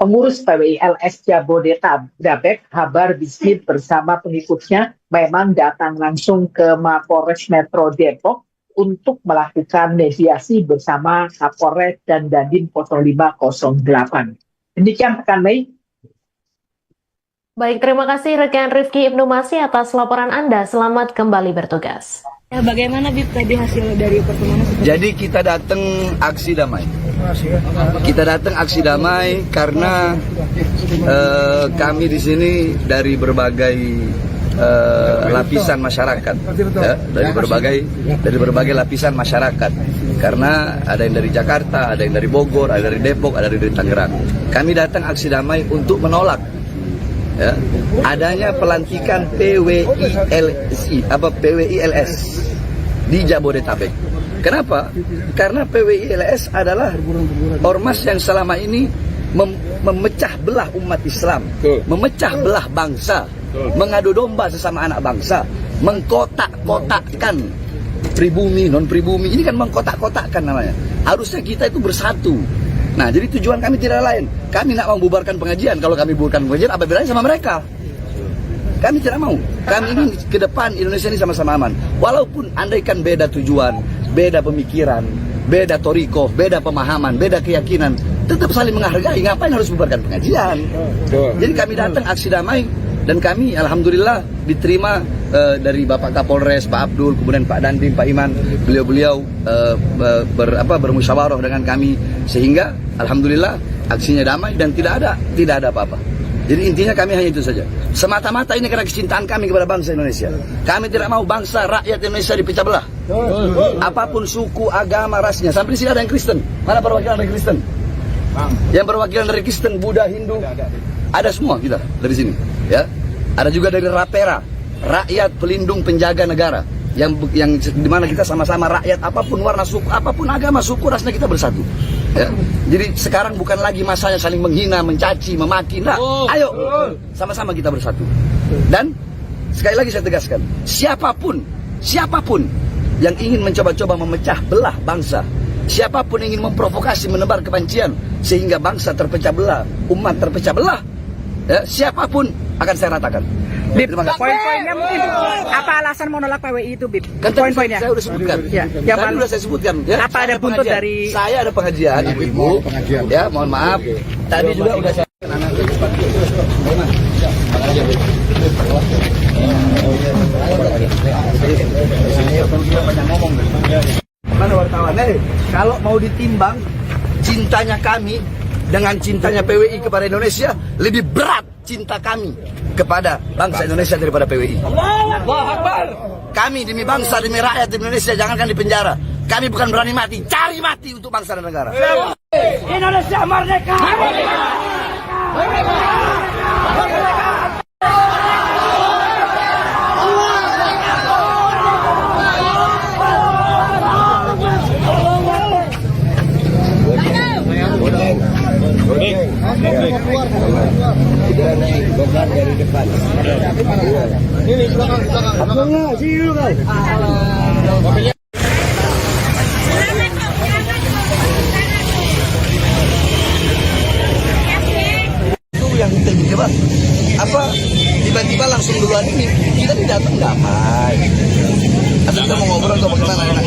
pengurus PWI LS Jabodetabek, Bahar bin Smith bersama pengikutnya memang datang langsung ke Mapolres Metro Depok untuk melakukan mediasi bersama Kapolres dan Dandim 0508. Demikian rekan Mei. Baik, terima kasih rekan Rifki Ibnu Masih atas laporan Anda. Selamat kembali bertugas. Bagaimana Bib tadi hasil dari pertemuan? Jadi kita datang aksi damai. Kita datang aksi damai karena kami di sini dari berbagai lapisan masyarakat, ya, dari berbagai lapisan masyarakat. Karena ada yang dari Jakarta, ada yang dari Bogor, ada dari Depok, ada dari Tangerang. Kami datang aksi damai untuk menolak, ya, adanya pelantikan PWI LS di Jabodetabek. Kenapa? Karena PWI LS adalah ormas yang selama ini memecah belah umat Islam, memecah belah bangsa, mengadu domba sesama anak bangsa, mengkotak-kotakkan pribumi, non pribumi. Ini kan mengkotak-kotakkan namanya. Harusnya kita itu bersatu. Nah, jadi tujuan kami tidak lain. Kami nak membubarkan pengajian. Kalau kami bubarkan pengajian, apa bedanya sama mereka? Kami tidak mau. Kami ingin ke depan Indonesia ini sama-sama aman. Walaupun andaikan beda tujuan, beda pemikiran, beda toriko, beda pemahaman, beda keyakinan, tetap saling menghargai. Ngapain harus bubarkan pengajian? Jadi kami datang aksi damai dan kami alhamdulillah diterima dari Bapak Kapolres, Pak Abdul, kemudian Pak Dandim, Pak Iman. Beliau-beliau bermusyawarah dengan kami sehingga alhamdulillah aksinya damai dan tidak ada apa-apa. Jadi intinya kami hanya itu saja. Semata-mata ini karena kecintaan kami kepada bangsa Indonesia. Kami tidak mau bangsa rakyat Indonesia dipecah belah. Apapun suku, agama, rasnya. Sampai di sini ada yang Kristen. Mana perwakilan dari Kristen? Yang perwakilan dari Kristen, Buddha, Hindu, ada semua kita dari sini. Ya, ada juga dari Rapera, rakyat pelindung penjaga negara. Yang dimana kita sama-sama rakyat, apapun warna suku, apapun agama, suku, rasnya kita bersatu. Ya. Jadi sekarang bukan lagi masanya saling menghina, mencaci, memaki. Nah, ayo sama-sama kita bersatu. Dan sekali lagi saya tegaskan, siapapun yang ingin mencoba-coba memecah belah bangsa, siapapun yang ingin memprovokasi, menebar kebencian sehingga bangsa terpecah belah, umat terpecah belah, ya, siapapun akan saya ratakan. Bib, poin-poinnya mungkin apa alasan menolak PWI itu, Bib? Kan Poin-poinnya. saya udah sebutkan. Ya, Tadi udah saya sebutkan. Ya, apa ada buntut dari? Saya ada pengajian, ibu-ibu. Ya, mohon maaf. Tadi juga udah saya. Mana wartawan? Kalau mau ditimbang cintanya kami dengan cintanya PWI kepada Indonesia, lebih berat cinta kami kepada bangsa Indonesia daripada PWI. Kami demi bangsa, demi rakyat Indonesia, jangankan di penjara. Kami bukan berani mati, cari mati untuk bangsa dan negara. Indonesia merdeka! Dari depan. Ini belakang. Sini dulu, guys. Itu yang tiba-tiba tiba-tiba langsung duluan ini kita tidak datang damai. Atau kita mau ngobrol atau bagaimana enak?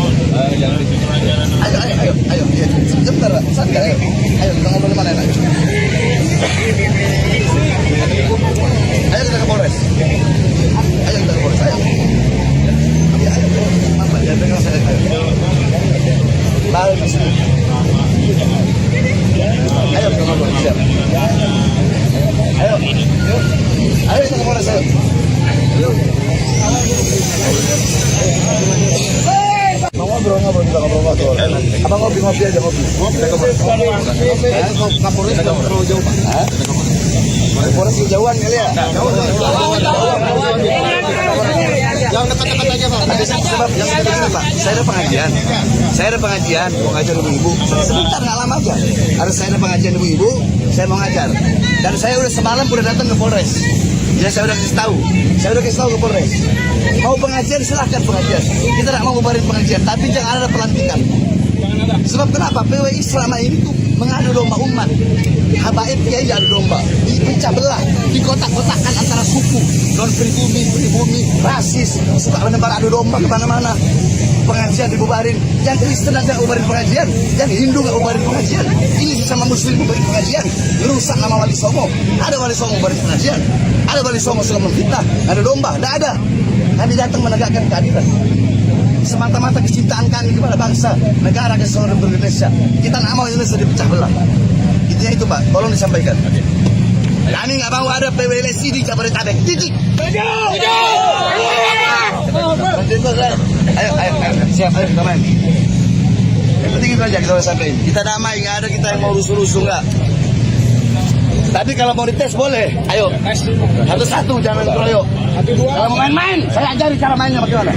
Ayo, sebentar, santai, ayo kita ngobrol mana enak? Ayo kita ke Polres. Ayo. Mama, jangan pegang saya. Lalu di sini. Ayo kita ngobrol. Siap. Ayo kita ke Polres. Ayo. Mau ngobrol kita ngobrol. Abang ngopi aja ngopi. Kapolres terlalu jauh Pak. Kapolres jauhan kali ya. Yang dekat-dekat aja Pak. Sebab yang dekat Pak. Saya ada pengajian. Mau ngajar ibu-ibu. Sebentar nggak lama aja. Harus saya ada pengajian ibu-ibu. Saya mau ngajar. Dan saya udah semalam udah datang ke Polres. Ya saya udah kasih tahu. Ke Polres. Mau pengajian silahkan pengajian. Kita tidak mau bubarin pengajian, tapi jangan ada pelantikan. Sebab kenapa? PWI selama ini tuh mengadu domba umat. Habaib kiai adu domba, dipecah belah, dikotak-kotakan antara suku, non pribumi, rasis, suka menebar adu domba kemana-mana. Pengajian dibubarin, yang Kristen aja bubarin pengajian, yang Hindu nggak bubarin pengajian. Ini sesama Muslim bubarin pengajian, merusak nama Wali Songo. Ada Wali Songo bubarin pengajian, ada Wali Songo suka memfitnah, ada domba, tidak ada. Kami datang menegakkan keadilan. Semata-mata kecintaan kami kepada bangsa, negara kesatuan Republik Indonesia. Kita nggak mau Indonesia dipecah belah. Intinya itu Pak, tolong disampaikan. Kami nggak mau ada PWLSI di Jabodetabek. Titik. Ayo, siap, ayo kita main. Yang penting itu aja kita sampaikan. Kita damai, nggak ada kita yang mau rusuh-rusuh nggak. Tapi kalau mau dites boleh, ayo. Satu-satu jangan keroyok. Kalau mau main-main, saya ajari cara mainnya bagaimana.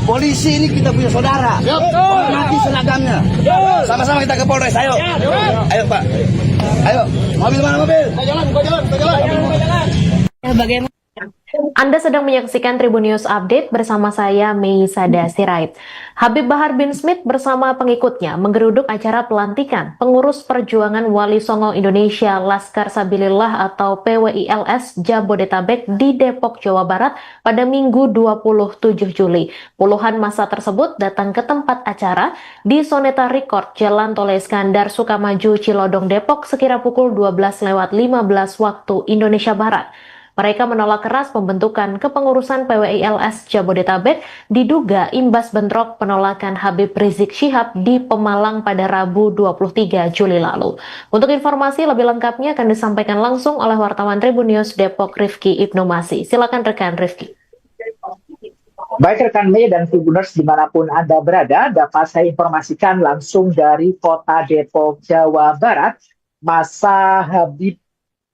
Polisi ini kita punya saudara. Hormati seragamnya. Sama-sama kita ke Polres, ayo. Ayo Pak. Ayo, mobil mana mobil? Kita jalan. Bagaimana? Anda sedang menyaksikan Tribun News Update bersama saya, Mei Sada Sirait. Habib Bahar bin Smith bersama pengikutnya menggeruduk acara pelantikan pengurus perjuangan Wali Songo Indonesia Laskar Sabilillah atau PWILS Jabodetabek di Depok, Jawa Barat pada Minggu 27 Juli. Puluhan massa tersebut datang ke tempat acara di Soneta Record, Jalan Tole Iskandar, Sukamaju, Cilodong, Depok sekira pukul 12:15 waktu Indonesia Barat. Mereka menolak keras pembentukan kepengurusan PWILS Jabodetabek diduga imbas bentrok penolakan Habib Rizik Syihab di Pemalang pada Rabu 23 Juli lalu. Untuk informasi lebih lengkapnya akan disampaikan langsung oleh wartawan Tribun News Depok Rifki Ibnu Masih. Silakan rekan Rifki. Baik rekan Mei dan Tribuners dimanapun Anda berada, dapat saya informasikan langsung dari kota Depok, Jawa Barat. Massa Habib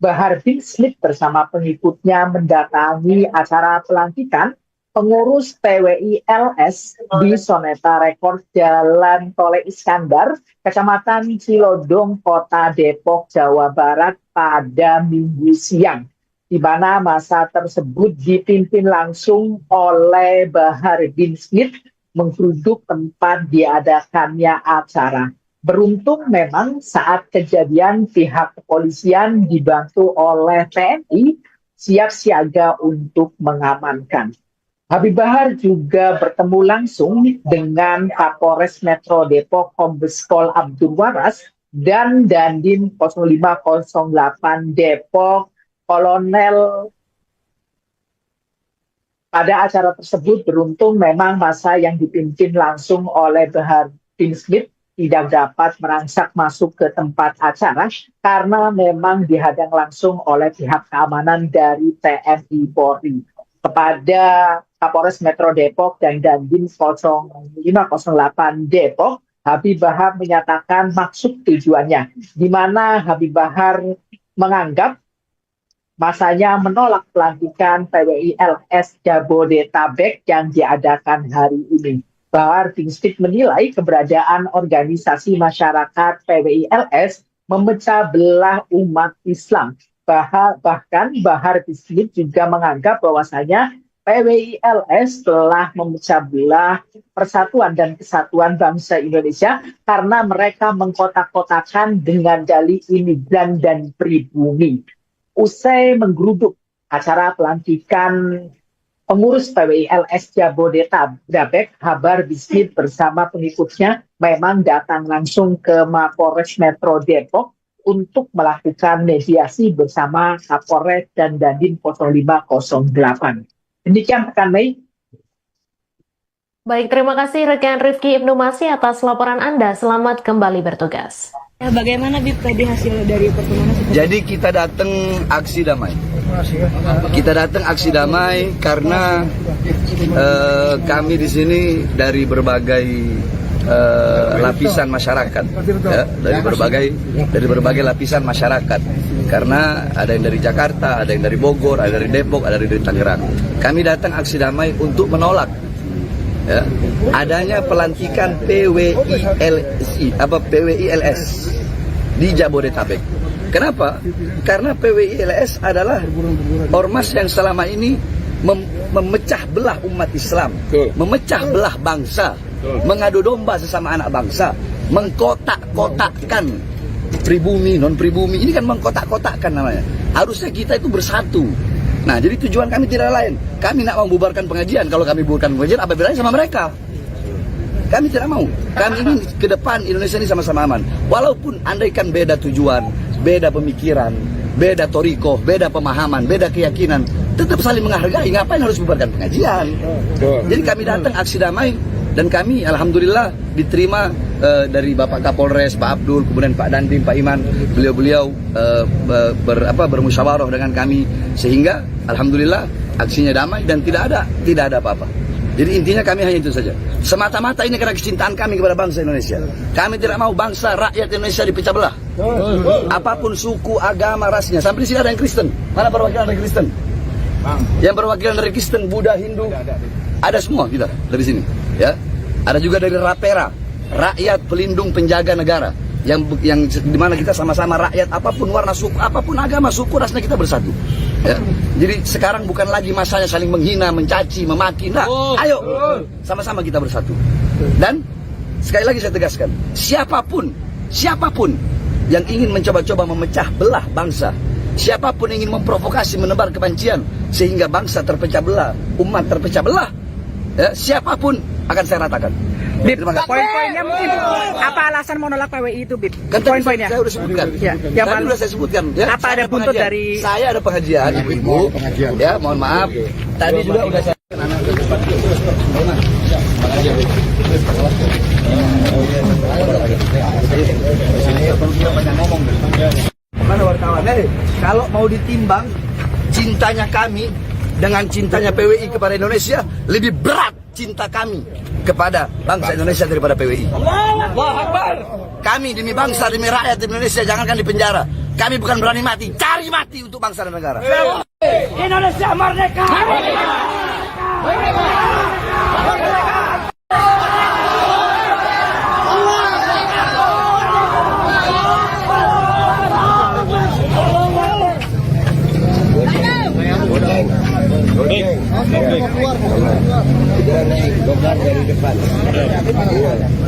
Bahar bin Smith bersama pengikutnya mendatangi acara pelantikan pengurus PWILS di Soneta Record Jalan Tole Iskandar, Kecamatan Cilodong, Kota Depok, Jawa Barat pada Minggu siang, di mana massa tersebut dipimpin langsung oleh Bahar bin Smith menggeruduk tempat diadakannya acara. Beruntung memang saat kejadian pihak kepolisian dibantu oleh TNI siap siaga untuk mengamankan. Habib Bahar juga bertemu langsung dengan Kapolres Metro Depok Kombes Pol Abdul Waras dan Dandim 0508 Depok Kolonel. Pada acara tersebut beruntung memang massa yang dipimpin langsung oleh Bahar bin Smith tidak dapat merangsak masuk ke tempat acara karena memang dihadang langsung oleh pihak keamanan dari TNI Polri. Kepada Kapolres Metro Depok dan Dandim 0508 Depok, Habib Bahar menyatakan maksud tujuannya, di mana Habib Bahar menganggap masanya menolak pelantikan PWILS Jabodetabek yang diadakan hari ini. Bahar bin Smith menilai keberadaan organisasi masyarakat PWILS memecah belah umat Islam. Bahkan Bahar bin Smith juga menganggap bahwasanya PWILS telah memecah belah persatuan dan kesatuan bangsa Indonesia karena mereka mengkotak-kotakan dengan dalih imigran dan pribumi. Usai menggeruduk acara pelantikan pengurus PWILS Jabodetabek, Bahar bin Smith bersama pengikutnya memang datang langsung ke Mapolres Metro Depok untuk melakukan mediasi bersama Kapolres dan Dandim 0508. Demikian rekan Mei. Baik, terima kasih rekan Rifki Ibnu Masih atas laporan Anda. Selamat kembali bertugas. Bagaimana Bib tadi hasil dari pertemuan seperti Jadi kita datang aksi damai. Kita datang aksi damai karena kami di sini dari berbagai lapisan masyarakat, ya, dari berbagai lapisan masyarakat. Karena ada yang dari Jakarta, ada yang dari Bogor, ada dari Depok, ada dari Tangerang. Kami datang aksi damai untuk menolak, ya, adanya pelantikan PWILS di Jabodetabek. Kenapa? Karena PWILS adalah ormas yang selama ini memecah belah umat Islam, memecah belah bangsa, mengadu domba sesama anak bangsa, mengkotak-kotakkan pribumi, non pribumi. Ini kan mengkotak-kotakkan namanya. Harusnya kita itu bersatu. Nah, jadi tujuan kami tidak lain. Kami nak membubarkan pengajian. Kalau kami bubarkan pengajian, apa bedanya sama mereka? Kami tidak mau. Kami ingin ke depan Indonesia ini sama-sama aman. Walaupun andaikan beda tujuan, beda pemikiran, beda toriko, beda pemahaman, beda keyakinan, tetap saling menghargai. Ngapain harus bubarkan pengajian? Jadi kami datang aksi damai dan kami alhamdulillah diterima dari Bapak Kapolres, Pak Abdul, kemudian Pak Dandim, Pak Iman. Beliau-beliau bermusyawarah dengan kami sehingga alhamdulillah aksinya damai dan tidak ada apa-apa. Jadi intinya kami hanya itu saja. Semata-mata ini karena kecintaan kami kepada bangsa Indonesia. Kami tidak mau bangsa rakyat Indonesia dipecah belah. Apapun suku, agama, rasnya. Sampai di sini ada yang Kristen. Mana perwakilan dari Kristen? Yang perwakilan dari Kristen, Buddha, Hindu, ada semua kita dari sini. Ya, ada juga dari Rapera, rakyat pelindung penjaga negara. Yang dimana kita sama-sama rakyat, apapun warna suku, apapun agama, suku, rasnya kita bersatu. Ya. Jadi sekarang bukan lagi masanya saling menghina, mencaci, memaki. Nah, ayo sama-sama kita bersatu. Dan sekali lagi saya tegaskan, siapapun yang ingin mencoba-coba memecah belah bangsa, siapapun yang ingin memprovokasi, menebar kebencian sehingga bangsa terpecah belah, umat terpecah belah, ya, siapapun akan saya ratakan. Bib, poin-poinnya mungkin apa alasan mau nolak PWI itu, Bib? Kan Poin-poinnya. saya udah sebutkan. Ya, yang Tadi udah saya sebutkan. Ya, apa ada buntut dari? Saya ada pengajian, ibu-ibu. Ya, mohon maaf. Tadi juga udah saya. Mana wartawan? Kalau mau ditimbang cintanya kami dengan cintanya PWI kepada Indonesia, lebih berat cinta kami kepada bangsa Indonesia daripada PWI. Kami demi bangsa, demi rakyat Indonesia, jangankan di penjara. Kami bukan berani mati, cari mati untuk bangsa dan negara. Indonesia merdeka!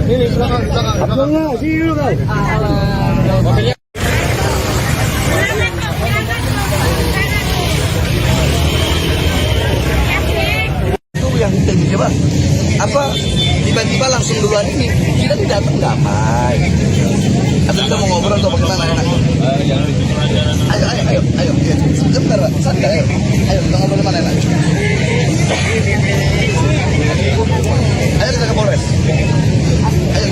Ini belakang. Abangnya, sini dulu kan. Itu yang kita coba. Apa tiba-tiba langsung duluan ini kita tidak datang damai. Atau kita mau ngobrol atau bagaimana enak? Ayo. Sebentar, santai. Ayo kita ngobrol mana enak? Ayo kita ke Polres. Ayo.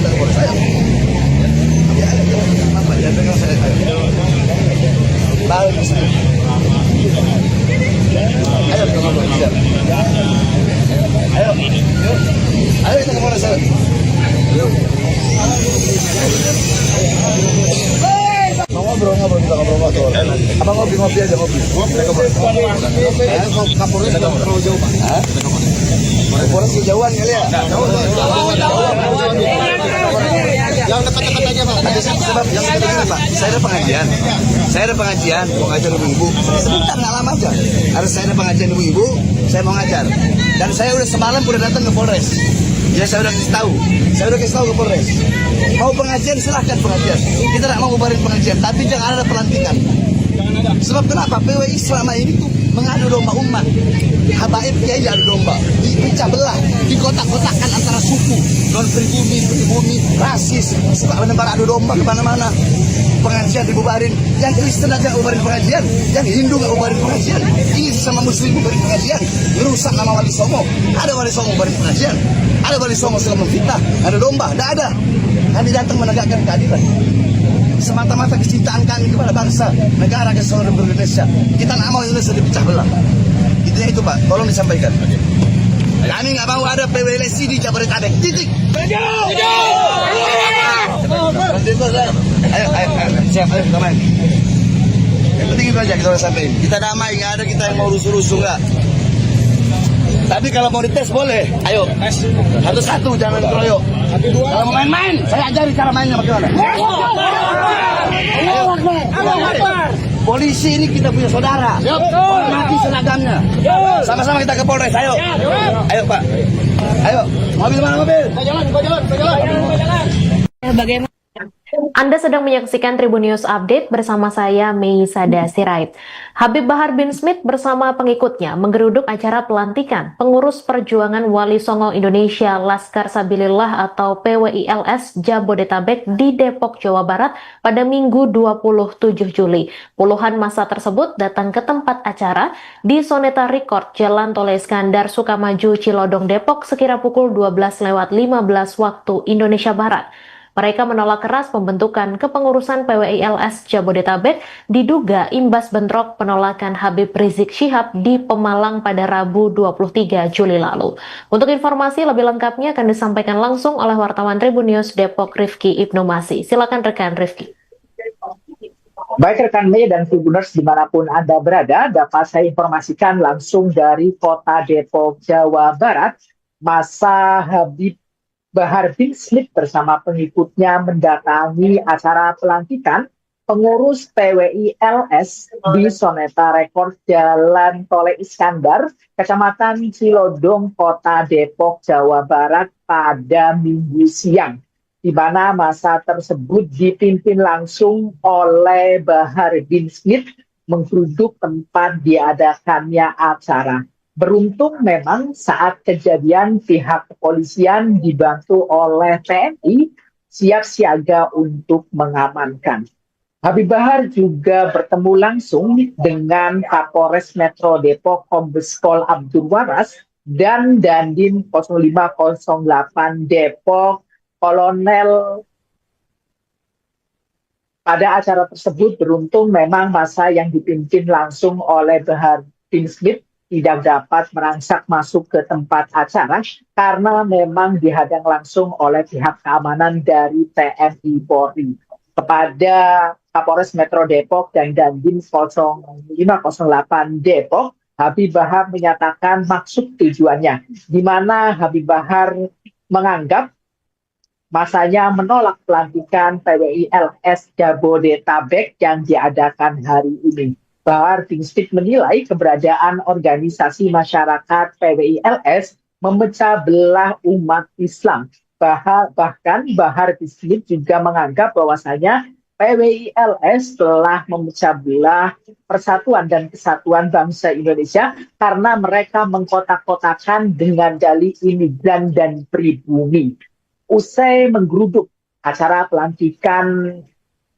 Ya, apa ya? Dengar saya. Baru di sini. Ayo kita ngobrol. Ayo kita ke Polres. Ngobrol kita ngobrol. Abang ngopi aja ngopi. Kapolres terlalu jauh Pak. Kapolres kejauhan kali ya. Yang dekat-dekat aja Pak. Sebab yang dekat-dekat Pak. Saya ada pengajian, mau ngajar ibu-ibu. Sebentar nggak lama aja. Harus saya ada pengajian ibu-ibu, saya mau ngajar. Dan saya udah semalam udah datang ke Polres. Ya saya udah kasih tahu ke Polres. Mau pengajian silahkan pengajian. Kita tidak mau bubarin pengajian, tapi jangan ada pelantikan. Sebab kenapa? PWI selama ini tuh mengadu domba umat. Habaib kiai adu domba, dipecah belah, dikotak-kotakkan antara suku, non pribumi, rasis, suka menebar adu domba kemana-mana. Pengajian dibubarin, yang Kristen aja bubarin pengajian, yang Hindu nggak bubarin pengajian, ini sesama Muslim bubarin pengajian, merusak nama Wali Songo. Ada Wali Songo bubarin pengajian, ada Wali Songo sedang memfitnah, ada domba, tidak ada. Kami datang menegakkan keadilan. semata-mata kecintaan kami kepada bangsa, negara kesatuan Republik Indonesia. Kita nggak mau Indonesia dipecah belah. Intinya itu Pak, tolong disampaikan. Kami nggak mau ada PWLSI di Jabodetabek. Titik. Ayo, siap, ayo, damai. Yang penting itu aja kita harus sampaikan. Kita damai, nggak ada kita yang mau rusuh-rusuh nggak. Tapi kalau mau dites boleh, ayo. Satu-satu, jangan keroyok. Kalau mau main-main, saya ajari cara mainnya bagaimana. Polisi ini kita punya saudara. Hormati seragamnya. Sama-sama kita ke Polres, ayo. Ayo Pak. Ayo, mobil mana mobil? Jalan. Bagaimana? Anda sedang menyaksikan Tribun News Update bersama saya, Mei Sada Sirait. Habib Bahar bin Smith bersama pengikutnya menggeruduk acara pelantikan pengurus perjuangan Wali Songo Indonesia Laskar Sabilillah atau PWILS Jabodetabek di Depok, Jawa Barat pada Minggu 27 Juli. Puluhan massa tersebut datang ke tempat acara di Soneta Record, Jalan Tol Iskandar, Sukamaju, Cilodong, Depok sekira pukul 12:15 waktu Indonesia Barat. Mereka menolak keras pembentukan kepengurusan PWILS Jabodetabek diduga imbas bentrok penolakan Habib Rizik Syihab di Pemalang pada Rabu 23 Juli lalu. Untuk informasi lebih lengkapnya akan disampaikan langsung oleh wartawan Tribun News Depok Rifki Ibnu Masih. Silakan rekan Rifki. Baik rekan Mei dan Tribuners dimanapun Anda berada, dapat saya informasikan langsung dari kota Depok, Jawa Barat. Massa Habib Bahar bin Smith bersama pengikutnya mendatangi acara pelantikan pengurus PWILS di Soneta Record Jalan Tol Iskandar, Kecamatan Cilodong, Kota Depok, Jawa Barat pada Minggu siang, di mana massa tersebut dipimpin langsung oleh Bahar bin Smith menggeruduk tempat diadakannya acara. Beruntung memang saat kejadian pihak kepolisian dibantu oleh TNI siap siaga untuk mengamankan. Habib Bahar juga bertemu langsung dengan Kapolres Metro Depok Kombes Pol Abdul Waras dan Dandim 0508 Depok Kolonel. Pada acara tersebut beruntung memang massa yang dipimpin langsung oleh Bahar bin Smith tidak dapat merangsak masuk ke tempat acara karena memang dihadang langsung oleh pihak keamanan dari TNI Polri. Kepada Kapolres Metro Depok dan Dandim 0508 Depok, Habib Bahar menyatakan maksud tujuannya, di mana Habib Bahar menganggap masanya menolak pelantikan PWILS Jabodetabek yang diadakan hari ini. Bahar bin Smith menilai keberadaan organisasi masyarakat PWILS memecah belah umat Islam. Bahkan Bahar bin Smith juga menganggap bahwasanya PWILS telah memecah belah persatuan dan kesatuan bangsa Indonesia karena mereka mengkotak-kotakan dengan dalih imigran dan pribumi. Usai menggeruduk acara pelantikan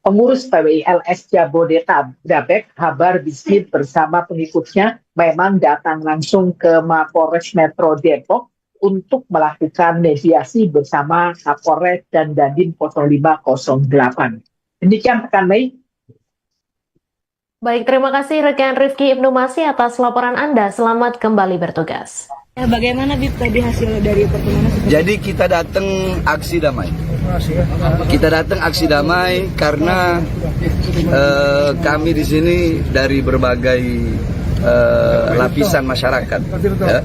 pengurus PWILS Jabodetabek, Bahar bin Smith bersama pengikutnya memang datang langsung ke Mapolres Metro Depok untuk melakukan mediasi bersama Kapolres dan Dandim 0508. Demikian rekan Mei. Baik, terima kasih rekan Rifki Ibnu Masih atas laporan Anda. Selamat kembali bertugas. Bagaimana Bib tadi hasil dari pertemuan? Jadi kita datang aksi damai. Kita datang aksi damai karena kami di sini dari berbagai lapisan masyarakat, ya,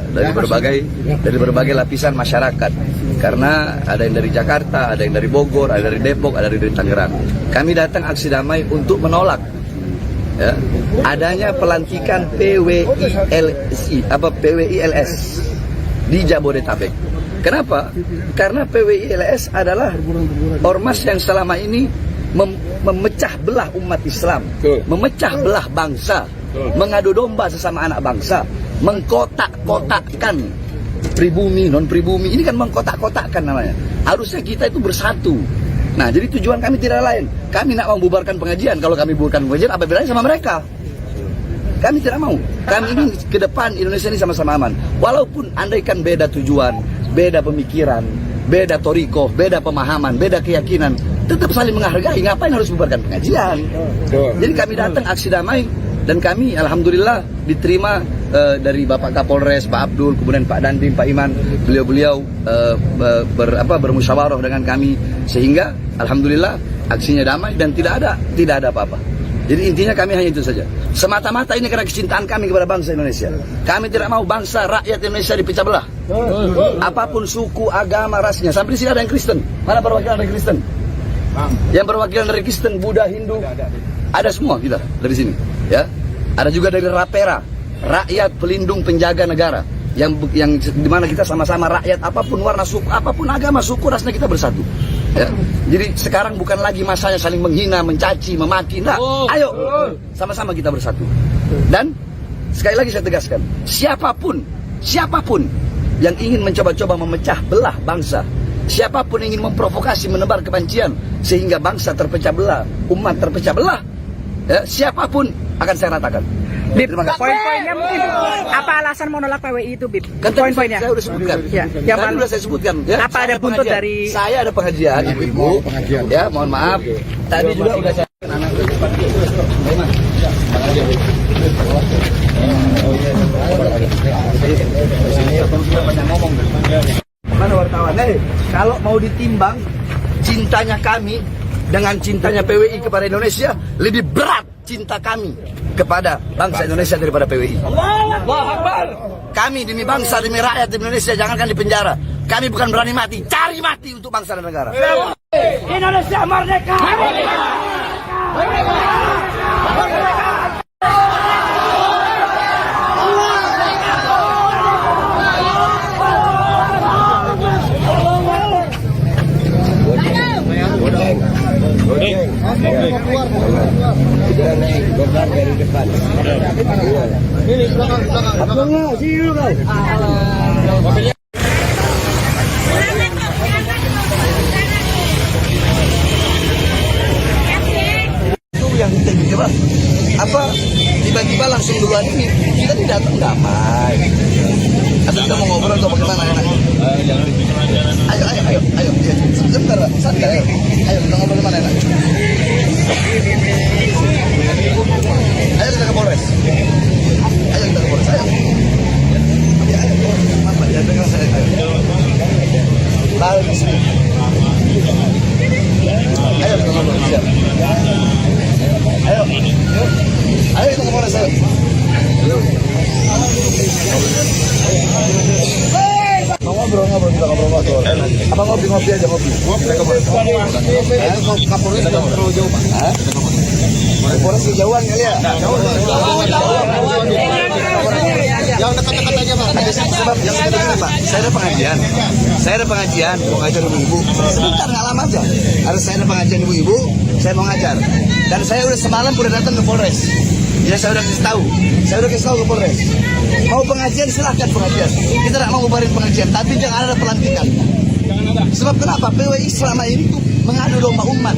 dari berbagai lapisan masyarakat. Karena ada yang dari Jakarta, ada yang dari Bogor, ada dari Depok, ada dari Tangerang. Kami datang aksi damai untuk menolak ya, adanya pelantikan PWILS di Jabodetabek. Kenapa? Karena PWILS adalah ormas yang selama ini memecah belah umat Islam, memecah belah bangsa, mengadu domba sesama anak bangsa, mengkotak-kotakkan pribumi, non-pribumi. Ini kan mengkotak-kotakkan namanya. Harusnya kita itu bersatu. Nah, jadi tujuan kami tidak lain. Kami nak membubarkan pengajian. Kalau kami bubarkan pengajian, apa bedanya sama mereka? Kami tidak mau. Kami ingin ke depan Indonesia ini sama-sama aman. Walaupun andaikan beda tujuan, beda pemikiran, beda torikoh, beda pemahaman, beda keyakinan, tetap saling menghargai. Ngapain harus bubarkan pengajian? Jadi kami datang aksi damai dan kami alhamdulillah diterima dari Bapak Kapolres, Pak Abdul, kemudian Pak Dandim, Pak Iman, beliau-beliau bermusyawarah dengan kami sehingga alhamdulillah aksinya damai dan tidak ada apa-apa. Jadi intinya kami hanya itu saja. Semata-mata ini karena kecintaan kami kepada bangsa Indonesia. Kami tidak mau bangsa rakyat Indonesia dipecah belah. Apapun suku, agama, rasnya. Sampai di sini ada yang Kristen. Mana perwakilan dari Kristen? Yang perwakilan dari Kristen, Buddha, Hindu, ada semua kita dari sini. Ya, ada juga dari Rapera, rakyat pelindung penjaga negara. Yang dimana kita sama-sama rakyat apapun warna suku, apapun agama, suku, rasnya kita bersatu. Ya. Jadi sekarang bukan lagi masanya saling menghina, mencaci, memaki. Nah, ayo sama-sama kita bersatu. Dan sekali lagi saya tegaskan, siapapun yang ingin mencoba-coba memecah belah bangsa, siapapun yang ingin memprovokasi, menebar kebencian sehingga bangsa terpecah belah, umat terpecah belah, ya, siapapun akan saya ratakan. Bib, poin-poinnya mungkin apa alasan menolak PWI itu, Bib? Kan Poin-poinnya. saya udah sebutkan. Ya, Tadi udah saya sebutkan. Ya. Apa ada buntut dari? Saya ada pengajian, ibu-ibu. Ya, mohon maaf. Tadi juga udah saya. Mana wartawan? Kalau mau ditimbang cintanya kami dengan cintanya PWI kepada Indonesia, lebih berat cinta kami kepada bangsa Indonesia daripada PWI. Kami demi bangsa, demi rakyat Indonesia, jangankan di penjara. Kami bukan berani mati, cari mati untuk bangsa dan negara. Indonesia merdeka! Itu yang tinggi Pak. Apa tiba-tiba langsung duluan ini kita tidak datang damai. Atau kita mau ngobrol atau bagaimana enak? Ayo. Sebentar, Pak. Santai. Ayo kita ngobrol di mana enak? Ayo kita ke Polres. Ayo kita ke Polres. Ayo. Ya, ayo. Mama, ya dengar saya. Ayo. Lalu di sini. Ayo kita ngobrol. Siap. Ayo. Ayo kita ke Polres. Ayo. Ngobrol kita ngobrol. Apa ngopi aja ngopi. Ayo Kapolres terlalu jauh Pak. Polres kejauhan kali ya. Yang dekat-dekat aja Pak. Sebab yang dekat Pak. Saya ada pengajian, mau ngajar ibu-ibu. Sebentar nggak lama aja. Harus saya ada pengajian ibu-ibu, saya mau ngajar. Dan saya udah semalam udah datang ke Polres. Ya saya udah kasih tahu ke Polres. Mau pengajian silahkan pengajian. Kita tidak mau bubarin pengajian, tapi jangan ada pelantikan. Sebab kenapa? PWI selama ini tuh mengadu domba umat.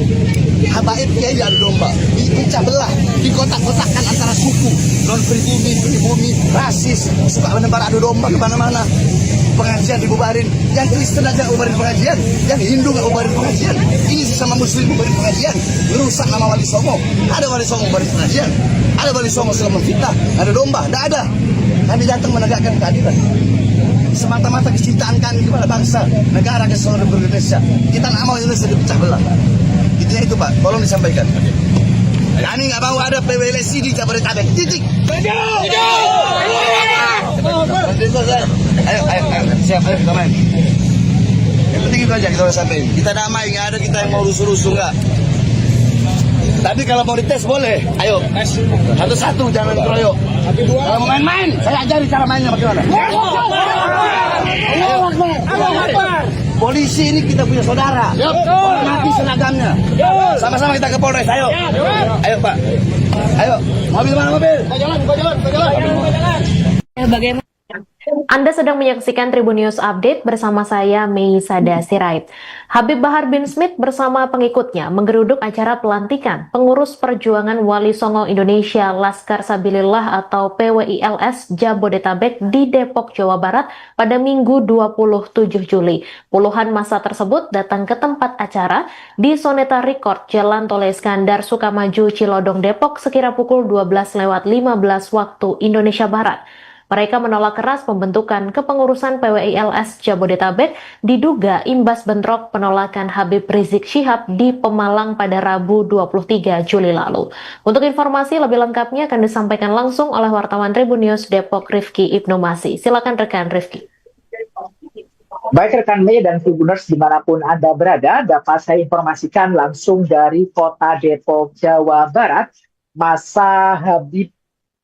Habaib kiai adu domba, dipecah belah, dikotak-kotakkan antara suku, non pribumi, rasis, suka menebar adu domba kemana-mana. Pengajian dibubarin, yang Kristen aja bubarin pengajian, yang Hindu nggak bubarin pengajian. Ini sesama Muslim bubarin pengajian, merusak nama Wali Songo. Ada Wali Songo bubarin pengajian, ada Wali Songo selama fitnah, ada domba, tidak ada. Kami datang menegakkan keadilan. Semata-mata kecintaan kami kepada bangsa, negara, kesatuan Republik Indonesia. Kita nggak mau Indonesia dipecah belah. Intinya itu Pak, tolong disampaikan. Kami nggak mau ada PWLSI di Jabodetabek. Titik. Ayo, siap, ayo kita main. Yang penting itu aja kita udah sampein. Kita damai, nggak ada kita yang mau rusuh-rusuh nggak. Tapi kalau mau dites boleh, ayo. Satu-satu, jangan keroyok. Kalau mau main-main, saya ajari cara mainnya bagaimana. Polisi ini kita punya saudara. Hormati seragamnya. Sama-sama kita ke Polres, ayo. Ayo Pak. Ayo, mobil mana mobil? Bagaimana? Anda sedang menyaksikan Tribun News Update bersama saya, Mei Sada Sirait. Habib Bahar bin Smith bersama pengikutnya menggeruduk acara pelantikan pengurus perjuangan Wali Songo Indonesia Laskar Sabilillah atau PWILS Jabodetabek di Depok, Jawa Barat pada Minggu 27 Juli. Puluhan massa tersebut datang ke tempat acara di Soneta Record, Jalan Tol Iskandar Sukamaju, Cilodong, Depok sekira pukul 12:15 waktu Indonesia Barat. Mereka menolak keras pembentukan kepengurusan PWILS Jabodetabek diduga imbas bentrok penolakan Habib Rizik Syihab di Pemalang pada Rabu 23 Juli lalu. Untuk informasi lebih lengkapnya akan disampaikan langsung oleh wartawan Tribun News Depok Rifki Ibnu Masih. Silakan rekan Rifki. Baik rekan Mei dan Tribuners dimanapun Anda berada, dapat saya informasikan langsung dari kota Depok, Jawa Barat. Masa Habib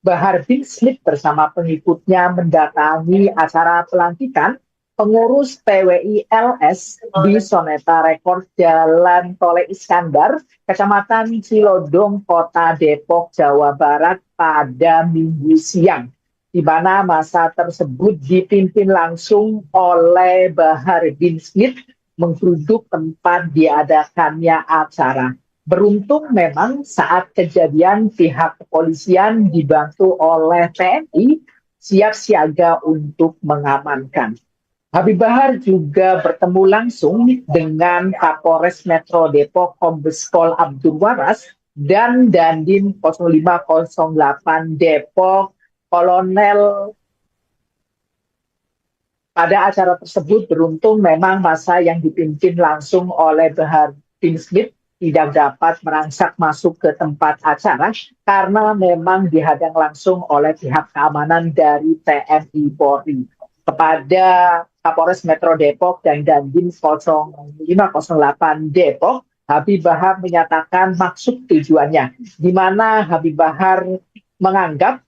Bahar bin Smith bersama pengikutnya mendatangi acara pelantikan pengurus PWILS di Soneta Record Jalan Tol Iskandar, Kecamatan Cilodong, Kota Depok, Jawa Barat pada Minggu siang, di mana masa tersebut dipimpin langsung oleh Bahar bin Smith menggeruduk tempat diadakannya acara. Beruntung memang saat kejadian pihak kepolisian dibantu oleh TNI siap siaga untuk mengamankan. Habib Bahar juga bertemu langsung dengan Kapolres Metro Depok Kombes Pol Abdul Waras dan Dandim 0508 Depok Kolonel. Pada acara tersebut beruntung memang masa yang dipimpin langsung oleh Bahar bin Smith tidak dapat merangsak masuk ke tempat acara karena memang dihadang langsung oleh pihak keamanan dari TNI Polri. Kepada Kapolres Metro Depok dan Dandim 0508 Depok, Habib Bahar menyatakan maksud tujuannya, di mana Habib Bahar menganggap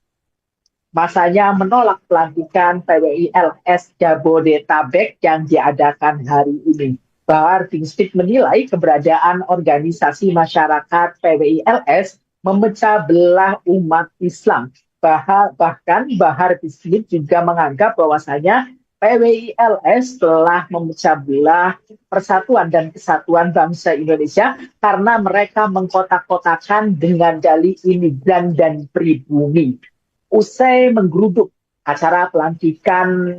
masanya menolak pelantikan PWILS Jabodetabek yang diadakan hari ini. Bahar bin Smith menilai keberadaan organisasi masyarakat PWILS memecah belah umat Islam. Bahkan Bahar bin Smith juga menganggap bahwasanya PWILS telah memecah belah persatuan dan kesatuan bangsa Indonesia karena mereka mengkotak-kotakan dengan dalih imigran dan pribumi. Usai menggeruduk acara pelantikan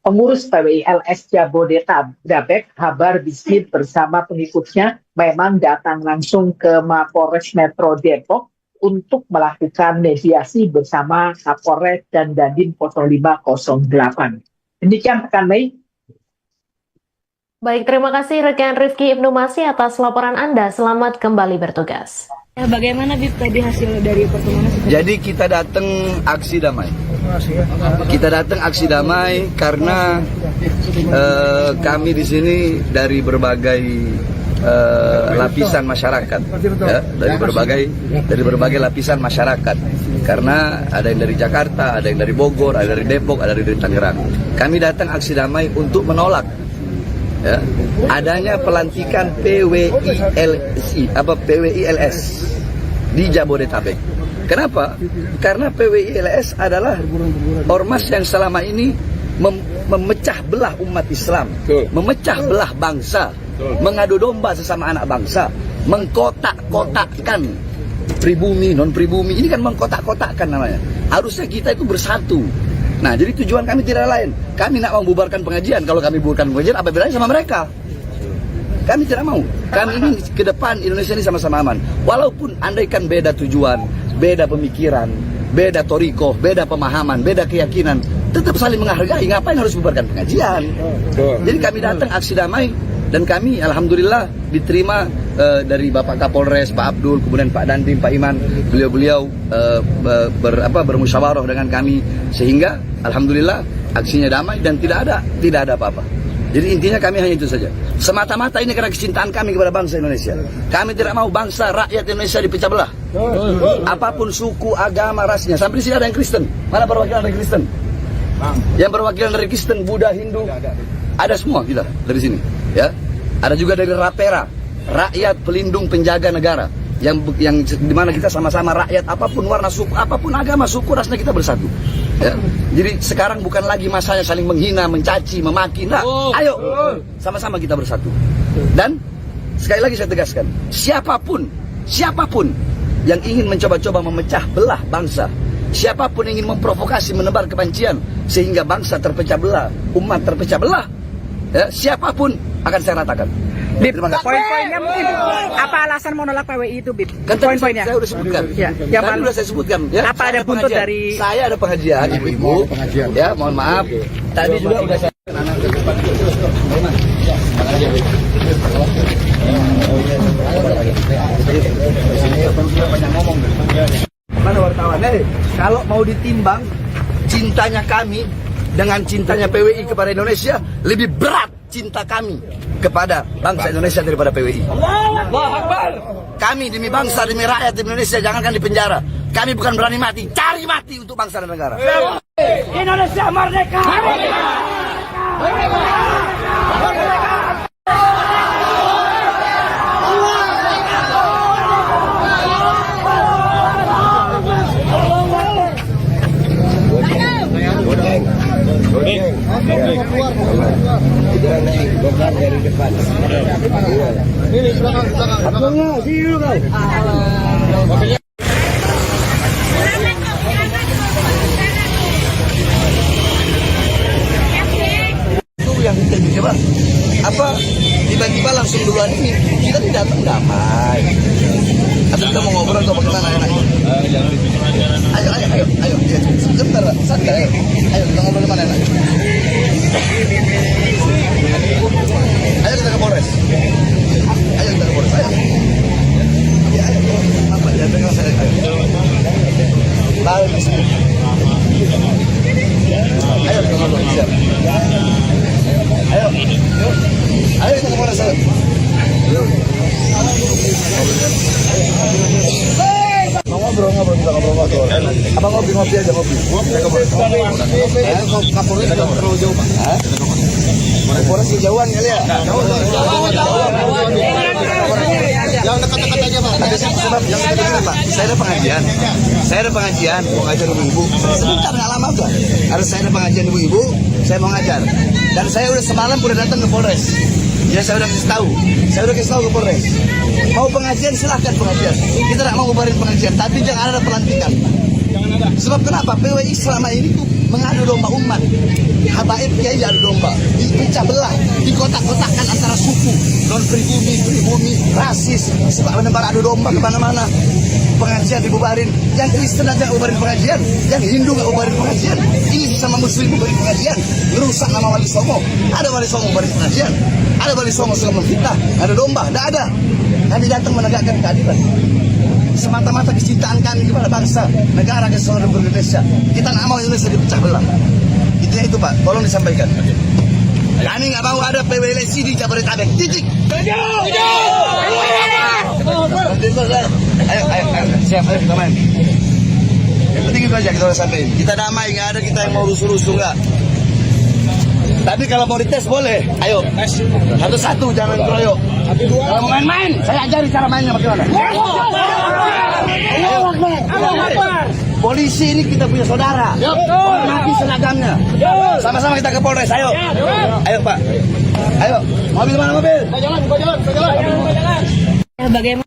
pengurus PWILS Jabodetabek, Bahar bin Smith bersama pengikutnya memang datang langsung ke Mapolres Metro Depok untuk melakukan mediasi bersama Kapolres dan Dandim 0508. Demikian rekan Mei. Baik, terima kasih rekan Rifki Ibnu Masih atas laporan Anda. Selamat kembali bertugas. Bagaimana Bib tadi hasil dari pertemuan? Jadi kita datang aksi damai. Kita datang aksi damai karena kami di sini dari berbagai lapisan masyarakat, ya, dari berbagai lapisan masyarakat. Karena ada yang dari Jakarta, ada yang dari Bogor, ada dari Depok, ada dari Tangerang. Kami datang aksi damai untuk menolak, ya, adanya pelantikan PWILS di Jabodetabek. Kenapa? Karena PWILS adalah ormas yang selama ini memecah belah umat Islam, memecah belah bangsa, mengadu domba sesama anak bangsa, mengkotak-kotakkan pribumi, non-pribumi. Ini kan mengkotak-kotakkan namanya. Harusnya kita itu bersatu. Nah, jadi tujuan kami tidak lain. Kami nak membubarkan pengajian. Kalau kami bubarkan pengajian, apa bedanya sama mereka? Kami tidak mau. Kami ingin ke depan Indonesia ini sama-sama aman. Walaupun andaikan beda tujuan, beda pemikiran, beda toriko, beda pemahaman, beda keyakinan, tetap saling menghargai. Ngapain harus bubarkan pengajian? Jadi kami datang aksi damai dan kami alhamdulillah diterima dari Bapak Kapolres, Pak Abdul, kemudian Pak Dandim, Pak Iman. Beliau-beliau bermusyawarah dengan kami sehingga alhamdulillah aksinya damai dan tidak ada apa-apa. Jadi intinya kami hanya itu saja. Semata-mata ini karena kecintaan kami kepada bangsa Indonesia. Kami tidak mau bangsa rakyat Indonesia dipecah belah. Apapun suku, agama, rasnya. Sampai di sini ada yang Kristen. Mana perwakilan dari Kristen? Yang perwakilan dari Kristen, Buddha, Hindu, ada semua kita dari sini. Ya, ada juga dari Rapera, rakyat pelindung penjaga negara. yang dimana kita sama-sama rakyat, apapun warna suku, apapun agama, suku, rasnya kita bersatu. Ya. Jadi sekarang bukan lagi masanya saling menghina, mencaci, memaki. Nah, ayo sama-sama kita bersatu. Dan sekali lagi saya tegaskan, siapapun yang ingin mencoba-coba memecah belah bangsa, siapapun yang ingin memprovokasi, menebar kebencian sehingga bangsa terpecah belah, umat terpecah belah, ya, siapapun akan saya ratakan. Bib, poin-poinnya mungkin apa alasan menolak PWI itu, Bib? Kan Poin-poinnya. saya udah sebutkan. Ya, Tadi yang udah saya sebutkan. Ya, apa saya ada buntut pengajian. dari- Saya ada pengajian, ibu-ibu. Ya, mohon maaf. Tadi juga udah saya. Mana wartawan? Kalau mau ditimbang cintanya kami dengan cintanya PWI kepada Indonesia, lebih berat cinta kami kepada bangsa Indonesia daripada PWI. Kami demi bangsa, demi rakyat Indonesia, jangankan di penjara. Kami bukan berani mati, cari mati untuk bangsa dan negara. Indonesia merdeka! Itu yang kita coba apa tiba-tiba langsung duluan ini kita tidak datang damai atau kita mau ngobrol atau bagaimana enaknya? Ayo sebentar santai, ayo kita ngobrol mana enaknya? Ayo kita ke Polres, ayo apa ya dengar saya lalu ayo kita ngobrol siap. Ayo kita ke Polres. Ngobrol kita ngobrol. Abang ngopi aja ngopi. Kapolres terlalu jauh Pak. Polres jauhan kali ya. Yang dekat-dekat aja Pak. Ada sebab yang dekat-dekat Pak. Saya ada pengajian, mau ngajar ibu-ibu. Sebentar nggak lama tuh. Harus saya ada pengajian ibu-ibu, saya mau ngajar. Dan saya udah semalam udah datang ke Polres. Ya saya udah kasih tahu ke Polres. Mau pengajian silahkan pengajian. Kita tidak mau ngubarin pengajian, tapi jangan ada pelantikan. Sebab kenapa? PWI selama ini tuh mengadu domba umat. Habaib kiai adu domba, dipecah belah, dikotak-kotakkan antara suku, non pribumi, rasis, sebab menebar adu domba kemana-mana. Pengajian dibubarin, yang Kristen aja ubarin pengajian, yang Hindu nggak ubarin pengajian. Ini sesama Muslim ubarin pengajian, merusak nama Wali Songo. Ada Wali Songo ubarin pengajian, ada Wali Songo suka memfitnah, ada domba, tidak ada. Kami datang menegakkan keadilan. Semata-mata kecintaan kami kepada bangsa, negara kesatuan Republik Indonesia. Kita nggak mau Indonesia dipecah belah. Intinya itu Pak, tolong disampaikan. Kami nggak mau ada PWLC di Jabodetabek. Titik. Ayo, siap, ayo kita main. Yang penting itu aja kita udah sampai. Kita damai, nggak ada kita yang mau rusuh-rusuh nggak. Tapi kalau mau dites boleh, ayo. Satu-satu, jangan keroyok. Kalau mau main-main, saya ajari cara mainnya bagaimana. Polisi ini kita punya saudara. Hormati seragamnya. Sama-sama kita ke Polres, ayo. Ayo Pak. Ayo, mobil mana mobil? Bagaimana?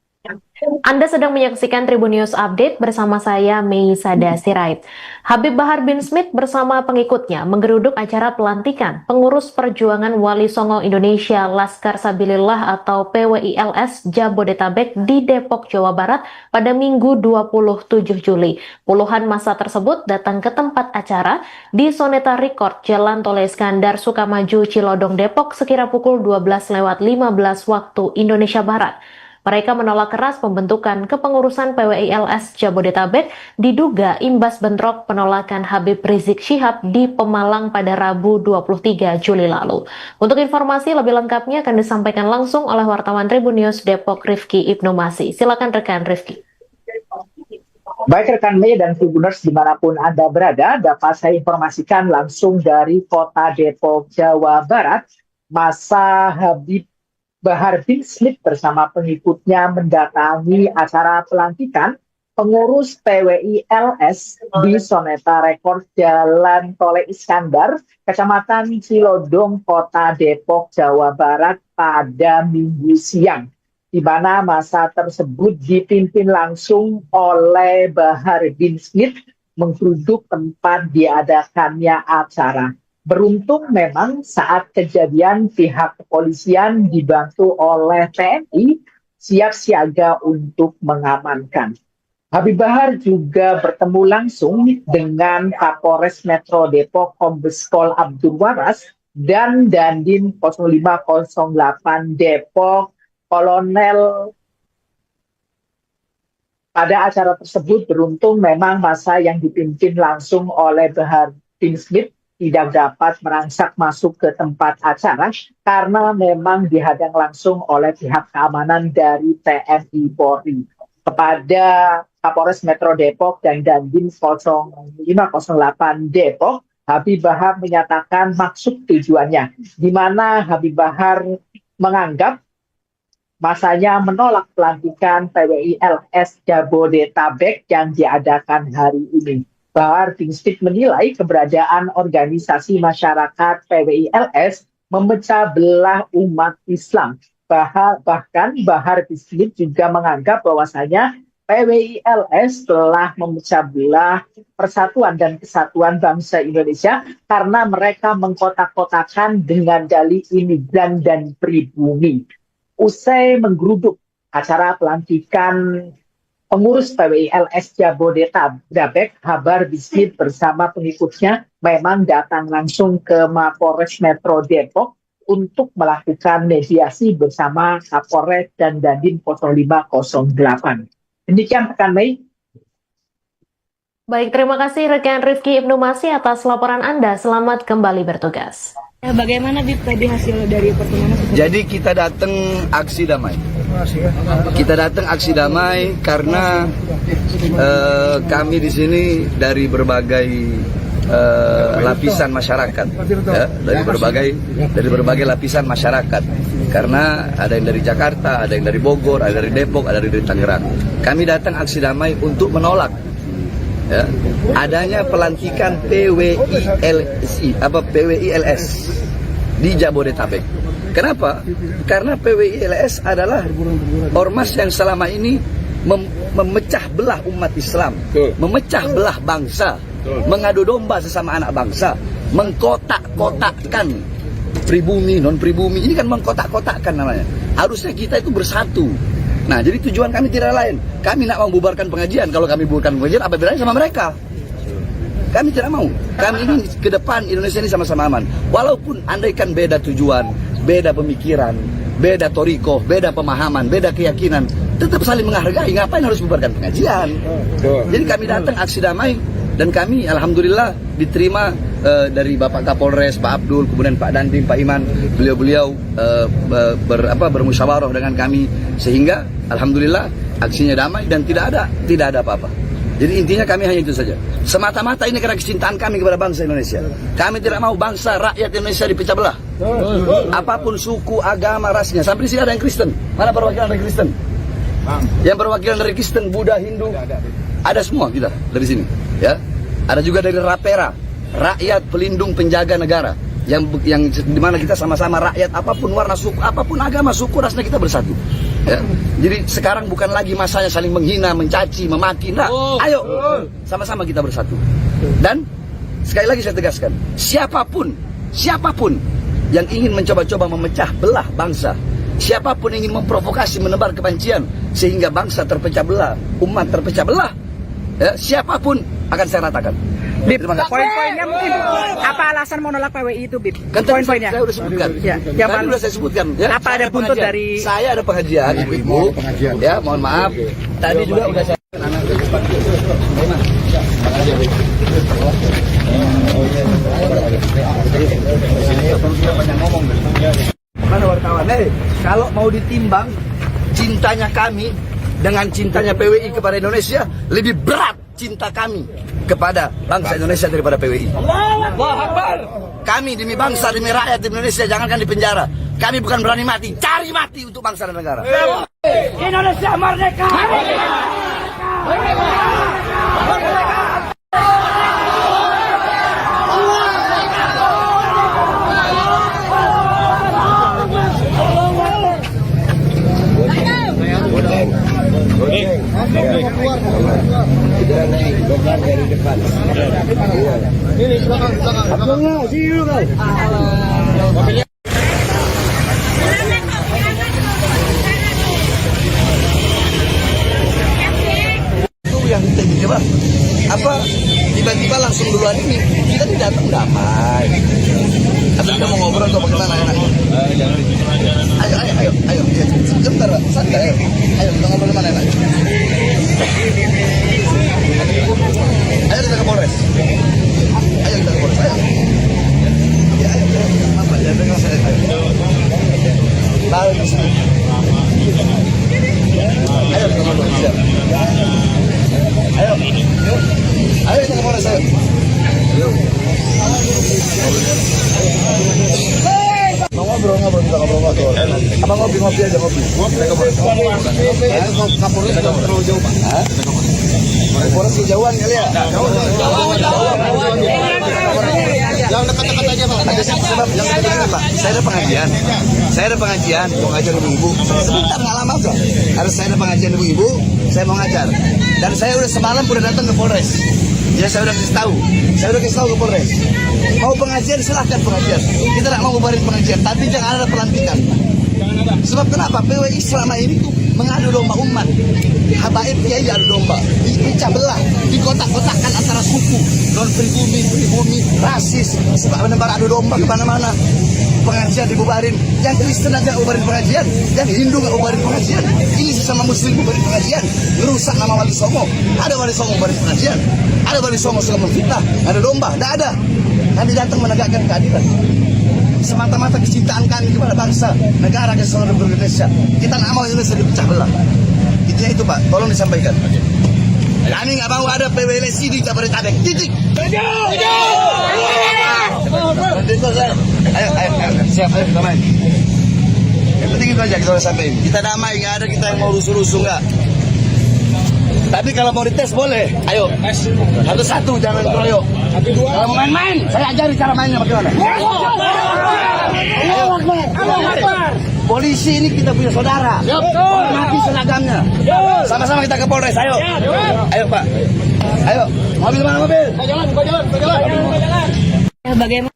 Anda sedang menyaksikan Tribun News Update bersama saya Meisada Sirait. Habib Bahar bin Smith bersama pengikutnya menggeruduk acara pelantikan pengurus perjuangan Wali Songo Indonesia Laskar Sabilillah atau PWILS Jabodetabek di Depok, Jawa Barat pada Minggu 27 Juli. Puluhan massa tersebut datang ke tempat acara di Soneta Record, Jalan Tol Iskandar, Sukamaju, Cilodong, Depok sekira pukul 12:15 waktu Indonesia Barat. Mereka menolak keras pembentukan kepengurusan PWILS Jabodetabek diduga imbas bentrok penolakan Habib Rizik Syihab di Pemalang pada Rabu 23 Juli lalu. Untuk informasi lebih lengkapnya akan disampaikan langsung oleh wartawan Tribun News Depok Rifki Ibnu Masih. Silakan rekan Rifki. Baik rekan Mei dan Tribuners dimanapun Anda berada, dapat saya informasikan langsung dari kota Depok, Jawa Barat. Massa Habib Bahar bin Smith bersama pengikutnya mendatangi acara pelantikan pengurus PWI LS di Soneta Rekor Jalan Tole Iskandar, Kecamatan Cilodong, Kota Depok, Jawa Barat pada Minggu siang, di mana masa tersebut dipimpin langsung oleh Bahar bin Smith menggeruduk tempat diadakannya acara. Beruntung memang saat kejadian pihak kepolisian dibantu oleh TNI siap siaga untuk mengamankan. Habib Bahar juga bertemu langsung dengan Kapolres Metro Depok Kombes Pol Abdul Waras dan Dandim 0508 Depok Kolonel. Pada acara tersebut beruntung memang masa yang dipimpin langsung oleh Bahar bin Smith tidak dapat merangsak masuk ke tempat acara karena memang dihadang langsung oleh pihak keamanan dari TNI Polri. Kepada Kapolres Metro Depok dan Dandim 0508 Depok, Habib Bahar menyatakan maksud tujuannya, di mana Habib Bahar menganggap masanya menolak pelantikan PWI LS Jabodetabek yang diadakan hari ini. Bahar bin Smith menilai keberadaan organisasi masyarakat PWI LS memecah belah umat Islam. Bahkan Bahar bin Smith juga menganggap bahwasanya PWI LS telah memecah belah persatuan dan kesatuan bangsa Indonesia karena mereka mengkotak-kotakan dengan dalih imigran dan pribumi. Usai menggeruduk acara pelantikan pengurus PWI LS Jabodetabek, Bahar bin Smith bersama pengikutnya memang datang langsung ke Mapolres Metro Depok untuk melakukan mediasi bersama Kapolres dan Dandim 0508. Demikian rekan Mei. Baik, terima kasih rekan Rifki Ibnu Masih atas laporan Anda. Selamat kembali bertugas. Bagaimana Bib tadi hasil dari pertemuan tersebut? Jadi kita datang aksi damai. Kita datang aksi damai karena kami di sini dari berbagai lapisan masyarakat, ya, dari berbagai lapisan masyarakat. Karena ada yang dari Jakarta, ada yang dari Bogor, ada dari Depok, ada dari Tangerang. Kami datang aksi damai untuk menolak, ya, adanya pelantikan PWI LS di Jabodetabek. Kenapa? Karena PWI LS adalah ormas yang selama ini memecah belah umat Islam, memecah belah bangsa, mengadu domba sesama anak bangsa, mengkotak-kotakkan pribumi, non-pribumi. Ini kan mengkotak-kotakkan namanya. Harusnya kita itu bersatu. Nah, jadi tujuan kami tidak lain. Kami nak membubarkan pengajian. Kalau kami bubarkan pengajian, apa bedanya sama mereka? Kami tidak mau. Kami ingin ke depan Indonesia ini sama-sama aman. Walaupun andaikan beda tujuan, beda pemikiran, beda toriko, beda pemahaman, beda keyakinan, tetap saling menghargai. Ngapain harus bubarkan pengajian? Jadi kami datang aksi damai dan kami alhamdulillah diterima dari Bapak Kapolres, Pak Abdul, kemudian Pak Dandim, Pak Iman. Beliau-beliau bermusyawarah dengan kami sehingga alhamdulillah aksinya damai dan tidak ada apa-apa. Jadi intinya kami hanya itu saja. Semata-mata ini karena kecintaan kami kepada bangsa Indonesia. Kami tidak mau bangsa rakyat Indonesia dipecah belah. Apapun suku, agama, rasnya. Sampai di sini ada yang Kristen. Mana perwakilan dari Kristen? Yang perwakilan dari Kristen, Buddha, Hindu, ada semua kita dari sini. Ya, ada juga dari Rapera, rakyat pelindung penjaga negara. Yang dimana kita sama-sama rakyat, apapun warna suku, apapun agama, suku, rasnya kita bersatu. Ya. Jadi sekarang bukan lagi masanya saling menghina, mencaci, memaki. Nah, ayo sama-sama kita bersatu. Dan sekali lagi saya tegaskan, siapapun yang ingin mencoba-coba memecah belah bangsa, siapapun yang ingin memprovokasi, menebar kebencian sehingga bangsa terpecah belah, umat terpecah belah, ya, siapapun akan saya ratakan. Bib, poin-poinnya mungkin apa alasan menolak PWI itu, Bib? Kan Poin-poinnya. saya udah sebutkan. Ya, Tadi udah saya sebutkan. Ya, apa ada buntut dari? Saya ada pengajian, ibu-ibu. Ya, mohon maaf. Tadi juga udah saya. Mana wartawan? Kalau mau ditimbang cintanya kami dengan cintanya PWI kepada Indonesia, lebih berat cinta kami kepada bangsa Indonesia daripada PWI. Kami demi bangsa, demi rakyat di Indonesia, jangankan di penjara, Kami bukan berani mati, cari mati untuk bangsa dan negara. Indonesia merdeka. Ini belakang. Itu yang kita gini bang. Apa tiba-tiba langsung duluan ini kita tidak datang damai. Atau kita mau ngobrol atau bagaimana enak? Ayo, sebentar, santai. Ayo kita ngobrol mana enak? Ayo kita ke Polres. Ayo kita ke Polres. Ayo. Ya ayo. Apa ya dengar saya. Lalu di sini. Ayo kita ngobrol. Ayo. Ayo kita ke Polres. Ayo. Mau ngobrol kita ngobrol. Apa ngopi aja ngopi. Kita ke Polres. Kapolres terlalu jauh Pak. Polres kejauhan kali ya. Yang dekat-dekat aja Pak. Ada sebab yang dekat-dekat Pak. Saya ada pengajian mau ngajar ibu-ibu. Sebentar nggak lama kok. Harus saya ada pengajian ibu-ibu. Saya mau ngajar. Dan saya udah semalam udah datang ke Polres. Ya saya udah kasih tahu ke Polres. Mau pengajian silahkan pengajian. Kita tidak mau bubarin pengajian, tapi jangan ada pelantikan. Sebab kenapa? PWI selama ini tuh mengadu domba umat. Habaib kiai adu domba, dipecah belah, dikotak-kotakkan antara suku, non pribumi, rasis, suka menebar adu domba kemana-mana. Pengajian dibubarin, yang Kristen aja bubarin pengajian, yang Hindu nggak bubarin pengajian. Ini sesama Muslim bubarin pengajian, merusak nama Wali Songo. Ada Wali Songo bubarin pengajian, ada Wali Songo suka memfitnah, ada domba, tidak ada. Kami datang menegakkan keadilan. Semata-mata kecintaan kami kepada bangsa, negara kesatuan Republik Indonesia. Kita nggak mau Indonesia dipecah belah. Intinya itu Pak, tolong disampaikan. Kami nggak mau ada PWLC di Jabodetabek. Titik. Ayo, siap, ayo kita main. Yang penting itu aja kita sampaikan. Kita damai, nggak ada kita yang mau rusuh-rusuh nggak. Tapi kalau mau dites boleh. Ayo, satu-satu jangan keroyok. Kalau mau main-main, saya ajari cara mainnya bagaimana. Polisi ini kita punya saudara. Hormati seragamnya. Sama-sama kita ke Polres. Ayo. Ayo Pak. Ayo. Mobil mana mobil? Jalan. Bagaimana?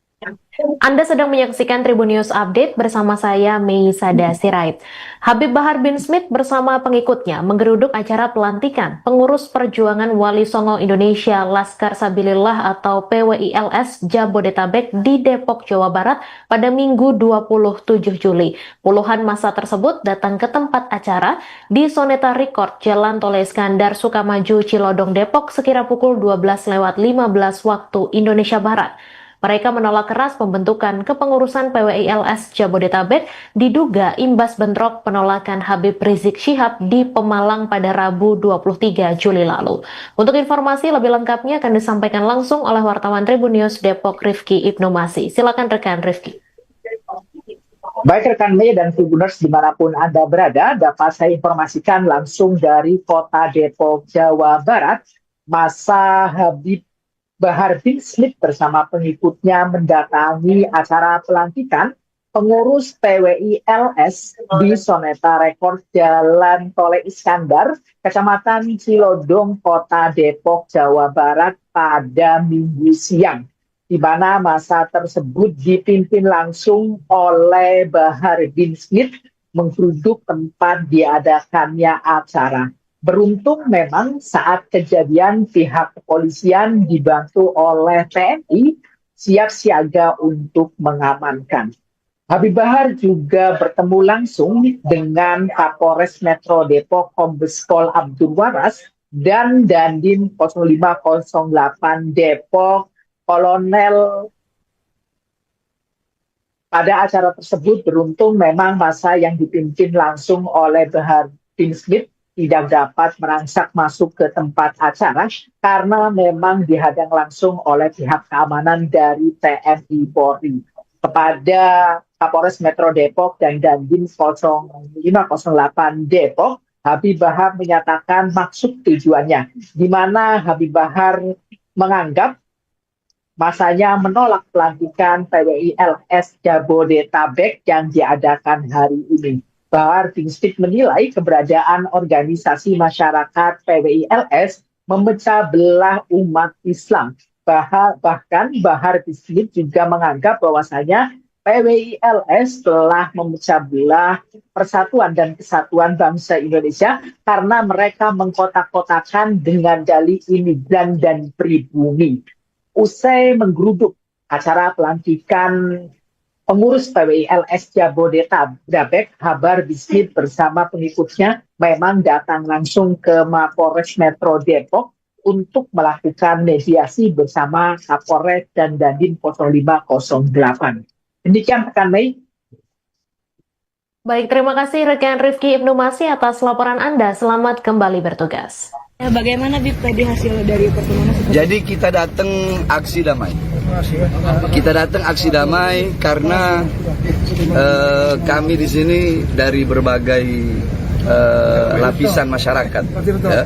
Anda sedang menyaksikan Tribun News Update bersama saya, Mei Sada Sirait. Habib Bahar bin Smith bersama pengikutnya menggeruduk acara pelantikan pengurus perjuangan Wali Songo Indonesia Laskar Sabilillah atau PWILS Jabodetabek di Depok, Jawa Barat pada Minggu 27 Juli. Puluhan massa tersebut datang ke tempat acara di Soneta Record, Jalan Tol Iskandar, Sukamaju, Cilodong, Depok sekira pukul 12:15 waktu Indonesia Barat. Mereka menolak keras pembentukan kepengurusan PWILS Jabodetabek diduga imbas bentrok penolakan Habib Rizik Syihab di Pemalang pada Rabu 23 Juli lalu. Untuk informasi lebih lengkapnya akan disampaikan langsung oleh wartawan Tribun News Depok Rifki Ibnu Masih. Silakan rekan Rifki. Baik rekan Mei dan Tribuners dimanapun Anda berada, dapat saya informasikan langsung dari kota Depok, Jawa Barat. Massa Habib Bahar bin Smith bersama pengikutnya mendatangi acara pelantikan pengurus PWILS di Soneta Record Jalan Tol Iskandar, Kecamatan Cilodong, Kota Depok, Jawa Barat pada Minggu siang, di mana massa tersebut dipimpin langsung oleh Bahar bin Smith menggeruduk tempat diadakannya acara. Beruntung memang saat kejadian pihak kepolisian dibantu oleh TNI siap siaga untuk mengamankan. Habib Bahar juga bertemu langsung dengan Kapolres Metro Depok Kombes Pol Abdul Waras dan Dandim 0508 Depok Kolonel. Pada acara tersebut beruntung memang massa yang dipimpin langsung oleh Bahar bin Smith tidak dapat merangsak masuk ke tempat acara karena memang dihadang langsung oleh pihak keamanan dari TNI Polri. kepada Kapolres Metro Depok dan Dandim 0508 Depok. Habib Bahar menyatakan maksud tujuannya, di mana Habib Bahar menganggap masanya menolak pelantikan PWI LS Jabodetabek yang diadakan hari ini. Bahar bin Smith menilai keberadaan organisasi masyarakat PWI LS memecah belah umat Islam. Bahkan Bahar bin Smith juga menganggap bahwasanya PWI LS telah memecah belah persatuan dan kesatuan bangsa Indonesia karena mereka mengkotak-kotakan dengan dalih imigran dan pribumi. Usai menggeruduk acara pelantikan pengurus PWI LS Jabodetabek, Bahar bin Smith bersama pengikutnya memang datang langsung ke Mapolres Metro Depok untuk melakukan mediasi bersama Kapolres dan Dandim 0508. Demikian rekan Mei. Baik, terima kasih rekan Rifki Ibnu Masih atas laporan Anda. Selamat kembali bertugas. Bagaimana Bib tadi hasil dari pertemuan seperti Jadi kita datang aksi damai. Kita datang aksi damai karena kami di sini dari berbagai lapisan masyarakat, ya,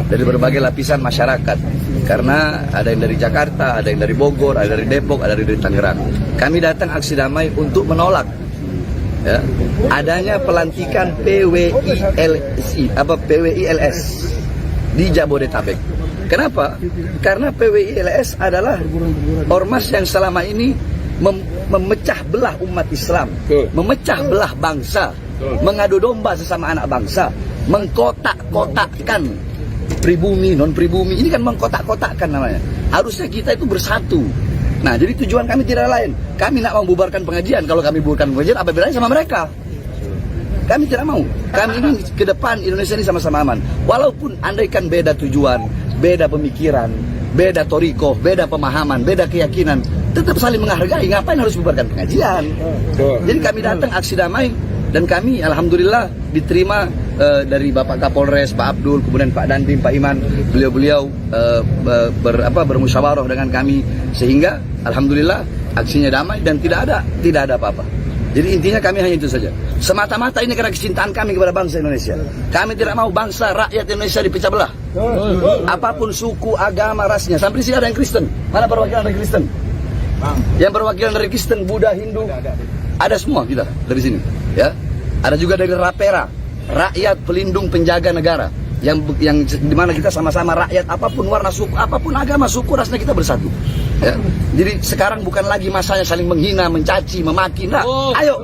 dari berbagai lapisan masyarakat. Karena ada yang dari Jakarta, ada yang dari Bogor, ada dari Depok, ada dari Tangerang. Kami datang aksi damai untuk menolak, ya, adanya pelantikan PWI LS di Jabodetabek. Kenapa? Karena PWI LS adalah ormas yang selama ini memecah belah umat Islam, memecah belah bangsa, mengadu domba sesama anak bangsa, mengkotak-kotakkan pribumi, non-pribumi. Ini kan mengkotak-kotakkan namanya. Harusnya kita itu bersatu. Nah, jadi tujuan kami tidak lain. Kami nak membubarkan pengajian. Kalau kami bubarkan pengajian, apa bedanya sama mereka? Kami tidak mau. Kami ini ke depan Indonesia ini sama-sama aman. Walaupun andaikan beda tujuan, beda pemikiran, beda torikoh, beda pemahaman, beda keyakinan, tetap saling menghargai. Ngapain harus bubarkan pengajian? Jadi kami datang aksi damai dan kami alhamdulillah diterima dari Bapak Kapolres, Pak Abdul, kemudian Pak Dandim, Pak Iman. Beliau-beliau bermusyawarah dengan kami sehingga alhamdulillah aksinya damai dan tidak ada apa-apa. Jadi intinya kami hanya itu saja. Semata-mata ini karena kecintaan kami kepada bangsa Indonesia. Kami tidak mau bangsa rakyat Indonesia dipecah belah. Apapun suku, agama, rasnya. Sampai di sini ada yang Kristen. Mana perwakilan dari Kristen? Yang perwakilan dari Kristen, Buddha, Hindu, ada semua kita dari sini. Ya, ada juga dari Rapera, rakyat pelindung penjaga negara. Yang dimana kita sama-sama rakyat, apapun warna suku, apapun agama, suku, rasnya kita bersatu. Ya. Jadi sekarang bukan lagi masanya saling menghina, mencaci, memaki. Nah, ayo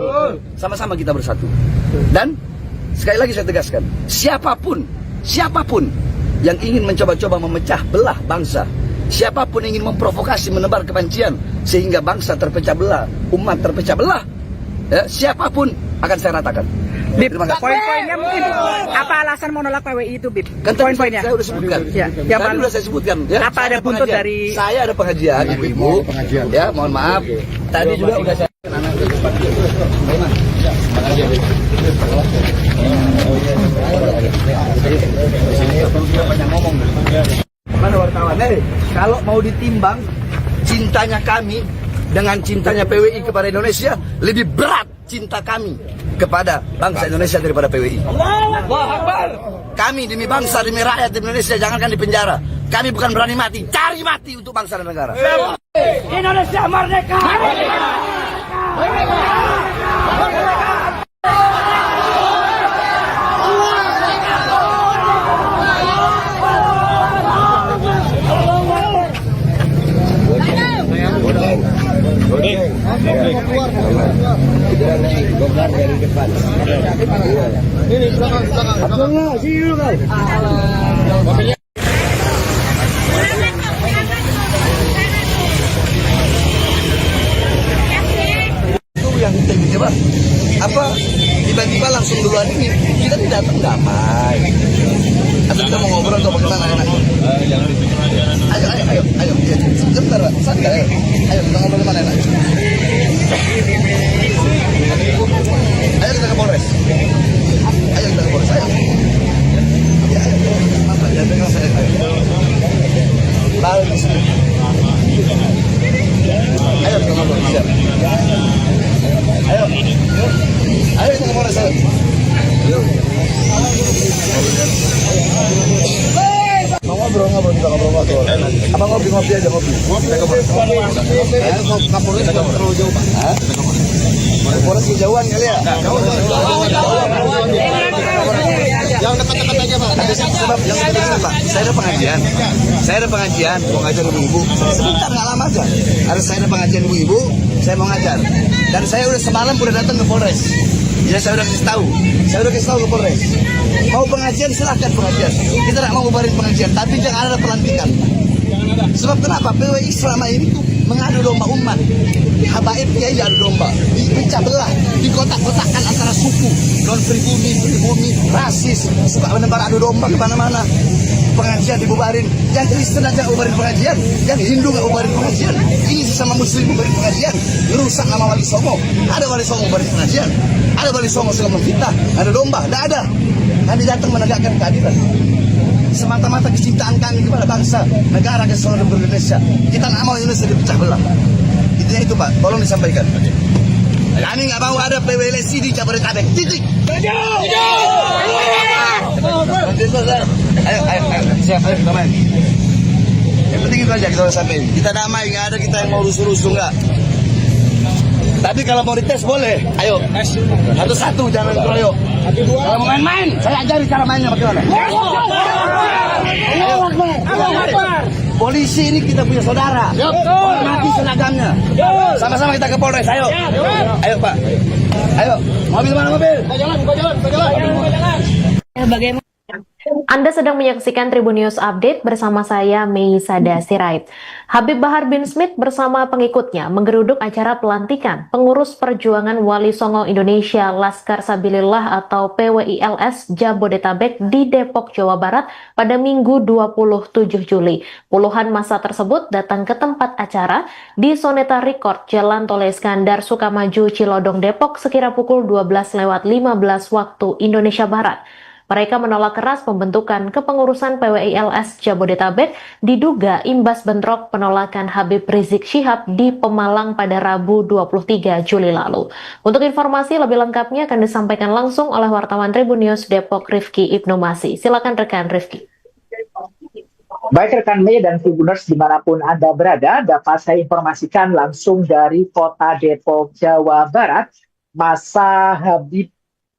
sama-sama kita bersatu. Dan sekali lagi saya tegaskan, siapapun yang ingin mencoba-coba memecah belah bangsa, siapapun yang ingin memprovokasi, menebar kebencian sehingga bangsa terpecah belah, umat terpecah belah, ya, siapapun akan saya ratakan. Bib, poin-poinnya mungkin apa alasan menolak PWI itu, Bib? Kan Poin-poinnya. saya sudah sebutkan. Ya, Tadi sudah saya sebutkan. Ya. Apa ada buntut dari? Saya ada pengajian, ibu-ibu. Ya, mohon maaf. Tadi juga udah saya. Mana wartawan? Kalau mau ditimbang cintanya kami dengan cintanya PWI kepada Indonesia, lebih berat cinta kami kepada bangsa Indonesia daripada PWI. Kami demi bangsa, demi rakyat Indonesia, jangankan di penjara. Kami bukan berani mati, cari mati untuk bangsa dan negara. Indonesia merdeka! Dari depan. Ini belakang. Sini dulu kau. Itu yang tiba-tiba tiba-tiba langsung duluan ini kita tidak datang damai. Atau kita mau ngobrol atau bagaimana enak? Ayo, sebentar, santai. Ayo kita ngobrol kemana enak? Ayo kita ke Polres. Ayo kita ke Polres, ayo. Ya, ayo. Apa ya, dengar saya. Ayo. Lalu di sini. Ayo kita ngobrol. Siap. Ayo. Ayo kita ngobrol. Mau ngobrol kita ngobrol. Apa ngopi aja ngopi. Kita ngobrol. Kapolres terlalu jauh Pak. Kapolres kejauhan kali ya. Yang dekat-dekat aja Pak. Sebab yang dekat-dekat Pak. Saya ada pengajian. Mau ngajar ibu-ibu. Sebentar nggak lama aja. Saya ada pengajian ibu-ibu. Saya mau ngajar. Dan saya udah semalam udah datang ke Polres. Ya saya udah kasih tahu ke Polres. Mau pengajian silahkan pengajian. Kita tidak mau bubarin pengajian, tapi jangan ada pelantikan. Sebab kenapa? PWI selama ini tuh mengadu domba umat. Habaib kiai adu domba, dipecah belah, dikotak-kotakkan antara suku, non pribumi, rasis, suka menebar adu domba kemana-mana. Pengajian dibubarin, yang Kristen aja bubarin pengajian, yang Hindu nggak bubarin pengajian. Ini sesama Muslim bubarin pengajian, merusak nama Wali Songo. Ada Wali Songo bubarin pengajian, ada Wali Songo suka memfitnah, ada domba, tidak ada. Kami datang menegakkan keadilan. Semata-mata kecintaan kami kepada bangsa, negara kesatuan Republik Indonesia. Kita nggak mau Indonesia dipecah belah. Intinya itu Pak, tolong disampaikan. Kami nggak mau ada PWLSI di Jabodetabek. Titik. Ayo, siap, ayo kita main. Yang penting itu aja kita sampaikan. Kita damai, nggak ada kita yang mau rusuh-rusuh nggak. Tapi kalau mau dites boleh, ayo. Satu-satu, jangan keroyok. Kalau mau main-main, saya ajari cara mainnya bagaimana. Polisi ini kita punya saudara. Hormati seragamnya. Sama-sama kita ke Polres, ayo. Ayo Pak. Ayo, mobil mana mobil? Buka jalan. Bagaimana? Anda sedang menyaksikan Tribun News Update bersama saya Mei Sada Sirait. Habib Bahar bin Smith bersama pengikutnya menggeruduk acara pelantikan pengurus perjuangan Wali Songo Indonesia Laskar Sabilillah atau PWILS Jabodetabek di Depok, Jawa Barat pada Minggu 27 Juli. Puluhan massa tersebut datang ke tempat acara di Soneta Record, Jalan Tol Iskandar Sukamaju, Cilodong, Depok sekira pukul 12:15 waktu Indonesia Barat. Mereka menolak keras pembentukan kepengurusan PWILS Jabodetabek diduga imbas bentrok penolakan Habib Rizik Syihab di Pemalang pada Rabu 23 Juli lalu. Untuk informasi lebih lengkapnya akan disampaikan langsung oleh wartawan Tribun News Depok Rifki Ibnu Masih. Silakan rekan Rifki. Baik rekan Mei dan Tribuners dimanapun Anda berada, dapat saya informasikan langsung dari kota Depok, Jawa Barat. Massa Habib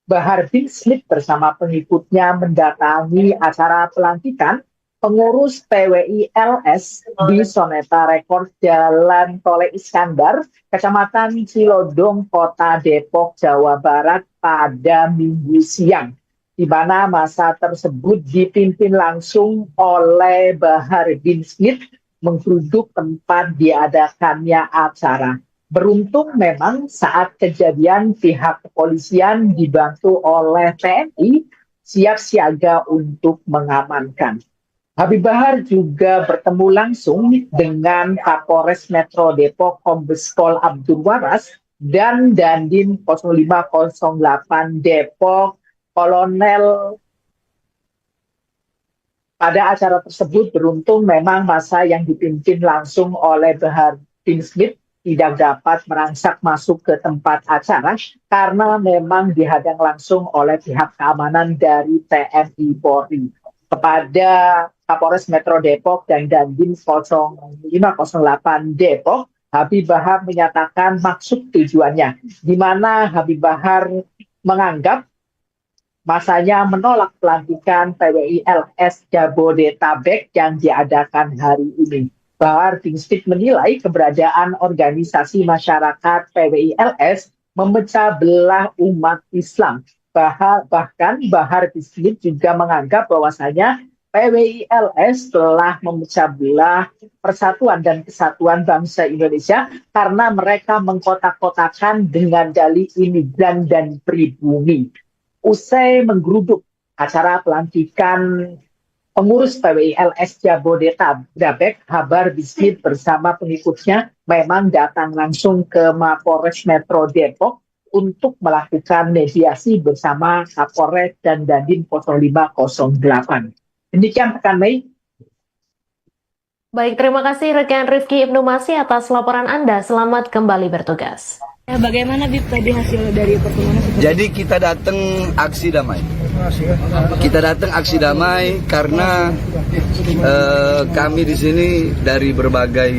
Bahar bin Smith bersama pengikutnya mendatangi acara pelantikan pengurus PWILS di Soneta Record Jalan Tol Iskandar, Kecamatan Cilodong, Kota Depok, Jawa Barat pada Minggu siang, di mana massa tersebut dipimpin langsung oleh Bahar bin Smith menggeruduk tempat diadakannya acara. Beruntung memang saat kejadian pihak kepolisian dibantu oleh TNI siap siaga untuk mengamankan. Habib Bahar juga bertemu langsung dengan Kapolres Metro Depok Kombes Pol Abdul Waras dan Dandim 0508 Depok Kolonel. Pada acara tersebut beruntung memang massa yang dipimpin langsung oleh Bahar bin Smith tidak dapat merangsak masuk ke tempat acara karena memang dihadang langsung oleh pihak keamanan dari TNI Polri. Kepada Kapolres Metro Depok dan Dandim 0508 Depok, Habib Bahar menyatakan maksud tujuannya, di mana Habib Bahar menganggap masanya menolak pelantikan PWILS Jabodetabek yang diadakan hari ini. Bahar bin Smith menilai keberadaan organisasi masyarakat PWILS memecah belah umat Islam. Bahkan Bahar bin Smith juga menganggap bahwasanya PWILS telah memecah belah persatuan dan kesatuan bangsa Indonesia karena mereka mengkotak-kotakan dengan dalih imigran dan pribumi. Usai menggeruduk acara pelantikan pengurus PWILS Jabodetabek, Bahar bin Smith bersama pengikutnya memang datang langsung ke Mapolres Metro Depok untuk melakukan mediasi bersama Kapolres dan Dandim 0508. Demikian rekan Mei. Baik, terima kasih rekan Rifki Ibnu Masih atas laporan Anda. Selamat kembali bertugas. Bagaimana Bib tadi hasil dari pertemuan seperti Jadi kita datang aksi damai. Kita datang aksi damai karena kami di sini dari berbagai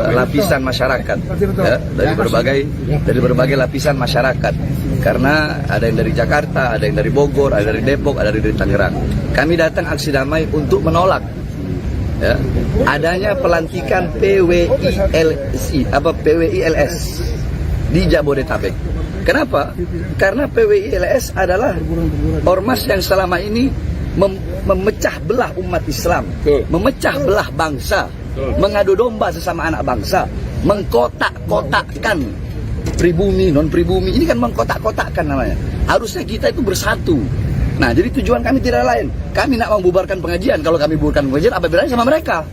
lapisan masyarakat, ya, dari berbagai lapisan masyarakat. Karena ada yang dari Jakarta, ada yang dari Bogor, ada dari Depok, ada dari Tangerang. Kami datang aksi damai untuk menolak, ya, adanya pelantikan PWILS di Jabodetabek. Kenapa? Karena PWILS adalah ormas yang selama ini memecah belah umat Islam, memecah belah bangsa, mengadu domba sesama anak bangsa, mengkotak-kotakkan pribumi, non pribumi. Ini kan mengkotak-kotakkan namanya. Harusnya kita itu bersatu. Nah, jadi tujuan kami tidak lain. Kami nak membubarkan pengajian. Kalau kami bubarkan pengajian, apa bedanya sama mereka?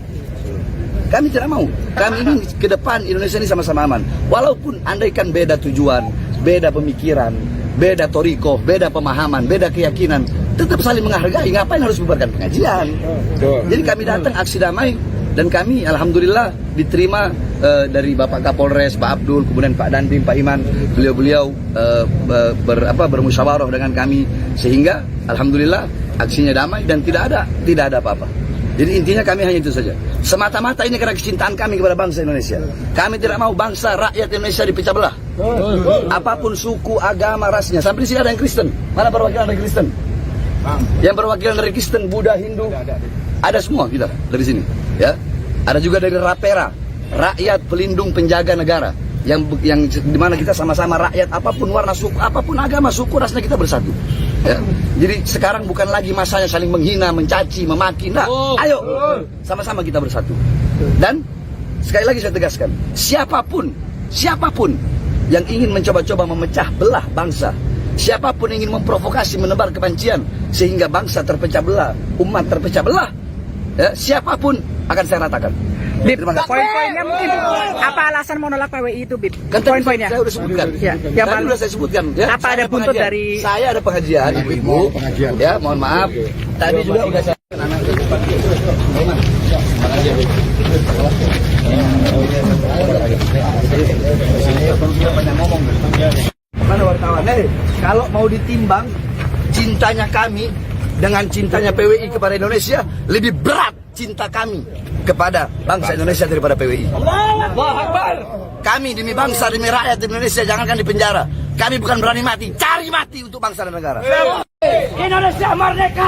Kami tidak mau. Kami ingin ke depan Indonesia ini sama-sama aman. Walaupun andaikan beda tujuan, beda pemikiran, beda toriko, beda pemahaman, beda keyakinan, tetap saling menghargai. Ngapain harus bubarkan pengajian? Jadi kami datang aksi damai dan kami alhamdulillah diterima dari Bapak Kapolres, Pak Abdul, kemudian Pak Dandim, Pak Iman. Beliau-beliau bermusyawarah dengan kami sehingga alhamdulillah aksinya damai dan tidak ada apa-apa. Jadi intinya kami hanya itu saja. Semata-mata ini karena kecintaan kami kepada bangsa Indonesia. Kami tidak mau bangsa rakyat Indonesia dipecah belah. Apapun suku, agama, rasnya. Sampai di sini ada yang Kristen. Mana perwakilan dari Kristen? Yang perwakilan dari Kristen, Buddha, Hindu, ada semua kita dari sini. Ya, ada juga dari Rapera, rakyat pelindung penjaga negara. Yang dimana kita sama-sama rakyat, apapun warna suku, apapun agama, suku, rasnya kita bersatu. Ya. Jadi sekarang bukan lagi masanya saling menghina, mencaci, memaki. Nah, ayo sama-sama kita bersatu. Dan sekali lagi saya tegaskan, siapapun yang ingin mencoba-coba memecah belah bangsa, siapapun yang ingin memprovokasi, menebar kebencian sehingga bangsa terpecah belah, umat terpecah belah, ya, siapapun akan saya ratakan. Bib, poin-poinnya mungkin apa alasan menolak PWI itu, Bib? Kan Poin-poinnya. saya udah sebutkan. Ya, yang Tadi udah saya sebutkan. Ya. Apa ada buntut dari? Saya ada pengajian, ibu-ibu. Ya, mohon maaf. Tadi juga udah saya anak mana wartawan? Kalau mau ditimbang cintanya kami dengan cintanya PWI kepada Indonesia, lebih berat cinta kami kepada bangsa Indonesia daripada PWI. Kami demi bangsa, demi rakyat Indonesia, jangankan di penjara. Kami bukan berani mati, cari mati untuk bangsa dan negara. Indonesia merdeka!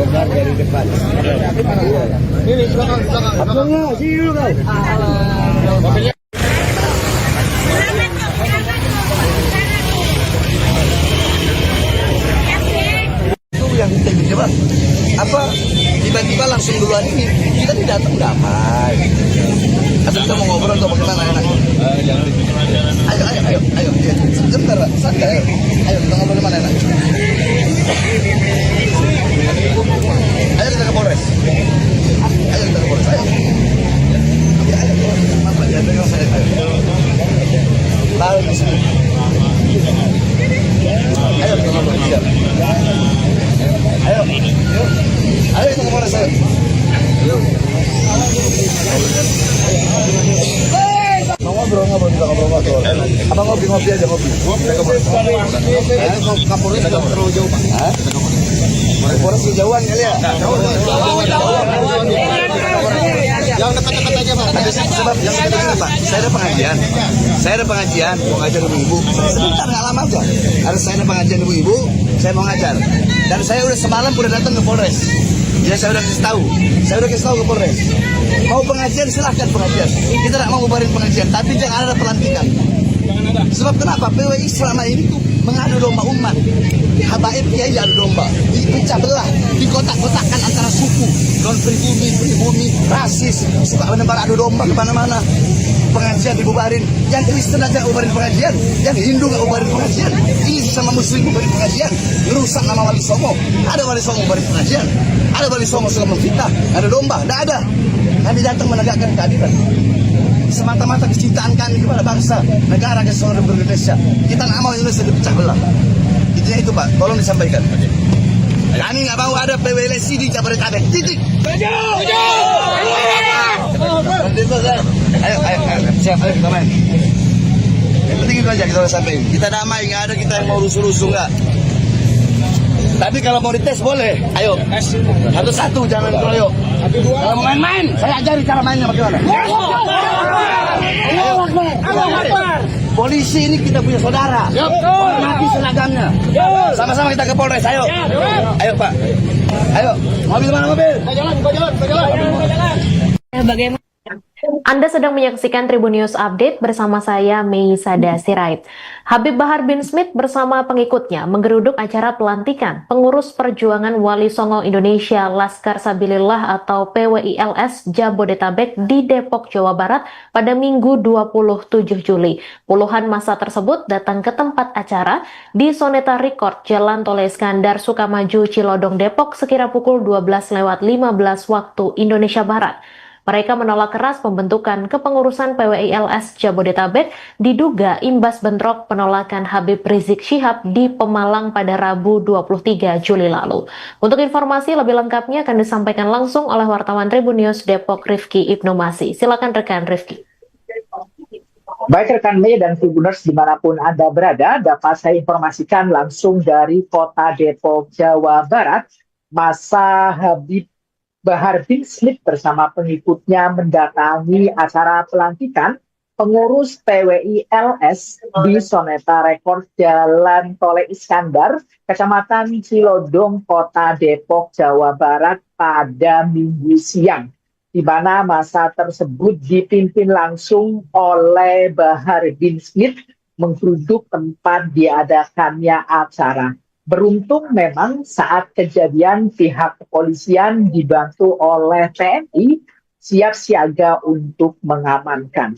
Dari depan. Ini belakang. Abangnya, sini dulu guys. Itu yang tekniknya bang. Apa tiba-tiba langsung duluan ini kita tidak datang damai. Atau kita mau ngobrol atau bagaimana enak? Ayo. Sebentar, santai. Ayo kita ngobrol mana enak? Ayo kita ke Polres. Ayo. Apa ya? Dengar saya. Lalu di sini. Ayo kita ngobrol. Ayo kita ke Polres. Ngobrol kita ngobrol. Apa ngopi aja ngopi. Kapolres terlalu jauh pak. Polres kejauhan kali ya. Yang dekat-dekat aja pak. Sebab yang dekat-dekat pak. Saya ada pengajian. Mau ngajar ibu-ibu. Sebentar nggak lama aja. Harus saya ada pengajian ibu-ibu. Saya mau ngajar. Dan saya udah semalam udah datang ke Polres. Ya saya udah kasih tahu ke Polres. Mau pengajian silahkan pengajian. Kita tidak mau ngubarin pengajian, tapi jangan ada pelantikan. Sebab kenapa? PWI selama ini tuh mengadu domba umat. Habaib kiai adu domba, dipecah belah, dikotak-kotakkan antara suku, non pribumi, rasis, suka menebar adu domba kemana-mana. pengajian dibubarin, yang Kristen aja bubarin pengajian, yang Hindu nggak bubarin pengajian, ini sama Muslim bubarin pengajian, ngerusak nama Wali Songo. Ada Wali Songo bubarin pengajian, ada Wali Songo suka memfitnah, ada domba, tidak ada. Kami datang menegakkan keadilan. Semata-mata kecintaan kami kepada bangsa, negara kesatuan Republik Indonesia. Kita nggak mau Indonesia dipecah belah. Intinya itu Pak, tolong disampaikan. Kami nggak mau ada PWLSI di Jabodetabek. Titik. Ayo, siap, ayo kita main. Yang penting itu aja kita udah sampai. Kita damai, nggak ada kita yang mau rusuh-rusuh nggak. Tapi kalau mau dites boleh, ayo. Satu-satu, jangan keroyok. Kalau mau main-main, saya ajari cara mainnya bagaimana. Polisi ini kita punya saudara. Hormati seragamnya. Sama-sama kita ke Polres, ayo. Ayo Pak. Ayo, mobil mana mobil? Bagaimana? Anda sedang menyaksikan Tribun News Update bersama saya Mei Sada Sirait. Habib Bahar bin Smith bersama pengikutnya menggeruduk acara pelantikan pengurus perjuangan Wali Songo Indonesia Laskar Sabilillah atau PWILS Jabodetabek di Depok, Jawa Barat pada Minggu 27 Juli. Puluhan massa tersebut datang ke tempat acara di Soneta Record, Jalan Tol Iskandar, Sukamaju, Cilodong, Depok sekira pukul 12:15 waktu Indonesia Barat. Mereka menolak keras pembentukan kepengurusan PWILS Jabodetabek diduga imbas bentrok penolakan Habib Rizik Syihab di Pemalang pada Rabu 23 Juli lalu. Untuk informasi lebih lengkapnya akan disampaikan langsung oleh wartawan Tribun News Depok Rifki Ibnu Masih. Silakan rekan Rifki. Baik rekan Mei dan Tribuners dimanapun Anda berada, dapat saya informasikan langsung dari kota Depok, Jawa Barat. Massa Habib Bahar bin Smith bersama pengikutnya mendatangi acara pelantikan pengurus PWILS di Soneta Record Jalan Tol Iskandar, Kecamatan Cilodong, Kota Depok, Jawa Barat pada Minggu siang, di mana massa tersebut dipimpin langsung oleh Bahar bin Smith menggeruduk tempat diadakannya acara. Beruntung memang saat kejadian pihak kepolisian dibantu oleh TNI siap siaga untuk mengamankan.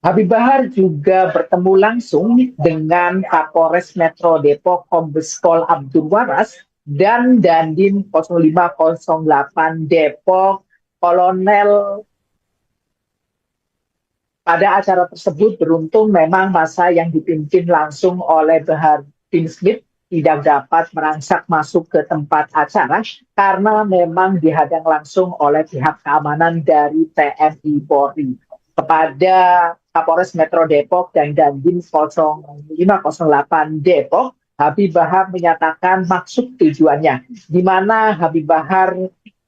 Habib Bahar juga bertemu langsung dengan Kapolres Metro Depok Kombes Pol Abdul Waras dan Dandim 0508 Depok Kolonel. Pada acara tersebut beruntung memang massa yang dipimpin langsung oleh Bahar bin Smith tidak dapat merangsak masuk ke tempat acara karena memang dihadang langsung oleh pihak keamanan dari TNI Polri. Kepada Kapolres Metro Depok dan Dandim 0508 Depok, Habib Bahar menyatakan maksud tujuannya, di mana Habib Bahar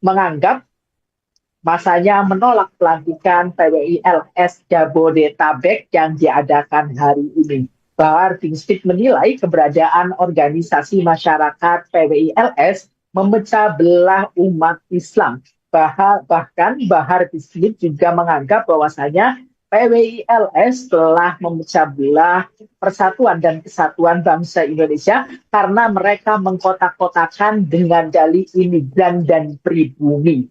menganggap masanya menolak pelantikan PWILS Jabodetabek yang diadakan hari ini. Bahar bin Smith menilai keberadaan organisasi masyarakat PWILS memecah belah umat Islam. Bahkan Bahar bin Smith juga menganggap bahwasanya PWILS telah memecah belah persatuan dan kesatuan bangsa Indonesia karena mereka mengkotak-kotakan dengan dalih imigran dan pribumi.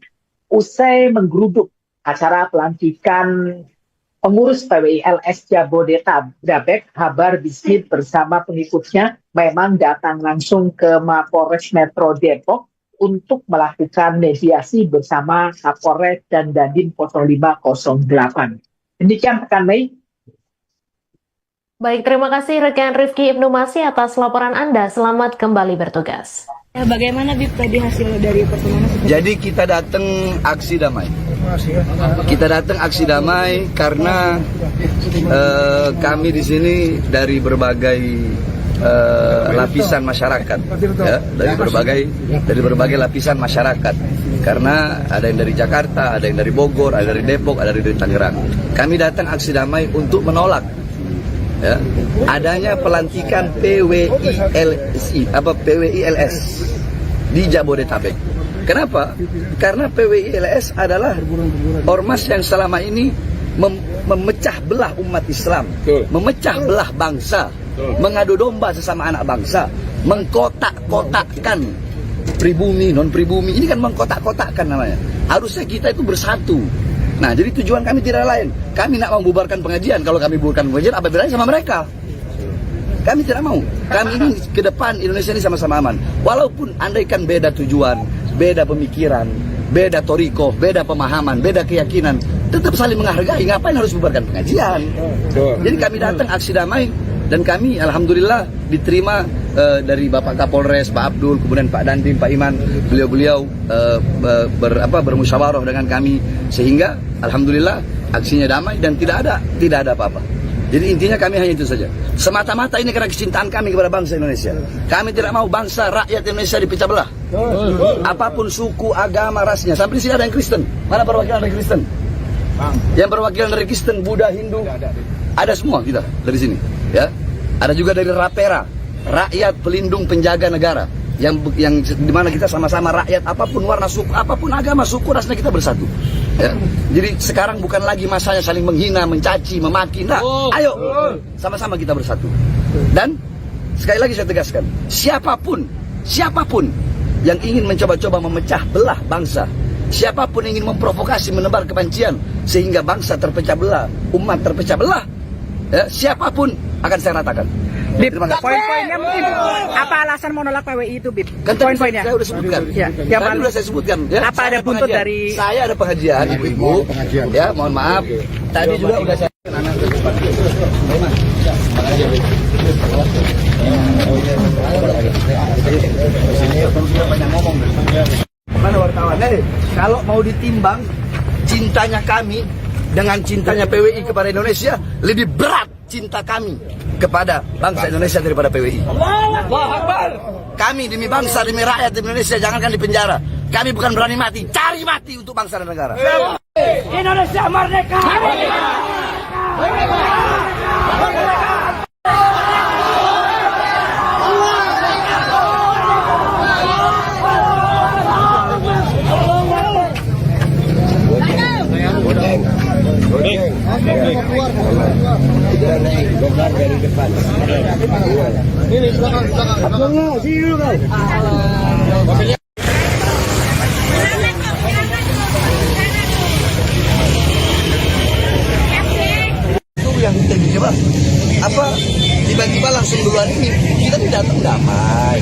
Usai menggeruduk acara pelantikan pengurus PWILS Jabodetabek, Bahar bin Smith bersama pengikutnya memang datang langsung ke Mapolres Metro Depok untuk melakukan mediasi bersama Kapolres dan Dandim 0508. Demikian rekan Mei. Baik, terima kasih rekan Rifki Ibnu Masih atas laporan Anda. Selamat kembali bertugas. Bagaimana Bib tadi hasil dari pertemuan? Jadi kita datang aksi damai. Kita datang aksi damai karena kami di sini dari berbagai lapisan masyarakat, ya, dari berbagai lapisan masyarakat. Karena ada yang dari Jakarta, ada yang dari Bogor, ada dari Depok, ada dari Tangerang. Kami datang aksi damai untuk menolak, ya, adanya pelantikan PWILS di Jabodetabek. Kenapa? Karena PWILS adalah ormas yang selama ini memecah belah umat Islam, memecah belah bangsa, mengadu domba sesama anak bangsa, mengkotak-kotakkan pribumi, non pribumi. Ini kan mengkotak-kotakkan namanya. Harusnya kita itu bersatu. Nah, jadi tujuan kami tidak lain. Kami nak membubarkan pengajian. Kalau kami bubarkan pengajian, apa bedanya sama mereka? Kami tidak mau. Kami ingin ke depan Indonesia ini sama-sama aman. Walaupun andaikan beda tujuan, beda pemikiran, beda toriko, beda pemahaman, beda keyakinan, tetap saling menghargai. Ngapain harus bubarkan pengajian? Jadi kami datang aksi damai dan kami alhamdulillah diterima dari Bapak Kapolres, Pak Abdul, kemudian Pak Dandim, Pak Iman, beliau-beliau bermusyawarah dengan kami sehingga alhamdulillah aksinya damai dan tidak ada apa-apa. Jadi intinya kami hanya itu saja. Semata-mata ini karena kecintaan kami kepada bangsa Indonesia. Kami tidak mau bangsa rakyat Indonesia dipecah belah. Apapun suku, agama, rasnya. Sampai di sini ada yang Kristen. Mana perwakilan dari Kristen? Yang perwakilan dari Kristen, Buddha, Hindu, ada semua kita dari sini. Ya, ada juga dari Rapera, rakyat pelindung penjaga negara. Yang dimana kita sama-sama rakyat, apapun warna suku, apapun agama, suku, rasnya kita bersatu. Ya. Jadi sekarang bukan lagi masanya saling menghina, mencaci, memaki. Nah, ayo sama-sama kita bersatu. Dan sekali lagi saya tegaskan, siapapun yang ingin mencoba-coba memecah belah bangsa, siapapun yang ingin memprovokasi, menebar kebencian sehingga bangsa terpecah belah, umat terpecah belah, ya, siapapun akan saya ratakan. Bib, poin-poinnya mungkin apa alasan menolak PWI itu, Bib? Kan Poin-poinnya. saya udah sebutkan. Ya, Tadi udah saya sebutkan. Ya, apa ada buntut dari? Saya ada pengajian, ibu-ibu. Ya, mohon maaf. Tadi juga udah saya. Mana wartawan? Kalau mau ditimbang cintanya kami dengan cintanya PWI kepada Indonesia, lebih berat cinta kami kepada bangsa Indonesia daripada PWI. Kami demi bangsa, demi rakyat Indonesia, jangankan di penjara. Kami bukan berani mati, cari mati untuk bangsa dan negara. Indonesia merdeka! Itu yang kita coba. Apa tiba-tiba langsung duluan ini kita tidak datang damai.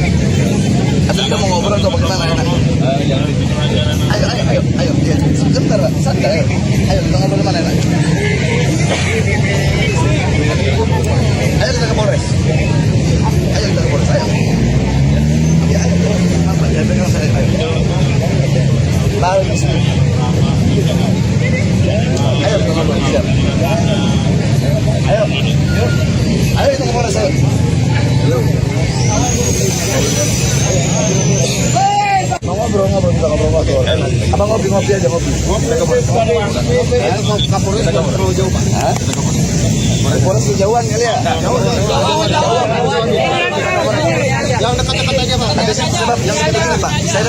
Atau kita mau ngobrol atau bagaimana enak? Ayo, ya. Sebentar, santai. Ayo kita ngobrol mana enak? Ayo kita ke Polres. Ya, ayo. Apa ya? Pegang saya. Ayo. Lalu di sini. Ayo kita ngobrol. Ayo kita ke Polres. Ayo. Ngobrol, kita ngobrol. Apa ngopi aja, ngopi. Kapolres terlalu jauh, Pak. Polres kejauhan kali ya? Yang dekat-dekat aja, Pak. Sebab yang dekat-dekat, Pak. Saya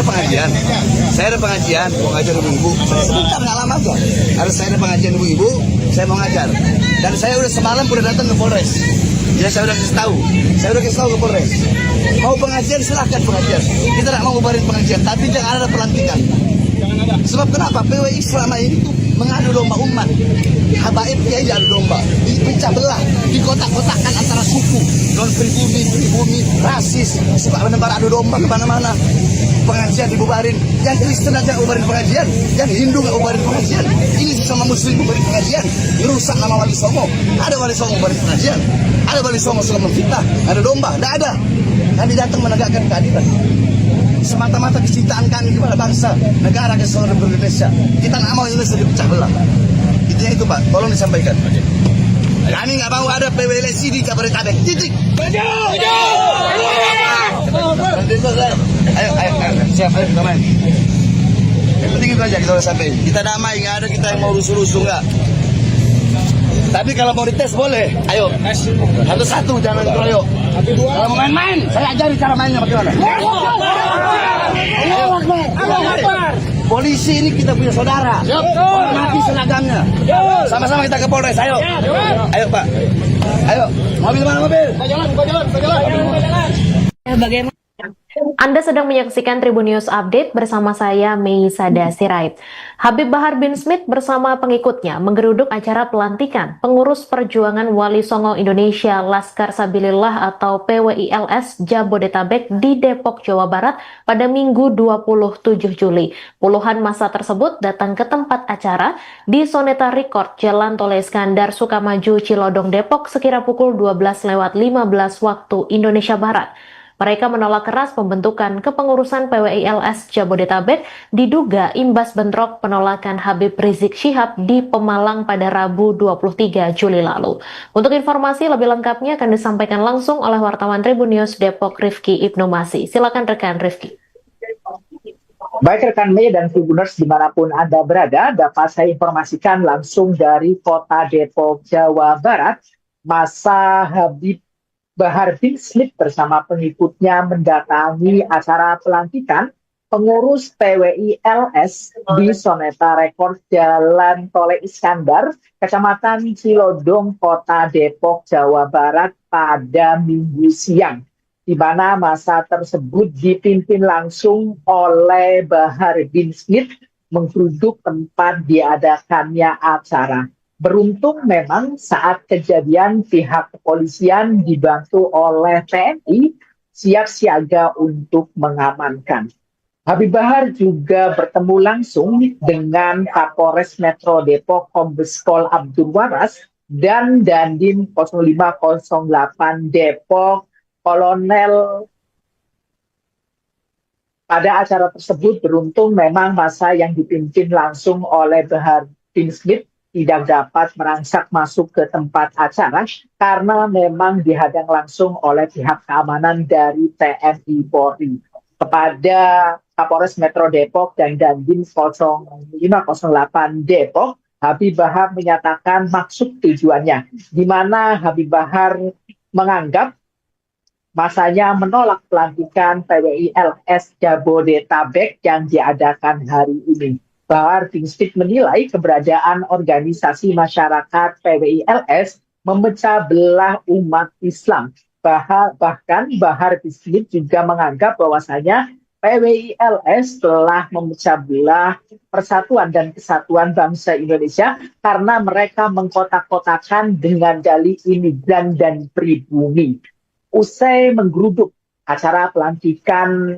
ada pengajian, mau ngajar ibu-ibu. Sebentar, nggak lama kok. Harus saya ada pengajian ibu-ibu, saya mau ngajar. Dan saya udah semalam udah datang ke Polres. Ya saya udah kasih tahu ke Polres. Mau pengajian silahkan pengajian. Kita tidak mau bubarin pengajian, tapi jangan ada pelantikan. Sebab kenapa? PWI selama ini tuh mengadu domba umat. Habaib kiai adu domba, dipecah belah, dikotak-kotakkan antara suku, non pribumi, rasis, suka menebar adu domba kemana-mana. Pengajian dibubarin, yang Kristen aja bubarin pengajian, yang Hindu nggak bubarin pengajian. Ini sesama Muslim bubarin pengajian, merusak nama Wali Songo. Ada Wali Songo bubarin pengajian, ada Wali Songo suka memfitnah, ada domba, tidak ada. Kami datang menegakkan keadilan. Semata-mata kecintaan kami kepada bangsa, negara kesatuan Republik Indonesia. Kita nggak mau Indonesia dipecah belah. Intinya itu, Pak. Tolong disampaikan. Kami nggak mau ada PWLC di Jabodetabek. Titik. Ayo, siap, ayo, kita main. Yang penting itu aja kita udah sampai. Kita damai, nggak ada kita yang mau rusuh-rusuh nggak. Tapi kalau mau dites boleh. Ayo, satu-satu jangan keroyok. Kalau mau main-main, saya ajari cara mainnya bagaimana. Polisi ini kita punya saudara. Hormati seragamnya. Sama-sama kita ke Polres. Ayo, Pak. Ayo, mobil mana mobil? Bagaimana? Anda sedang menyaksikan Tribun News Update bersama saya, Mei Sada Sirait. Habib Bahar bin Smith bersama pengikutnya menggeruduk acara pelantikan pengurus perjuangan Wali Songo Indonesia Laskar Sabilillah atau PWILS Jabodetabek di Depok, Jawa Barat pada Minggu 27 Juli. Puluhan massa tersebut datang ke tempat acara di Soneta Record, Jalan Tol Iskandar Sukamaju, Cilodong, Depok sekira pukul 12:15 waktu Indonesia Barat. Mereka menolak keras pembentukan kepengurusan PWILS Jabodetabek diduga imbas bentrok penolakan Habib Rizik Syihab di Pemalang pada Rabu 23 Juli lalu. Untuk informasi lebih lengkapnya akan disampaikan langsung oleh wartawan Tribun News Depok Rifki Ibnu Masih. Silakan rekan Rifki. Baik rekan Mei dan Tribuners dimanapun Anda berada, dapat saya informasikan langsung dari kota Depok, Jawa Barat. Massa Habib Bahar bin Smith bersama pengikutnya mendatangi acara pelantikan pengurus PWILS di Soneta Record Jalan Tol Iskandar, Kecamatan Cilodong, Kota Depok, Jawa Barat pada Minggu siang, di mana massa tersebut dipimpin langsung oleh Bahar bin Smith menggeruduk tempat diadakannya acara. Beruntung memang saat kejadian pihak kepolisian dibantu oleh TNI siap siaga untuk mengamankan. Habib Bahar juga bertemu langsung dengan Kapolres Metro Depok Kombes Pol Abdul Waras dan Dandim 0508 Depok Kolonel. Pada acara tersebut beruntung memang massa yang dipimpin langsung oleh Bahar bin Smith tidak dapat merangsak masuk ke tempat acara karena memang dihadang langsung oleh pihak keamanan dari TNI Polri. Kepada Kapolres Metro Depok dan Dandim 0508 Depok, Habib Bahar menyatakan maksud tujuannya, di mana Habib Bahar menganggap masanya menolak pelantikan PWILS Jabodetabek yang diadakan hari ini. Bahar bin Smith menilai keberadaan organisasi masyarakat PWILS memecah belah umat Islam. Bahkan Bahar bin Smith juga menganggap bahwasanya PWILS telah memecah belah persatuan dan kesatuan bangsa Indonesia karena mereka mengkotak-kotakan dengan dalih imigran dan pribumi. Usai menggeruduk acara pelantikan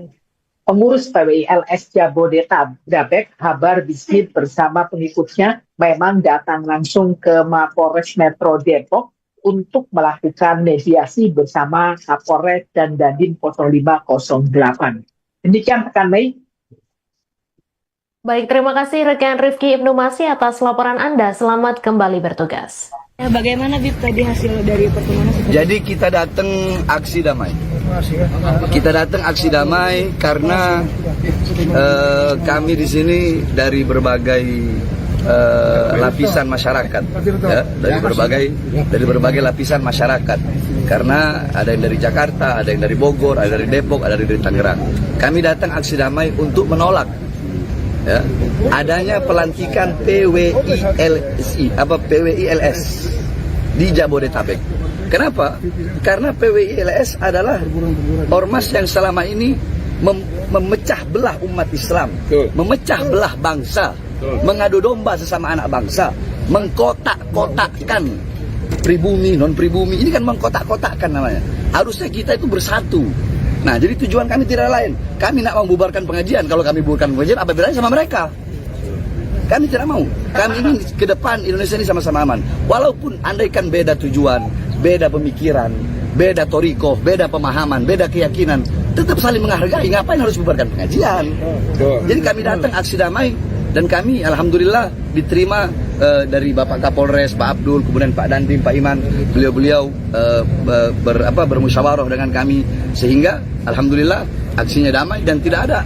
pengurus PWILS Jabodetabek, Bahar bin Smith bersama pengikutnya memang datang langsung ke Mapolres Metro Depok untuk melakukan mediasi bersama Kapolres dan Dandim 0508. Demikian rekan Mei. Baik, terima kasih rekan Rifki Ibnu Masih atas laporan Anda. Selamat kembali bertugas. Bagaimana Bib tadi hasil dari pertemuan? Jadi kita datang aksi damai. Kita datang aksi damai karena kami di sini dari berbagai lapisan masyarakat, ya, dari berbagai lapisan masyarakat. Karena ada yang dari Jakarta, ada yang dari Bogor, ada dari Depok, ada dari Tangerang. Kami datang aksi damai untuk menolak, ya, adanya pelantikan PWILS di Jabodetabek. Kenapa? Karena PWILS adalah ormas yang selama ini memecah belah umat Islam, memecah belah bangsa, mengadu domba sesama anak bangsa, mengkotak-kotakkan pribumi, non-pribumi. Ini kan mengkotak-kotakkan namanya. Harusnya kita itu bersatu. Nah, jadi tujuan kami tidak lain. Kami nak membubarkan pengajian. Kalau kami bubarkan pengajian, apa bedanya sama mereka? Kami tidak mau. Kami ingin ke depan Indonesia ini sama-sama aman. Walaupun andaikan beda tujuan, beda pemikiran, beda torikoh, beda pemahaman, beda keyakinan, tetap saling menghargai. Ngapain harus bubarkan pengajian? Jadi kami datang aksi damai dan kami alhamdulillah diterima dari Bapak Kapolres, Pak Abdul, kemudian Pak Dandim, Pak Iman. Beliau-beliau bermusyawarah dengan kami sehingga alhamdulillah aksinya damai dan tidak ada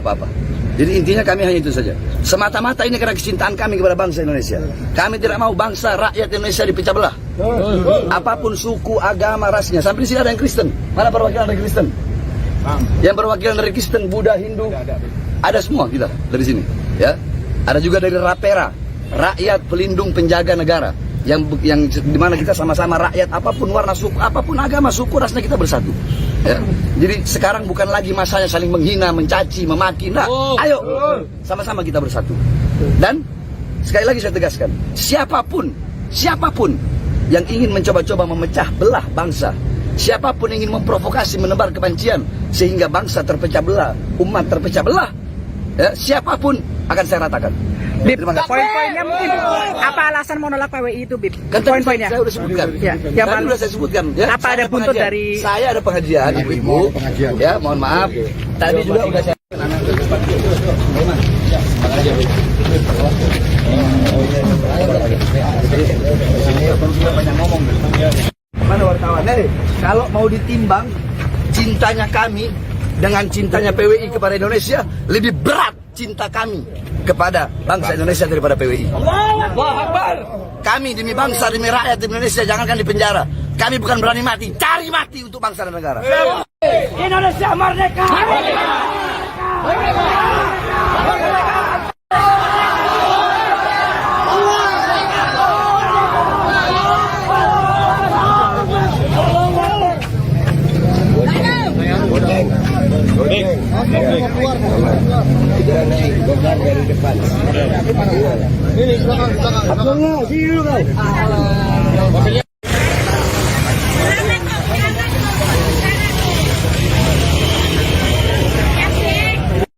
apa-apa. Jadi intinya kami hanya itu saja. Semata-mata ini karena kecintaan kami kepada bangsa Indonesia. Kami tidak mau bangsa rakyat Indonesia dipecah belah. Apapun suku, agama, rasnya. Sampai di sini ada yang Kristen. Mana perwakilan dari Kristen? Yang perwakilan dari Kristen, Buddha, Hindu, ada semua kita dari sini. Ya, ada juga dari Rapera, Rakyat Pelindung Penjaga Negara. yang dimana kita sama-sama rakyat, apapun warna suku, apapun agama, suku, rasnya kita bersatu. Ya. Jadi sekarang bukan lagi masanya saling menghina, mencaci, memaki. Nah, ayo sama-sama kita bersatu. Dan sekali lagi saya tegaskan, siapapun yang ingin mencoba-coba memecah belah bangsa, siapapun yang ingin memprovokasi, menebar kebencian sehingga bangsa terpecah belah, umat terpecah belah, ya, siapapun akan saya ratakan. Bib, Terima kasih. poin-poinnya mungkin apa alasan menolak PWI itu, Bib? Kan tadi Poin-poinnya. saya sudah sebutkan. Ya, yang Tadi mana? sudah saya sebutkan. Ya. Apa Saya ada buntut pengajian. dari- Saya ada pengajian, ibu-ibu. Ya, mohon maaf. Tadi juga udah saya. Mana wartawan? Kalau mau ditimbang cintanya kami dengan cintanya PWI kepada Indonesia, lebih berat cinta kami kepada bangsa Indonesia daripada PWI. Kami demi bangsa, demi rakyat, demi Indonesia, jangankan di penjara. Kami bukan berani mati, cari mati untuk bangsa dan negara. Indonesia merdeka!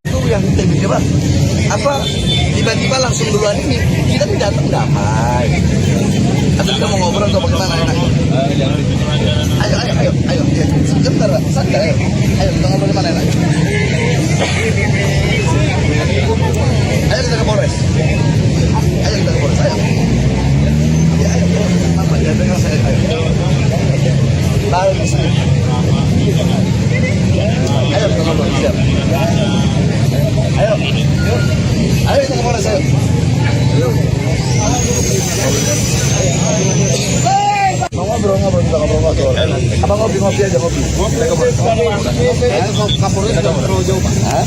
Itu yang tiba-tiba tiba-tiba langsung duluan ini kita tidak datang damai. Atau kita mau ngobrol atau bagaimana enaknya? Ayo, sebentar, santai. Ayo kita ngobrol di mana enaknya? Ayo kita ke Polres. Ayo kita ke Polres. Ayo. Ya, ayo. Apa ya dengar saya? Ayo. Lalu di sini. Ayo kita ngobrol. Siap. Ayo. Ayo kita ke Polres. Ayo. Mau ngobrol kita ngobrol. Apa ngopi aja ngopi. Kita ngobrol. Kapolres terlalu jauh. Hah?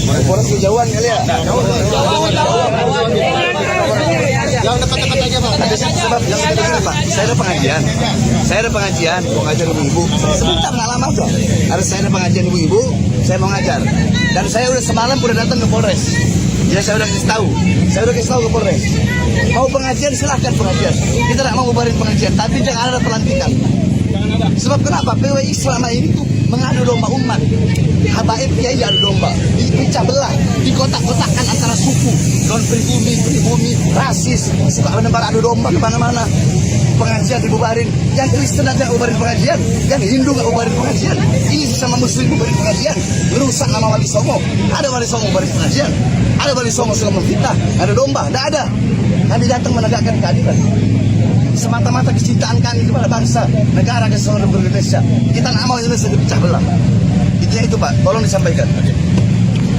Polres kejauhan kali ya? Yang dekat-dekat aja Pak. Ada sebab yang dekat-dekat Pak. Saya ada pengajian, mau ngajar ibu-ibu. Sebentar nggak lama aja. Harus saya ada pengajian ibu-ibu, saya mau ngajar. Dan saya udah semalam udah datang ke Polres. Ya saya udah kasih tahu ke Polres. Mau pengajian silahkan pengajian. Kita tidak mau bubarin pengajian, tapi jangan ada pelantikan. Sebab kenapa? PWI selama ini tuh mengadu domba umat. Habaib kiai adu domba, dipecah belah, dikotak-kotakkan antara suku, non pribumi, rasis, suka menebar adu domba kemana-mana. Pengajian dibubarin, yang Kristen aja bubarin pengajian, yang Hindu nggak bubarin pengajian. Ini sesama Muslim bubarin pengajian, merusak nama Wali Songo. Ada Wali Songo bubarin pengajian, ada Wali Songo suka memfitnah, ada domba, tidak ada. Kami datang menegakkan keadilan. Semata-mata kecintaan kami kepada bangsa, negara kesatuan Republik Indonesia. Kita nggak mau Indonesia dipecah belah. Itu Pak, tolong disampaikan.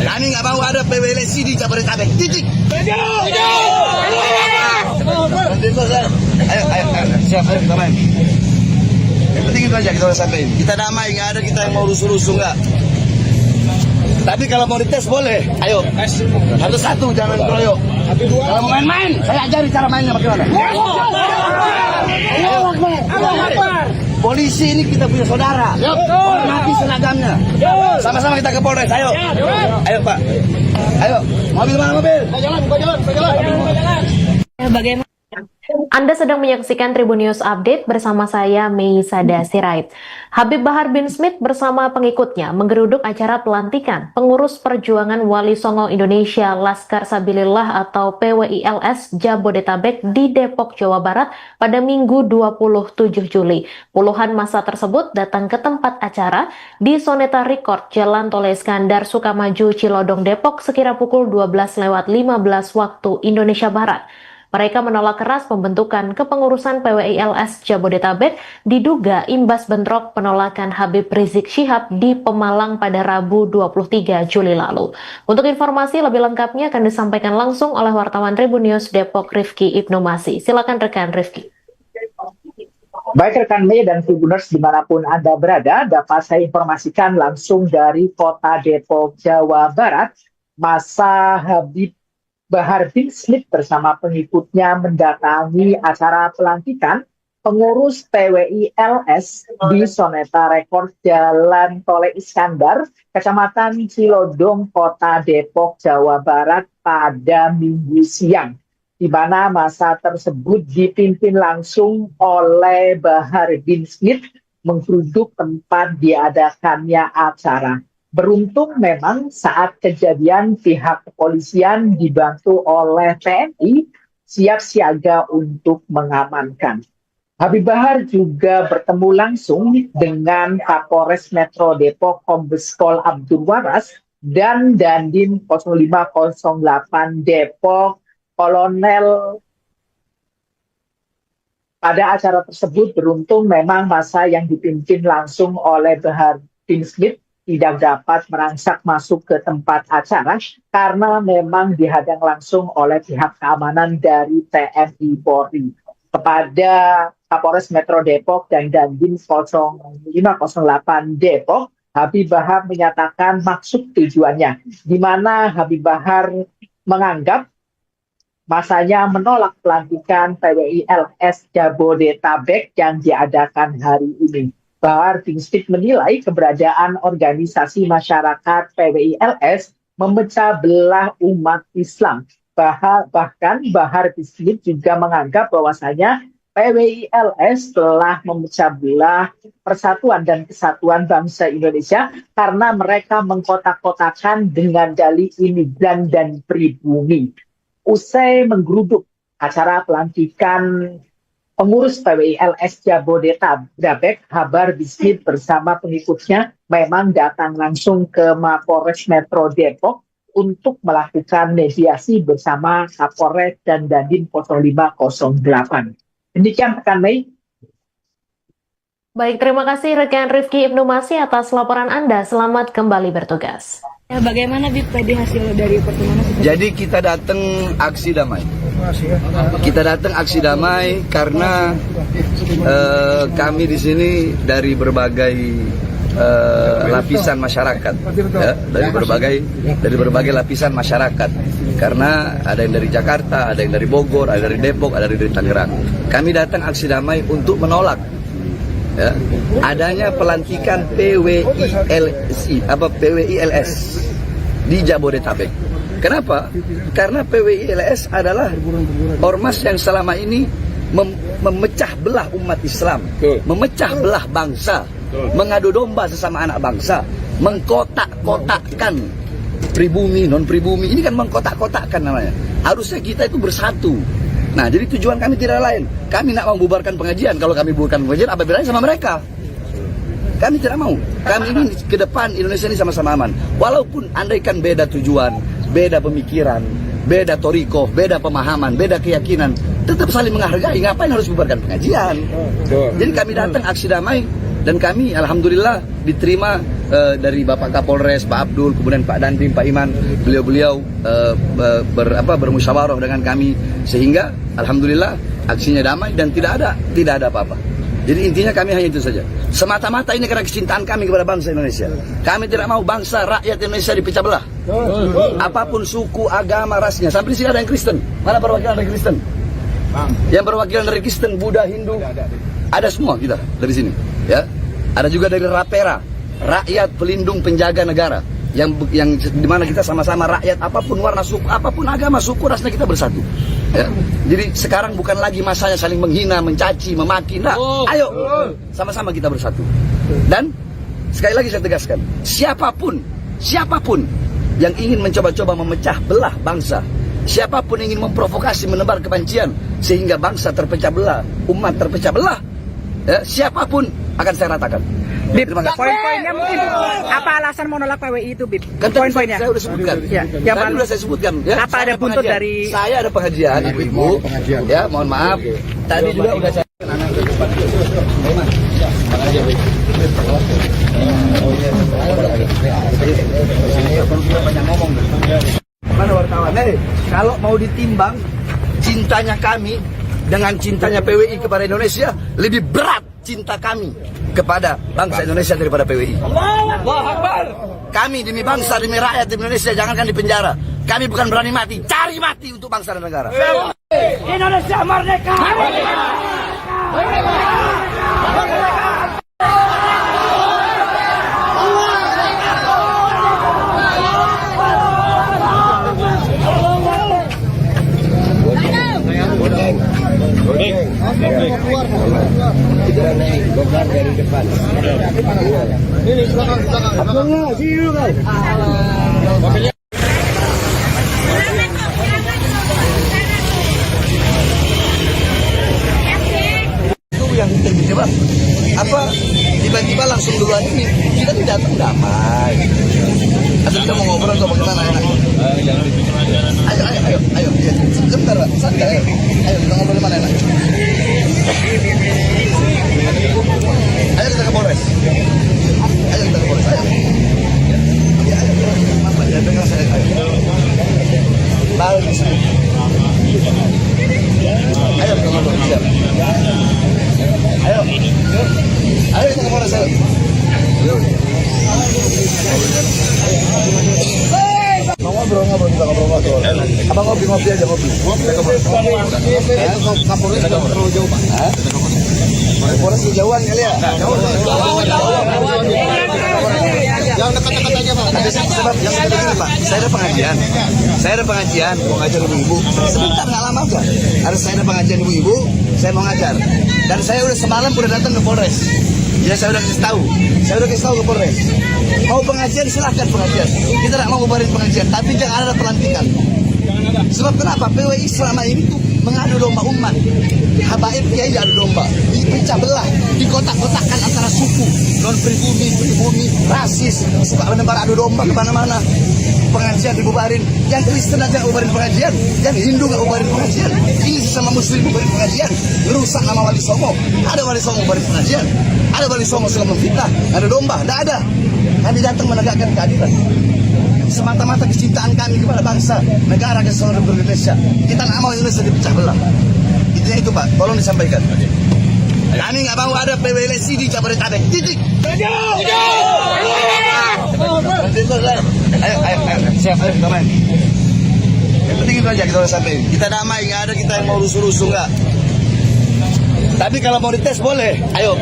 Kami nggak mau ada PWLC di Jabodetabek. Titik. Ayo, siap, ayo kita main. Yang penting itu aja kita udah sampaikan. Kita damai, nggak ada kita yang mau rusuh-rusuh nggak. Tapi kalau mau dites boleh. Ayo, satu-satu jangan keroyok. Kalau mau main-main, saya ajari cara mainnya bagaimana. Polisi ini kita punya saudara. Hormati seragamnya. Sama-sama kita ke Polres. Ayo. Ayo Pak. Ayo. Mobil mana mobil? Bagaimana? Anda sedang menyaksikan Tribun News Update bersama saya Mei Sada Sirait. Habib Bahar bin Smith bersama pengikutnya menggeruduk acara pelantikan pengurus perjuangan Wali Songo Indonesia Laskar Sabilillah atau PWILS Jabodetabek di Depok, Jawa Barat pada Minggu 27 Juli. Puluhan massa tersebut datang ke tempat acara di Soneta Record, Jalan Tol Iskandar Sukamaju, Cilodong, Depok sekira pukul 12:15 waktu Indonesia Barat. Mereka menolak keras pembentukan kepengurusan PWILS Jabodetabek diduga imbas bentrok penolakan Habib Rizik Syihab di Pemalang pada Rabu 23 Juli lalu. Untuk informasi lebih lengkapnya akan disampaikan langsung oleh wartawan Tribun News Depok Rifki Ibnu Masih. Silakan rekan Rifki. Baik rekan Mei dan Tribuners dimanapun Anda berada, dapat saya informasikan langsung dari kota Depok, Jawa Barat, massa Habib Bahar bin Smith bersama pengikutnya mendatangi acara pelantikan pengurus PWI LS di Soneta Rekor Jalan Tole Iskandar, Kecamatan Cilodong, Kota Depok, Jawa Barat pada Minggu siang, di mana masa tersebut dipimpin langsung oleh Bahar bin Smith menggeruduk tempat diadakannya acara. Beruntung memang saat kejadian pihak kepolisian dibantu oleh TNI siap siaga untuk mengamankan. Habib Bahar juga bertemu langsung dengan Kapolres Metro Depok Kombes Pol Abdul Waras dan Dandim 0508 Depok Kolonel. Pada acara tersebut beruntung memang masa yang dipimpin langsung oleh Bahar bin Smith tidak dapat merangsak masuk ke tempat acara karena memang dihadang langsung oleh pihak keamanan dari TNI Polri. Kepada Kapolres Metro Depok dan Dandim 0508 Depok, Habib Bahar menyatakan maksud tujuannya, di mana Habib Bahar menganggap masanya menolak pelantikan PWI LS Jabodetabek yang diadakan hari ini. Bahar bin Smith menilai keberadaan organisasi masyarakat PWI LS memecah belah umat Islam. Bahkan Bahar bin Smith juga menganggap bahwasanya PWI LS telah memecah belah persatuan dan kesatuan bangsa Indonesia karena mereka mengkotak-kotakan dengan dalih imigran dan pribumi. Usai menggeruduk acara pelantikan pengurus PWI LS Jabodetabek, Bahar bin Smith bersama pengikutnya memang datang langsung ke Mapolres Metro Depok untuk melakukan mediasi bersama Kapolres dan Dandim 0508. Demikian rekan Mei. Baik, terima kasih rekan Rifki Ibnu Masih atas laporan Anda. Selamat kembali bertugas. Ya, bagaimana Bib tadi hasil dari pertemuan? Jadi kita datang aksi damai. Kita datang aksi damai karena kami di sini dari berbagai lapisan masyarakat, ya, dari berbagai lapisan masyarakat. Karena ada yang dari Jakarta, ada yang dari Bogor, ada dari Depok, ada dari Tangerang. Kami datang aksi damai untuk menolak, ya, adanya pelantikan PWI LS di Jabodetabek. Kenapa? Karena PWI LS adalah ormas yang selama ini memecah belah umat Islam, memecah belah bangsa, mengadu domba sesama anak bangsa, mengkotak-kotakkan pribumi, non-pribumi. Ini kan mengkotak-kotakkan namanya. Harusnya kita itu bersatu. Nah, jadi tujuan kami tidak lain. Kami nak membubarkan pengajian. Kalau kami bubarkan pengajian, apa bedanya sama mereka? Kami tidak mau. Kami ingin ke depan Indonesia ini sama-sama aman. Walaupun andaikan beda tujuan, beda pemikiran, beda torikoh, beda pemahaman, beda keyakinan, tetap saling menghargai. Ngapain harus bubarkan pengajian? Jadi kami datang aksi damai dan kami alhamdulillah diterima dari Bapak Kapolres, Pak Abdul, kemudian Pak Dandim, Pak Iman. Beliau-beliau bermusyawarah dengan kami sehingga alhamdulillah aksinya damai dan tidak ada apa-apa. Jadi intinya kami hanya itu saja. Semata-mata ini karena kecintaan kami kepada bangsa Indonesia. Kami tidak mau bangsa rakyat Indonesia dipecah belah. Apapun suku, agama, rasnya. Sampai di sini ada yang Kristen. Mana perwakilan dari Kristen? Yang perwakilan dari Kristen, Buddha, Hindu, ada semua kita dari sini. Ya, ada juga dari Rapera, rakyat pelindung penjaga negara. Yang dimana kita sama-sama rakyat, apapun warna suku, apapun agama, suku, rasnya kita bersatu. Ya. Jadi sekarang bukan lagi masanya saling menghina, mencaci, memaki. Nah, ayo sama-sama kita bersatu. Dan sekali lagi saya tegaskan, siapapun yang ingin mencoba-coba memecah belah bangsa, siapapun yang ingin memprovokasi, menebar kebencian sehingga bangsa terpecah belah, umat terpecah belah, ya, siapapun akan saya ratakan. Bib, poin-poinnya mungkin apa alasan menolak PWI itu, Bib? Kan Poin-poinnya. saya sudah sebutkan. Ya, Tadi sudah saya sebutkan. Ya, apa ada buntut dari? Saya ada pengajian, ibu-ibu. Ya, mohon maaf. Tadi juga udah saya. Mana wartawan? Kalau mau ditimbang cintanya kami dengan cintanya PWI kepada Indonesia, lebih berat cinta kami kepada bangsa Indonesia daripada PWI. Kami demi bangsa, demi rakyat Indonesia, jangankan di penjara, Kami bukan berani mati, cari mati untuk bangsa dan negara. Indonesia merdeka. Ini belakang. Abangnya, sini kan. Itu yang tiba-tiba tiba-tiba langsung duluan ini kita tidak datang damai. Atau kita mau ngobrol atau bagaimana enak? Ayo, sebentar, santai. Ayo kita ngobrol di mana enak? Ayo kita ke Polres. Ayo kita ke Polres. Ayo. Ya, ayo. Apa ya dengar saya? Ayo. Lalu di sini. Ayo kita ngobrol. Siap. Ayo. Ayo kita ke Polres. Ayo. Ngobrol kita ngobrol. Abang ngopi aja ngopi. Kapolres terlalu jauh Pak. Polres kejauhan kali ya. Yang dekat-dekat aja Pak. Sebab yang dekat-dekat Pak. Saya ada pengajian. Mau ngajar ibu-ibu. Sebentar nggak lama aja. Harus saya ada pengajian ibu-ibu. Saya mau ngajar. Dan saya udah semalam udah datang ke Polres. Ya saya udah kasih tahu ke Polres. Mau pengajian silahkan pengajian. Kita tidak mau bubarin pengajian, tapi jangan ada pelantikan. Sebab kenapa? PWI selama ini tuh mengadu domba umat. Habaib kiai adu domba, dipecah belah, dikotak-kotakkan antara suku, non pribumi, rasis, sebab menebar adu domba kemana-mana. Pengajian dibubarin, yang Kristen aja bubarin pengajian, yang Hindu nggak bubarin pengajian, ini sesama Muslim bubarin pengajian, rusak nama Wali Songo. Ada Wali Songo bubarin pengajian, ada Wali Songo suka memfitnah, ada domba, tidak ada. Kami datang menegakkan keadilan. Semata-mata kecintaan kami kepada bangsa, negara kesatuan Republik Indonesia. Kita nggak mau Indonesia dipecah belah. Intinya itu Pak, tolong disampaikan. Kami nggak mau ada PWLC di Jabodetabek. Titik. Ayo, siap, ayo kita main. Yang penting itu aja kita udah sampai. Kita damai, nggak ada kita yang mau rusuh-rusuh nggak. Tapi kalau mau dites boleh, ayo.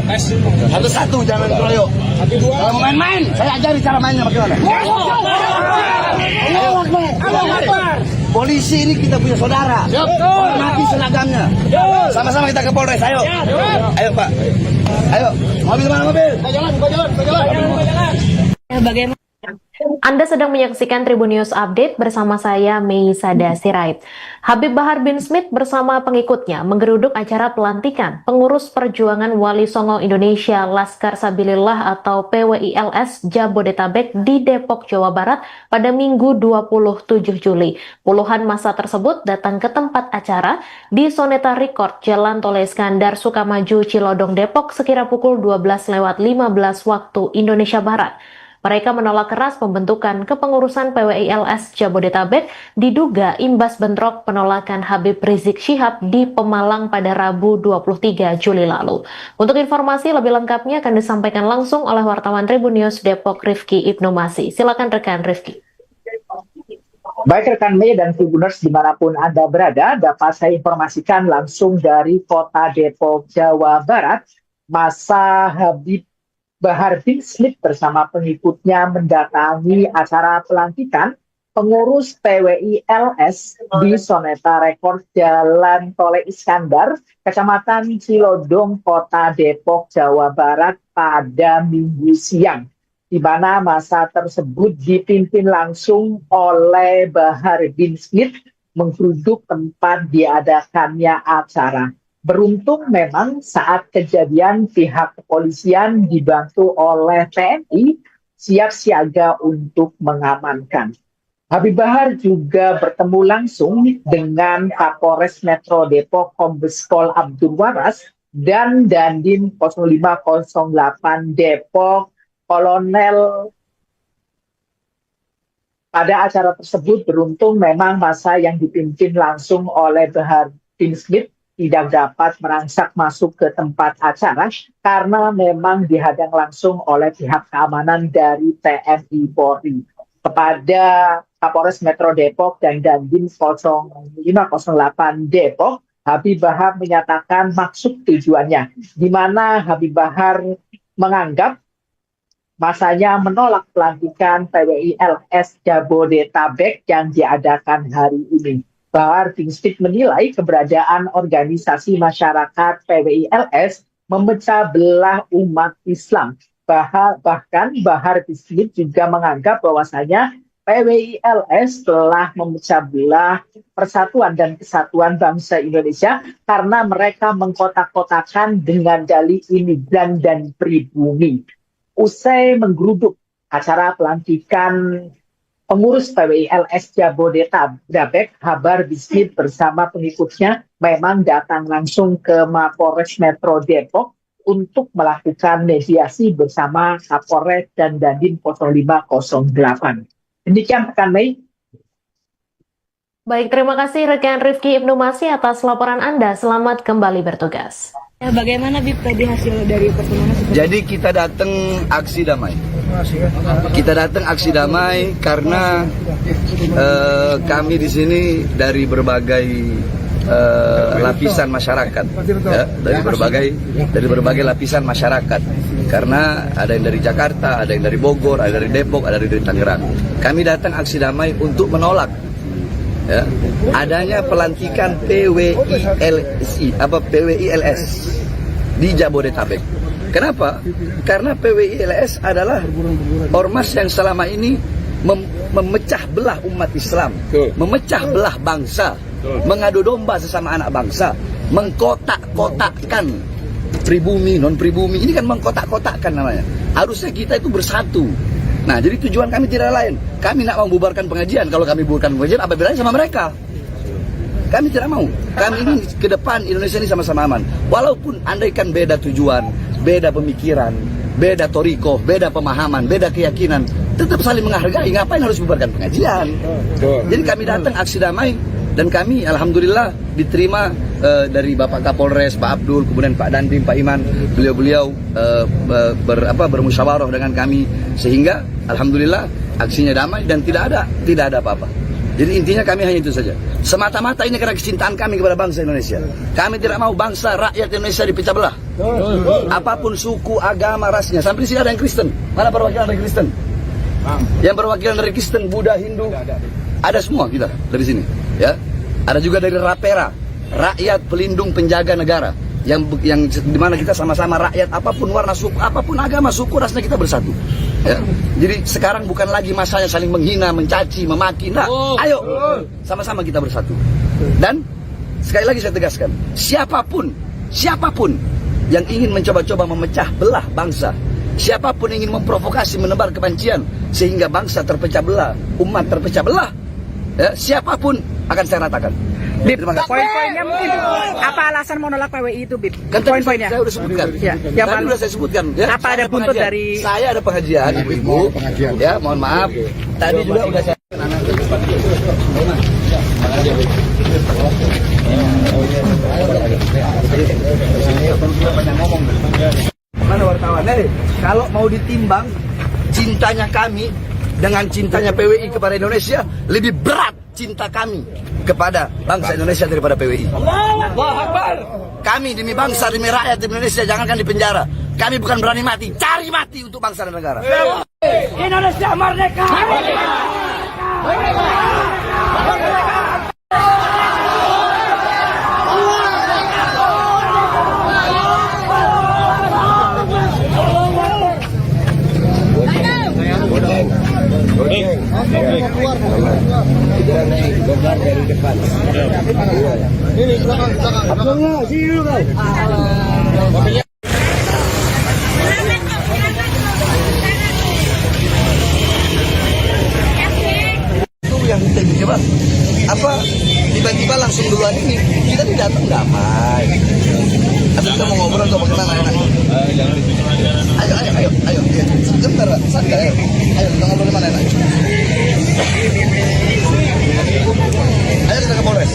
Satu-satu jangan keroyok. Kalau mau main-main, saya ajari cara mainnya bagaimana. Polisi ini kita punya saudara. Hormati seragamnya. Sama-sama kita ke Polres, ayo. Ayo Pak. Ayo, mobil mana mobil? Jalan. Bagaimana? Anda sedang menyaksikan Tribun News Update bersama saya Mei Sada Sirait. Habib Bahar bin Smith bersama pengikutnya menggeruduk acara pelantikan pengurus perjuangan Wali Songo Indonesia Laskar Sabilillah atau PWILS Jabodetabek di Depok, Jawa Barat pada Minggu 27 Juli. Puluhan massa tersebut datang ke tempat acara di Soneta Record, Jalan Tol Iskandar, Sukamaju, Cilodong, Depok sekira pukul 12:15 waktu Indonesia Barat. Mereka menolak keras pembentukan kepengurusan PWILS Jabodetabek diduga imbas bentrok penolakan Habib Rizik Syihab di Pemalang pada Rabu 23 Juli lalu. Untuk informasi lebih lengkapnya akan disampaikan langsung oleh wartawan Tribun News Depok Rifki Ibnu Masih. Silakan rekan Rifki. Baik rekan Mei dan Tribuners dimanapun Anda berada, dapat saya informasikan langsung dari kota Depok, Jawa Barat. Massa Habib Bahar bin Smith bersama pengikutnya mendatangi acara pelantikan pengurus PWILS di Soneta Record Jalan Tol Iskandar, Kecamatan Cilodong, Kota Depok, Jawa Barat pada Minggu siang, di mana massa tersebut dipimpin langsung oleh Bahar bin Smith menggeruduk tempat diadakannya acara. Beruntung memang saat kejadian pihak kepolisian dibantu oleh TNI siap siaga untuk mengamankan. Habib Bahar juga bertemu langsung dengan Kapolres Metro Depok Kombes Pol Abdul Waras dan Dandim 0508 Depok Kolonel. Pada acara tersebut beruntung memang massa yang dipimpin langsung oleh Bahar bin Smith tidak dapat merangsak masuk ke tempat acara karena memang dihadang langsung oleh pihak keamanan dari TNI Polri. Kepada Kapolres Metro Depok dan Dandim 0508 Depok, Habib Bahar menyatakan maksud tujuannya, di mana Habib Bahar menganggap masanya menolak pelantikan PWI LS Jabodetabek yang diadakan hari ini. Bahar bin Smith menilai keberadaan organisasi masyarakat PWI LS memecah belah umat Islam. Bahkan Bahar bin Smith juga menganggap bahwasanya PWI LS telah memecah belah persatuan dan kesatuan bangsa Indonesia karena mereka mengkotak-kotakan dengan dalih imigran dan pribumi. Usai menggeruduk acara pelantikan pengurus PWI LS Jabodetabek, Bahar bin Smith bersama pengikutnya memang datang langsung ke Mapolres Metro Depok untuk melakukan mediasi bersama Kapolres dan Dandim 0508. Demikian rekan Mei. Baik, terima kasih rekan Rifki Ibnu Masih atas laporan Anda. Selamat kembali bertugas. Bagaimana Bib tadi hasil dari pertemuan tersebut? Jadi kita datang aksi damai. Kita datang aksi damai karena kami di sini dari berbagai lapisan masyarakat, ya, dari berbagai lapisan masyarakat. Karena ada yang dari Jakarta, ada yang dari Bogor, ada dari Depok, ada dari Tangerang. Kami datang aksi damai untuk menolak, ya, adanya pelantikan PWI LS di Jabodetabek. Kenapa? Karena PWI LS adalah ormas yang selama ini memecah belah umat Islam, memecah belah bangsa, mengadu domba sesama anak bangsa, mengkotak-kotakkan pribumi, non pribumi. Ini kan mengkotak-kotakkan namanya. Harusnya kita itu bersatu. Nah, jadi tujuan kami tidak lain. Kami nak membubarkan pengajian. Kalau kami bubarkan pengajian, apa bedanya sama mereka? Kami tidak mau. Kami ini ke depan Indonesia ini sama-sama aman. Walaupun andaikan beda tujuan, beda pemikiran, beda toriko, beda pemahaman, beda keyakinan, tetap saling menghargai. Ngapain harus bubarkan pengajian? Jadi kami datang aksi damai dan kami alhamdulillah diterima dari Bapak Kapolres, Pak Abdul, kemudian Pak Dandim, Pak Iman. Beliau-beliau bermusyawarah dengan kami sehingga alhamdulillah aksinya damai dan tidak ada apa-apa. Jadi intinya kami hanya itu saja. Semata-mata ini karena kecintaan kami kepada bangsa Indonesia. Kami tidak mau bangsa rakyat Indonesia dipecah belah. Apapun suku, agama, rasnya. Sampai di sini ada yang Kristen. Mana perwakilan dari Kristen? Yang perwakilan dari Kristen, Buddha, Hindu, ada semua kita dari sini. Ya, ada juga dari Rapera, rakyat pelindung penjaga negara. Yang dimana kita sama-sama rakyat, apapun warna suku, apapun agama, suku, rasnya kita bersatu. Ya. Jadi sekarang bukan lagi masanya saling menghina, mencaci, memaki. Nah, ayo sama-sama kita bersatu. Dan sekali lagi saya tegaskan, siapapun yang ingin mencoba-coba memecah belah bangsa, siapapun yang ingin memprovokasi, menebar kebencian sehingga bangsa terpecah belah, umat terpecah belah, ya, siapapun akan saya ratakan. Bib, poin-poinnya mungkin apa alasan menolak PWI itu, Bib? Kan Poin-poinnya. saya udah sebutkan. Ya, Tadi udah saya sebutkan. Ya, apa ada buntut dari? Saya ada pengajian, ibu-ibu. Ya, mohon maaf. Tadi juga udah saya. Mana wartawan? Kalau mau ditimbang cintanya kami dengan cintanya PWI kepada Indonesia, lebih berat cinta kami kepada bangsa Indonesia daripada PWI. Kami demi bangsa, demi rakyat Indonesia, jangankan di penjara. Kami bukan berani mati, cari mati untuk bangsa dan negara. Indonesia merdeka! Ini belakang. Itu yang kita coba. Apa tiba-tiba langsung duluan ini kita tidak datang damai. Atau kita mau ngobrol atau bagaimana enak? Ayo. Sebentar, santai. Ayo kita ngobrol mana enak? Ayo kita ke Polres.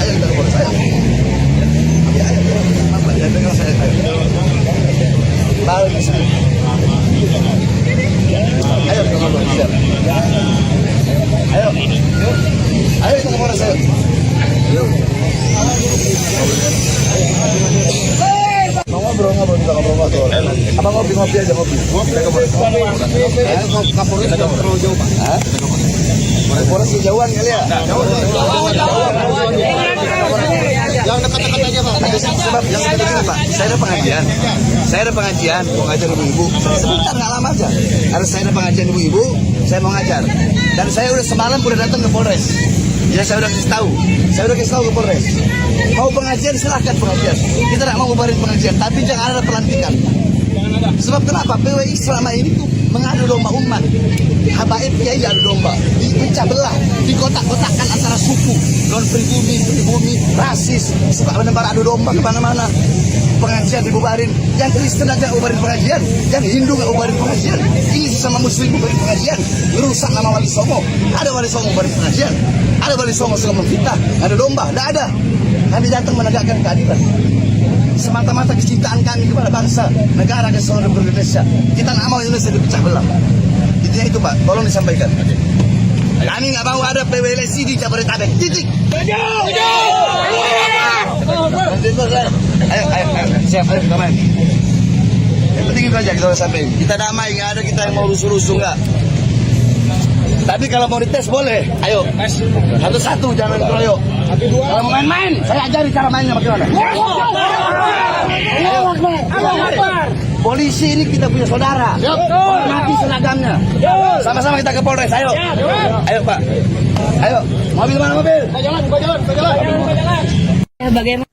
Ayo. Ya, dengar saya. Balik ke sini. Ayo kita ngobrol. ngopi aja ngopi. Kita ke Polres. Kapolres terlalu jauh Pak. Polres jauhan kali ya. Jauh. Yang dekat-dekat aja Pak. Sebab yang dekat-dekat Pak. Saya ada pengajian. Mau ngajar ibu-ibu. Sebentar nggak lama aja. Harus saya ada pengajian ibu-ibu. Saya mau ngajar. Dan saya udah semalam udah datang ke Polres. Ya saya udah kasih tahu. Saya udah kasih tahu ke Polres. Mau pengajian silahkan pengajian. Kita tidak mau bubarin pengajian, tapi jangan ada pelantikan. Sebab kenapa? PWI selama ini tuh mengadu domba umat. Habaib kiai adu domba, dipecah belah, dikotak-kotakkan antara suku, non pribumi, rasis, suka menebar adu domba kemana-mana. Pengajian dibubarin, yang Kristen aja bubarin pengajian, yang Hindu nggak bubarin pengajian, ini sama Muslim bubarin pengajian, merusak nama Wali Songo. Ada Wali Songo bubarin pengajian, ada Wali Songo suka memfitnah, ada domba, tidak ada. Kami datang menegakkan keadilan. Semata-mata kecintaan kami kepada bangsa, negara kesatuan Republik Indonesia. Kita nggak mau Indonesia dipecah belah. Intinya itu Pak, tolong disampaikan. Kami nggak mau ada PWLC di Jabodetabek. Titik. Ayo, siap, ayo kita main. Yang penting itu aja kita sampai. Kita damai, nggak ada kita yang mau rusuh-rusuh nggak. Tapi kalau mau dites boleh, ayo. Satu-satu, jangan keroyok. Kalau mau main-main, saya ajari cara mainnya bagaimana. Polisi ini kita punya saudara. Hormati seragamnya. Sama-sama kita ke Polres, ayo. Ayo Pak. Ayo, mobil mana mobil? Jalan. Bagaimana?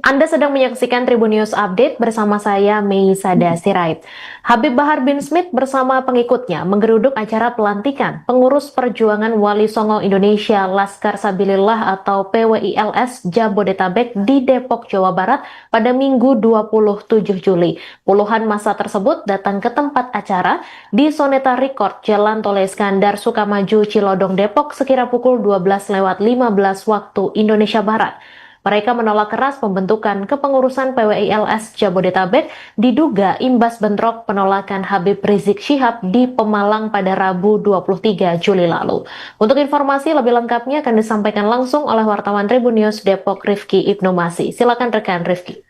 Anda sedang menyaksikan Tribun News Update bersama saya, Mei Sada Sirait. Habib Bahar bin Smith bersama pengikutnya menggeruduk acara pelantikan pengurus perjuangan Wali Songo Indonesia Laskar Sabilillah atau PWILS Jabodetabek di Depok, Jawa Barat pada Minggu 27 Juli. Puluhan massa tersebut datang ke tempat acara di Soneta Record, Jalan Tol Iskandar, Sukamaju, Cilodong, Depok sekira pukul 12:15 waktu Indonesia Barat. Mereka menolak keras pembentukan kepengurusan PWILS Jabodetabek diduga imbas bentrok penolakan Habib Rizik Syihab di Pemalang pada Rabu 23 Juli lalu. Untuk informasi lebih lengkapnya akan disampaikan langsung oleh wartawan Tribun News Depok Rifki Ibnu Masih. Silakan rekan Rifki.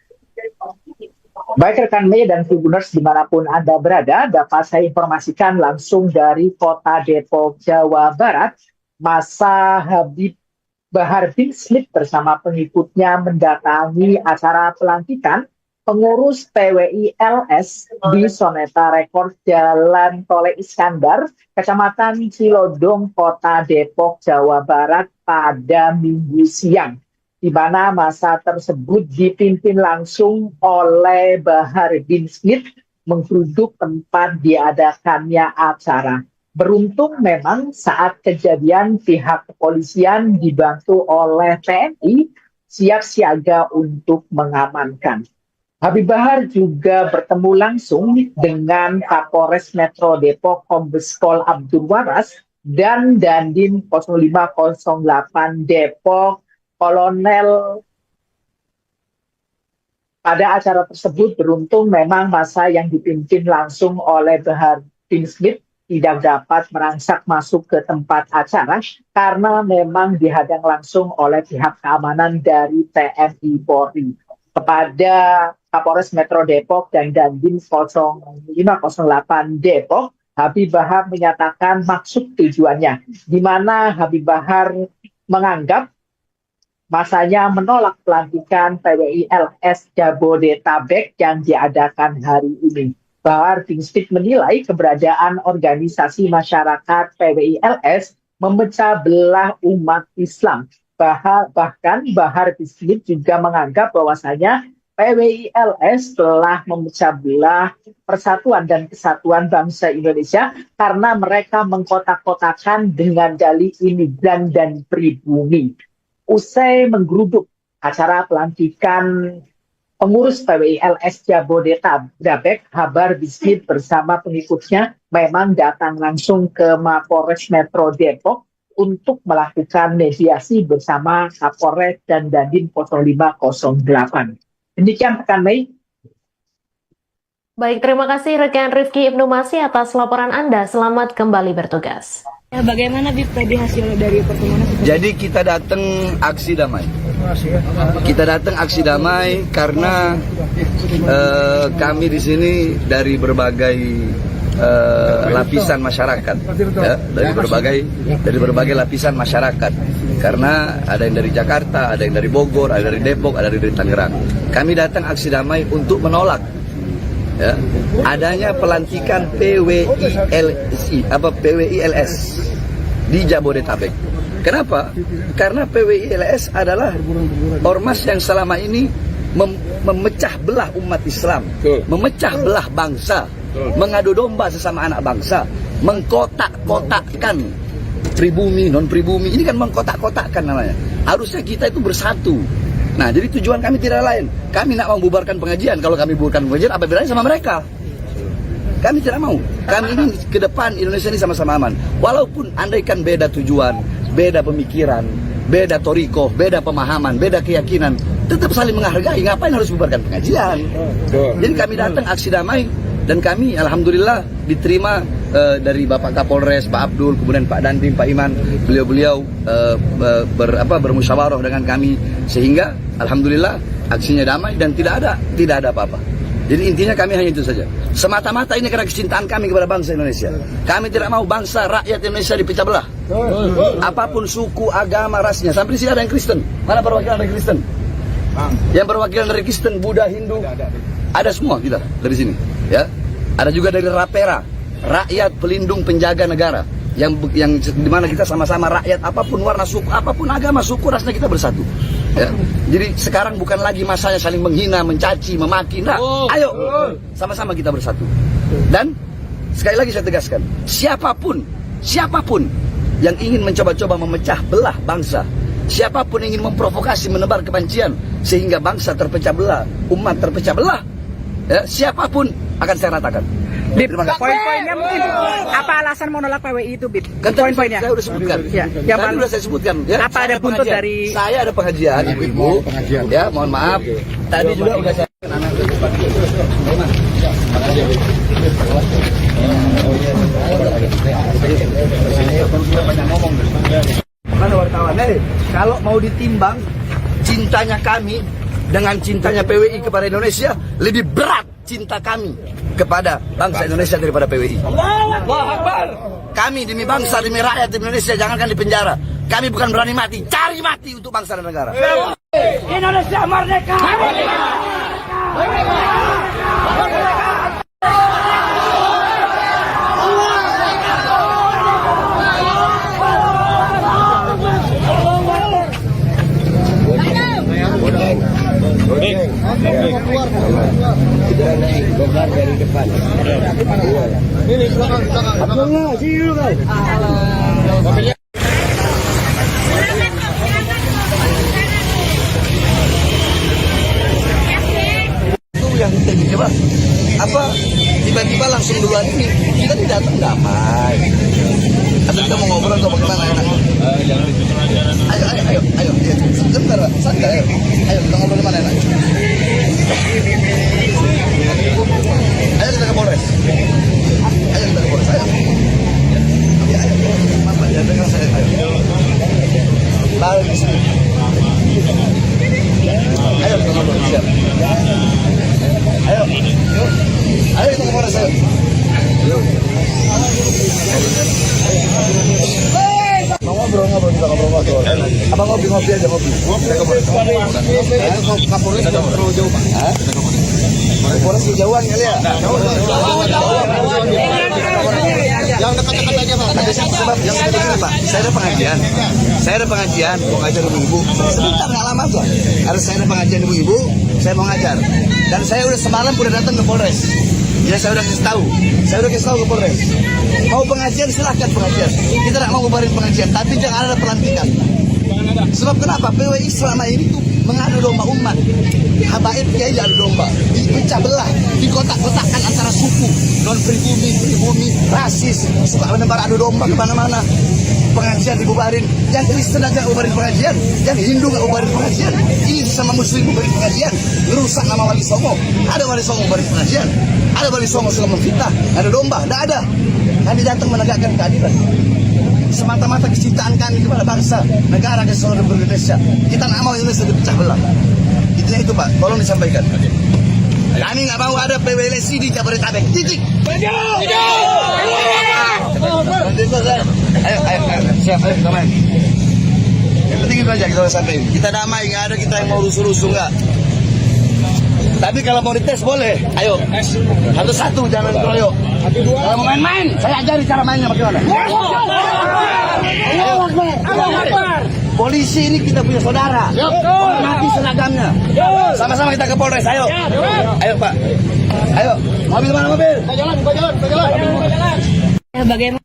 Baik rekan Mei dan Tribuners dimanapun Anda berada, dapat saya informasikan langsung dari kota Depok, Jawa Barat. Massa Habib Bahar bin Smith bersama pengikutnya mendatangi acara pelantikan pengurus PWILS di Soneta Record Jalan Tol Iskandar, Kecamatan Cilodong, Kota Depok, Jawa Barat pada Minggu siang, di mana massa tersebut dipimpin langsung oleh Bahar bin Smith menggeruduk tempat diadakannya acara. Beruntung memang saat kejadian pihak kepolisian dibantu oleh TNI siap siaga untuk mengamankan. Habib Bahar juga bertemu langsung dengan Kapolres Metro Depok Kombes Pol Abdul Waras dan Dandim 0508 Depok Kolonel. Pada acara tersebut beruntung memang massa yang dipimpin langsung oleh Bahar bin Smith tidak dapat merangsak masuk ke tempat acara karena memang dihadang langsung oleh pihak keamanan dari TNI Polri. Kepada Kapolres Metro Depok dan Dandim 0508 Depok, Habib Bahar menyatakan maksud tujuannya, di mana Habib Bahar menganggap masanya menolak pelantikan PWILS Jabodetabek yang diadakan hari ini. Bahar bin Smith menilai keberadaan organisasi masyarakat PWILS memecah belah umat Islam. Bahkan Bahar bin Smith juga menganggap bahwasanya PWILS telah memecah belah persatuan dan kesatuan bangsa Indonesia karena mereka mengkotak-kotakan dengan dalih imigran dan pribumi. Usai menggeruduk acara pelantikan pengurus PWILS Jabodetabek, Bahar bin Smith bersama pengikutnya memang datang langsung ke Mapolres Metro Depok untuk melakukan mediasi bersama Kapolres dan Dandim 0508. Demikian rekan Mei. Baik, terima kasih rekan Rifki Ibnu Masih atas laporan Anda. Selamat kembali bertugas. Bagaimana Bib tadi hasil dari pertemuan? Jadi kita datang aksi damai. Kita datang aksi damai karena kami di sini dari berbagai lapisan masyarakat, ya, dari berbagai lapisan masyarakat. Karena ada yang dari Jakarta, ada yang dari Bogor, ada dari Depok, ada dari Tangerang. Kami datang aksi damai untuk menolak, ya, adanya pelantikan PWILS di Jabodetabek. Kenapa? Karena PWILS adalah ormas yang selama ini memecah belah umat Islam, memecah belah bangsa, mengadu domba sesama anak bangsa, mengkotak-kotakkan pribumi, non pribumi. Ini kan mengkotak-kotakkan namanya. Harusnya kita itu bersatu. Nah, jadi tujuan kami tidak lain. Kami nak membubarkan pengajian. Kalau kami bubarkan pengajian, apa bedanya sama mereka? Kami tidak mau. Kami ingin ke depan Indonesia ini sama-sama aman. Walaupun andaikan beda tujuan, beda pemikiran, beda toriko, beda pemahaman, beda keyakinan, tetap saling menghargai. Ngapain harus bubarkan pengajian? Jadi kami datang aksi damai dan kami alhamdulillah diterima dari Bapak Kapolres, Pak Abdul, kemudian Pak Dandim, Pak Iman. Beliau-beliau bermusyawarah dengan kami sehingga alhamdulillah aksinya damai dan tidak ada apa-apa. Jadi intinya kami hanya itu saja. Semata-mata ini karena kecintaan kami kepada bangsa Indonesia. Kami tidak mau bangsa rakyat Indonesia dipecah belah. Apapun suku, agama, rasnya. Sampai di sini ada yang Kristen. Mana perwakilan dari Kristen? Yang perwakilan dari Kristen, Buddha, Hindu, ada semua kita dari sini. Ya, ada juga dari Rapera, rakyat pelindung penjaga negara, yang dimana kita sama-sama rakyat, apapun warna suku, apapun agama, suku, rasnya kita bersatu. Ya. Jadi sekarang bukan lagi masanya saling menghina, mencaci, memaki. Nah, ayo sama-sama kita bersatu. Dan sekali lagi saya tegaskan, siapapun yang ingin mencoba-coba memecah belah bangsa, siapapun yang ingin memprovokasi, menebar kebencian sehingga bangsa terpecah belah, umat terpecah belah, ya, siapapun akan saya ratakan. Bib, poin-poinnya mungkin apa alasan mau nolak PWI itu, Bib? Kan poin-poinnya saya udah sebutkan. Ya, yang tadi udah saya sebutkan. Ya, apa ada buntut dari? Saya ada pengajian, ibu-ibu. Ya, mohon maaf. Tadi juga udah saya. Mana wartawan? Kalau mau ditimbang cintanya kami dengan cintanya PWI kepada Indonesia, lebih berat cinta kami kepada bangsa Indonesia daripada PWI. Kami demi bangsa, demi rakyat Indonesia, jangankan di penjara. Kami bukan berani mati, cari mati untuk bangsa dan negara. Indonesia merdeka! Ini belakang. Itu yang coba apa tiba-tiba langsung duluan ini kita tidak datang damai. Atau kita mau ngobrol atau bagaimana enak? Ayo, sebentar, santai. Ayo kita ngobrol di mana enak? Ayo kita ke Polres. Ayo kita ke Polres. Ayo. Ya, ayo. Mama, ya dengar saya. Ayo. Lalu di sini. Ayo kita ngobrol. Siap. Ayo. Ayo kita ke Polres. Ayo. Mau ngobrol kita ngobrol. Abang ngopi aja ngopi. Kita ke Polres. Itu Kapolres sudah terlalu jauh, Pak. Polres kejauhan kali ya? Yang dekat-dekat aja, Pak. Sebab yang dekat-dekat, Pak. Saya ada pengajian, mau ngajar ibu-ibu. Sebentar, nggak lama aja. Harus saya ada pengajian ibu-ibu, saya mau ngajar. Dan saya udah semalam udah datang ke Polres. Ya saya udah kasih tahu ke Polres. Mau pengajian silahkan pengajian. Kita tidak mau bubarin pengajian, tapi jangan ada pelantikan. Sebab kenapa? PWI selama ini tuh mengadu domba umat. Habaib kiai adu domba, dipecah belah, dikotak-kotakkan antara suku, non pribumi, rasis, suka menebar adu domba kemana-mana. Pengajian dibubarin, yang Kristen aja bubarin pengajian, yang Hindu nggak bubarin pengajian, ini sama Muslim bubarin pengajian, ngerusak nama Wali Songo. Ada Wali Songo bubarin pengajian, ada Wali Songo suka memfitnah, ada domba, tidak ada. Kami datang menegakkan keadilan. semata-mata kecintaan kami kepada bangsa, negara kesatuan Republik Indonesia. Kita nggak mau Indonesia dipecah belah. Itu Pak, tolong disampaikan. Kami nggak mau ada PWLSI di Jabodetabek. Titik. Ayo, siap, ayo, damai. Yang penting itu aja kita sampaikan. Kita damai, nggak ada kita yang mau rusuh-rusuh nggak. Tapi kalau mau dites boleh, ayo. Satu-satu, jangan keroyok. Kalau mau main-main, saya ajari cara mainnya bagaimana. Polisi ini kita punya saudara. Hormati seragamnya. Sama-sama kita ke Polres, ayo. Ayo Pak. Ayo, mobil mana mobil? Jalan. Bagaimana?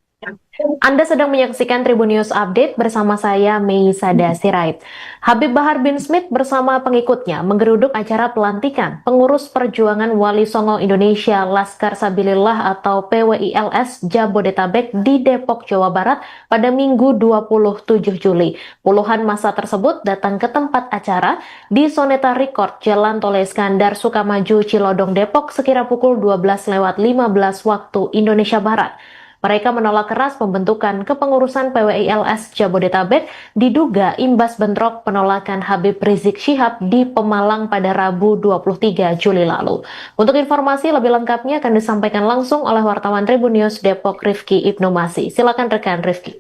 Anda sedang menyaksikan Tribun News Update bersama saya, Mei Sada Sirait. Habib Bahar bin Smith bersama pengikutnya menggeruduk acara pelantikan pengurus perjuangan Wali Songo Indonesia Laskar Sabilillah atau PWILS Jabodetabek di Depok, Jawa Barat pada Minggu 27 Juli. Puluhan massa tersebut datang ke tempat acara di Soneta Record, Jalan Tol Iskandar, Sukamaju, Cilodong, Depok sekira pukul 12:15 waktu Indonesia Barat. Mereka menolak keras pembentukan kepengurusan PWILS Jabodetabek diduga imbas bentrok penolakan Habib Rizik Syihab di Pemalang pada Rabu 23 Juli lalu. Untuk informasi lebih lengkapnya akan disampaikan langsung oleh wartawan Tribun News Depok Rifki Ibnu Masih. Silakan rekan Rifki.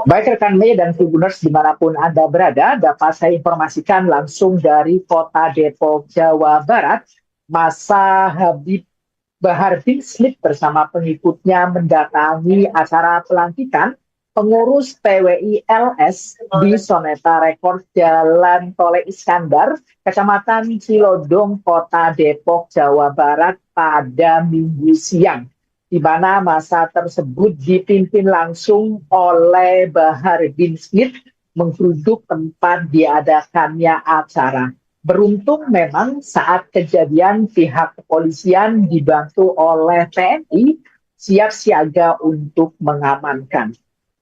Baik rekan Mei dan Tribuners dimanapun Anda berada, dapat saya informasikan langsung dari kota Depok, Jawa Barat. Massa Habib Bahar bin Smith bersama pengikutnya mendatangi acara pelantikan pengurus PWILS di Soneta Record Jalan Tol Iskandar, Kecamatan Cilodong, Kota Depok, Jawa Barat pada Minggu siang, di mana massa tersebut dipimpin langsung oleh Bahar bin Smith menggeruduk tempat diadakannya acara. Beruntung memang saat kejadian pihak kepolisian dibantu oleh TNI siap siaga untuk mengamankan.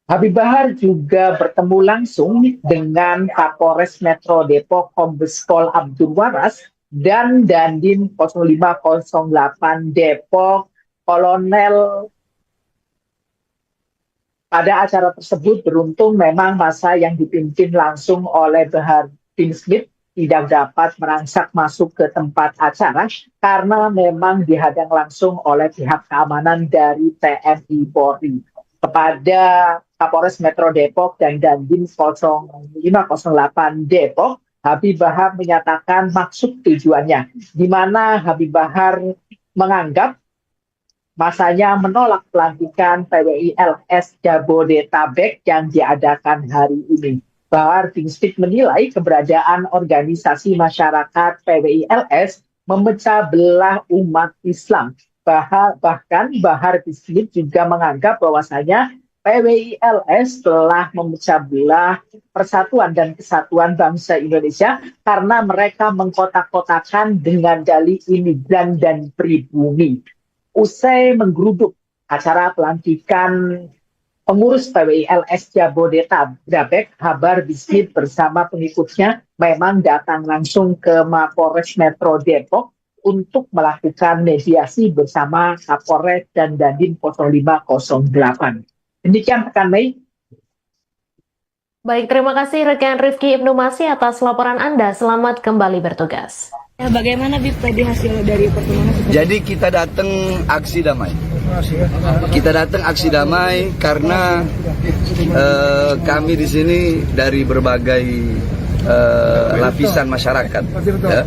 Habib Bahar juga bertemu langsung dengan Kapolres Metro Depok Kombes Pol Abdul Waras dan Dandim 0508 Depok Kolonel. Pada acara tersebut beruntung memang massa yang dipimpin langsung oleh Bahar bin Smith tidak dapat merangsak masuk ke tempat acara karena memang dihadang langsung oleh pihak keamanan dari TNI Polri. Kepada Kapolres Metro Depok dan Dandim 0508 Depok, Habib Bahar menyatakan maksud tujuannya, di mana Habib Bahar menganggap masanya menolak pelantikan PWILS Jabodetabek yang diadakan hari ini. Bahar bin Smith menilai keberadaan organisasi masyarakat PWILS memecah belah umat Islam. Bahkan Bahar bin Smith juga menganggap bahwasanya PWILS telah memecah belah persatuan dan kesatuan bangsa Indonesia karena mereka mengkotak-kotakan dengan dalih imigran dan pribumi. Usai menggeruduk acara pelantikan pengurus PWILS Jabodetabek, Bahar bin Smith bersama pengikutnya memang datang langsung ke Mapolres Metro Depok untuk melakukan mediasi bersama Kapolres dan Dandim 0508. Demikian rekan Mei. Baik, terima kasih rekan Rifki Ibnu Masih atas laporan Anda. Selamat kembali bertugas. Bagaimana Bib tadi hasil dari pertemuan? Jadi kita datang aksi damai. Kita datang aksi damai karena kami di sini dari berbagai lapisan masyarakat, ya,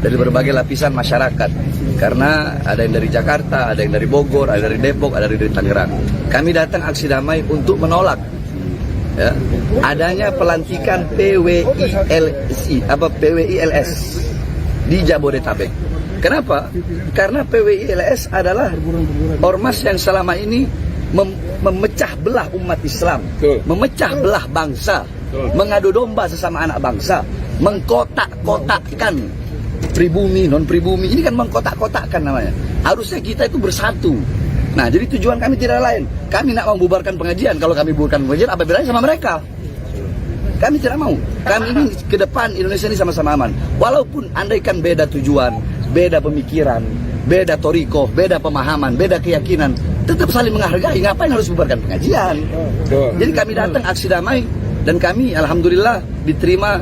dari berbagai lapisan masyarakat. Karena ada yang dari Jakarta, ada yang dari Bogor, ada dari Depok, ada dari Tangerang. Kami datang aksi damai untuk menolak ya, adanya pelantikan PWILS di Jabodetabek. Kenapa? Karena PWILS adalah ormas yang selama ini memecah belah umat Islam, memecah belah bangsa, mengadu domba sesama anak bangsa, mengkotak-kotakkan pribumi, non-pribumi. Ini kan mengkotak-kotakkan namanya. Harusnya kita itu bersatu. Nah, jadi tujuan kami tidak lain. Kami nak membubarkan pengajian. Kalau kami bubarkan pengajian, apa bedanya sama mereka? Kami tidak mau. Kami ini ke depan Indonesia ini sama-sama aman. Walaupun andaikan beda tujuan, beda pemikiran, beda torikoh, beda pemahaman, beda keyakinan, tetap saling menghargai. Ngapain harus bubarkan pengajian? Jadi kami datang aksi damai dan kami alhamdulillah diterima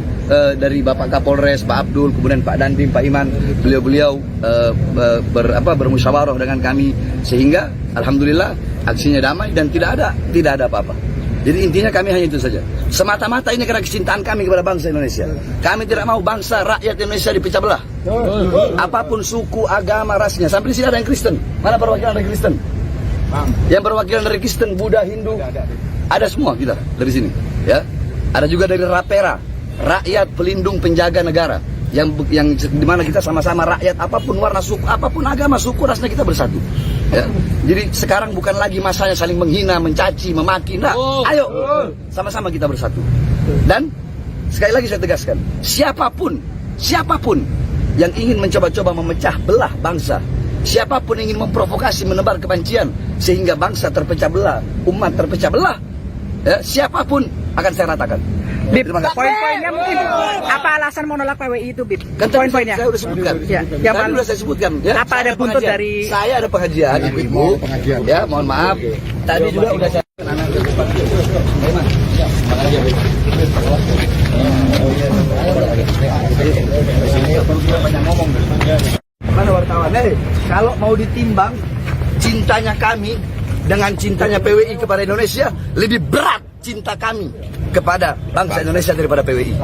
dari Bapak Kapolres, Pak Abdul, kemudian Pak Dandim, Pak Iman, beliau-beliau bermusyawarah dengan kami sehingga alhamdulillah aksinya damai dan tidak ada apa-apa. Jadi intinya kami hanya itu saja. Semata-mata ini karena kecintaan kami kepada bangsa Indonesia. Kami tidak mau bangsa rakyat Indonesia dipecah belah. Apapun suku, agama, rasnya. Sampai di sini ada yang Kristen. Mana perwakilan dari Kristen? Yang perwakilan dari Kristen, Buddha, Hindu, ada semua kita dari sini. Ya, ada juga dari Rapera, rakyat pelindung penjaga negara. Yang dimana kita sama-sama rakyat, apapun warna suku, apapun agama, suku, rasnya kita bersatu. Ya. Jadi sekarang bukan lagi masanya saling menghina, mencaci, memaki. Nah, ayo sama-sama kita bersatu. Dan sekali lagi saya tegaskan, siapapun yang ingin mencoba-coba memecah belah bangsa, siapapun yang ingin memprovokasi, menebar kebencian sehingga bangsa terpecah belah, umat terpecah belah, ya, siapapun akan saya ratakan. Bib, poin-poinnya mungkin apa alasan menolak PWI itu, Bib? Kan Poin-poinnya. saya sudah sebutkan. Ya, Tadi sudah saya sebutkan. Ya, apa ada buntut dari? Saya ada pengajian, ibu-ibu. Ya, mohon maaf. Tadi juga udah saya. Mana wartawan? Kalau mau ditimbang cintanya kami dengan cintanya PWI kepada Indonesia, lebih berat cinta kami kepada bangsa Indonesia daripada PWI.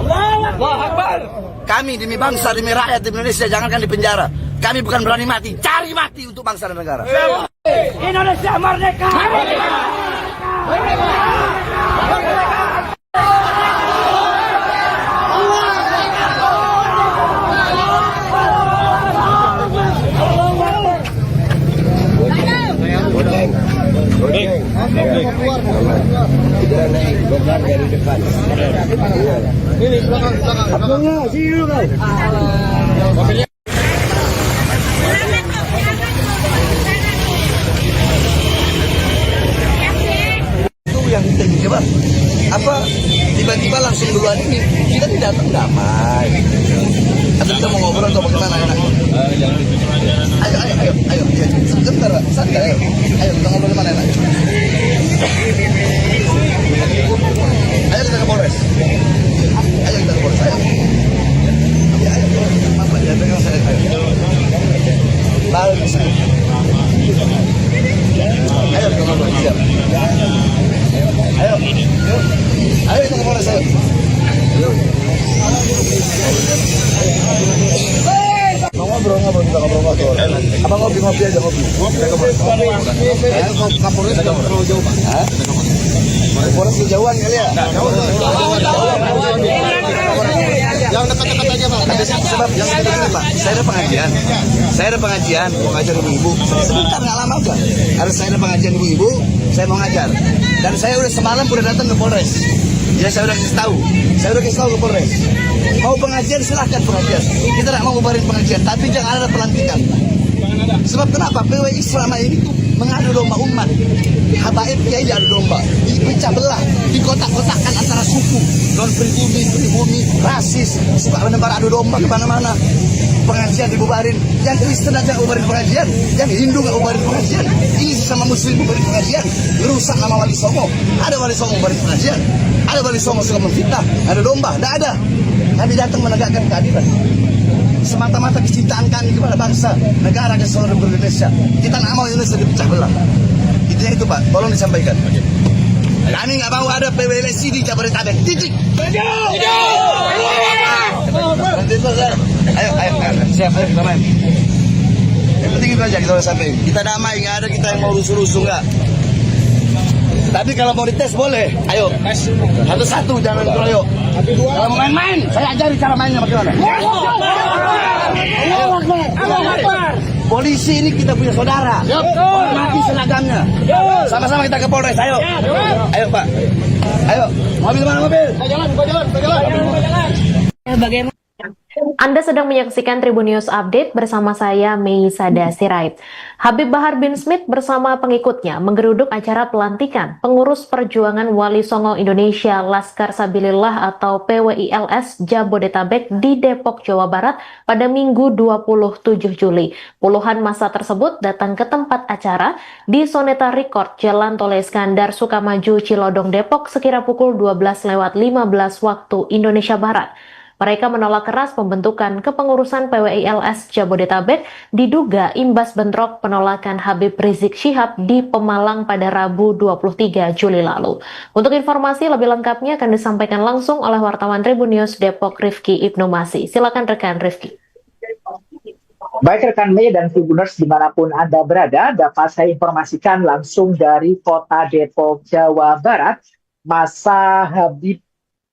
Kami demi bangsa, demi rakyat di Indonesia, jangankan di penjara. Kami bukan berani mati, cari mati untuk bangsa dan negara. Indonesia merdeka! Ini belakang. Itu yang coba apa tiba-tiba langsung duluan ini kita tidak datang damai. Atau kita mau ngobrol atau bagaimana? Ayo, sebentar, santai, ayo kita ngobrol di mana? Ayo kita ke Polres. Ayo kita ke Polres, ayo. Apa ya, pegang saya, ayo. Lalu di sini. Ayo kita ngobrol, siap. Ayo kita ke Polres, ayo. Ngobrol kita ngobrol. Apa ngopi aja ngopi. Kapolres terlalu jauh, Pak. Polres kejauhan kali ya. Yang dekat-dekat aja, Pak. Sebab yang dekat-dekat, Pak. Saya ada pengajian, mau ngajar ibu-ibu. Sebentar nggak lama aja. Harus saya ada pengajian ibu-ibu, saya mau ngajar. Dan saya udah semalam udah datang ke Polres. Ya saya udah kasih tahu ke Polres. Mau pengajian silahkan pengajian. Kita tidak mau bubarin pengajian, tapi jangan ada pelantikan. Sebab kenapa? PWI selama ini tuh mengadu domba umat. Habaib kiai adu domba, dipecah belah, dikotak-kotakkan antara suku, non pribumi, rasis, suka menebar adu domba kemana-mana. Pengajian dibubarin, yang Kristen aja bubarin pengajian, yang Hindu nggak bubarin pengajian, ISIS sama Muslim bubarin pengajian, rusak nama Wali Songo. Ada Wali Songo bubarin pengajian, ada Wali Songo suka memfitnah, ada domba, tidak ada. Kami datang menegakkan keadilan. Semata-mata kecintaan kami kepada bangsa, negara dan seluruh Indonesia. Kita nggak mau Indonesia dipecah belah. Intinya itu, Pak. Tolong disampaikan. Kami nggak mau ada PWLC di Jabodetabek. Titik. Ayo, siap, ayo kita main. Yang penting itu aja kita udah sampai. Kita damai, nggak ada kita yang mau rusuh-rusuh nggak. Tapi kalau mau dites boleh. Ayo, satu-satu jangan keroyok. Kalau mau main-main, saya ajari cara mainnya bagaimana. Polisi ini kita punya saudara. Hormati seragamnya. Sama-sama kita ke Polres. Ayo, ayo Pak. Ayo, mobil mana mobil? Bagaimana? Anda sedang menyaksikan Tribun News Update bersama saya, Mei Sada Sirait. Habib Bahar bin Smith bersama pengikutnya menggeruduk acara pelantikan pengurus perjuangan Wali Songo Indonesia Laskar Sabilillah atau PWILS Jabodetabek di Depok, Jawa Barat pada Minggu 27 Juli. Puluhan massa tersebut datang ke tempat acara di Soneta Record, Jalan Tol Iskandar, Sukamaju, Cilodong, Depok sekira pukul 12:15 waktu Indonesia Barat. Mereka menolak keras pembentukan kepengurusan PWILS Jabodetabek diduga imbas bentrok penolakan Habib Rizik Syihab di Pemalang pada Rabu 23 Juli lalu. Untuk informasi lebih lengkapnya akan disampaikan langsung oleh wartawan Tribun News Depok Rifki Ibnu Masih. Silakan rekan Rifki. Baik rekan Mei dan Tribuners dimanapun Anda berada, dapat saya informasikan langsung dari kota Depok, Jawa Barat. Massa Habib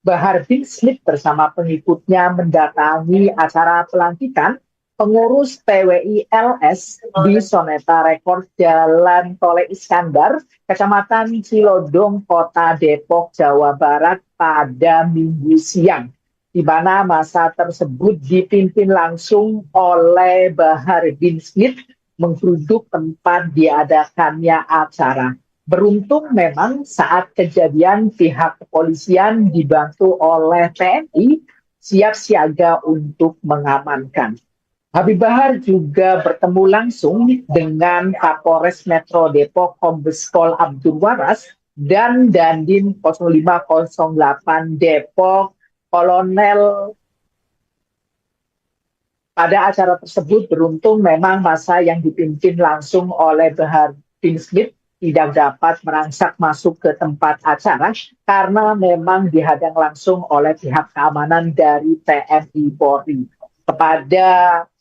Bahar bin Smith bersama pengikutnya mendatangi acara pelantikan pengurus PWILS di Soneta Record Jalan Tol Iskandar, Kecamatan Cilodong, Kota Depok, Jawa Barat pada Minggu siang, di mana massa tersebut dipimpin langsung oleh Bahar bin Smith menggeruduk tempat diadakannya acara. Beruntung memang saat kejadian pihak kepolisian dibantu oleh TNI siap siaga untuk mengamankan. Habib Bahar juga bertemu langsung dengan Kapolres Metro Depok Kombes Pol Abdul Waras dan Dandim 0508 Depok Kolonel. Pada acara tersebut beruntung memang massa yang dipimpin langsung oleh Bahar bin Smith tidak dapat merangsak masuk ke tempat acara karena memang dihadang langsung oleh pihak keamanan dari TNI Polri. Kepada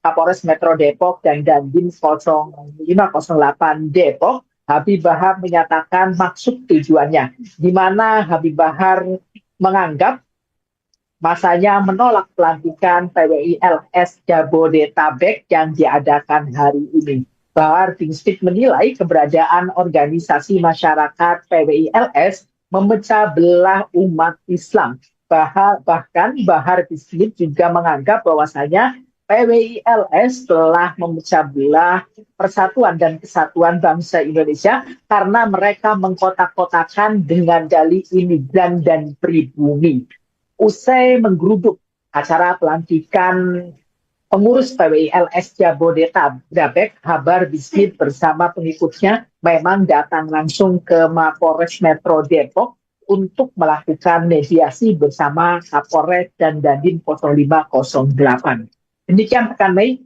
Kapolres Metro Depok dan Dandim 0508 Depok, Habib Bahar menyatakan maksud tujuannya, di mana Habib Bahar menganggap masanya menolak pelantikan PWILS Jabodetabek yang diadakan hari ini. Bahar bin Smith menilai keberadaan organisasi masyarakat PWILS memecah belah umat Islam. Bahkan Bahar bin Smith juga menganggap bahwasanya PWILS telah memecah belah persatuan dan kesatuan bangsa Indonesia karena mereka mengkotak-kotakan dengan dalih imigran dan pribumi. Usai menggeruduk acara pelantikan pengurus PWILS Jabodetabek, Bahar bin Smith bersama pengikutnya memang datang langsung ke Mapolres Metro Depok untuk melakukan mediasi bersama Kapolres dan Dandim 0508. Demikian rekan Mei.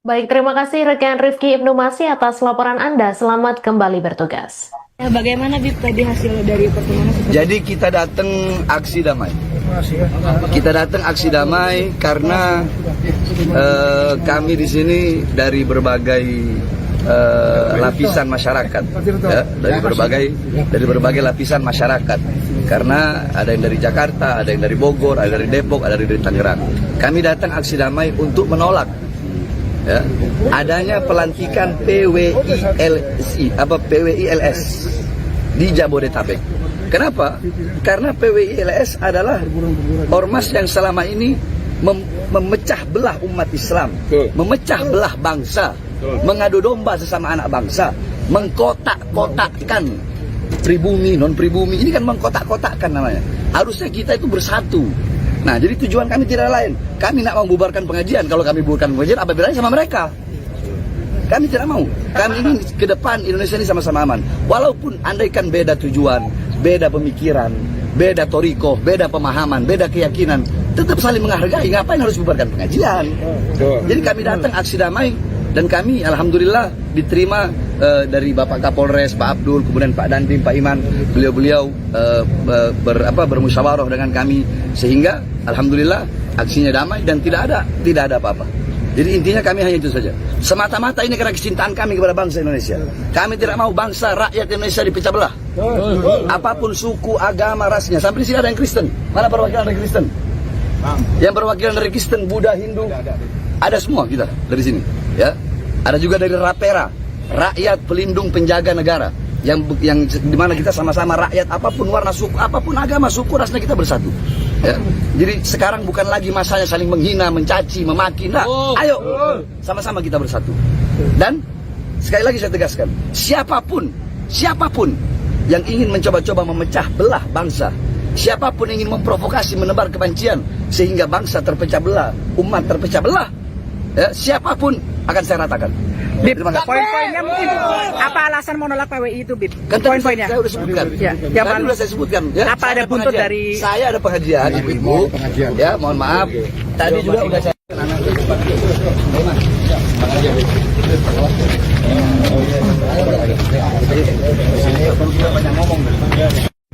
Baik, terima kasih rekan Rifki Ibnu Masih atas laporan Anda. Selamat kembali bertugas. Bagaimana Bib tadi hasil dari pertemuan? Jadi kita datang aksi damai. Kita datang aksi damai karena kami di sini dari berbagai lapisan masyarakat, ya, dari berbagai lapisan masyarakat. Karena ada yang dari Jakarta, ada yang dari Bogor, ada dari Depok, ada dari Tangerang. Kami datang aksi damai untuk menolak ya, adanya pelantikan PWILS di Jabodetabek. Kenapa? Karena PWILS adalah ormas yang selama ini memecah belah umat Islam, memecah belah bangsa, mengadu domba sesama anak bangsa, mengkotak-kotakkan pribumi, non-pribumi. Ini kan mengkotak-kotakkan namanya. Harusnya kita itu bersatu. Nah, jadi tujuan kami tidak lain. Kami nak membubarkan pengajian. Kalau kami bubarkan pengajian, apa bedanya sama mereka? Kami tidak mau. Kami ingin ke depan Indonesia ini sama-sama aman. Walaupun andaikan beda tujuan, beda pemikiran, beda toriko, beda pemahaman, beda keyakinan, tetap saling menghargai. Ngapain harus bubarkan pengajian? Jadi kami datang aksi damai dan kami alhamdulillah diterima dari Bapak Kapolres, Pak Abdul, kemudian Pak Dandim, Pak Iman. Beliau-beliau bermusyawarah dengan kami sehingga alhamdulillah aksinya damai dan tidak ada apa-apa. Jadi intinya kami hanya itu saja. Semata-mata ini karena kecintaan kami kepada bangsa Indonesia. Kami tidak mau bangsa rakyat Indonesia dipecah belah. Apapun suku, agama, rasnya. Sampai di sini ada yang Kristen. Mana perwakilan dari Kristen? Yang perwakilan dari Kristen, Buddha, Hindu, ada semua kita dari sini. Ya, ada juga dari Rapera, rakyat pelindung penjaga negara. Yang dimana kita sama-sama rakyat, apapun warna suku, apapun agama, suku, rasnya kita bersatu. Ya. Jadi sekarang bukan lagi masanya saling menghina, mencaci, memaki. Nah, ayo sama-sama kita bersatu. Dan sekali lagi saya tegaskan, siapapun yang ingin mencoba-coba memecah belah bangsa, siapapun yang ingin memprovokasi, menebar kebencian sehingga bangsa terpecah belah, umat terpecah belah, ya, siapapun akan saya ratakan. Bib, Terima kasih. poin-poinnya mungkin apa alasan menolak PWI itu, Bib? Kan tadi Poin-poinnya. saya udah sebutkan. Ya, Tadi yang paling- udah saya sebutkan. Ya, Apa saya ada buntut pengajian. dari- Saya ada pengajian, ibu-ibu. Ya, mohon maaf. Tadi juga udah saya.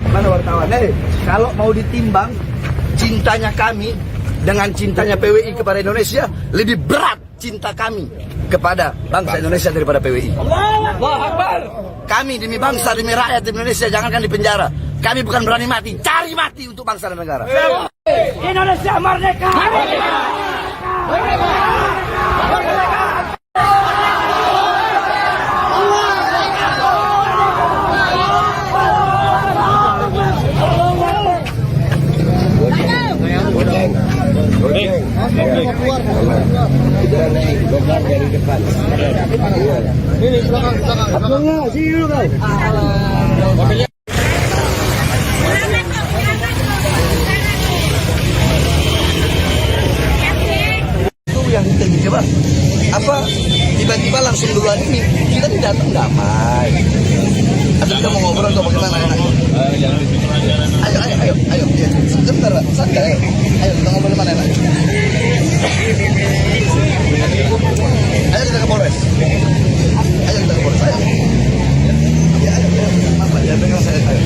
Mana wartawan? Kalau mau ditimbang cintanya kami dengan cintanya PWI kepada Indonesia, lebih berat cinta kami kepada bangsa Indonesia daripada PWI. Kami demi bangsa, demi rakyat Indonesia, jangankan di penjara. Kami bukan berani mati, cari mati untuk bangsa dan negara. Indonesia merdeka! Itu yang kita coba apa tiba-tiba langsung duluan ini kita tidak datang damai atau kita mau ngobrol atau bagaimana ayo ya. Sebentar Pak, santai ayo kita ngobrol mana enak ayo kita ke Polres ayo ya apa ya pegang saya tahu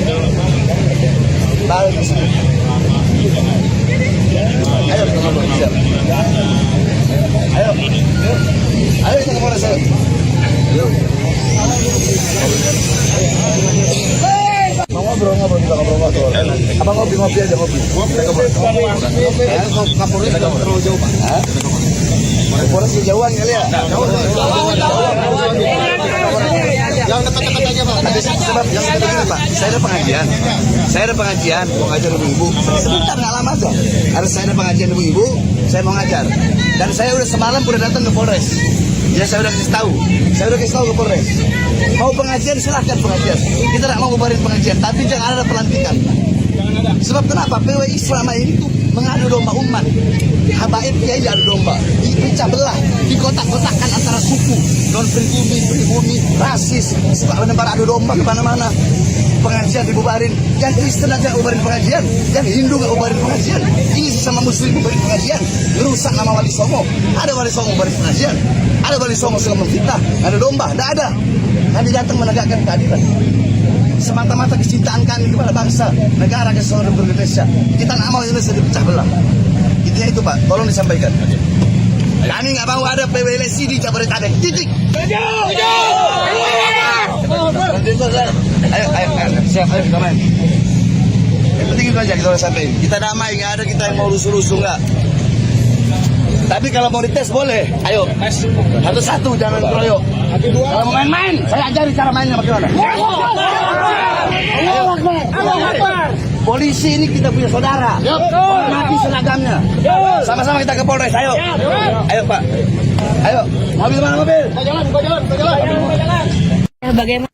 ayo kita ngobrol siap. Ayo kita ke Polres ayo. Mau ngobrol kita ngobrol. Apa ngopi aja ngopi. Kapolres terlalu jauh Pak. Polres kejauhan kali ya. Yang dekat-dekat aja Pak. Sebab yang dekat-dekat Pak. Saya ada pengajian, mau ngajar ibu-ibu. Sebentar nggak lama aja. Harus saya ada pengajian ibu-ibu, saya mau ngajar. Dan saya udah semalam udah datang ke Polres. Ya saya udah kasih tahu ke Polres. Mau pengajian silahkan pengajian. Kita tidak mau bubarin pengajian, tapi jangan ada pelantikan. Sebab kenapa? PWI selama ini tuh mengadu domba umat. Habaib kiai diadu domba, dipecah belah, dikotak-kotakkan antara suku, non pribumi, rasis, suka menebar adu domba kemana-mana. Pengajian dibubarin, yang Kristen aja bubarin pengajian, yang Hindu nggak bubarin pengajian, ini sesama Muslim bubarin pengajian, merusak nama Wali Songo. Ada Wali Songo bubarin pengajian, ada Wali Songo suka memfitnah, ada domba, tidak ada. Kami datang menegakkan keadilan. Semata-mata kecintaan kami kepada bangsa, negara, kesatuan Republik Indonesia. Kita nggak mau Indonesia dipecah belah. Intinya itu Pak, tolong disampaikan. Kami nggak mau ada PWLC di Jabodetabek. Titik. Ayo, siap, ayo kita main. Yang penting itu aja kita udah sampai. Kita damai, nggak ada kita yang mau rusuh-rusuh nggak. Tapi kalau mau dites boleh. Ayo, satu-satu jangan keroyok. Kalau mau main-main, saya ajari cara mainnya bagaimana. Polisi ini kita punya saudara. Hormati seragamnya. Sama-sama kita ke Polres. Ayo, ayo Pak. Ayo, mobil mana mobil? Bagaimana?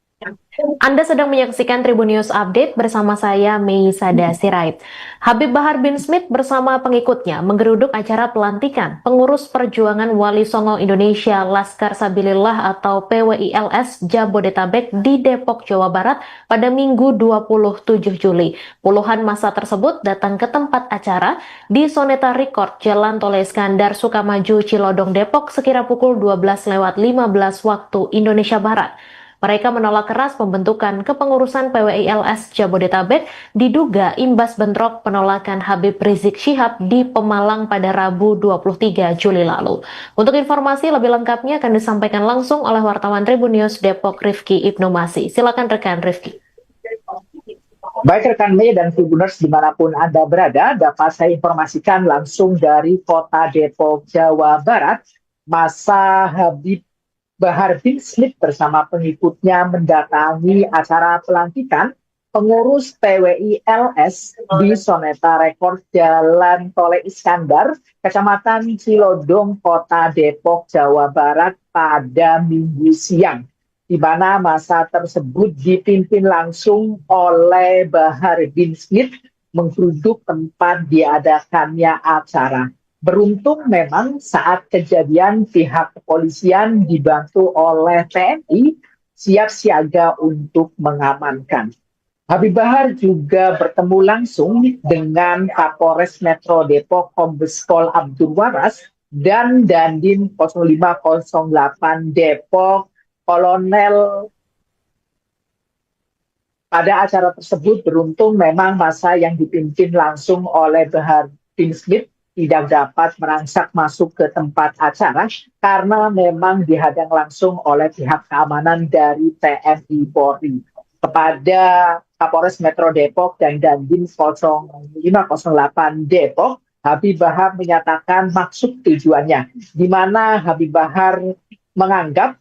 Anda sedang menyaksikan Tribun News Update bersama saya, Mei Sada Sirait. Habib Bahar bin Smith bersama pengikutnya menggeruduk acara pelantikan pengurus perjuangan Wali Songo Indonesia Laskar Sabilillah atau PWILS Jabodetabek di Depok, Jawa Barat pada Minggu 27 Juli. Puluhan massa tersebut datang ke tempat acara di Soneta Record, Jalan Tole Iskandar, Sukamaju, Cilodong, Depok sekira pukul 12:15 waktu Indonesia Barat. Mereka menolak keras pembentukan kepengurusan PWILS Jabodetabek diduga imbas bentrok penolakan Habib Rizik Syihab di Pemalang pada Rabu 23 Juli lalu. Untuk informasi lebih lengkapnya akan disampaikan langsung oleh wartawan Tribun News Depok Rifki Ibnu Masih. Silakan rekan Rifki. Baik rekan Mei dan Tribuners dimanapun Anda berada, dapat saya informasikan langsung dari kota Depok, Jawa Barat, masa Habib Bahar bin Smith bersama pengikutnya mendatangi acara pelantikan Pengurus PWI LS di Soneta Rekor Jalan Tole Iskandar, Kecamatan Cilodong, Kota Depok, Jawa Barat pada Minggu siang, di mana masa tersebut dipimpin langsung oleh Bahar bin Smith menggeruduk tempat diadakannya acara. Beruntung memang saat kejadian pihak kepolisian dibantu oleh TNI siap siaga untuk mengamankan. Habib Bahar juga bertemu langsung dengan Kapolres Metro Depok Kombes Pol Abdul Waras dan Dandim 0508 Depok Kolonel. Pada acara tersebut beruntung memang masa yang dipimpin langsung oleh Bahar bin Smith tidak dapat merangsak masuk ke tempat acara karena memang dihadang langsung oleh pihak keamanan dari TNI Polri. Kepada Kapolres Metro Depok dan Dandim 0508 Depok, Habib Bahar menyatakan maksud tujuannya, di mana Habib Bahar menganggap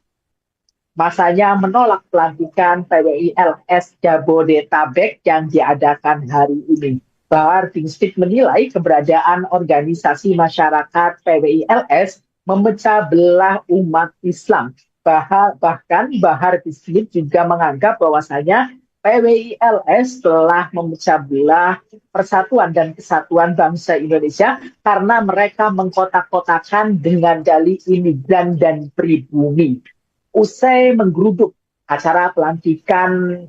masanya menolak pelantikan PWI LS Jabodetabek yang diadakan hari ini. Bahar bin Smith menilai keberadaan organisasi masyarakat PWI LS memecah belah umat Islam. Bahkan Bahar bin Smith juga menganggap bahwasanya PWI LS telah memecah belah persatuan dan kesatuan bangsa Indonesia karena mereka mengkotak-kotakan dengan dalih imigran dan pribumi. Usai menggeruduk acara pelantikan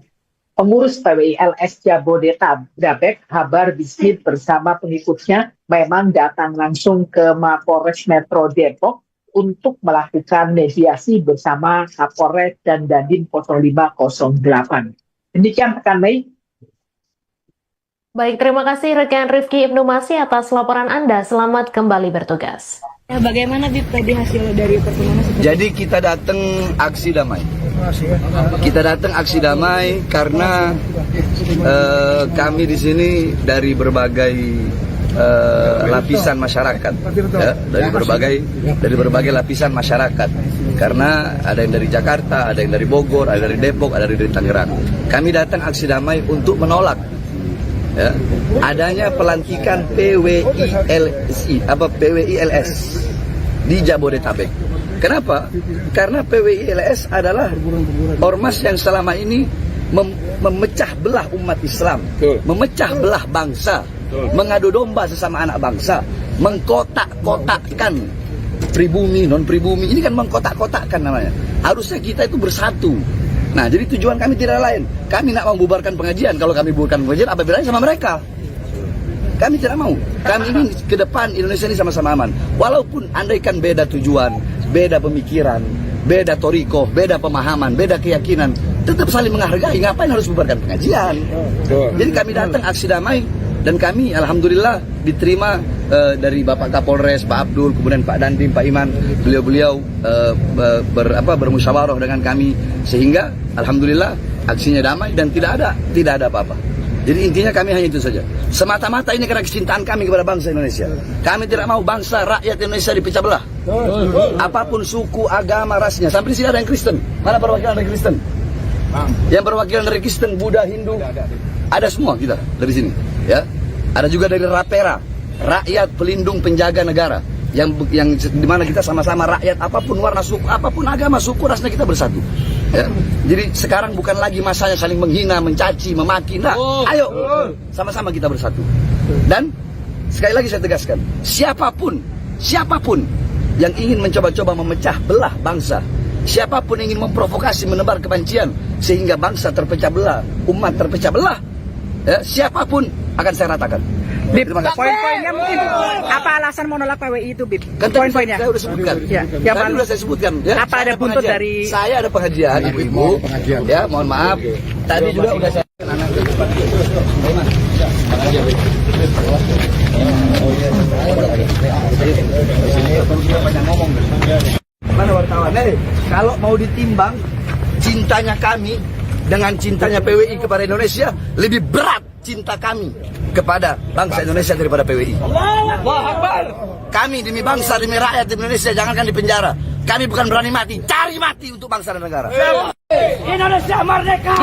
pengurus PWI LS Jabodetabek, Bahar bin Smith bersama pengikutnya memang datang langsung ke Mapolres Metro Depok untuk melakukan mediasi bersama Kapolres dan Dandim 0508. Demikian rekan Mei. Baik, terima kasih rekan Rifki Ibnu Masih atas laporan Anda. Selamat kembali bertugas. Bagaimana Bib tadi hasil dari pertemuan? Jadi kita datang aksi damai. Kita datang aksi damai karena kami di sini dari berbagai lapisan masyarakat, ya, dari berbagai lapisan masyarakat. Karena ada yang dari Jakarta, ada yang dari Bogor, ada dari Depok, ada dari Tangerang. Kami datang aksi damai untuk menolak, ya, adanya pelantikan PWI LS di Jabodetabek. Kenapa? Karena PWI LS adalah ormas yang selama ini memecah belah umat Islam, memecah belah bangsa, mengadu domba sesama anak bangsa, mengkotak-kotakkan pribumi, non pribumi. Ini kan mengkotak-kotakkan namanya. Harusnya kita itu bersatu. Nah, jadi tujuan kami tidak lain. Kami nak membubarkan pengajian. Kalau kami bubarkan pengajian, apa bedanya sama mereka? Kami tidak mau. Kami ingin ke depan Indonesia ini sama-sama aman. Walaupun andaikan beda tujuan, beda pemikiran, beda toriko, beda pemahaman, beda keyakinan, tetap saling menghargai. Ngapain harus bubarkan pengajian? Jadi kami datang aksi damai dan kami alhamdulillah diterima dari Bapak Kapolres, Pak Abdul, kemudian Pak Dandim, Pak Iman. Beliau-beliau bermusyawarah dengan kami sehingga alhamdulillah aksinya damai dan tidak ada apa-apa. Jadi intinya kami hanya itu saja. Semata-mata ini karena kecintaan kami kepada bangsa Indonesia. Kami tidak mau bangsa rakyat Indonesia dipecah belah. Apapun suku, agama, rasnya. Sampai di sini ada yang Kristen. Mana perwakilan dari Kristen? Yang perwakilan dari Kristen, Buddha, Hindu, ada semua kita dari sini. Ya, ada juga dari Rapera, rakyat pelindung penjaga negara. Yang dimana kita sama-sama rakyat, apapun warna suku, apapun agama, suku, rasnya kita bersatu. Ya. Jadi sekarang bukan lagi masanya saling menghina, mencaci, memaki. Nah, ayo sama-sama kita bersatu. Dan sekali lagi saya tegaskan, siapapun yang ingin mencoba-coba memecah belah bangsa, siapapun yang ingin memprovokasi, menebar kebencian sehingga bangsa terpecah belah, umat terpecah belah, ya, siapapun akan saya ratakan. Bib, poin-poinnya mungkin apa alasan menolak PWI itu, Bib? Kan Poin-poinnya. saya udah sebutkan. Ya, Tadi udah saya sebutkan. Ya, apa ada buntut dari? Saya ada pengajian, ibu-ibu. Ya, mohon maaf. Tadi juga udah saya anak. Mana wartawan? Kalau mau ditimbang cintanya kami dengan cintanya PWI kepada Indonesia, lebih berat cinta kami kepada bangsa Indonesia daripada PWI. Kami demi bangsa, demi rakyat Indonesia, jangankan di penjara. Kami bukan berani mati, cari mati untuk bangsa dan negara. Indonesia merdeka!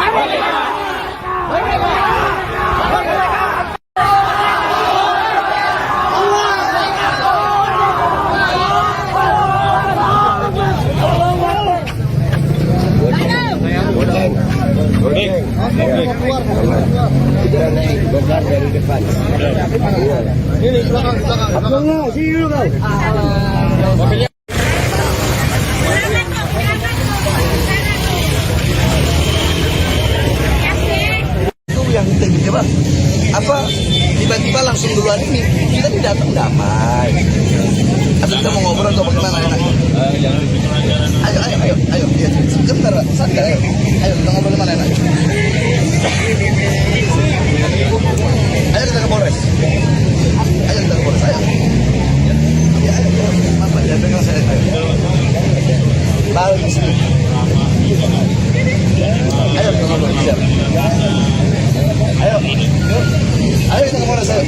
Ini belakang. Abangnya, sini dulu kau. Itu yang kita gitu bang. Apa tiba-tiba langsung duluan ini kita tidak datang damai. Atau kita mau ngobrol atau bagaimana enak? Ayo, ya, sebentar, santai, ayo kita ngobrol mana enak? Ayo kita ke Polres. Ayo. Ya, ayo. Apa ya pegang saya? Ayo. Baru di sini. Ayo kita ngobrol. Siap. Ayo kita ke Polres. Ayo.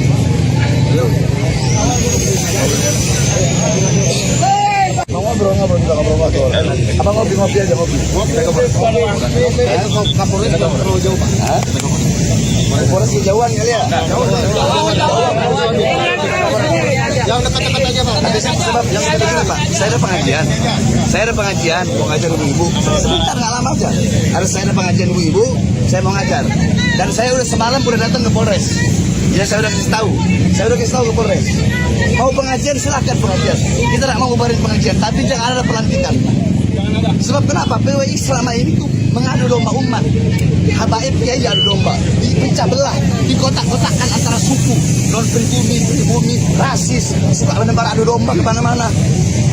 Mau ngobrol kita ngobrol. Abang ngopi aja ngopi. Kita ke Polres. Kapolres kita perlu jauh pak. Polres kejauhan kali ya. Yang dekat-dekat aja pak. Sebab yang dekat-dekat pak. Saya ada pengajian. Mau ngajar ibu-ibu. Sebentar nggak lama aja. Harus saya ada pengajian ibu-ibu. Saya mau ngajar. Dan saya udah semalam udah datang ke Polres. Ya saya udah kasih tahu ke Polres. Mau pengajian silahkan pengajian. Kita tidak mau bubarin pengajian, tapi jangan ada pelantikan. Sebab kenapa? PWI selama ini tuh mengadu domba umat. Habaib kiai adu domba, dipecah belah, dikotak-kotakkan antara suku, non pribumi, rasis, suka menebar adu domba kemana-mana.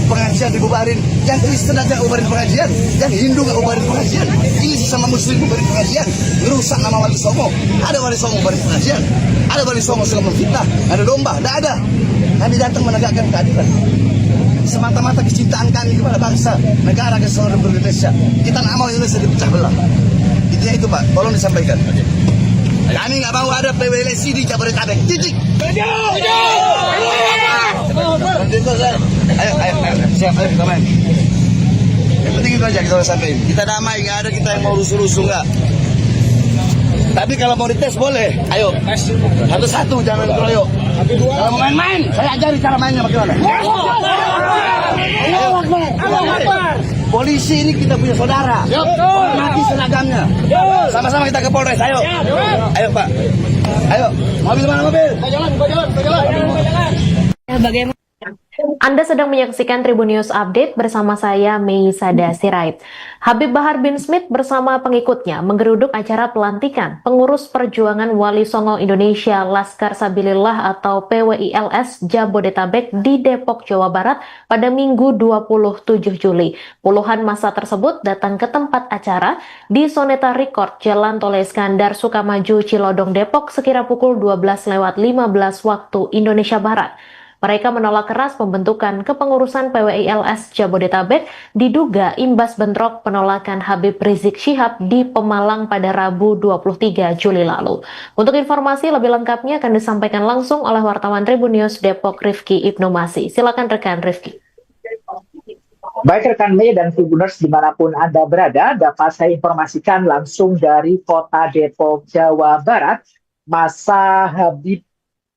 Pengajian dibubarin, yang Kristen aja bubarin pengajian, yang Hindu nggak bubarin pengajian, ini sesama Muslim bubarin pengajian, ngerusak nama Wali Songo. Ada Wali Songo bubarin pengajian, ada Wali Songo suka memfitnah, ada domba, tidak ada. Kami datang menegakkan keadilan. Semata-mata kecintaan kami kepada bangsa, negara kesatuan Republik Indonesia. Kita nggak mau Indonesia dipecah belah. Intinya itu Pak, tolong disampaikan. Kami nggak mau ada PWLC di Jabodetabek. Titik. Ayo, siap, ayo kita main. Yang penting itu aja kita sampaikan. Kita damai, nggak ada kita yang mau rusuh-rusuh nggak. Tapi kalau mau dites boleh, ayo. Satu-satu, jangan keroyok. Kalau mau main-main, saya ajari cara mainnya bagaimana. Polisi ini kita punya saudara. Hormati seragamnya. Sama-sama kita ke Polres, ayo. Ayo Pak. Ayo, mobil mana mobil? Jalan. Bagaimana? Anda sedang menyaksikan Tribun News Update bersama saya, Mei Sada Sirait. Habib Bahar bin Smith bersama pengikutnya menggeruduk acara pelantikan pengurus perjuangan Wali Songo Indonesia Laskar Sabilillah atau PWILS Jabodetabek di Depok, Jawa Barat pada Minggu 27 Juli. Puluhan massa tersebut datang ke tempat acara di Soneta Record, Jalan Tol Iskandar, Sukamaju, Cilodong, Depok sekira pukul 12:15 waktu Indonesia Barat. Mereka menolak keras pembentukan kepengurusan PWILS Jabodetabek diduga imbas bentrok penolakan Habib Rizik Syihab di Pemalang pada Rabu 23 Juli lalu. Untuk informasi lebih lengkapnya akan disampaikan langsung oleh wartawan Tribun News Depok Rifki Ibnu Masih. Silakan rekan Rifki. Baik rekan Mei dan Tribuners dimanapun Anda berada, dapat saya informasikan langsung dari kota Depok, Jawa Barat. Massa Habib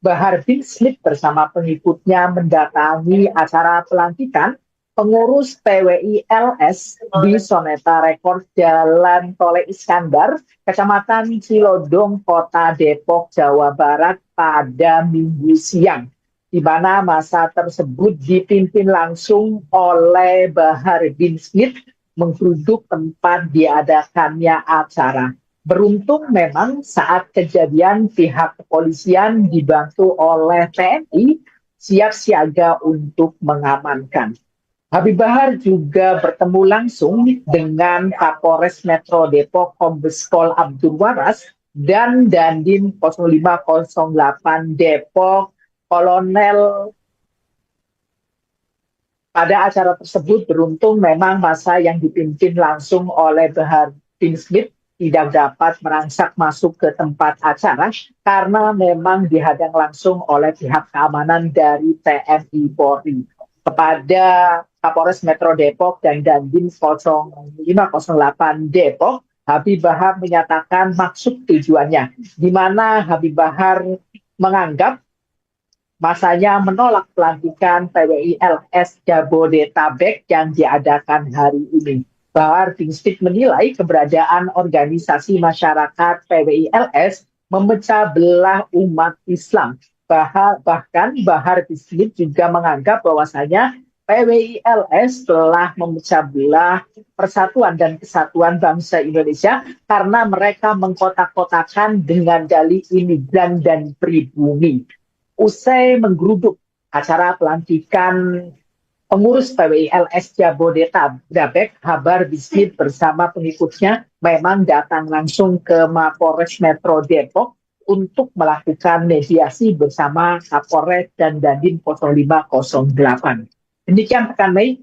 Bahar bin Smith bersama pengikutnya mendatangi acara pelantikan pengurus PWILS di Soneta Record Jalan Tol Iskandar, Kecamatan Cilodong, Kota Depok, Jawa Barat pada Minggu siang, di mana massa tersebut dipimpin langsung oleh Bahar bin Smith menggeruduk tempat diadakannya acara. Beruntung memang saat kejadian pihak kepolisian dibantu oleh TNI siap siaga untuk mengamankan. Habib Bahar juga bertemu langsung dengan Kapolres Metro Depok Kombes Pol Abdul Waras dan Dandim 0508 Depok Kolonel. Pada acara tersebut beruntung memang massa yang dipimpin langsung oleh Bahar bin Smith tidak dapat merangsak masuk ke tempat acara karena memang dihadang langsung oleh pihak keamanan dari TNI Polri. Kepada Kapolres Metro Depok dan Dandim 0508 Depok, Habib Bahar menyatakan maksud tujuannya, di mana Habib Bahar menganggap masanya menolak pelantikan PWI LS Jabodetabek yang diadakan hari ini. Bahar bin Smith menilai keberadaan organisasi masyarakat PWI LS memecah belah umat Islam. Bahkan Bahar bin Smith juga menganggap bahwasanya PWI LS telah memecah belah persatuan dan kesatuan bangsa Indonesia karena mereka mengkotak-kotakan dengan dalih imigran dan pribumi. Usai menggeruduk acara pelantikan pengurus PWI LS Jabodetabek, Bahar bin Smith bersama pengikutnya memang datang langsung ke Mapolres Metro Depok untuk melakukan mediasi bersama Kapolres dan Dandim 0508. Demikian rekan Mei.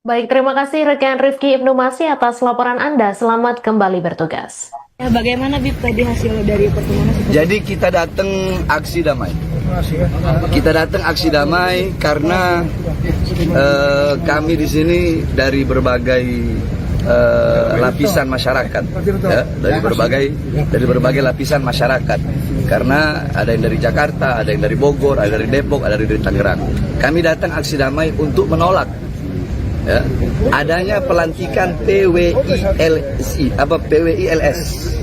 Baik, terima kasih rekan Rifki Ibnu Masih atas laporan Anda. Selamat kembali bertugas. Ya, bagaimana Bib tadi hasil dari pertemuan tersebut? Jadi kita datang aksi damai. Kita datang aksi damai karena kami di sini dari berbagai lapisan masyarakat, ya, dari berbagai lapisan masyarakat. Karena ada yang dari Jakarta, ada yang dari Bogor, ada dari Depok, ada dari Tangerang. Kami datang aksi damai untuk menolak, ya, adanya pelantikan PWI LS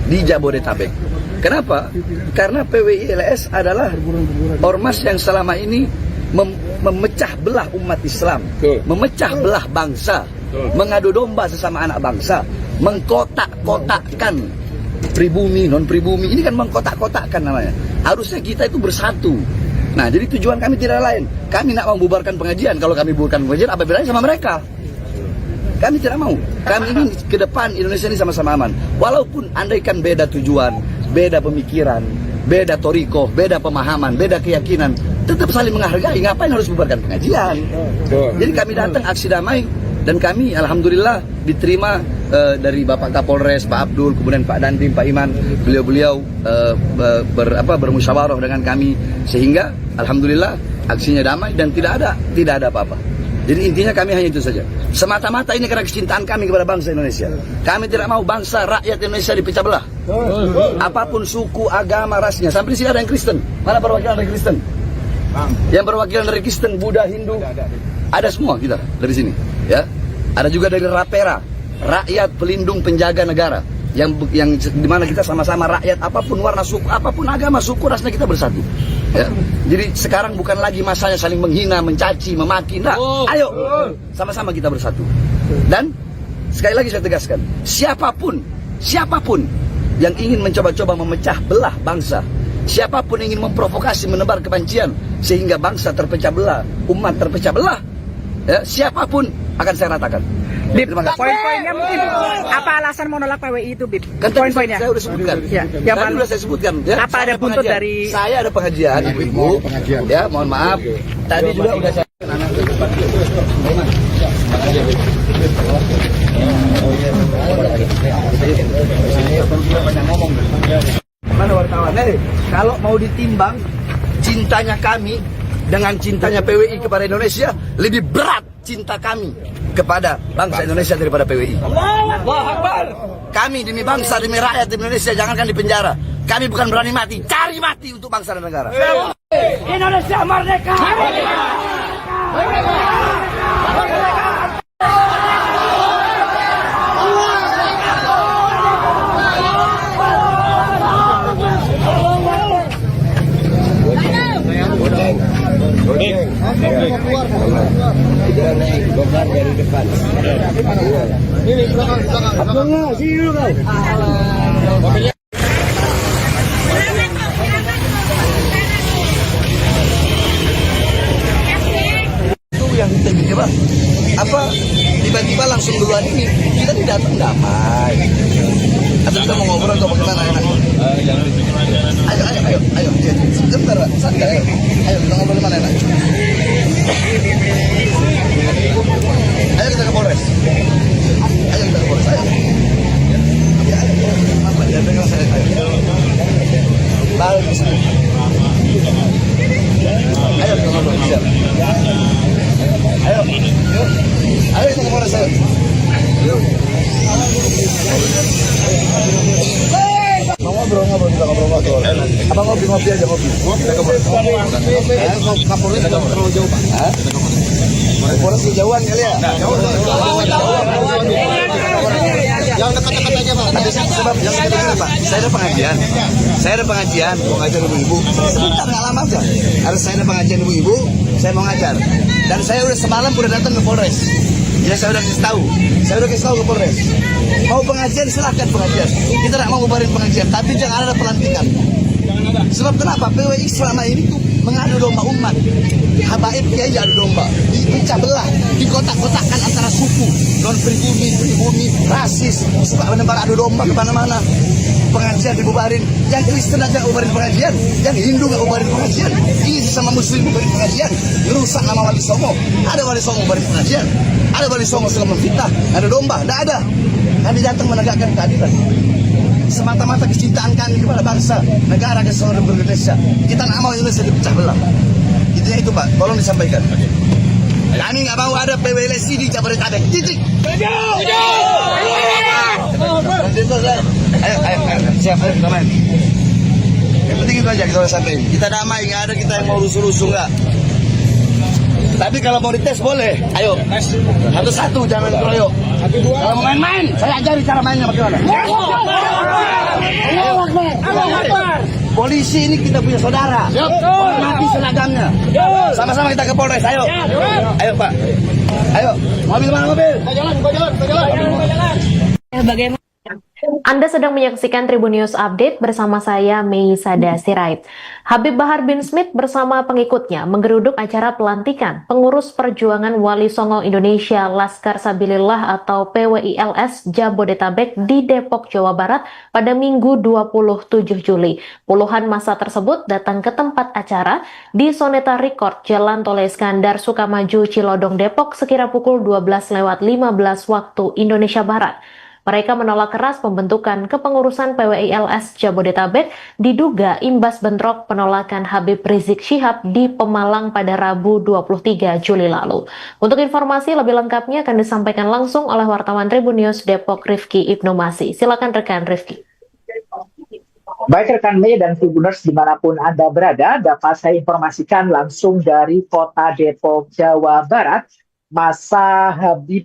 di Jabodetabek. Kenapa? Karena PWI LS adalah ormas yang selama ini memecah belah umat Islam, memecah belah bangsa, mengadu domba sesama anak bangsa, mengkotak-kotakkan pribumi, non-pribumi. Ini kan mengkotak-kotakkan namanya. Harusnya kita itu bersatu. Nah, jadi tujuan kami tidak lain. Kami nak membubarkan pengajian. Kalau kami bubarkan pengajian, apa bedanya sama mereka? Kami tidak mau. Kami ingin ke depan Indonesia ini sama-sama aman. Walaupun andaikan beda tujuan, beda pemikiran, beda torikoh, beda pemahaman, beda keyakinan, tetap saling menghargai. Ngapain harus bubarkan pengajian? Jadi kami datang aksi damai dan kami alhamdulillah diterima dari Bapak Kapolres, Pak Abdul, kemudian Pak Dandim, Pak Iman. Beliau-beliau bermusyawarah dengan kami sehingga alhamdulillah aksinya damai dan tidak ada apa-apa. Jadi intinya kami hanya itu saja. Semata-mata ini karena kecintaan kami kepada bangsa Indonesia. Kami tidak mau bangsa rakyat Indonesia dipecah belah. Apapun suku, agama, rasnya. Sampai di sini ada yang Kristen. Mana perwakilan dari Kristen? Yang perwakilan dari Kristen, Buddha, Hindu, ada semua kita dari sini. Ya, ada juga dari Rapera, rakyat pelindung penjaga negara. Yang dimana kita sama-sama rakyat, apapun warna suku, apapun agama, suku, rasnya kita bersatu. Ya. Jadi sekarang bukan lagi masanya saling menghina, mencaci, memaki. Nah, ayo sama-sama kita bersatu. Dan sekali lagi saya tegaskan, siapapun yang ingin mencoba-coba memecah belah bangsa, siapapun ingin memprovokasi, menebar kebencian sehingga bangsa terpecah belah, umat terpecah belah, ya, siapapun akan saya ratakan. Bib, poin-poinnya mungkin apa alasan menolak PWI itu, Bib? Kan Poin-poinnya. saya udah sebutkan. Ya, Tadi udah saya sebutkan. Ya. Apa ada buntut dari? Saya ada pengajian, ibu-ibu. Ya, mohon maaf. Tadi juga udah saya. Mana wartawan? Kalau mau ditimbang cintanya kami dengan cintanya PWI kepada Indonesia, lebih berat cinta kami kepada bangsa Indonesia daripada PWI. Kami demi bangsa, demi rakyat Indonesia, jangankan di penjara. Kami bukan berani mati, cari mati untuk bangsa dan negara. Indonesia merdeka! Dari depan. Ini belakang. Sini dulu kau. Itu yang tiba-tiba tiba-tiba langsung duluan ini kita tidak datang damai. Atau kita mau ngobrol atau bagaimana enak? Ayo, sebentar, santai. Ayo kita ngobrol di mana enak? Ayo kita ke Polres. Ayo. Ya, apa dia pegang saya? Lalu di sini. Ayo kita ngobrol di sini. Ayo kita ke Polres. Ayo. Kapolres terlalu jauh Pak. Kapolres kejauhan kali ya. Yang dekat-dekat aja Pak. Sebab yang dekat-dekat Pak. Saya ada pengajian. Mau ngajar ibu-ibu. Sebentar nggak lama aja. Harus saya ada pengajian ibu-ibu. Saya mau ngajar. Dan saya udah semalam udah datang ke Polres. Ya saya udah kasih tahu. Ke Polres. Mau pengajian silahkan pengajian. Kita tidak mau bubarin pengajian, tapi jangan ada pelantikan. Sebab kenapa PWI selama ini tuh mengadu domba umat. Habaib kiai adu domba, dipecah belah, dikotak-kotakkan antara suku, non pribumi, rasis, suka menebar adu domba kemana-mana. Pengajian dibubarin, yang Kristen aja bubarin pengajian, yang Hindu nggak bubarin pengajian, ini sama Muslim bubarin pengajian, merusak nama Wali Songo. Ada Wali Songo bubarin pengajian, ada Wali Songo suka memfitnah, ada domba, tidak ada. Kami datang menegakkan keadilan. Semata-mata kecintaan kami kepada bangsa, negara kesatuan Republik Indonesia. Kita nggak mau Indonesia dipecah belah. Intinya itu Pak, tolong disampaikan. Kami nggak mau ada PWLSI di Jabodetabek. Titik. Ayo, siap, damai. Yang penting itu aja kita harus sampaikan. Kita damai, nggak ada kita yang mau rusuh-rusuh nggak. Tapi kalau mau dites boleh, ayo. Satu-satu, jangan keroyok. Kalau mau main-main, saya ajari cara mainnya bagaimana. Polisi ini kita punya saudara. Hormati seragamnya. Sama-sama kita ke Polres, ayo. Ayo Pak. Ayo, mobil mana mobil? Jalan. Bagaimana? Anda sedang menyaksikan Tribun News Update bersama saya, Mei Sada Sirait. Habib Bahar bin Smith bersama pengikutnya menggeruduk acara pelantikan pengurus perjuangan Wali Songo Indonesia Laskar Sabilillah atau PWILS Jabodetabek di Depok, Jawa Barat pada Minggu 27 Juli. Puluhan massa tersebut datang ke tempat acara di Soneta Record, Jalan Tol Iskandar Sukamaju, Cilodong, Depok sekira pukul 12:15 waktu Indonesia Barat. Mereka menolak keras pembentukan kepengurusan PWILS Jabodetabek diduga imbas bentrok penolakan Habib Rizik Syihab di Pemalang pada Rabu 23 Juli lalu. Untuk informasi lebih lengkapnya akan disampaikan langsung oleh wartawan Tribun News Depok Rifki Ibnu Masih. Silakan rekan Rifki. Baik rekan Mei dan Tribuners dimanapun Anda berada, dapat saya informasikan langsung dari kota Depok, Jawa Barat. Masa Habib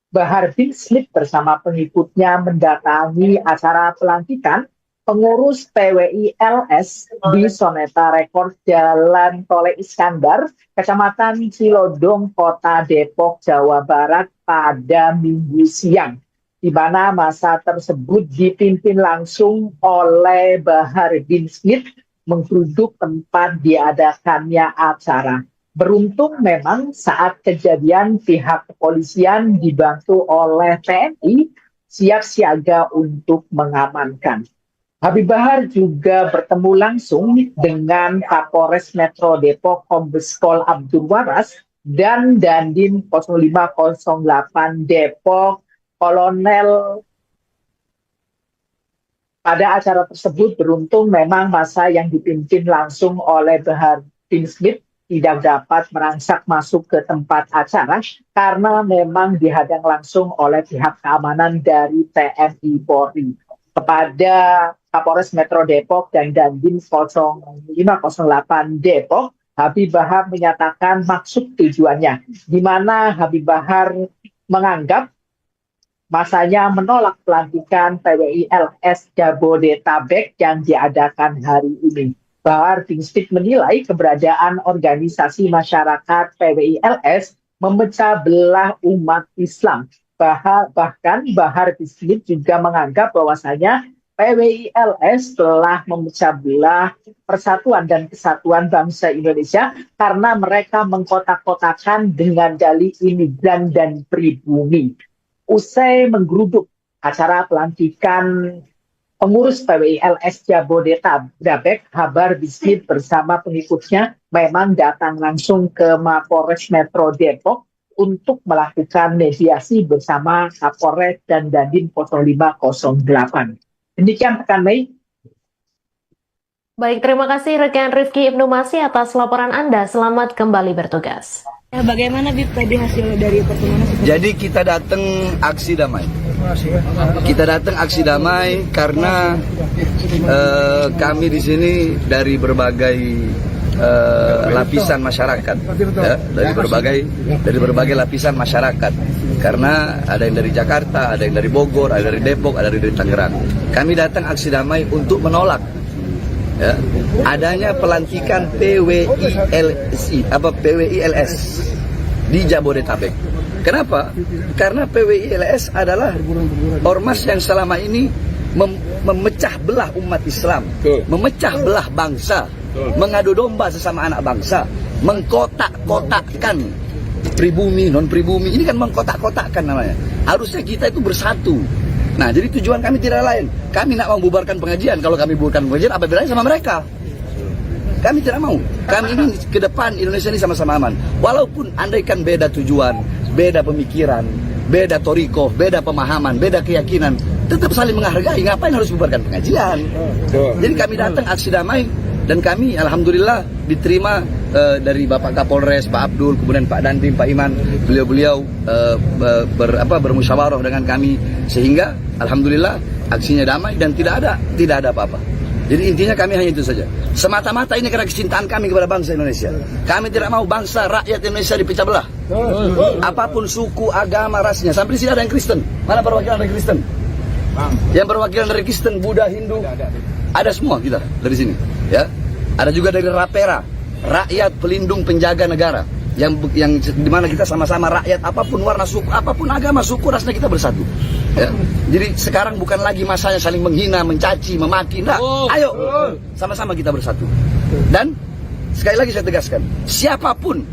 Bahar bin Smith bersama pengikutnya mendatangi acara pelantikan pengurus PWILS di Soneta Record Jalan Tol Iskandar, Kecamatan Cilodong, Kota Depok, Jawa Barat pada Minggu siang, di mana masa tersebut dipimpin langsung oleh Bahar bin Smith menggeruduk tempat diadakannya acara. Beruntung memang saat kejadian pihak kepolisian dibantu oleh TNI siap siaga untuk mengamankan. Habib Bahar juga bertemu langsung dengan Kapolres Metro Depok Kombes Pol Abdul Waras dan Dandim 0508 Depok Kolonel. Pada acara tersebut beruntung memang masa yang dipimpin langsung oleh Bahar bin Smith tidak dapat merangsak masuk ke tempat acara karena memang dihadang langsung oleh pihak keamanan dari TNI Polri. Kepada Kapolres Metro Depok dan Dandim 0508 Depok, Habib Bahar menyatakan maksud tujuannya, di mana Habib Bahar menganggap masanya menolak pelantikan PWILS Jabodetabek yang diadakan hari ini. Bahar bin Smith menilai keberadaan organisasi masyarakat PWILS memecah belah umat Islam. Bahkan Bahar bin Smith juga menganggap bahwasanya PWILS telah memecah belah persatuan dan kesatuan bangsa Indonesia karena mereka mengkotak-kotakan dengan dalih imigran dan pribumi. Usai menggeruduk acara pelantikan pengurus PWILS Jabodetabek, Bahar bin Smith bersama pengikutnya memang datang langsung ke Mapolres Metro Depok untuk melakukan mediasi bersama Kapolres dan Dandim 0508. Demikian rekan Mei. Baik, terima kasih rekan Rifki Ibnu Masih atas laporan Anda. Selamat kembali bertugas. Bagaimana Bib tadi hasil dari pertemuan? Jadi kita datang aksi damai. Kita datang aksi damai karena kami di sini dari berbagai lapisan masyarakat, ya, dari berbagai lapisan masyarakat. Karena ada yang dari Jakarta, ada yang dari Bogor, ada dari Depok, ada dari Tangerang. Kami datang aksi damai untuk menolak, ya, adanya pelantikan PWILS di Jabodetabek. Kenapa? Karena PWILS adalah ormas yang selama ini memecah belah umat Islam, memecah belah bangsa, mengadu domba sesama anak bangsa, mengkotak-kotakkan pribumi, non pribumi. Ini kan mengkotak-kotakkan namanya. Harusnya kita itu bersatu. Nah, jadi tujuan kami tidak lain. Kami nak membubarkan pengajian. Kalau kami bubarkan pengajian, apa bedanya sama mereka? Kami tidak mau. Kami ingin ke depan Indonesia ini sama-sama aman. Walaupun andaikan beda tujuan, beda pemikiran, beda toriko, beda pemahaman, beda keyakinan, tetap saling menghargai. Ngapain harus bubarkan pengajian? Jadi kami datang aksi damai dan kami alhamdulillah diterima dari Bapak Kapolres, Pak Abdul, kemudian Pak Dandim, Pak Iman. Beliau-beliau bermusyawarah dengan kami sehingga alhamdulillah aksinya damai dan tidak ada apa-apa. Jadi intinya kami hanya itu saja. Semata-mata ini karena kecintaan kami kepada bangsa Indonesia. Kami tidak mau bangsa rakyat Indonesia dipecah belah. Apapun suku, agama, rasnya. Sampai di sini ada yang Kristen. Mana perwakilan dari Kristen? Yang perwakilan dari Kristen, Buddha, Hindu, ada semua kita dari sini. Ya, ada juga dari Rapera, rakyat pelindung penjaga negara. Yang dimana kita sama-sama rakyat, apapun warna suku, apapun agama, suku, rasnya kita bersatu. Ya. Jadi sekarang bukan lagi masanya saling menghina, mencaci, memaki. Nah, ayo sama-sama kita bersatu. Dan sekali lagi saya tegaskan, siapapun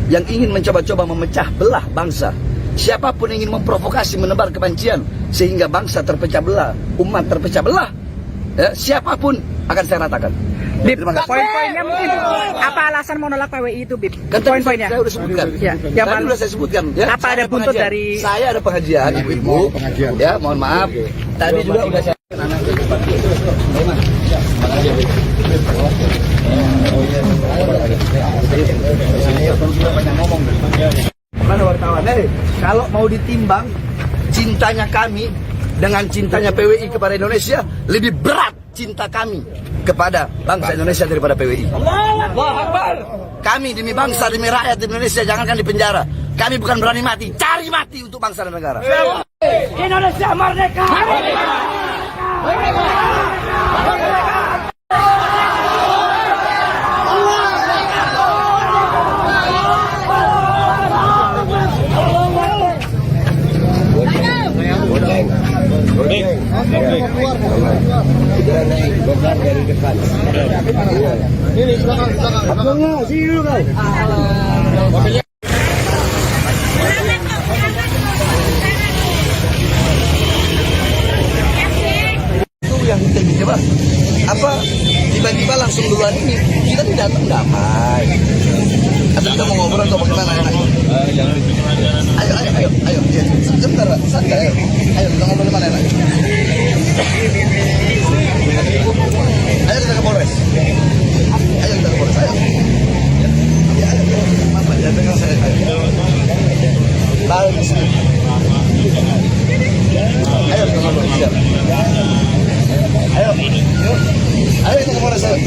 yang ingin mencoba-coba memecah belah bangsa, siapapun yang ingin memprovokasi, menebar kebencian sehingga bangsa terpecah belah, umat terpecah belah, ya, siapapun akan saya ratakan. Bib, poin-poinnya mungkin apa alasan mau nolak PWI itu, Bib? Kan Poin-poinnya. saya udah sebutkan. Ya, Tadi udah saya sebutkan. Ya, apa ada buntut dari? Saya ada pengajian, ibu-ibu. Ya, mohon maaf. Tadi juga udah saya. Mana wartawan? Kalau mau ditimbang cintanya kami dengan cintanya PWI kepada Indonesia, lebih berat cinta kami kepada bangsa Indonesia daripada PWI. Kami demi bangsa, demi rakyat Indonesia, jangankan di penjara. Kami bukan berani mati, cari mati untuk bangsa dan negara. Indonesia merdeka! Ini belakang. Abangnya, sini dulu kan. Itu yang coba apa tiba-tiba langsung duluan ini kita tidak datang damai. Atau kita mau ngobrol atau bagaimana? Ayo, sebentar, santai. Ayo kita ngobrol mana enak. Ayo kita ke Polres. Ayo. Ya, ayo. Mama, ya pegang saya. Lalu di sini. Ayo kita ngobrol. Siap. Ayo kita ke Polres. Ayo.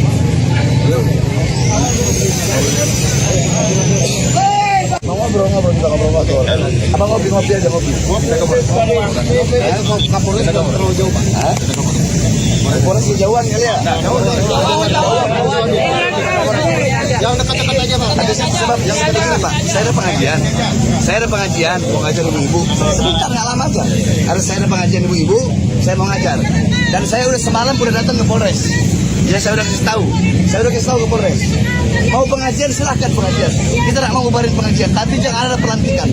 Ngobrol kita ngobrol. Apa ngopi aja ngopi. Kapolres terlalu jauh, Pak. Polres jauhan kali ya. Yang dekat-dekat aja, Pak. Ada sebab yang dekat-dekat, Pak. Saya ada pengajian, mau ngajar ibu-ibu. Sebentar nggak lama aja. Harus saya ada pengajian ibu-ibu, saya mau ngajar. Dan saya udah semalam udah datang ke Polres. Ya saya udah kasih tahu ke Polres. Mau pengajian silahkan pengajian. Kita tidak mau ngubarin pengajian, tapi jangan ada pelantikan.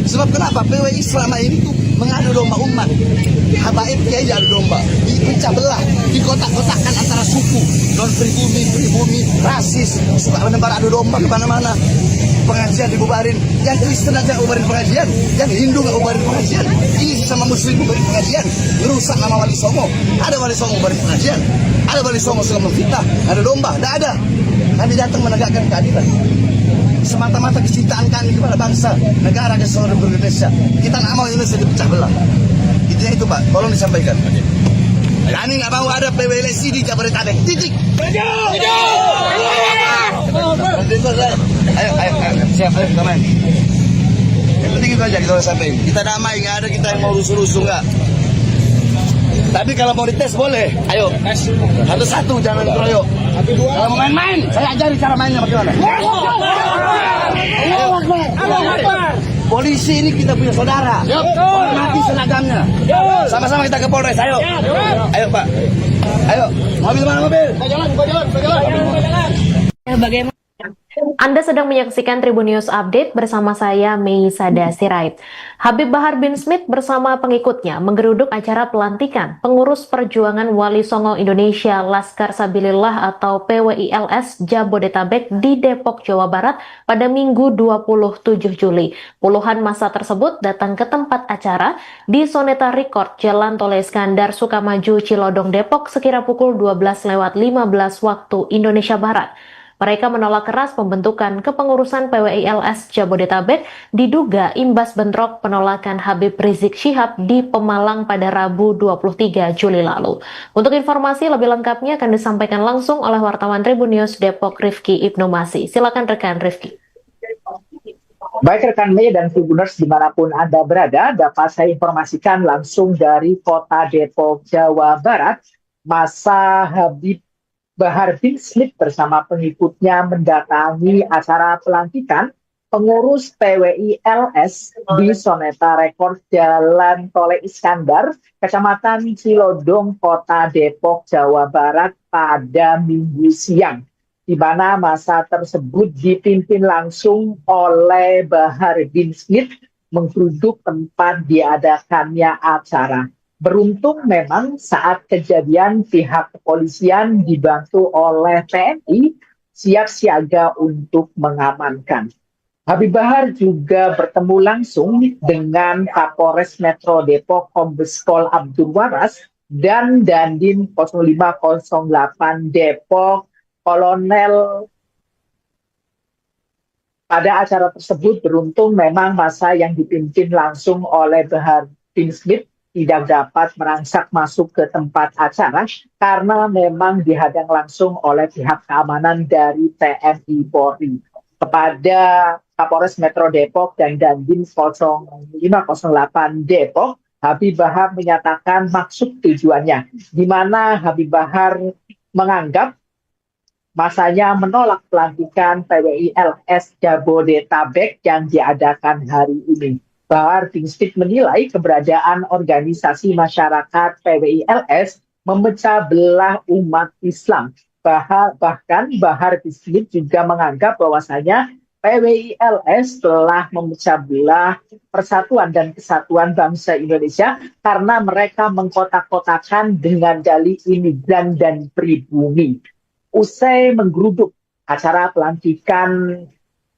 Sebab kenapa? PWI selama ini tuh mengadu domba umat. Habaib kiai adu domba, dipecah belah, dikotak-kotakkan antara suku, non pribumi, rasis, suka menebar adu domba kemana-mana. Pengajian dibubarin, yang Kristen aja bubarin pengajian, yang Hindu nggak bubarin pengajian, ini sama Muslim bubarin pengajian, merusak nama Wali Songo. Ada Wali Songo bubarin pengajian, ada Wali Songo suka memfitnah, ada domba, tidak ada. Kami datang menegakkan keadilan. semata-mata kecintaan kami kepada bangsa, negara dan seluruh Indonesia. Kita nggak mau Indonesia dipecah belah. Intinya itu Pak, tolong disampaikan. Kami nggak mau ada PWLSI di Jabodetabek. Titik. Ayo, siap, ayo kita main. Yang penting itu aja kita sampaikan. Kita damai, nggak ada kita yang mau rusuh-rusuh nggak. Tapi kalau mau dites boleh, ayo. Satu, jangan keroyok. Kalau mau main-main, saya ajari cara mainnya bagaimana. Polisi ini kita punya saudara. Hormati seragamnya. Sama-sama kita ke Polres, ayo. Ayo Pak. Ayo, mobil mana mobil? Bagaimana? Anda sedang menyaksikan Tribun News Update bersama saya, Mei Sada Sirait. Habib Bahar bin Smith bersama pengikutnya menggeruduk acara pelantikan pengurus perjuangan Wali Songo Indonesia Laskar Sabilillah atau PWILS Jabodetabek di Depok, Jawa Barat pada Minggu 27 Juli. Puluhan massa tersebut datang ke tempat acara di Soneta Record, Jalan Tol Iskandar, Sukamaju, Cilodong, Depok sekira pukul 12:15 waktu Indonesia Barat. Mereka menolak keras pembentukan kepengurusan PWILS Jabodetabek diduga imbas bentrok penolakan Habib Rizik Syihab di Pemalang pada Rabu 23 Juli lalu. Untuk informasi lebih lengkapnya akan disampaikan langsung oleh wartawan Tribun News Depok Rifki Ibnu Masih. Silakan rekan Rifki. Baik rekan Mei dan Tribuners dimanapun Anda berada, dapat saya informasikan langsung dari kota Depok, Jawa Barat. Massa Habib Bahar bin Smith bersama pengikutnya mendatangi acara pelantikan pengurus PWILS di Soneta Record Jalan Tol Iskandar, Kecamatan Cilodong, Kota Depok, Jawa Barat pada Minggu siang, di mana massa tersebut dipimpin langsung oleh Bahar bin Smith menggeruduk tempat diadakannya acara. Beruntung memang saat kejadian pihak kepolisian dibantu oleh TNI siap siaga untuk mengamankan. Habib Bahar juga bertemu langsung dengan Kapolres Metro Depok Kombes Pol Abdul Waras dan Dandim 0508 Depok Kolonel. Pada acara tersebut beruntung memang massa yang dipimpin langsung oleh Bahar bin Smith tidak dapat merangsak masuk ke tempat acara karena memang dihadang langsung oleh pihak keamanan dari TNI Polri. Kepada Kapolres Metro Depok dan Dandim 0508 Depok, Habib Bahar menyatakan maksud tujuannya, di mana Habib Bahar menganggap masanya menolak pelantikan PWILS Jabodetabek yang diadakan hari ini. Bahar bin Smith menilai keberadaan organisasi masyarakat PWILS memecah belah umat Islam. Bahkan Bahar bin Smith juga menganggap bahwasanya PWILS telah memecah belah persatuan dan kesatuan bangsa Indonesia karena mereka mengkotak-kotakan dengan dalih imigran dan pribumi. Usai menggeruduk acara pelantikan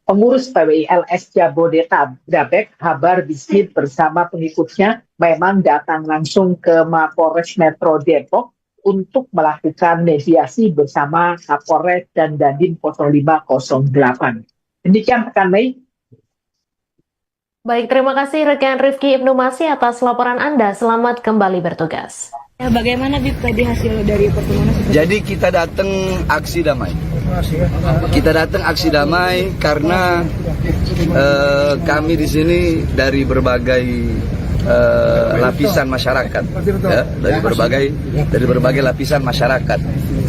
pengurus PWILS Jabodetabek, Bahar bin Smith bersama pengikutnya memang datang langsung ke Mapolres Metro Depok untuk melakukan mediasi bersama Kapolres dan Dandim 0508. Demikian rekan Mei. Baik, terima kasih rekan Rifki Ibnu Masih atas laporan Anda. Selamat kembali bertugas. Bagaimana tadi hasil dari pertemuan? Jadi kita datang aksi damai. Kita datang aksi damai karena kami di sini dari berbagai lapisan masyarakat, ya, dari berbagai lapisan masyarakat.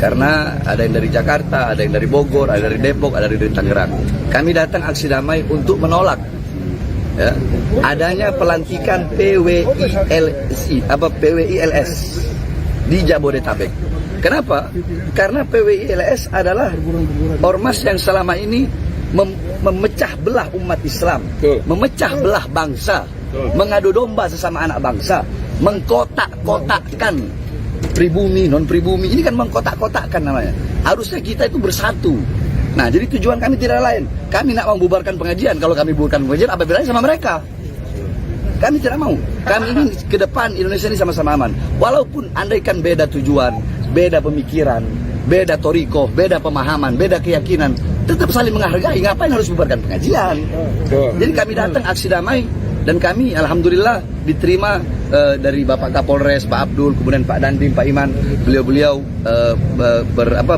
Karena ada yang dari Jakarta, ada yang dari Bogor, ada dari Depok, ada dari Tangerang. Kami datang aksi damai untuk menolak, ya, adanya pelantikan PWILS di Jabodetabek. Kenapa? Karena PWILS adalah ormas yang selama ini memecah belah umat Islam, memecah belah bangsa, mengadu domba sesama anak bangsa, mengkotak-kotakkan pribumi, non-pribumi. Ini kan mengkotak-kotakkan namanya. Harusnya kita itu bersatu. Nah, jadi tujuan kami tidak lain. Kami nak membubarkan pengajian. Kalau kami bubarkan pengajian, apa bedanya sama mereka? Kami tidak mau. Kami ingin ke depan Indonesia ini sama-sama aman. Walaupun andaikan beda tujuan, beda pemikiran, beda toriko, beda pemahaman, beda keyakinan, tetap saling menghargai. Ngapain harus bubarkan pengajian? Jadi kami datang aksi damai dan kami alhamdulillah diterima dari Bapak Kapolres, Pak Abdul, kemudian Pak Dandim, Pak Iman, beliau-beliau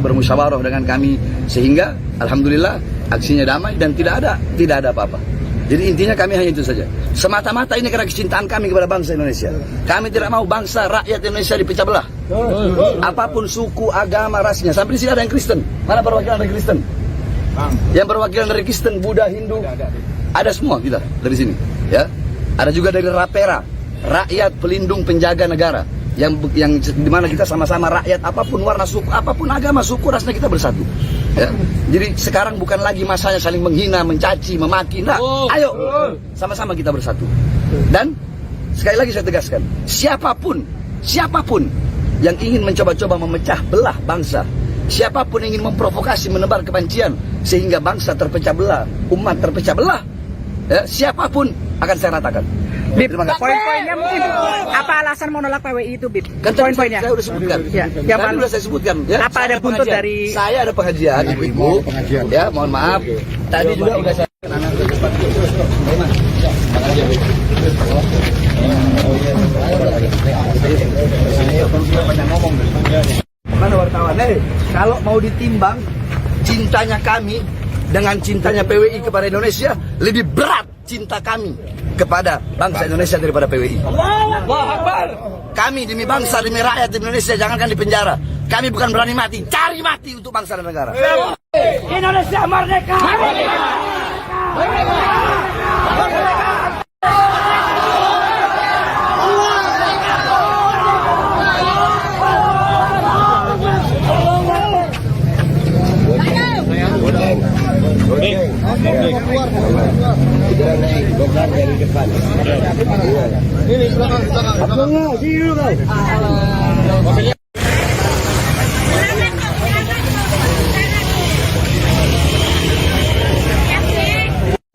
bermusyawarah dengan kami sehingga alhamdulillah aksinya damai dan tidak ada apa-apa. Jadi intinya kami hanya itu saja. Semata-mata ini karena kecintaan kami kepada bangsa Indonesia. Kami tidak mau bangsa rakyat Indonesia dipecah belah. Apapun suku, agama, rasnya. Sampai di sini ada yang Kristen. Mana perwakilan dari Kristen? Yang perwakilan dari Kristen, Buddha, Hindu, ada semua kita dari sini. Ya, ada juga dari Rapera, rakyat pelindung penjaga negara. Yang dimana kita sama-sama rakyat, apapun warna suku, apapun agama, suku, rasnya kita bersatu. Ya. Jadi sekarang bukan lagi masanya saling menghina, mencaci, memaki. Nah, ayo sama-sama kita bersatu. Dan sekali lagi saya tegaskan, siapapun yang ingin mencoba-coba memecah belah bangsa, siapapun yang ingin memprovokasi, menebar kebencian sehingga bangsa terpecah belah, umat terpecah belah, ya, siapapun akan saya ratakan. Bib, Terima kasih. poin-poinnya mungkin apa alasan menolak PWI itu, Bib? Kan tadi Poin-poinnya. saya udah sebutkan. Ya, Tadi Pak. udah saya sebutkan. Ya, Apa ada buntut dari- Saya ada pengajian, ibu-ibu. Ya, mohon maaf. Tadi juga udah saya. Mana wartawan? Kalau mau ditimbang cintanya kami dengan cintanya PWI kepada Indonesia, lebih berat cinta kami kepada bangsa Indonesia daripada PWI. Kami demi bangsa, demi rakyat Indonesia, jangankan di penjara. Kami bukan berani mati, cari mati untuk bangsa dan negara. Indonesia merdeka!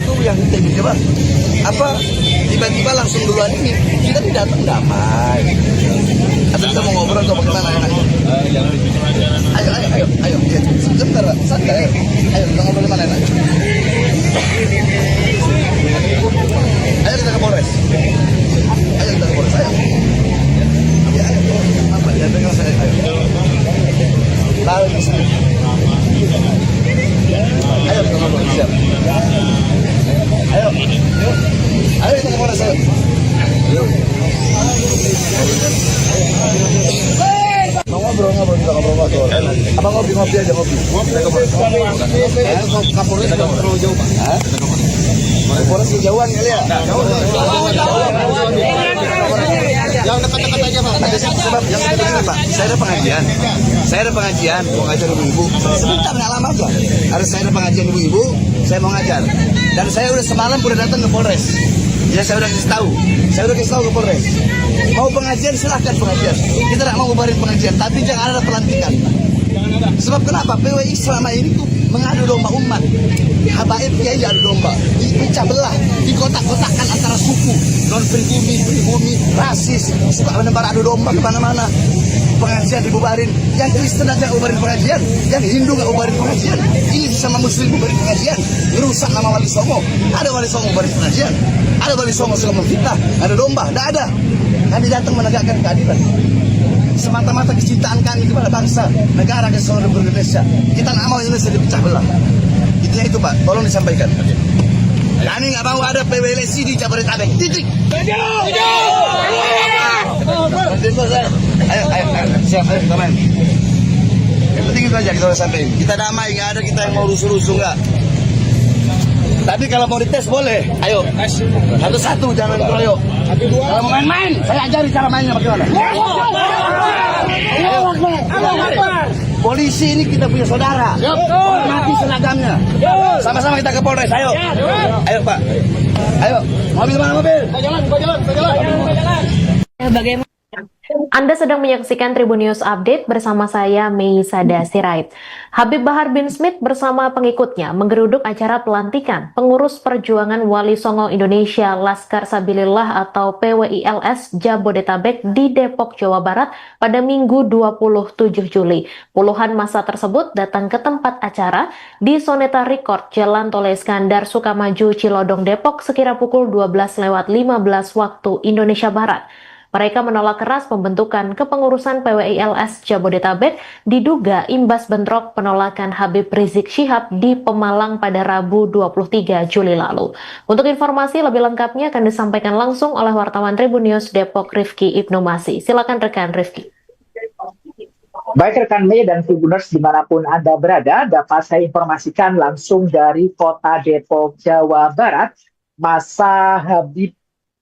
Itu yang kita ingin coba. Apa tiba-tiba langsung duluan ini kita tidak datang damai. Atau kita mau ngobrol atau bagaimana enaknya? Ayo. Sebentar, santai. Ayo kita ngobrol di mana enaknya? Ayo kita ke Polres. Ayo. Ya, ayo. Apa dia pegang saya? Ayo. Lalu di sini. Ayo kita ngobrol. Siap. Ayo kita ke Polres. Ayo. Mau ngobrol kita ngobrol. Apa ngopi aja ngopi. Kapolres terlalu jauh Pak. Polres kejauhan kali ya. Yang dekat-dekat aja Pak. Sebab yang dekat Pak. Saya ada pengajian, mau ngajar ibu-ibu. Sebentar nggak lama aja. Harus saya ada pengajian ibu-ibu, saya mau ngajar. Dan saya udah semalam udah datang ke Polres. Ya saya udah kasih tahu ke Polres. Mau pengajian silahkan pengajian. Kita tidak mau bubarin pengajian, tapi jangan ada pelantikan. Sebab kenapa? PWI selama ini tuh mengadu domba umat. Habaib kiai adu domba, dipecah belah, dikotak-kotakkan antara suku, non pribumi, rasis, suka menebar adu domba kemana-mana. Pengajian dibubarin, yang Kristen aja bubarin pengajian, yang Hindu nggak bubarin pengajian, ini sama Muslim bubarin pengajian, merusak nama Wali Songo. Ada Wali Songo bubarin pengajian, ada Wali Songo suka memfitnah, ada domba, tidak ada. Kami datang menegakkan keadilan. Semata-mata kecintaan kami kepada bangsa, negara kesatuan Republik Indonesia. Kita nggak mau Indonesia dipecah belah. Intinya itu Pak, tolong disampaikan. Kami nggak mau ada PWLC di Jabodetabek. Titik. Ayo, siap, ayo kita main. Yang penting itu aja kita udah sampai. Kita damai, nggak ada kita yang mau rusuh-rusuh nggak. Tapi kalau mau dites boleh, ayo. Satu-satu, jangan keroyok. Kalau mau main-main, saya ajari cara mainnya bagaimana. Polisi ini kita punya saudara. Hormati seragamnya. Sama-sama kita ke Polres, ayo. Ayo Pak. Ayo, mobil mana mobil? Bagaimana? Anda sedang menyaksikan Tribun News Update bersama saya, Mei Sada Sirait. Habib Bahar bin Smith bersama pengikutnya menggeruduk acara pelantikan pengurus perjuangan Wali Songo Indonesia Laskar Sabilillah atau PWILS Jabodetabek di Depok, Jawa Barat pada Minggu 27 Juli. Puluhan massa tersebut datang ke tempat acara di Soneta Record, Jalan Tol Iskandar, Sukamaju, Cilodong, Depok sekira pukul 12:15 waktu Indonesia Barat. Mereka menolak keras pembentukan kepengurusan PWILS Jabodetabek diduga imbas bentrok penolakan Habib Rizik Syihab di Pemalang pada Rabu 23 Juli lalu. Untuk informasi lebih lengkapnya akan disampaikan langsung oleh wartawan Tribun News Depok Rifki Ibnu Masih. Silakan rekan Rifki. Baik rekan Mei dan Tribuners dimanapun Anda berada, dapat saya informasikan langsung dari kota Depok, Jawa Barat. Massa Habib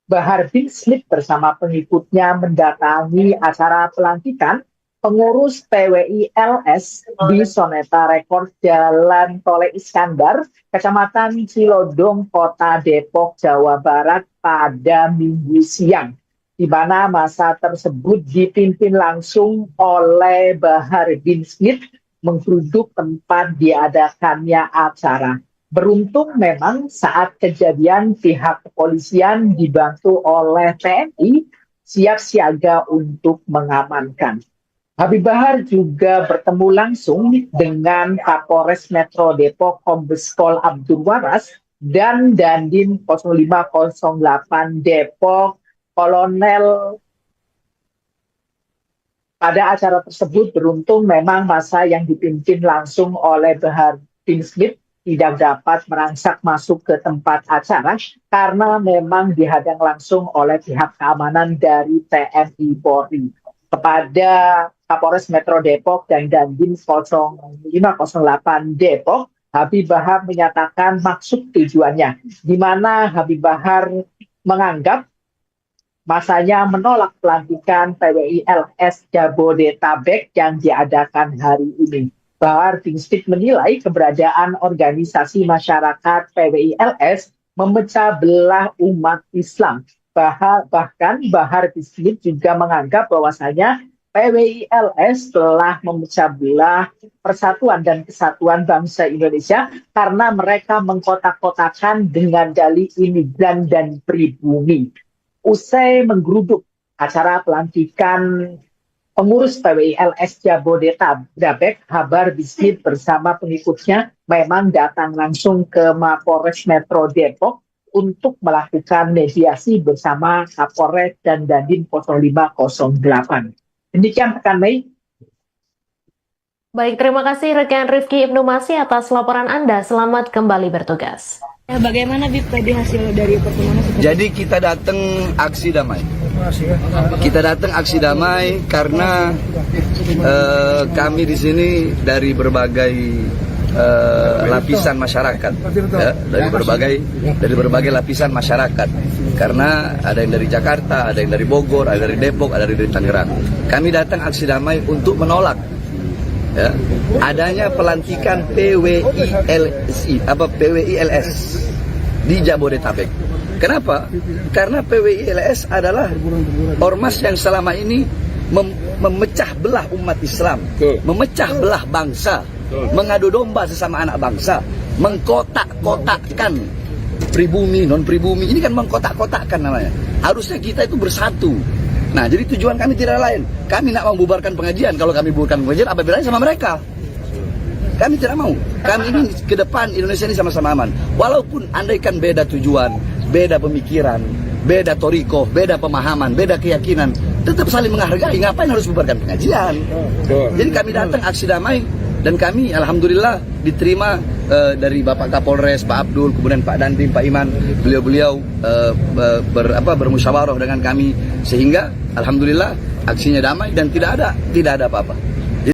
Bahar bin Smith bersama pengikutnya mendatangi acara pelantikan pengurus PWILS di Soneta Record Jalan Tol Iskandar, Kecamatan Cilodong, Kota Depok, Jawa Barat pada Minggu siang, di mana massa tersebut dipimpin langsung oleh Bahar bin Smith menggeruduk tempat diadakannya acara. Beruntung memang saat kejadian pihak kepolisian dibantu oleh TNI siap siaga untuk mengamankan. Habib Bahar juga bertemu langsung dengan Kapolres Metro Depok Kombes Pol Abdul Waras dan Dandim 0508 Depok Kolonel. Pada acara tersebut beruntung memang massa yang dipimpin langsung oleh Bahar bin Smith tidak dapat merangsak masuk ke tempat acara karena memang dihadang langsung oleh pihak keamanan dari TNI Polri. Kepada Kapolres Metro Depok dan Dandim 0508 Depok, Habib Bahar menyatakan maksud tujuannya, di mana Habib Bahar menganggap masanya menolak pelantikan PWILS Jabodetabek yang diadakan hari ini. Bahar bin Smith menilai keberadaan organisasi masyarakat PWILS memecah belah umat Islam. Bahkan Bahar bin Smith juga menganggap bahwasanya PWILS telah memecah belah persatuan dan kesatuan bangsa Indonesia karena mereka mengkotak-kotakan dengan dalih imigran dan pribumi. Usai menggeruduk acara pelantikan pengurus PWILS Jabodetabek, Bahar bin Smith bersama pengikutnya memang datang langsung ke Mapolres Metro Depok untuk melakukan mediasi bersama Kapolres dan Dandim 0508. Demikian rekan Mei. Baik, terima kasih rekan Rifki Ibnu Masih atas laporan Anda. Selamat kembali bertugas. Bagaimana Bib tadi hasil dari pertemuan? Jadi kita datang aksi damai. Kita datang aksi damai karena kami di sini dari berbagai lapisan masyarakat, ya, dari berbagai lapisan masyarakat. Karena ada yang dari Jakarta, ada yang dari Bogor, ada dari Depok, ada dari Tangerang. Kami datang aksi damai untuk menolak ya, adanya pelantikan PWILS di Jabodetabek. Kenapa? Karena PWILS adalah ormas yang selama ini memecah belah umat Islam, memecah belah bangsa, mengadu domba sesama anak bangsa, mengkotak-kotakkan pribumi, non-pribumi. Ini kan mengkotak-kotakkan namanya. Harusnya kita itu bersatu. Nah, jadi tujuan kami tidak lain. Kami nak membubarkan pengajian. Kalau kami bubarkan pengajian, apa bedanya sama mereka? Kami tidak mau. Kami ingin ke depan Indonesia ini sama-sama aman. Walaupun andaikan beda tujuan, beda pemikiran, beda toriko, beda pemahaman, beda keyakinan, tetap saling menghargai. Ngapain harus bubarkan pengajian? Jadi kami datang aksi damai dan kami alhamdulillah diterima dari Bapak Kapolres, Pak Abdul, kemudian Pak Dandim, Pak Iman. Beliau-beliau bermusyawarah dengan kami sehingga alhamdulillah aksinya damai dan tidak ada apa-apa.